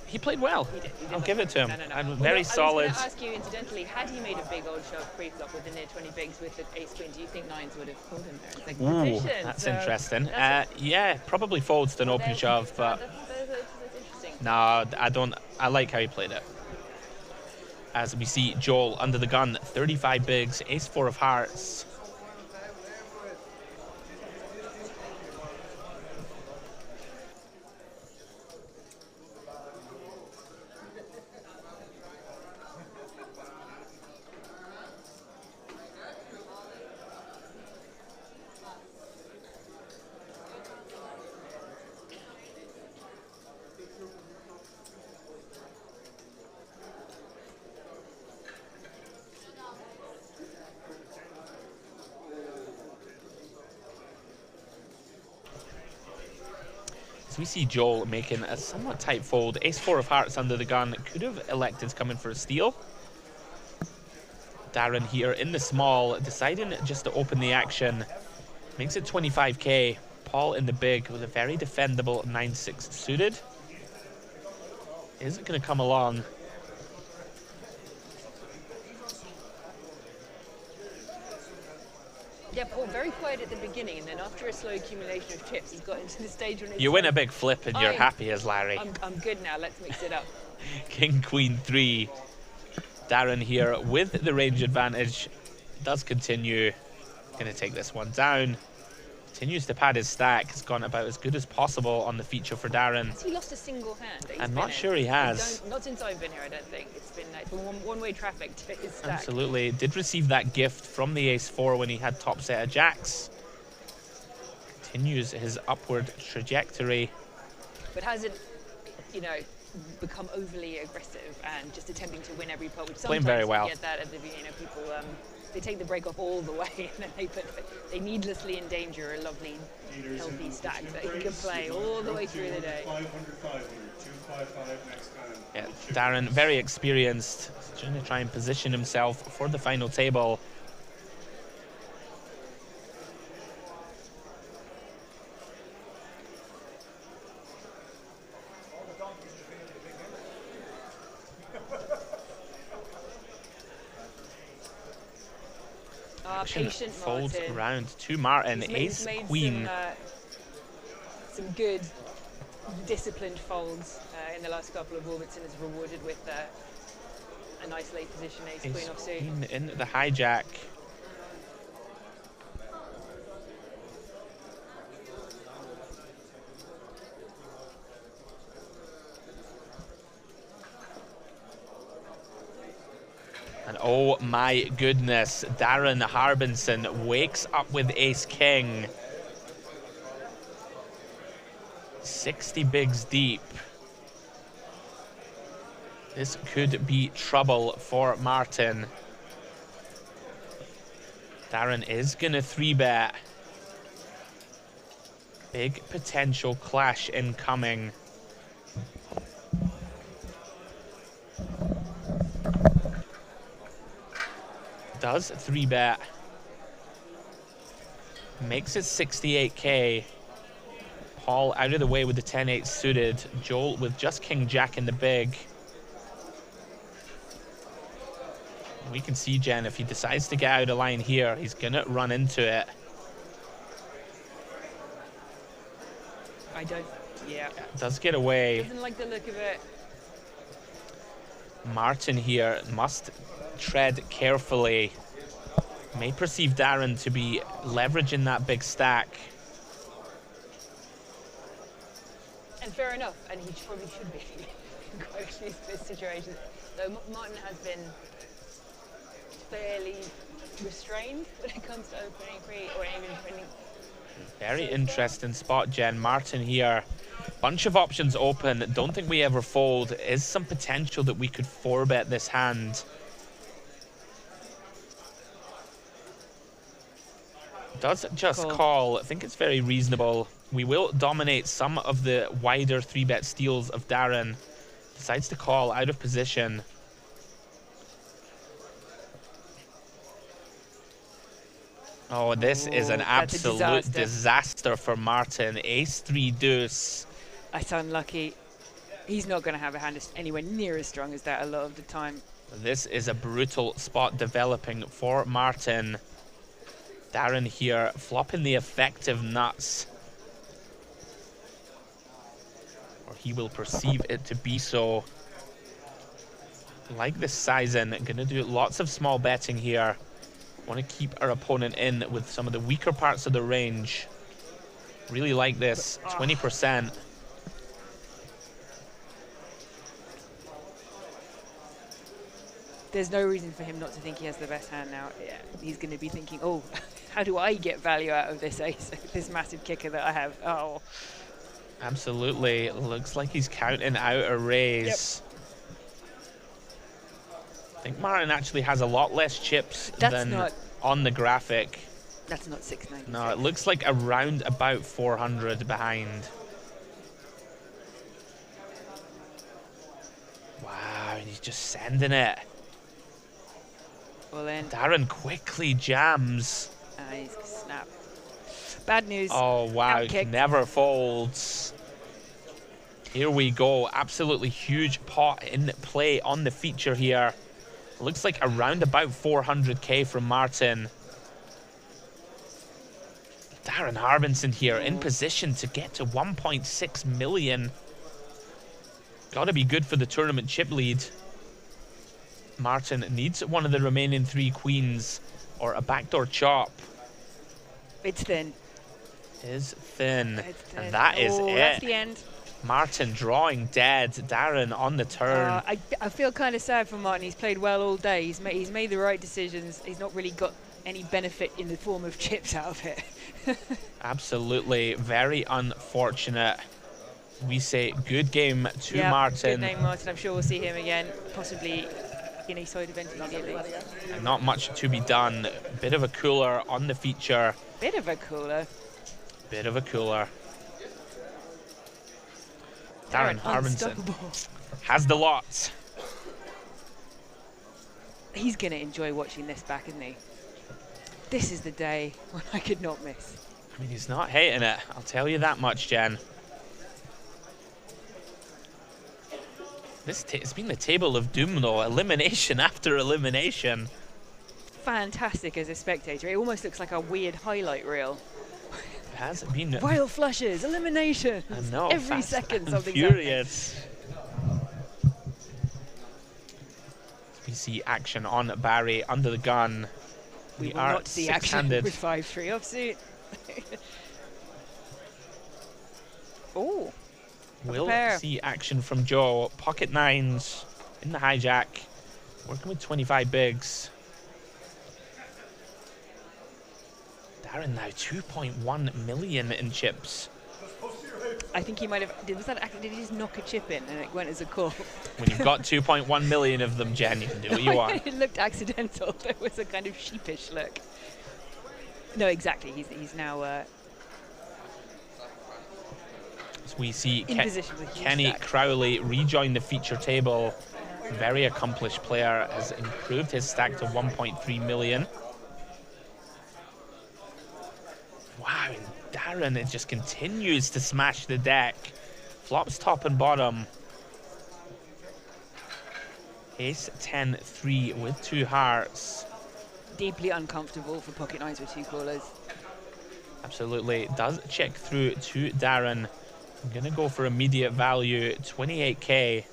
He played well. He did I'll not- give it to him. No, no, no. And Although very I solid. was going to ask you, incidentally, had he made a big old shove pre-flop with the near 20 bigs with the ace queen, do you think nines would have pulled him there? It's like Ooh, position, that's so interesting. that's Yeah, probably folds to an open that's- shove, but that's interesting. no, I don't. I like how he played it. As we see Joel under the gun, 35 bigs, ace four of hearts. We see Joel making a somewhat tight fold. Ace four of hearts under the gun. Could have elected to come in for a steal. Darren here in the small, deciding just to open the action. Makes it 25k. Paul in the big with a very defendable 9-6 suited. Is it going to come along? Yeah, Paul, very quiet at the beginning, and then after a slow accumulation of chips, he's got into the stage when it's You win a like, big flip and you're happy as Larry. I'm good now, let's mix it up. King, Queen, 3. Darren here with the range advantage. Does continue. Going to take this one down. Continues to pad his stack. Has gone about as good as possible on the feature for Darren. Has he lost a single hand? I'm not sure he has. Not since I've been here, I don't think. It's been one-way traffic to his stack. Absolutely. Did receive that gift from the ace four when he had top set of jacks. Continues his upward trajectory. But hasn't, become overly aggressive and just attempting to win every pot, which Playing sometimes very you well. get that at the beginning. People they take the break off all the way and then they needlessly endanger a lovely, healthy stack that he can play all the way through the day. 500, 255 next time. Yeah, Darren, very experienced. He's trying to try and position himself for the final table. Patient Folds Martin. round to Martin, He's ace made queen. some good disciplined folds in the last couple of orbits and is rewarded with a nice late position ace Ace queen offsuit. queen in the hijack. And oh my goodness, Darren Harbinson wakes up with ace king. 60 bigs deep. This could be trouble for Martin. Darren is gonna 3-bet. Big potential clash incoming. Does 3-bet. Makes it 68k. Paul out of the way with the 10-8 suited. Joel with just king jack in the big. We can see, Jen, if he decides to get out of line here, he's gonna run into it. Yeah. Does get away. Doesn't like the look of it. Martin here must tread carefully. May perceive Darren to be leveraging that big stack. And fair enough, and he probably should be in quite a few situations. Though Martin has been fairly restrained when it comes to opening free or even training. Very interesting spot, Jen. Martin here. Bunch of options open. Don't think we ever fold. Is some potential that we could 4-bet this hand. Does just call. I think it's very reasonable. We will dominate some of the wider 3-bet steals of Darren. Decides to call out of position. Oh, this is an absolute disaster for Martin. Ace-3 deuce. That's unlucky. He's not going to have a hand anywhere near as strong as that a lot of the time. This is a brutal spot developing for Martin. Darren here flopping the effective nuts. Or he will perceive it to be so. Like this size-in, gonna do lots of small betting here. Want to keep our opponent in with some of the weaker parts of the range. Really like this, 20%. There's no reason for him not to think he has the best hand now. Yeah, he's going to be thinking, oh, how do I get value out of this ace, this massive kicker that I have? Oh. Absolutely. Looks like he's counting out a raise. Yep. I think Martin actually has a lot less chips than on the graphic. That's not 690. No, it looks like around about 400 behind. Wow, and he's just sending it. Well then. Darren quickly jams. He's snap. Bad news. Oh wow, he never folds. Here we go. Absolutely huge pot in play on the feature here. Looks like around about 400k from Martin. Darren Harbinson here in position to get to 1.6 million. Gotta be good for the tournament chip lead. Martin needs one of the remaining 3 queens or a backdoor chop. It's thin. Is thin. It's thin. And that is it. That's the end. Martin drawing dead. Darren on the turn. I feel kind of sad for Martin. He's played well all day. He's made the right decisions. He's not really got any benefit in the form of chips out of it. Absolutely. Very unfortunate. We say good game to Martin. Good name, Martin. I'm sure we'll see him again, possibly in a side event immediately. And not much to be done. Bit of a cooler on the feature. Bit of a cooler. Bit of a cooler. Darren Harbinson has the lot. He's going to enjoy watching this back, isn't he? This is the day when I could not miss. I mean, he's not hating it. I'll tell you that much, Jen. It's been the table of doom, though. Elimination after elimination. Fantastic as a spectator. It almost looks like a weird highlight reel. Has been wild flushes, elimination. I know. Every second something's furious. We see action on Barry under the gun. We will not see action with 5-3 offsuit. Oh. We'll see action from Joe. Pocket nines in the hijack. Working with 25 bigs. Darren now 2.1 million in chips. I think he might have. Did he just knock a chip in and it went as a call? When you've got 2.1 million of them, Jen, you can do what you want. It looked accidental. There was a kind of sheepish look. No, exactly. He's now. So we see Kenny stack. Crowley rejoin the feature table. Very accomplished player, has improved his stack to 1.3 million. Wow, and Darren, it just continues to smash the deck. Flops top and bottom. Ace 10-3 with 2 hearts. Deeply uncomfortable for pocket nines with 2 callers. Absolutely. Does check through to Darren. I'm going to go for immediate value, 28k.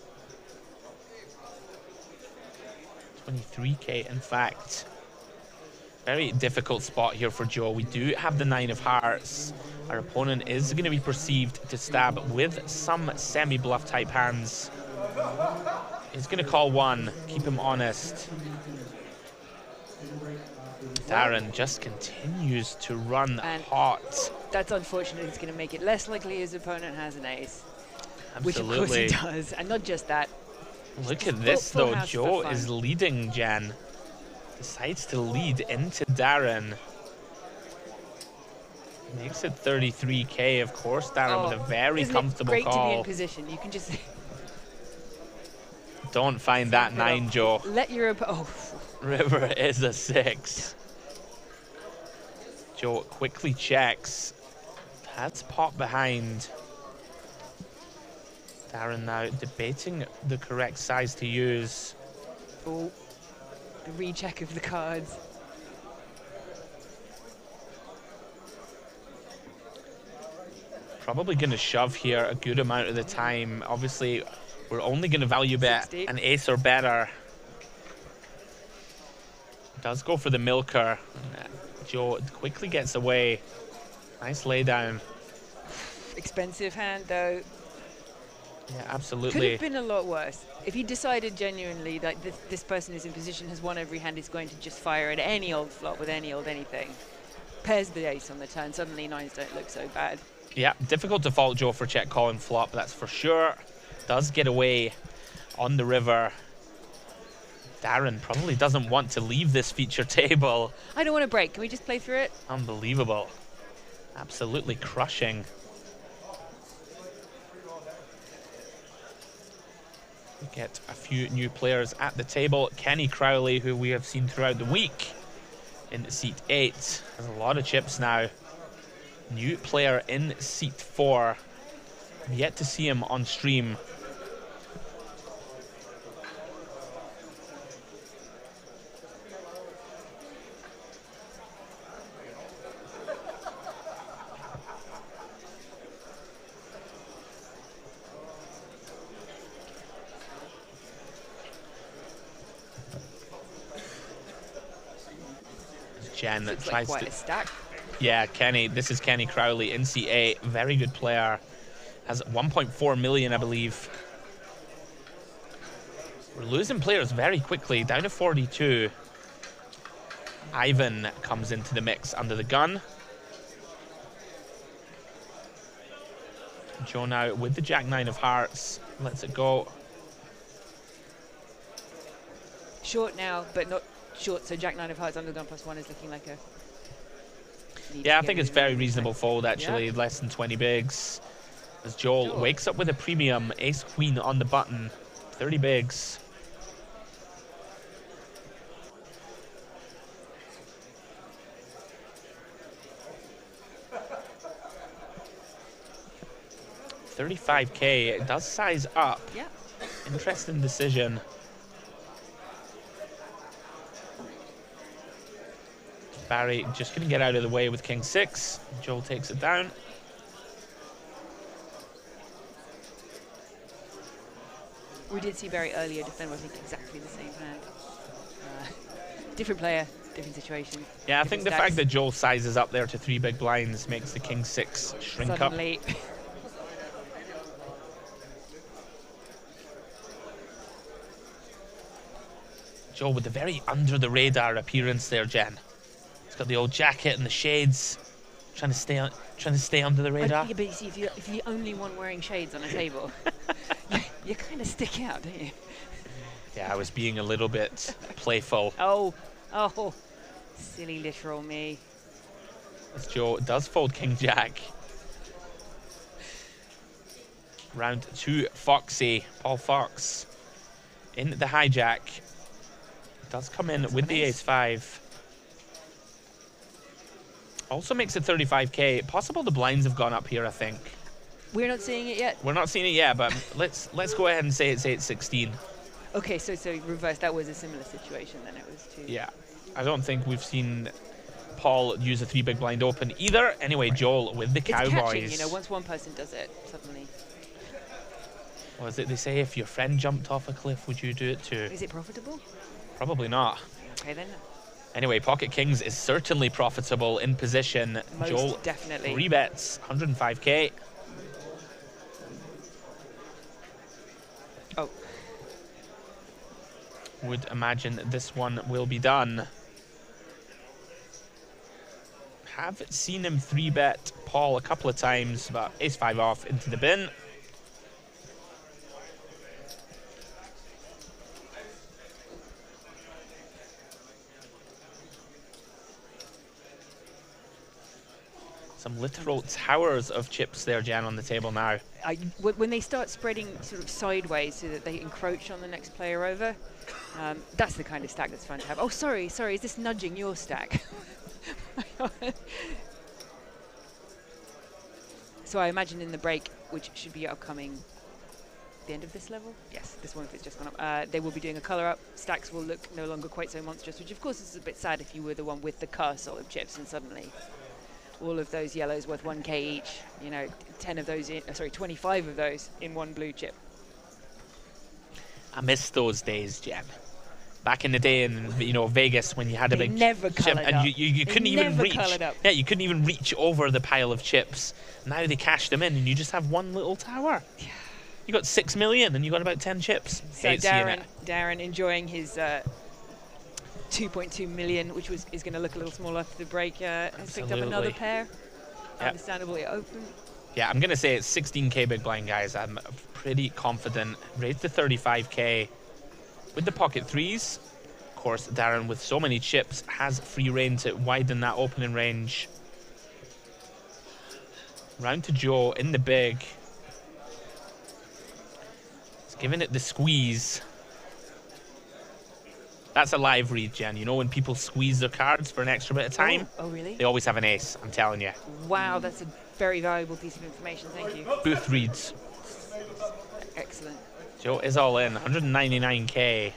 23k, in fact. Very difficult spot here for Joe. We do have the 9 of hearts. Our opponent is going to be perceived to stab with some semi-bluff type hands. He's going to call 1, keep him honest. Darren just continues to run hot. That's unfortunate. He's going to make it less likely his opponent has an ace. Absolutely. Which of course he does. And not just that. Look at this though. Joe is leading, Jen. Decides to lead into Darren. Makes it 33k, of course. Darren with a very isn't comfortable it great to be in call. position? You can just Don't find that snap it 9, up. Joe. Let your River is a 6. Joe quickly checks. Has pot behind. Darren now debating the correct size to use. oh, the recheck of the cards. Probably going to shove here a good amount of the time. Obviously, we're only going to value bet 60. an ace or better. Does go for the milker. Joe quickly gets away. Nice laydown. Expensive hand though. Yeah, Could absolutely. have been a lot worse. If he decided genuinely that this person is in position, has won every hand, is going to just fire at any old flop with any old anything. Pairs the ace on the turn, suddenly 9s don't look so bad. Yeah, difficult to fault Joe for check calling flop, that's for sure. Does get away on the river. Darren probably doesn't want to leave this feature table. I don't want to break. Can we just play through it? Unbelievable. Absolutely crushing. We get a few new players at the table. Kenny Crowley, who we have seen throughout the week in seat 8. Has a lot of chips now. New player in seat 4. I've yet to see him on stream. Jen Looks tries like quite to... a stack. Yeah, Kenny. This is Kenny Crowley in C8. Very good player. Has 1.4 million, I believe. We're losing players very quickly. Down to 42. Ivan comes into the mix under the gun. Joe now with the Jack-9 of hearts. Lets it go. Short now, but not short, so Jack 9 of hearts under gun +1 is looking like a... Yeah, I think it's very reasonable fold, actually. Yeah. Less than 20 bigs. As Joel wakes up with a premium ace-queen on the button. 30 bigs. $35K. It does size up. Yeah. Interesting decision. Barry just going to get out of the way with King 6. Joel takes it down. We did see Barry earlier defend, I think, exactly the same hand. Different player, different situation. Yeah, I think the stacks. fact that Joel sizes up there to 3 big blinds makes the King 6 shrink Suddenly. up. Joel with the very under the radar appearance there, Jen. He's got the old jacket and the shades, trying to stay under the radar. Yeah, but you see, if you're the only one wearing shades on a table, you kind of stick out, don't you? Yeah, I was being a little bit playful. Oh, silly literal me. As Joe does fold King Jack. Round 2, Foxy, Paul Fox in the hijack. Does come in with the ace-5. Also makes it 35K. Possible the blinds have gone up here, I think. We're not seeing it yet. We're not seeing it yet, but let's go ahead and say it's 8-16. Okay, so reverse. That was a similar situation then. It was too. Yeah, I don't think we've seen Paul use a 3 big blind open either. Anyway, Joel with the It's Cowboys. catching, you know. Once one person does it, suddenly. What is it they say? If your friend jumped off a cliff, would you do it too? Is it profitable? Probably not. Okay then. Anyway, Pocket Kings is certainly profitable in position. Most Joel, definitely. 3 bets, 105K. Oh. Would imagine this one will be done. Have seen him 3-bet Paul a couple of times, but ace-5 off into the bin. Some literal towers of chips there, Jen, on the table now. When they start spreading sort of sideways so that they encroach on the next player over, that's the kind of stack that's fun to have. Oh, sorry, is this nudging your stack? So I imagine in the break, which should be upcoming the end of this level? Yes, this one if it's just gone up. They will be doing a colour up. Stacks will look no longer quite so monstrous, which of course is a bit sad if you were the one with the castle of chips and suddenly all of those yellows worth 1k each, you know, 10 of those, 25 of those in one blue chip. I miss those days, Jen. Back in the day in, you know, Vegas when you had a big chip and you couldn't even reach. Yeah, you couldn't even reach over the pile of chips. Now they cash them in and you just have one little tower. Yeah. You got 6 million and you got about 10 chips. So Darren enjoying his 2.2 million, which is going to look a little smaller after the break. Has picked up another pair. Yep. Understandably open. Yeah, I'm going to say it's 16k big blind, guys. I'm pretty confident. Raised to 35k. With the pocket threes, of course, Darren, with so many chips, has free reign to widen that opening range. Round to Joe in the big. He's giving it the squeeze. That's a live read, Jen. You know when people squeeze their cards for an extra bit of time? Oh, really? They always have an ace, I'm telling you. Wow, that's a very valuable piece of information. Thank you. Booth reads. Excellent. Joe is all in, 199k.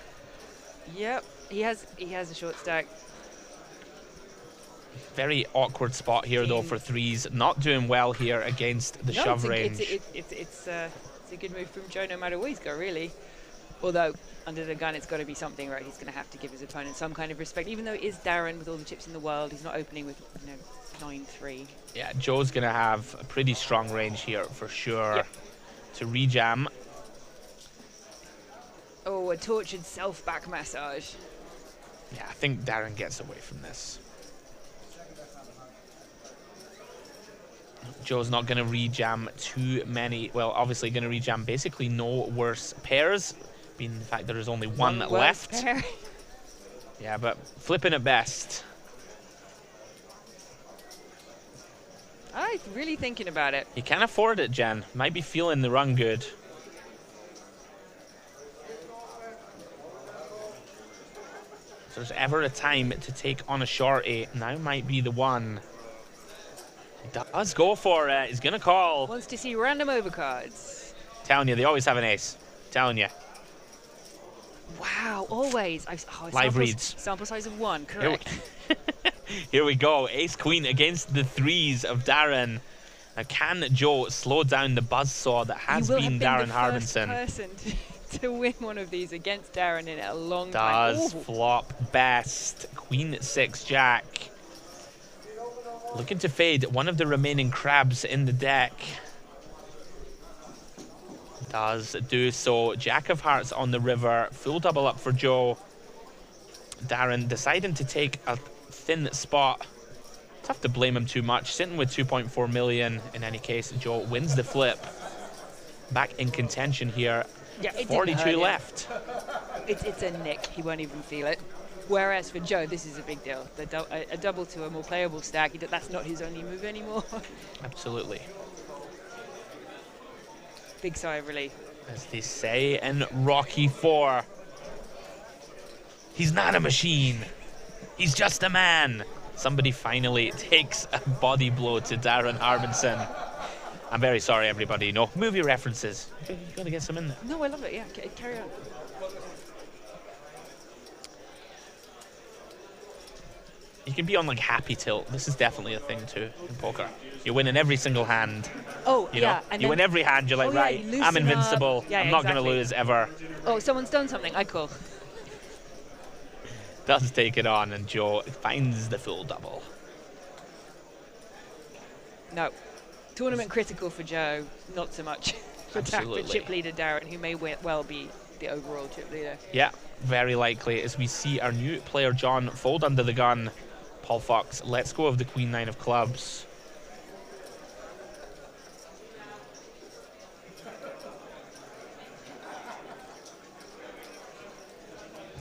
Yep, he has a short stack. Very awkward spot here though for threes. Not doing well here against the shove range. It's a good move from Joe no matter where he's got, really. Although under the gun it's got to be something, right? He's going to have to give his opponent some kind of respect. Even though it is Darren with all the chips in the world, he's not opening with 9-3. Yeah, Joe's going to have a pretty strong range here for sure. Yep. To rejam. Oh, a tortured self-back massage. Yeah, I think Darren gets away from this. Joe's not going to rejam too many. Well, obviously going to rejam basically no worse pairs, being the fact there is only one left. Pair. Yeah, but flipping at best. I'm really thinking about it. You can afford it, Jen. Might be feeling the run good. If there's ever a time to take on a shorty, now might be the one. He does go for it. He's going to call. Wants to see random overcards. Telling you, they always have an ace. Telling you. Wow, always. Live reads. Sample size of 1, correct. Here we go. Ace Queen against the threes of Darren. Now, can Joe slow down the buzzsaw that has been Darren Harbinson? Person to win one of these against Darren in a long time. Does flop best. Queen 6 Jack. Looking to fade one of the remaining crabs in the deck. Does do so. Jack of Hearts on the river. Full double up for Joe. Darren deciding to take a thin spot. Tough to blame him too much. Sitting with 2.4 million. In any case, Joe wins the flip. Back in contention here. Yeah, 42 left. It's a nick. He won't even feel it. Whereas for Joe, this is a big deal. A double to a more playable stack. That's not his only move anymore. Absolutely. Big sigh of relief. As they say in Rocky 4. He's not a machine. He's just a man. Somebody finally takes a body blow to Darren Harbinson. I'm very sorry, everybody. No movie references. You gotta get some in there. No, I love it. Yeah, carry on. You can be on like happy tilt. This is definitely a thing too in poker. You win in every single hand. Oh, you know? You win every hand. You're like, right, I'm invincible. Yeah, I'm not gonna lose ever. Oh, someone's done something. I call. Does take it on, and Joe finds the full double. No. Tournament critical for Joe, not so much for chip leader Darren, who may well be the overall chip leader. Yeah, very likely, as we see our new player John fold under the gun. Paul Fox lets go of the Queen 9 of clubs.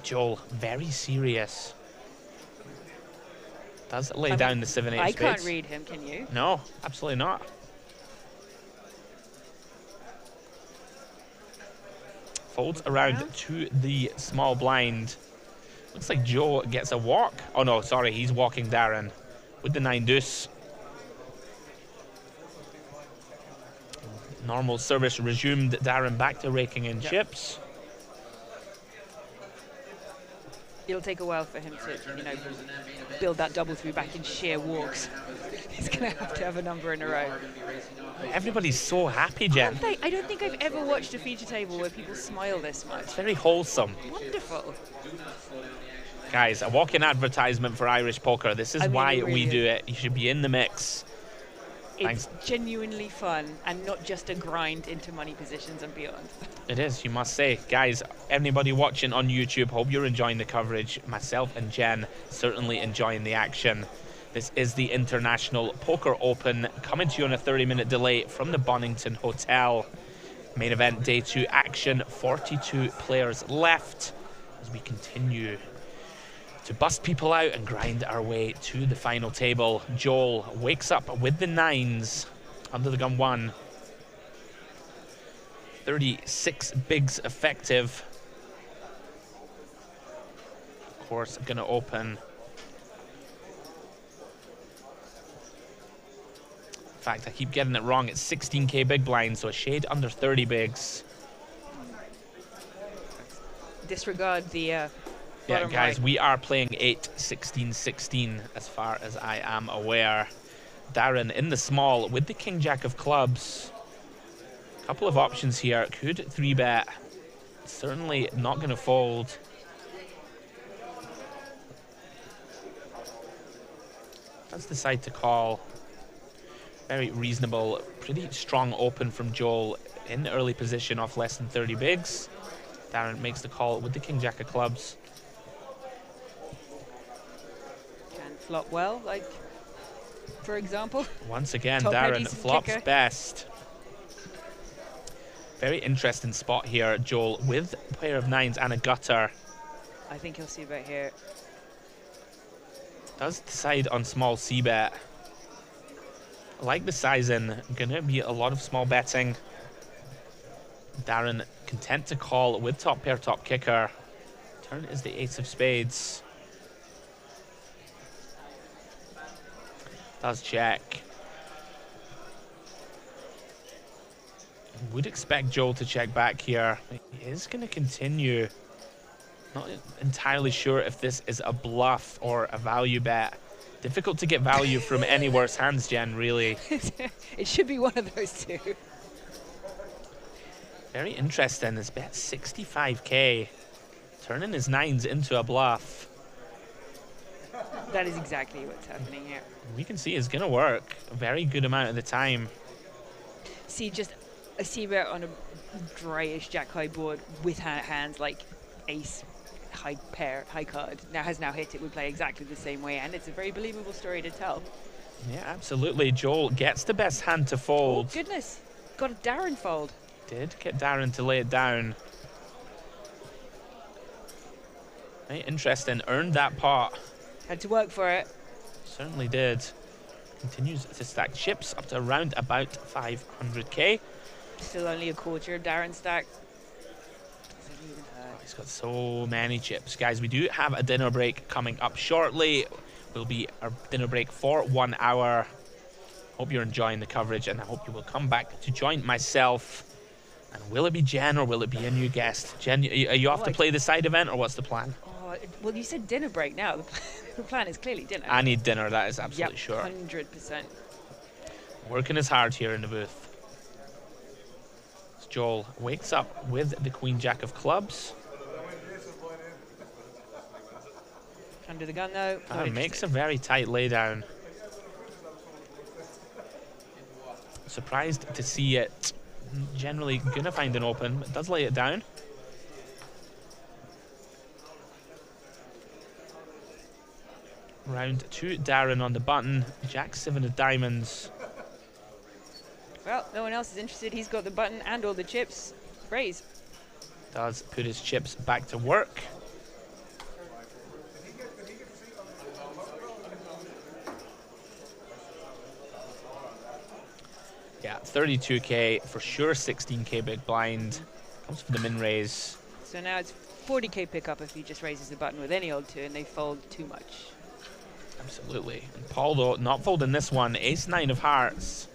Joel, very serious. Does lay down the 7-8 I spades. can't read him, can you? No, absolutely not. Folds around to the small blind. Looks like Joe gets a walk. Oh no, sorry, he's walking Darren with the 9 deuce. Normal service resumed. Darren back to raking in chips. It'll take a while for him to, you know, build that double through back in sheer walks. He's going to have a number in a row. Everybody's so happy, Jen. I don't think I've ever watched a feature table where people smile this much. It's very wholesome. Wonderful. Guys, a walk-in advertisement for Irish poker. This is why it really we is. do it. You should be in the mix. It's genuinely fun and not just a grind into money positions and beyond. It is, you must say. Guys, anybody watching on YouTube, hope you're enjoying the coverage. Myself and Jen certainly enjoying the action. This is the International Poker Open, coming to you on a 30-minute delay from the Bonnington Hotel. Main event, day 2 action, 42 players left as we continue to bust people out and grind our way to the final table. Joel wakes up with the 9s, under the gun 1. 36 bigs effective. Of course, gonna open. In fact, I keep getting it wrong. It's 16k big blind, so a shade under 30 bigs. Disregard the Yeah, guys, right. we are playing 8, 16, 16 as far as I am aware. Darren in the small with the king jack of clubs. Couple of options here. Could 3-bet. Certainly not going to fold. Does decide to call. Very reasonable. Pretty strong open from Joel in the early position off less than 30 bigs. Darren makes the call with the king jack of clubs. Can flop well, like, for example. Once again, Top Darren decent flops kicker. best. Very interesting spot here, Joel, with a pair of 9s and a gutter. I think he'll see about here. Does decide on small c-bet. I like the sizing. Gonna be a lot of small betting. Darren content to call with top pair, top kicker. Turn is the 8 of spades. Does check. Would expect Joel to check back here. He is going to continue. Not entirely sure if this is a bluff or a value bet. Difficult to get value from any worse hands, Jen, really. It should be one of those two. Very interesting. This bet 65k. Turning his 9s into a bluff. That is exactly what's happening here. We can see it's going to work a very good amount of the time. See, just a c-bet on a dryish jack high board with hands like ace, high pair, high card. Has now hit it. We play exactly the same way, and it's a very believable story to tell. Yeah, absolutely. Joel gets the best hand to fold. Oh, goodness. Got a Darren fold. Did get Darren to lay it down. Very interesting. Earned that pot. Had to work for it. Certainly did. Continues to stack chips up to around about 500k. Still only a quarter of Darren's stack. Doesn't even hurt. He's got so many chips. Guys, we do have a dinner break coming up shortly. Will be our dinner break for 1 hour. Hope you're enjoying the coverage, and I hope you will come back to join myself. And will it be Jen or will it be a new guest? Jen, are you off to play the side event, or what's the plan? Oh, well, you said dinner break now. The plan is clearly dinner. I need dinner, that is absolutely Yep, sure. 100%. Working as hard here in the booth. As Joel wakes up with the queen jack of clubs. Under the gun though. Not Makes a interested. very tight laydown. Surprised to see it. Generally gonna find an open, but does lay it down. Round 2, Darren on the button. Jack 7 of diamonds. Well, no one else is interested. He's got the button and all the chips. Raise. Does put his chips back to work. 32k, for sure 16k big blind. Comes for the min raise. So now it's 40k pickup if he just raises the button with any old two and they fold too much. Absolutely. And Paul, though, not folding this one. Ace-9 of hearts.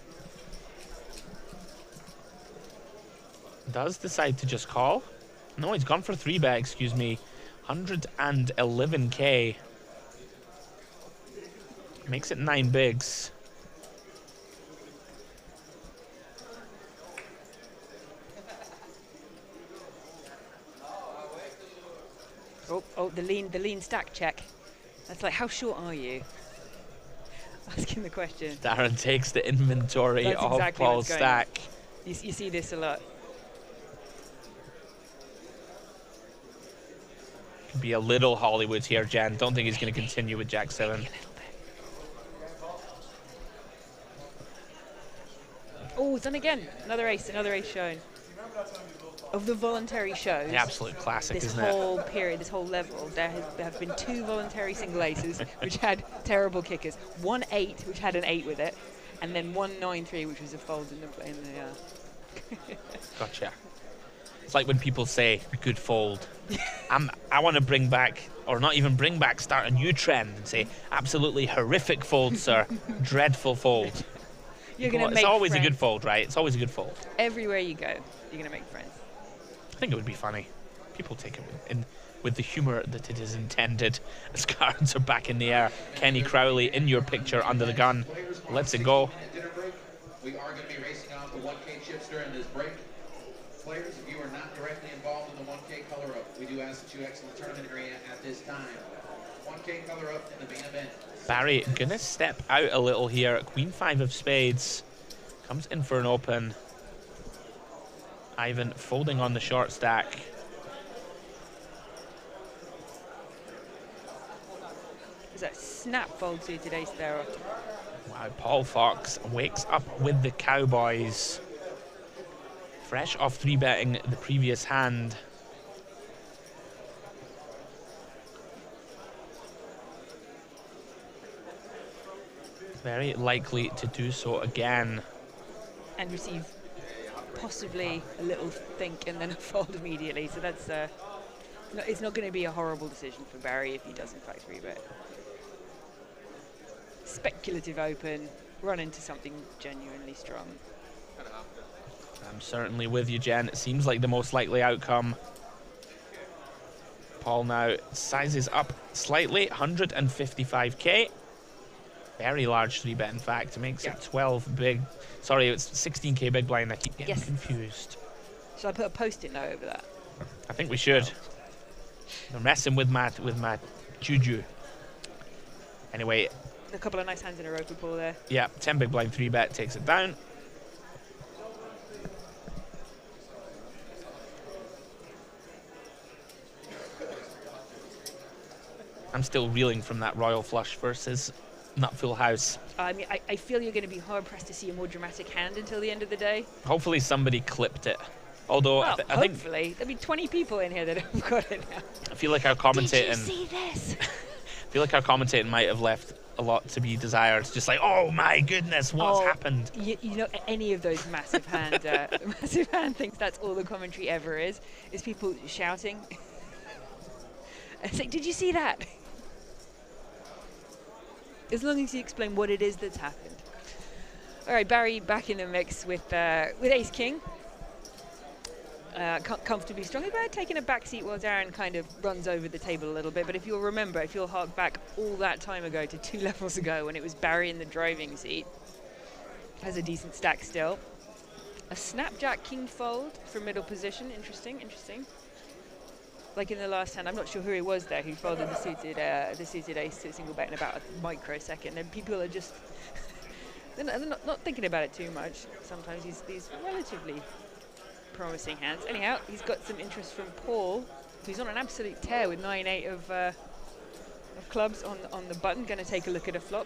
Does decide to just call. No, he's gone for 3-bet, excuse me. 111k. Makes it 9 bigs. Oh, the lean stack check. That's like, how short are you? Asking the question. Darren takes the inventory That's of exactly Paul's what's going stack. You see this a lot. Could be a little Hollywood here, Jen. Don't think he's going to continue with Jack 7. Oh, it's done again. Another ace shown. Of the voluntary shows, The absolute classic, this isn't whole period, this whole level, there have been 2 voluntary single aces, which had terrible kickers. 1 8, which had an 8 with it, and then 1 9 3, which was a fold in the Gotcha. It's like when people say good fold. I want to bring back, or not even bring back, start a new trend and say absolutely horrific fold, sir. Dreadful fold. You're going to make It's always friends. a good fold, right? It's always a good fold. Everywhere you go, you're going to make friends. I think it would be funny. People take it with the humor that it is intended. As cards are back in the air. Kenny Crowley in your picture under the gun. Let's it go. We are going to be racing off the 1K chips during this break. Players, if you are not directly involved in the 1K color up, we do ask that you exit the tournament area at this time. 1K color up in the main event. Barry gonna step out a little here. Queen 5 of spades. Comes in for an open. Ivan folding on the short stack. Is that snap fold suited ace there? Wow, Paul Fox wakes up with the Cowboys. Fresh off 3-betting the previous hand. Very likely to do so again. And receive possibly a little think and then a fold immediately. So that's no, it's not going to be a horrible decision for Barry if he does in fact 3-bet. Speculative open, run into something genuinely strong. I'm certainly with you, Jen. It seems like the most likely outcome. Paul now sizes up slightly, 155k. Very large 3-bet, in fact. It makes it 12 big. Sorry, it's 16k big blind. I keep getting confused. Shall I put a post-it note over that? I think we should. They're messing with my juju. Anyway. A couple of nice hands in a row for Paul there. Yeah, 10 big blind 3-bet takes it down. I'm still reeling from that royal flush versus nut full house. I mean, I feel you're going to be hard pressed to see a more dramatic hand until the end of the day. Hopefully somebody clipped it. Although well, I think hopefully there'll be 20 people in here that have got it now. I feel like our commentating. Did you see this? I feel like our commentating might have left a lot to be desired. Just like, oh my goodness, what's happened? You know, any of those massive hand, massive hand things. That's all the commentary ever is people shouting. It's like, did you see that? As long as you explain what it is that's happened. All right, Barry back in the mix with Ace King. Comfortably strong. He's taking a back seat while Darren kind of runs over the table a little bit. But if you'll remember, if you'll hark back all that time ago to 2 levels ago when it was Barry in the driving seat, has a decent stack still. A snapjack king fold from middle position. Interesting. Like in the last hand, I'm not sure who it was there who folded the suited ace to single bet in about a microsecond, and people are just they're not thinking about it too much. Sometimes these relatively promising hands. Anyhow, he's got some interest from Paul, who's on an absolute tear with 9-8 of clubs on the button. Going to take a look at a flop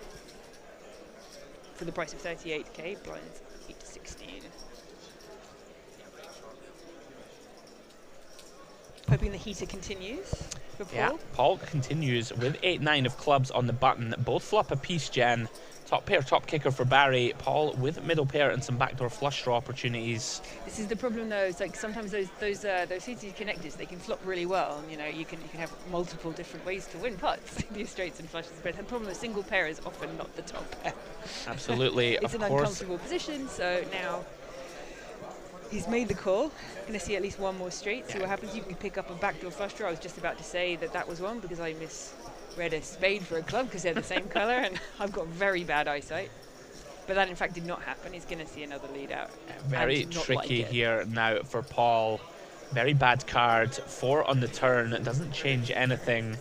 for the price of 38k. Blinds 8 to 16. Hoping the heater continues for Paul. Yeah, Paul continues with 8-9 of clubs on the button. Both flop a piece, Jen. Top pair, top kicker for Barry. Paul with middle pair and some backdoor flush draw opportunities. This is the problem, though. It's like sometimes those CT connectors, they can flop really well. And, you know, you can have multiple different ways to win putts. These straights and flushes, but the problem with single pair is often not the top pair. Absolutely, it's of an course. uncomfortable position. So now he's made the call. Going to see at least one more straight. See what happens. You can pick up a backdoor flush draw. I was just about to say that was one because I misread a spade for a club because they're the same colour, and I've got very bad eyesight. But that in fact did not happen. He's going to see another lead out. Very tricky here now for Paul. Very bad card. 4 on the turn. It doesn't change anything.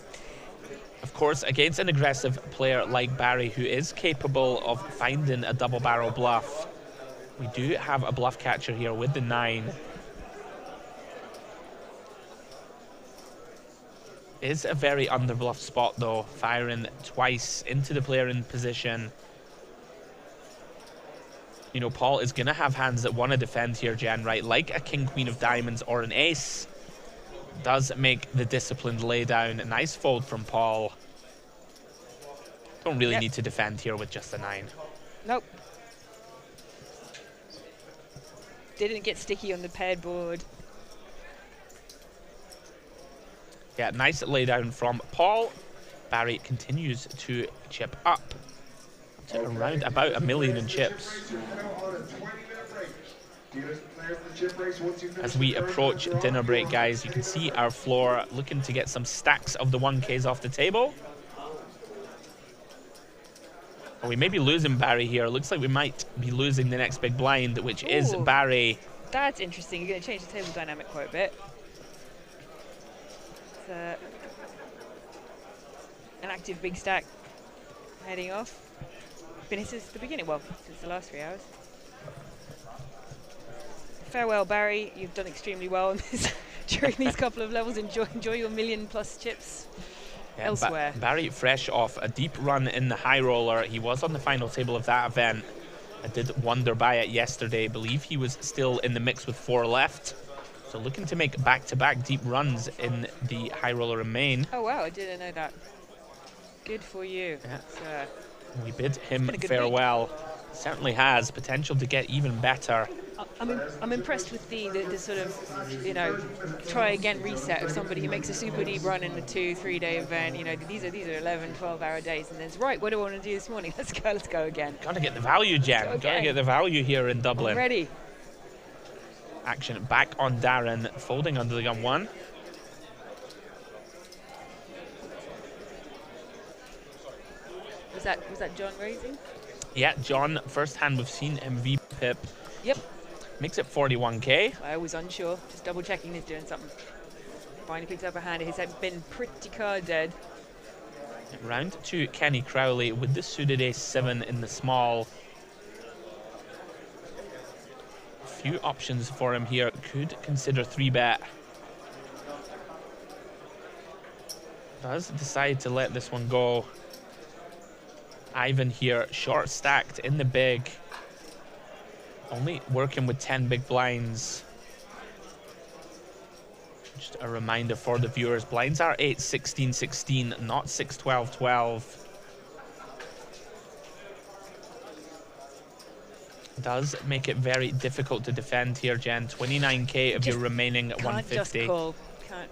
Of course, against an aggressive player like Barry, who is capable of finding a double barrel bluff, we do have a bluff catcher here with the 9. Is a very underbluff spot though, firing twice into the player in position. You know, Paul is going to have hands that want to defend here, Jen, right? Like a king, queen of diamonds or an ace. Does make the disciplined laydown. A nice fold from Paul. Don't really need to defend here with just a 9. Nope. Didn't get sticky on the paired board. Yeah, nice laydown from Paul. Barry continues to chip up to around about 1 million in chips. As we approach dinner break, guys, you can see our floor looking to get some stacks of the 1Ks off the table. And we may be losing Barry here. Looks like we might be losing the next big blind, which is Barry. That's interesting. You're going to change the table dynamic quite a bit. It's an active big stack heading off. Been here since the beginning, well, since the last 3 hours. Farewell, Barry. You've done extremely well on this during these couple of levels. Enjoy your 1 million+ chips elsewhere. Barry, fresh off a deep run in the high roller. He was on the final table of that event. I did wonder by it yesterday. I believe he was still in the mix with 4 left. So looking to make back-to-back deep runs in the high roller in Maine. Oh wow, I didn't know that. Good for you. Yeah. We bid him farewell. Certainly has potential to get even better. I'm impressed with the sort of, you know, try again reset of somebody who makes a super deep run in a 2-3 day event. You know, these are 11-12 hour days, and then it's right. What do I want to do this morning? Let's go again. Gotta get the value, Jen. Gotta get the value here in Dublin. I'm ready. Action back on Darren, folding under the gun 1. Was that John raising? Yeah, John, first hand we've seen him V-pip. Yep. Makes it 41K. I was unsure, just double checking he's doing something. Finally picks up a hand, he's been pretty card dead. Round to Kenny Crowley with the suited ace-7 in the small. A few options for him here. Could consider 3-bet. Does decide to let this one go. Ivan here, short stacked in the big. Only working with 10 big blinds. Just a reminder for the viewers, blinds are 8, 16, 16, not 6, 12, 12. Does make it very difficult to defend here, Jen. 29K of your remaining 150. Just call. Can't.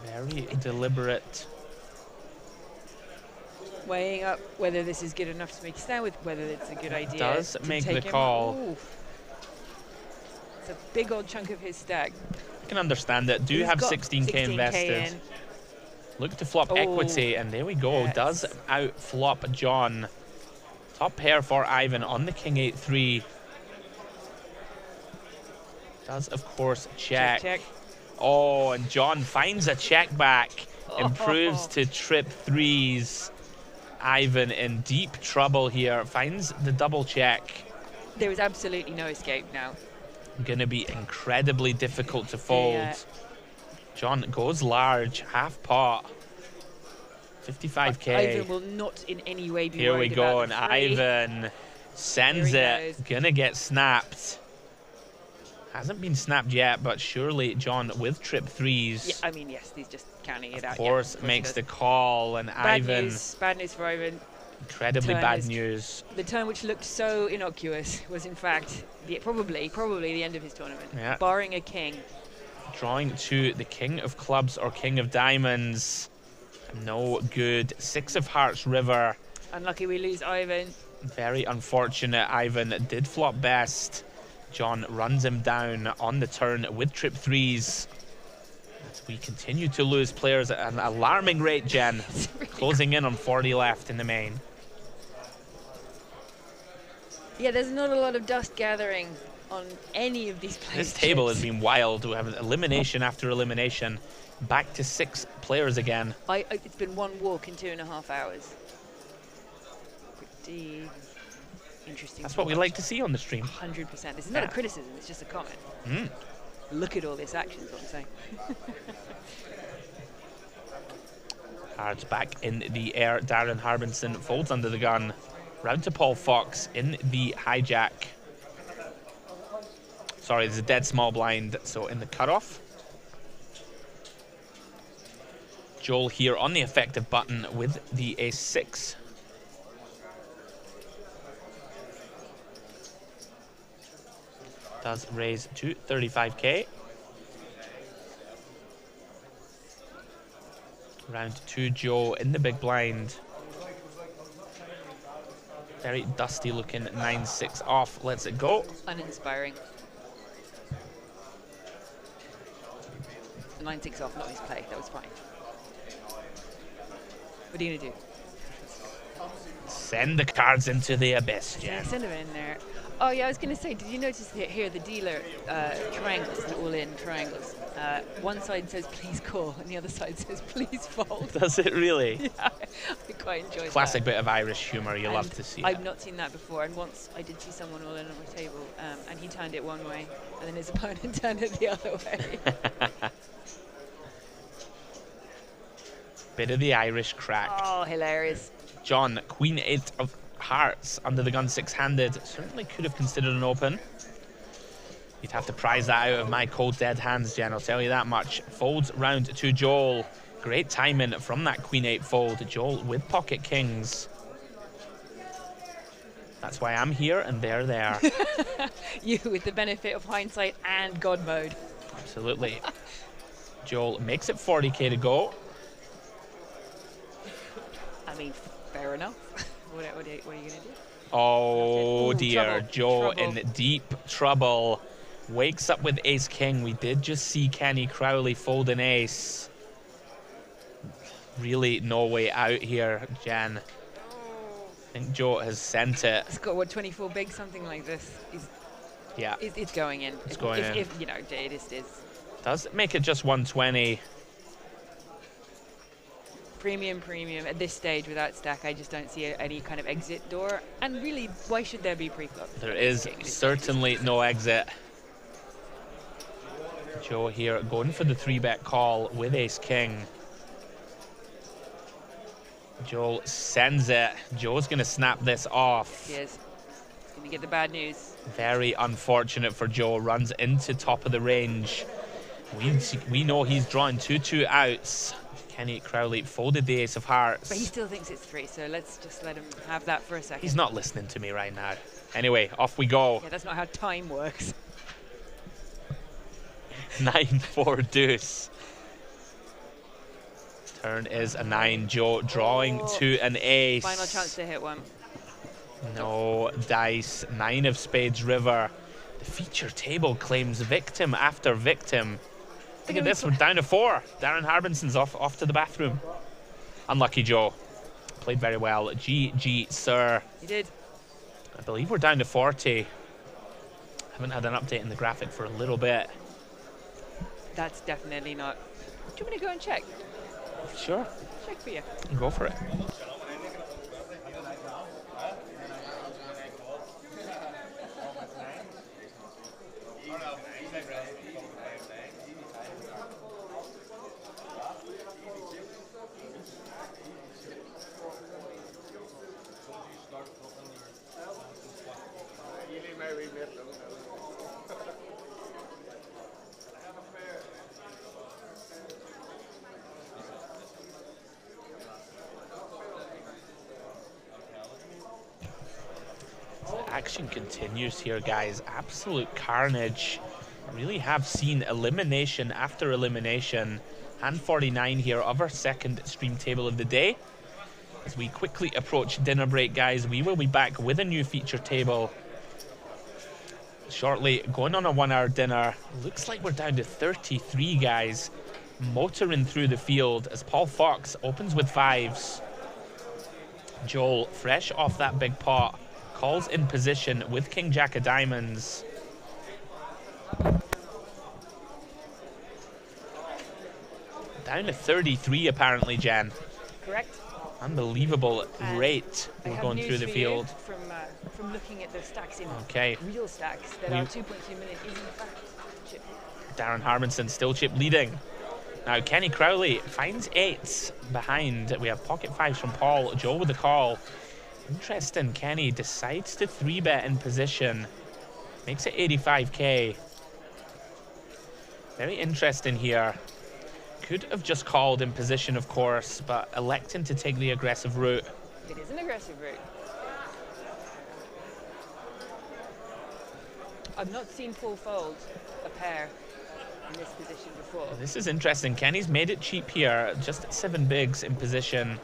Very deliberate. Weighing up whether this is good enough to make a stand with, whether it's a good idea. Does to make take the him. call. Ooh. It's a big old chunk of his stack. I can understand it. Do have 16K invested. Look to flop equity, and there we go. Yes. Does out flop John. Top pair for Ivan on the king 8-3. Does of course check. Check. Oh, and John finds a check back. Improves to trip 3s. Ivan in deep trouble here. Finds the double check. There is absolutely no escape now. Gonna be incredibly difficult to fold. Yeah. John goes large, half pot. 55k. Ivan will not in any way be Here we worried go, about and the free. Ivan sends Here he it. goes. Gonna get snapped. Hasn't been snapped yet, but surely John with trip threes. Yeah, I mean, yes, he's just counting it out. Of course, he makes does. the call, and Ivan. Bad news for Ivan. Incredibly Turn bad is- news. The turn which looked so innocuous was in fact probably the end of his tournament, Yeah. barring a king. Drawing to the king of clubs or king of diamonds. No good. 6 of hearts river. Unlucky we lose Ivan. Very unfortunate. Ivan did flop best. John runs him down on the turn with trip threes. As we continue to lose players at an alarming rate, Jen. Closing in on 40 left in the main. Yeah, there's not a lot of dust gathering on any of these players. This table has been wild. We have elimination after elimination. Back to 6 players again. It's been one walk in 2.5 hours. Pretty interesting. That's to what we watch. like to see on the stream. 100%. This is not a criticism, it's just a comment. Mm. Look at all this action, is what I'm saying. Cards back in the air. Darren Harbinson folds under the gun. Round to Paul Fox in the hijack. Sorry, there's a dead small blind, so in the cutoff. Joel here on the effective button with the ace-6. Does raise to 35k. Round 2, Joe in the big blind. Very dusty looking 9-6 off. Lets it go. Uninspiring. 9-6 off, not his play. That was fine. What are you going to do? Send the cards into the abyss, Yeah, Jen. send him in there. Oh yeah, I was going to say, did you notice here the dealer triangles, the all-in triangles? One side says please call, and the other side says please fold. Does it really? Yeah, I quite enjoyed Classic that. bit of Irish humour. You love to see I've it. not seen that before, and once I did see someone all in on my table, and he turned it one way, and then his opponent turned it the other way. Bit of the Irish crack. Oh, hilarious. John, Queen 8 of hearts under the gun 6-handed. Certainly could have considered an open. You'd have to prize that out of my cold dead hands, Jen, I'll tell you that much. Folds round to Joel. Great timing from that Queen 8 fold. Joel with pocket kings. That's why I'm here and they're there. You with the benefit of hindsight and God mode. Absolutely. Joel makes it 40k to go. I mean, fair enough. What are you going to do? Oh Ooh, dear, trouble, Joe trouble. in deep trouble. Wakes up with ace king. We did just see Kenny Crowley fold an ace. Really no way out here, Jen. I think Joe has sent it. It's got, what, 24 big, something like this. Yeah, It's going in. It's going in. If, you know, it is. does make it just 120. Premium at this stage without stack. I just don't see any kind of exit door. And really, why should there be pre-flop? There is certainly no exit. Joe here going for the 3-bet call with ace king. Joel sends it. Joe's going to snap this off. He is. He's going to get the bad news. Very unfortunate for Joe. Runs into top of the range. We know he's drawing 2-2 outs. Kenny Crowley folded the ace of hearts. But he still thinks it's 3, so let's just let him have that for a second. He's not listening to me right now. Anyway, off we go. Yeah, that's not how time works. 9-4 deuce. Turn is a 9. Joe drawing to an ace. Final chance to hit one. No dice. 9 of spades river. The feature table claims victim after victim. Look at this, we're down to 4. Darren Harbinson's off to the bathroom. Unlucky Joe. Played very well. GG, sir. He did. I believe we're down to 40. Haven't had an update in the graphic for a little bit. That's definitely not. Do you want me to go and check? Sure. Check for you. Go for it. action continues here, guys. Absolute carnage. Really have seen elimination after elimination. Hand 49 here of our second stream table of the day. As we quickly approach dinner break, guys, we will be back with a new feature table shortly, going on a 1 hour dinner. Looks like we're down to 33, guys. Motoring through the field as Paul Fox opens with 5s. Joel, fresh off that big pot, calls in position with King Jack of Diamonds. Down to 33 apparently, Jen. Correct. Unbelievable rate I we're have going news through the for field. you from looking at the stacks in real stacks that We- our 2.2 million is in fact chip. Darren Harmonson still chip leading. Now Kenny Crowley finds 8s behind. We have pocket 5s from Paul. Joel with the call. Interesting, Kenny decides to 3-bet in position. Makes it 85k. Very interesting here. Could have just called in position, of course, but electing to take the aggressive route. It is an aggressive route. I've not seen Paul fold a pair in this position before. This is interesting. Kenny's made it cheap here, just at 7 bigs in position.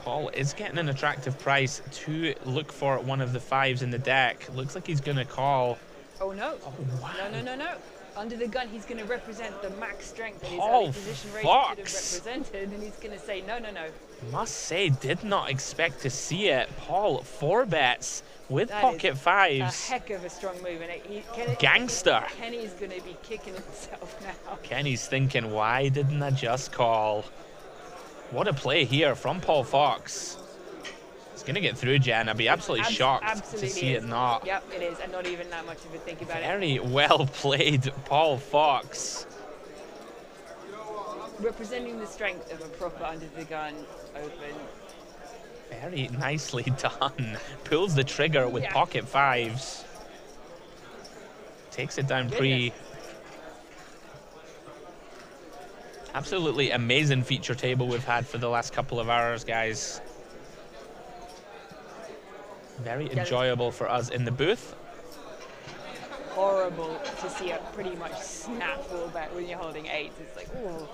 Paul is getting an attractive price to look for one of the 5s in the deck. Looks like he's going to call. Oh no. Oh, wow. No. Under the gun, he's going to represent the max strength that his Paul early position rating should have Fox. represented, and he's going to say no. Must say, did not expect to see it. Paul 4-bets with That pocket is 5s. a heck of a strong move, and Gangster. Kenny's going to be kicking himself now. Kenny's thinking, why didn't I just call? What a play here from Paul Fox. It's going to get through, Jen. I'd be absolutely shocked to see it not. Yep, it is, and not even that much of a think about it. Very well played, Paul Fox. Representing the strength of a proper under the gun open. Very nicely done. Pulls the trigger with pocket 5s. Takes it down pre. Absolutely amazing feature table we've had for the last couple of hours, guys. Very enjoyable for us in the booth. Horrible to see a pretty much snap full bet when you're holding 8s. It's like, ooh.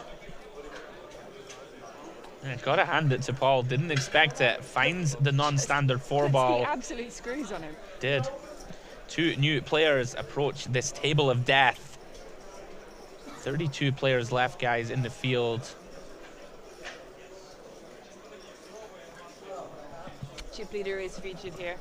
Gotta hand it to Paul. Didn't expect it. Finds the non-standard 4-ball. The absolute screws on him. Did. 2 new players approach this table of death. 32 players left, guys, in the field. Chip leader is featured here.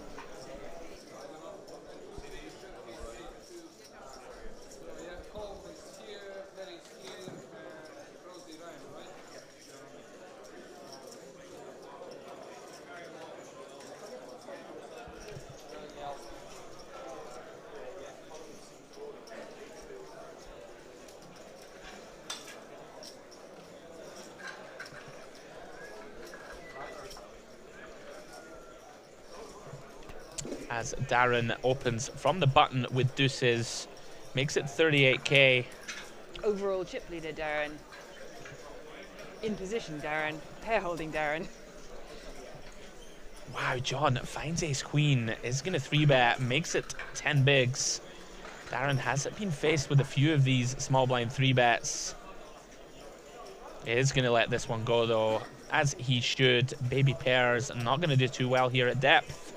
As Darren opens from the button with deuces, makes it 38k. Overall chip leader, Darren. In position, Darren. Pair holding, Darren. Wow, John finds ace queen, is going to 3-bet, makes it 10 bigs. Darren hasn't been faced with a few of these small blind 3-bets. Is going to let this one go though, as he should. Baby pairs not going to do too well here at depth.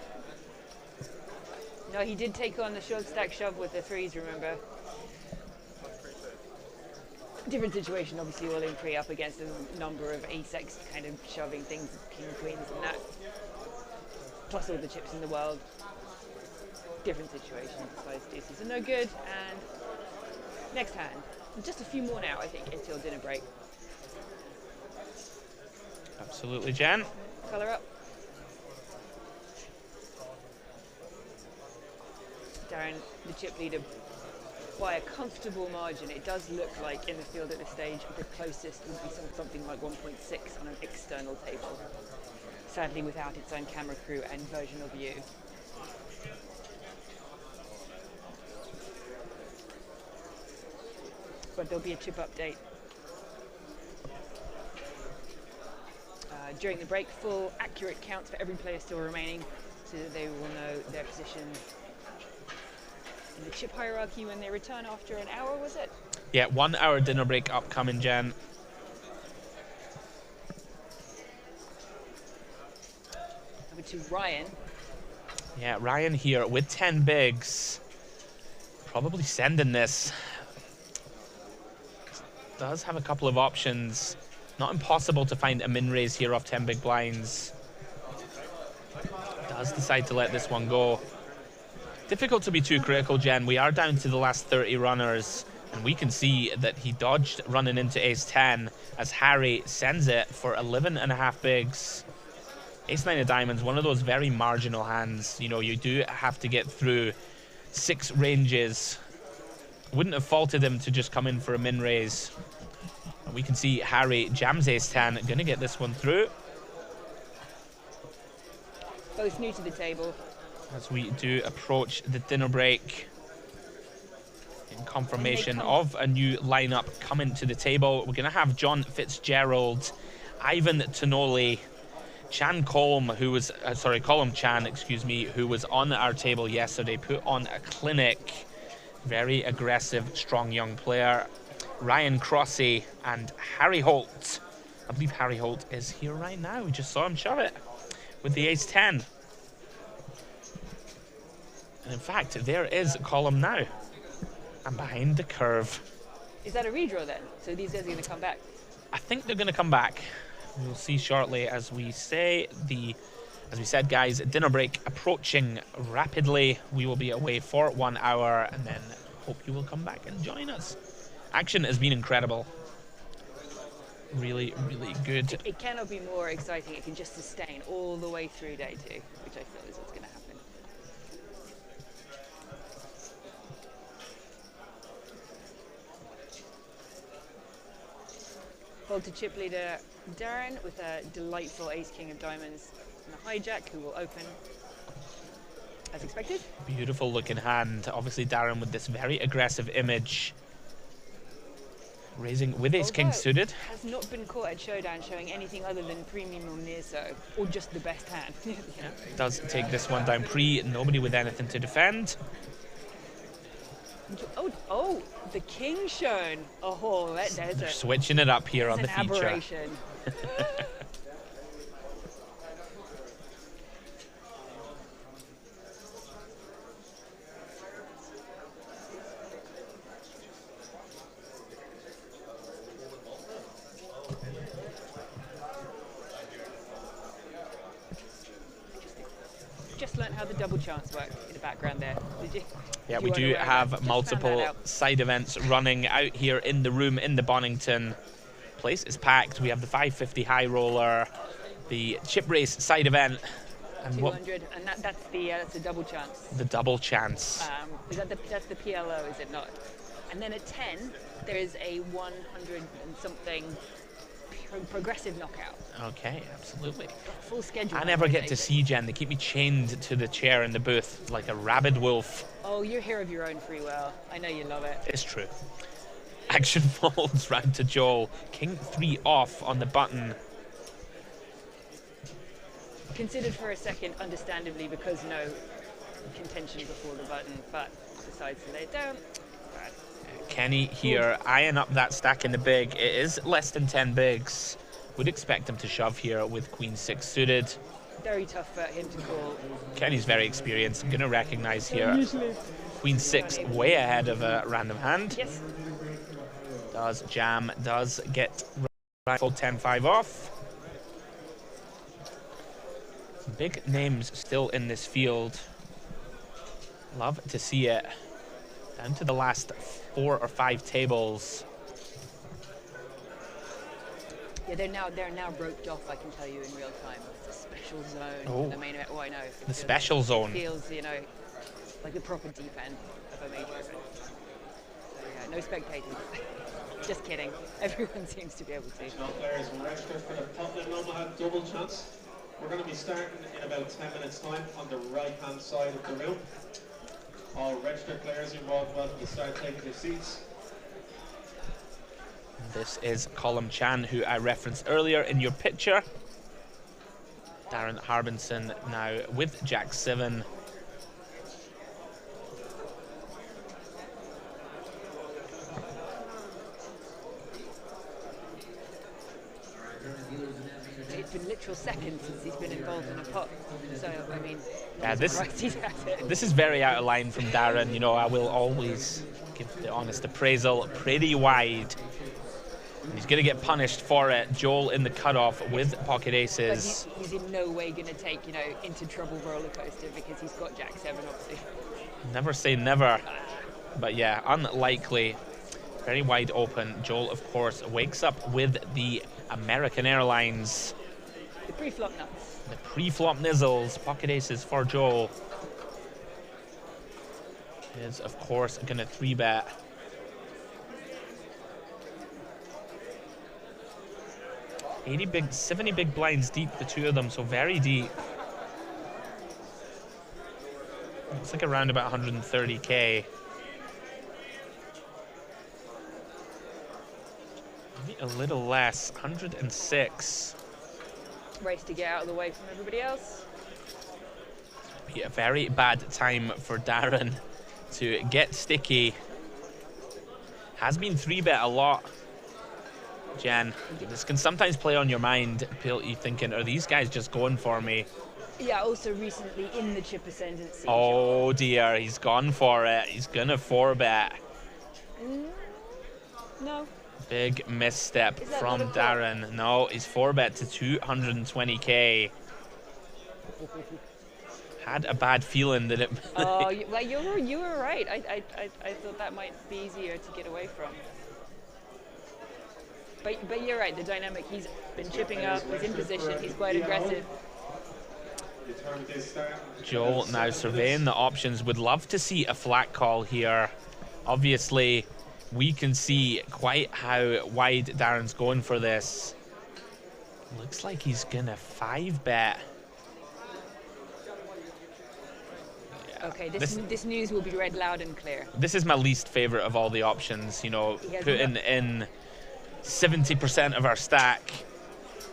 No, he did take on the short stack shove with the 3s, remember? Different situation, obviously, all in pre up against a number of ace-x kind of shoving things, king, queens, and that. Plus all the chips in the world. Different situation. Size deuces are no good. And next hand. Just a few more now, I think, until dinner break. Absolutely, Jen. Colour up. Darren, the chip leader, by a comfortable margin. It does look like in the field at this stage, the closest would be something like 1.6 on an external table. Sadly, without its own camera crew and version of you. But there'll be a chip update. during the break. Full accurate counts for every player still remaining, so that they will know their position in the chip hierarchy when they return after an hour, was it? Yeah, 1 hour dinner break upcoming, Jen. Over to Ryan. Yeah, Ryan here with 10 bigs. Probably sending this. Does have a couple of options. Not impossible to find a min raise here off 10 big blinds. Does decide to let this one go. Difficult to be too critical, Jen. We are down to the last 30 runners, and we can see that he dodged running into ace 10 as Harry sends it for 11.5 bigs. Ace 9 of diamonds, one of those very marginal hands. You know, you do have to get through 6 ranges. Wouldn't have faulted him to just come in for a min raise. And we can see Harry jams ace 10, gonna get this one through. Both new to the table. As we do approach the dinner break, in confirmation of a new lineup coming to the table, we're going to have John Fitzgerald, Ivan Tonoli, Chan Colm, who was Colm Chan, excuse me, who was on our table yesterday, put on a clinic. Very aggressive, strong young player. Ryan Crossy and Harry Holt. I believe Harry Holt is here right now. We just saw him shove it with the ace 10. And in fact, there is Colm now. And behind the curve. Is that a redraw then? So these guys are going to come back? I think they're going to come back. We'll see shortly as we say. As we said, guys, dinner break approaching rapidly. We will be away for 1 hour and then hope you will come back and join us. Action has been incredible. Really, really good. It cannot be more exciting. It can just sustain all the way through day 2, which I feel is what's going to happen. Hold to chip leader Darren with a delightful ace-king of diamonds and a hijack, who will open as expected. Beautiful looking hand. Obviously Darren with this very aggressive image. Raising with ace-king suited. Has not been caught at Showdown showing anything other than premium or near so, or just the best hand. Yeah, does take this one down pre. Nobody with anything to defend. Oh, the king shown. Oh, they're switching it up here on the feature. Aberration. Just learned how the double chance worked in the background there. Did you? Yeah, we do have multiple side events running out here in the room in the Bonnington. Place is packed. We have the 550 high roller, the chip race side event, and 200, and that's the double chance. The double chance. That's the PLO, is it not? And then at 10, there is a 100 and something progressive knockout. Okay, absolutely. Full schedule. I never get to see Jen. They keep me chained to the chair in the booth like a rabid wolf. Oh, you're here of your own free will. I know you love it. It's true. Action folds round to Joel. King 3 off on the button. Considered for a second, understandably, because no contention before the button, but decides to lay it down. Kenny here eyeing up that stack in the big. It is less than 10 bigs. Would expect him to shove here with Queen 6 suited. Very tough for him to call. Kenny's very experienced. I'm going to recognize here. Queen 6 way ahead of a random hand. Yes. Does jam, does get full 10-5 off. Some big names still in this field. Love to see it. Down to the last 4 or 5 tables. Yeah, they're now roped off, I can tell you, in real time. It's a special zone in the main event. Oh, I know. The special zone. Feels, you know, like the proper deep end of a major event. So, yeah, no spectators. Just kidding. Everyone seems to be able to. Now players will register for the Tottenham Omaha double chance. We're going to be starting in about 10 minutes time on the right hand side of the room. All registered players involved welcome to start taking their seats. This is Colm Chan, who I referenced earlier in your picture. Darren Harbinson now with Jack 7. It's been literal seconds since he's been involved in a pot. So, I mean, Yeah, this he's at it. is very out of line from Darren. You know, I will always give the honest appraisal. Pretty wide. And he's going to get punished for it. Joel in the cutoff with pocket aces. But he's in no way going to take, you know, into trouble roller coaster because he's got Jack 7, obviously. Never say never. But yeah, unlikely. Very wide open. Joel, of course, wakes up with the American Airlines. The pre-flop nuts. The pre-flop nizzles. Pocket aces for Joel. Is, of course, going to 3-bet. big, 70 big blinds deep, the two of them, so very deep. Looks like around about 130k. Maybe a little less, 106. Race to get out of the way from everybody else. Be a very bad time for Darren to get sticky. Has been 3-bet a lot. Jen, this can sometimes play on your mind, you thinking, are these guys just going for me? Yeah, also recently in the chip ascendancy. Oh dear, he's gone for it. He's gonna 4-bet. No. Big misstep from not a Darren. No, he's 4-bet to 220k. Had a bad feeling that it. Oh, well, you were right. I thought that might be easier to get away from. But you're right. The dynamic. He's been chipping up. He's in position. He's quite aggressive. Joel now surveying the options. Would love to see a flat call here. Obviously, we can see quite how wide Darren's going for this. Looks like he's gonna 5-bet. Okay, this news will be read loud and clear. This is my least favorite of all the options. You know, putting in 70% of our stack.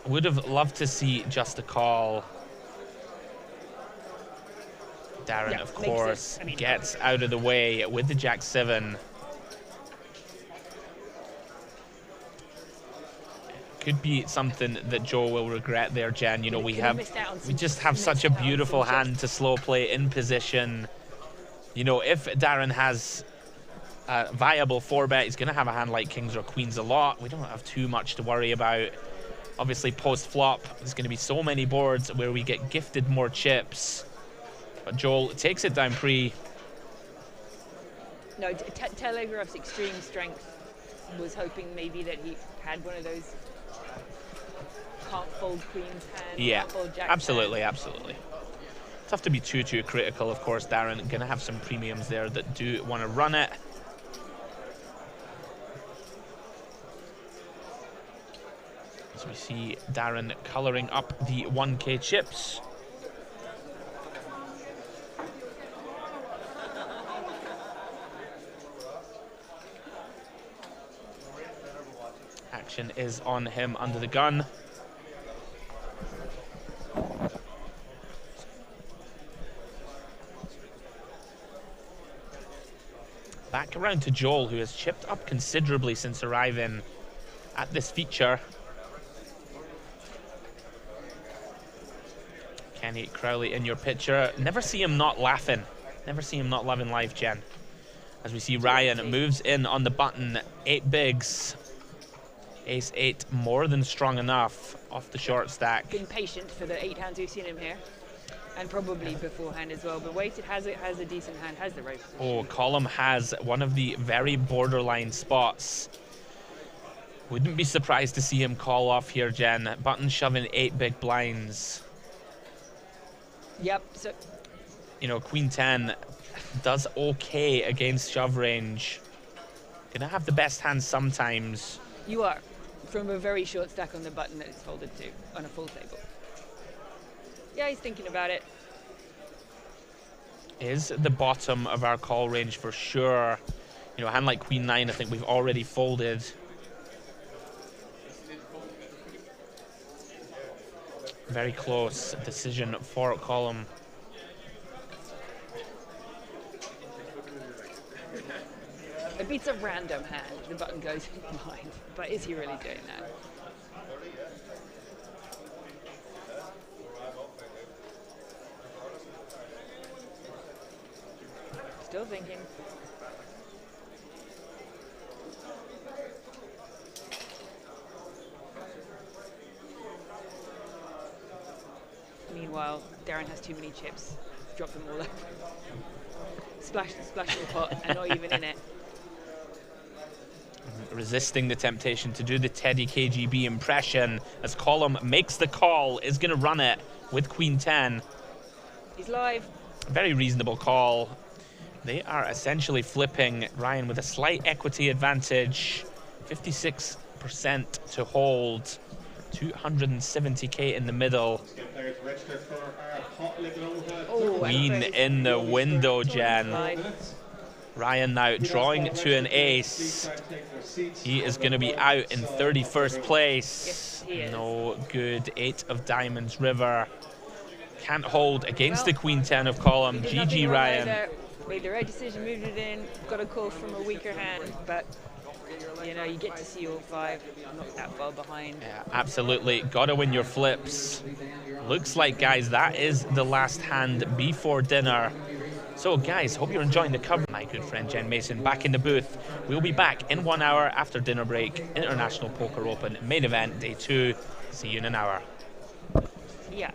Would have loved to see just a call. Darren, Yeah, of course, gets out of the way with the Jack 7. Could be something that Joe will regret there, Jen. You know, we just have such a beautiful hand to slow play in position. You know, if Darren has a viable 4-bet, he's going to have a hand like kings or queens a lot. We don't have too much to worry about. Obviously, post-flop, there's going to be so many boards where we get gifted more chips. But Joel takes it down pre. No, Telegraph's extreme strength was hoping maybe that he had one of those can't fold queen's hand. Yeah, can't fold jack's absolutely, hand. absolutely. Tough to be too critical, of course. Darren going to have some premiums there that do want to run it. As we see Darren colouring up the 1k chips. Action is on him under the gun. Back around to Joel, who has chipped up considerably since arriving at this feature. Kenny Crowley in your picture. Never see him not laughing. Never see him not loving life, Jen. As we see Ryan moves in on the button. 8 bigs. Ace 8 more than strong enough off the short stack. Been patient for the 8 hands we've seen him here. And probably beforehand as well, but waited, has a decent hand, has the right position. Oh, Column has one of the very borderline spots. Wouldn't be surprised to see him call off here, Jen. Button shoving 8 big blinds. Yep, so... You know, Queen 10 does okay against shove range. Gonna have the best hand sometimes. You are, from a very short stack on the button that it's folded to, on a full table. Yeah, he's thinking about it. Is the bottom of our call range for sure. You know, a hand like Queen 9, I think we've already folded. Very close decision for Column. It beats a random hand. The button goes behind. But is he really doing that? Still thinking. Meanwhile, Darren has too many chips. Drop them all over. Splash the pot and not even in it. Resisting the temptation to do the Teddy KGB impression as Column makes the call, is going to run it with Queen 10. He's live. Very reasonable call. They are essentially flipping. Ryan with a slight equity advantage. 56% to hold. 270k in the middle. Queen in the window, Jen. Ryan now drawing to an ace. He is going to be out in 31st place. Yes, he is. No good. 8 of diamonds, river. Can't hold against the Queen 10 of Column. GG, Ryan. Made the right decision, moved it in. Got a call from a weaker hand, but you know, you get to see all 5, not that far behind. Yeah, absolutely. Gotta win your flips. Looks like, guys, that is the last hand before dinner. So, guys, hope you're enjoying the cover. My good friend Jen Mason back in the booth. We'll be back in 1 hour after dinner break. International Poker Open main event, day 2. See you in an hour. Yeah.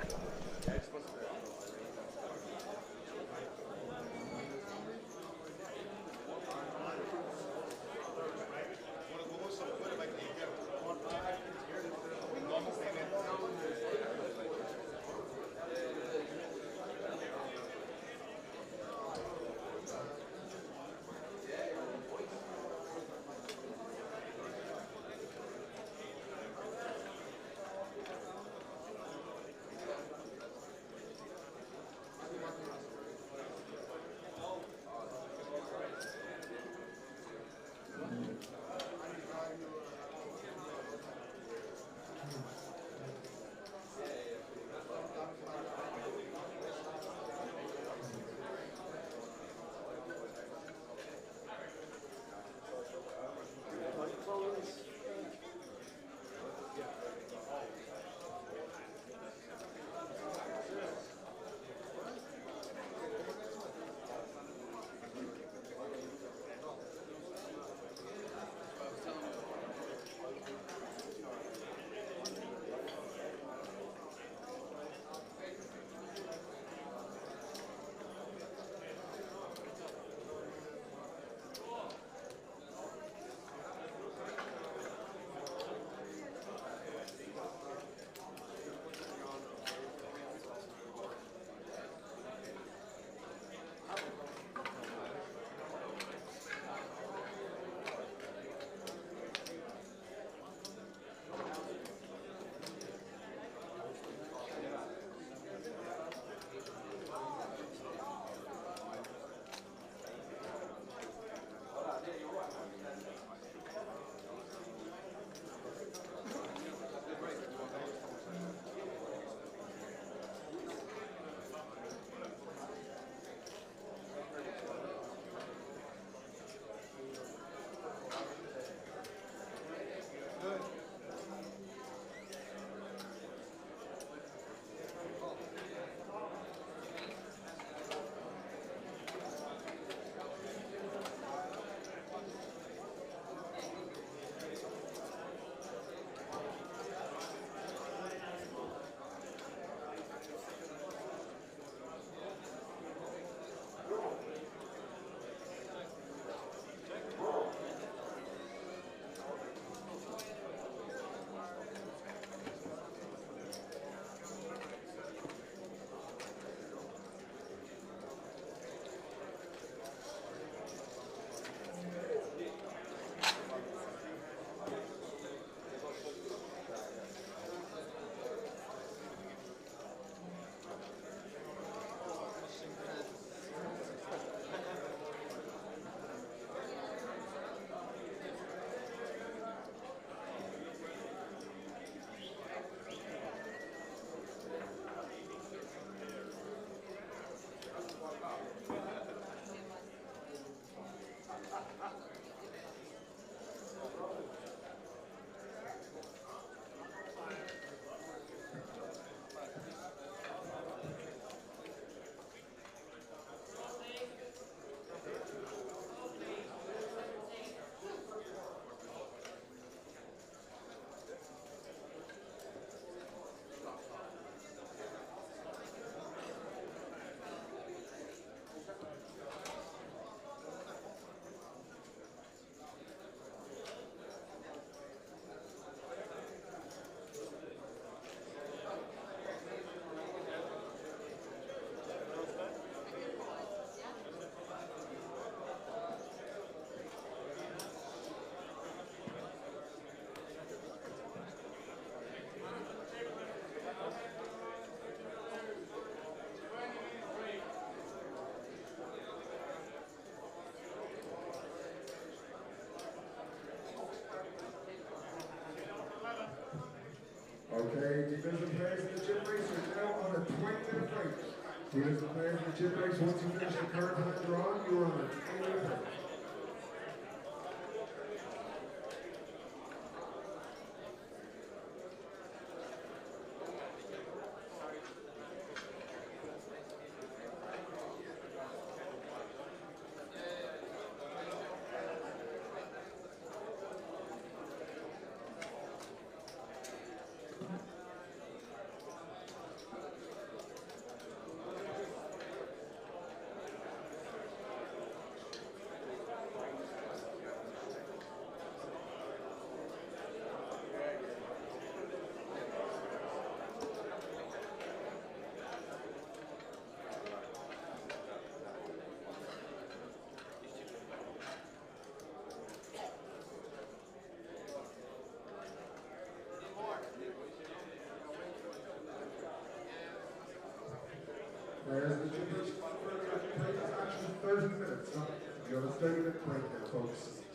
Ladies and players in the gym race are now on a 20-minute break. Students and players in the gym race, once you finish the current time you're on a 8-minute break. Players in the gym race, action 30 minutes. You have a 30-minute break now, folks.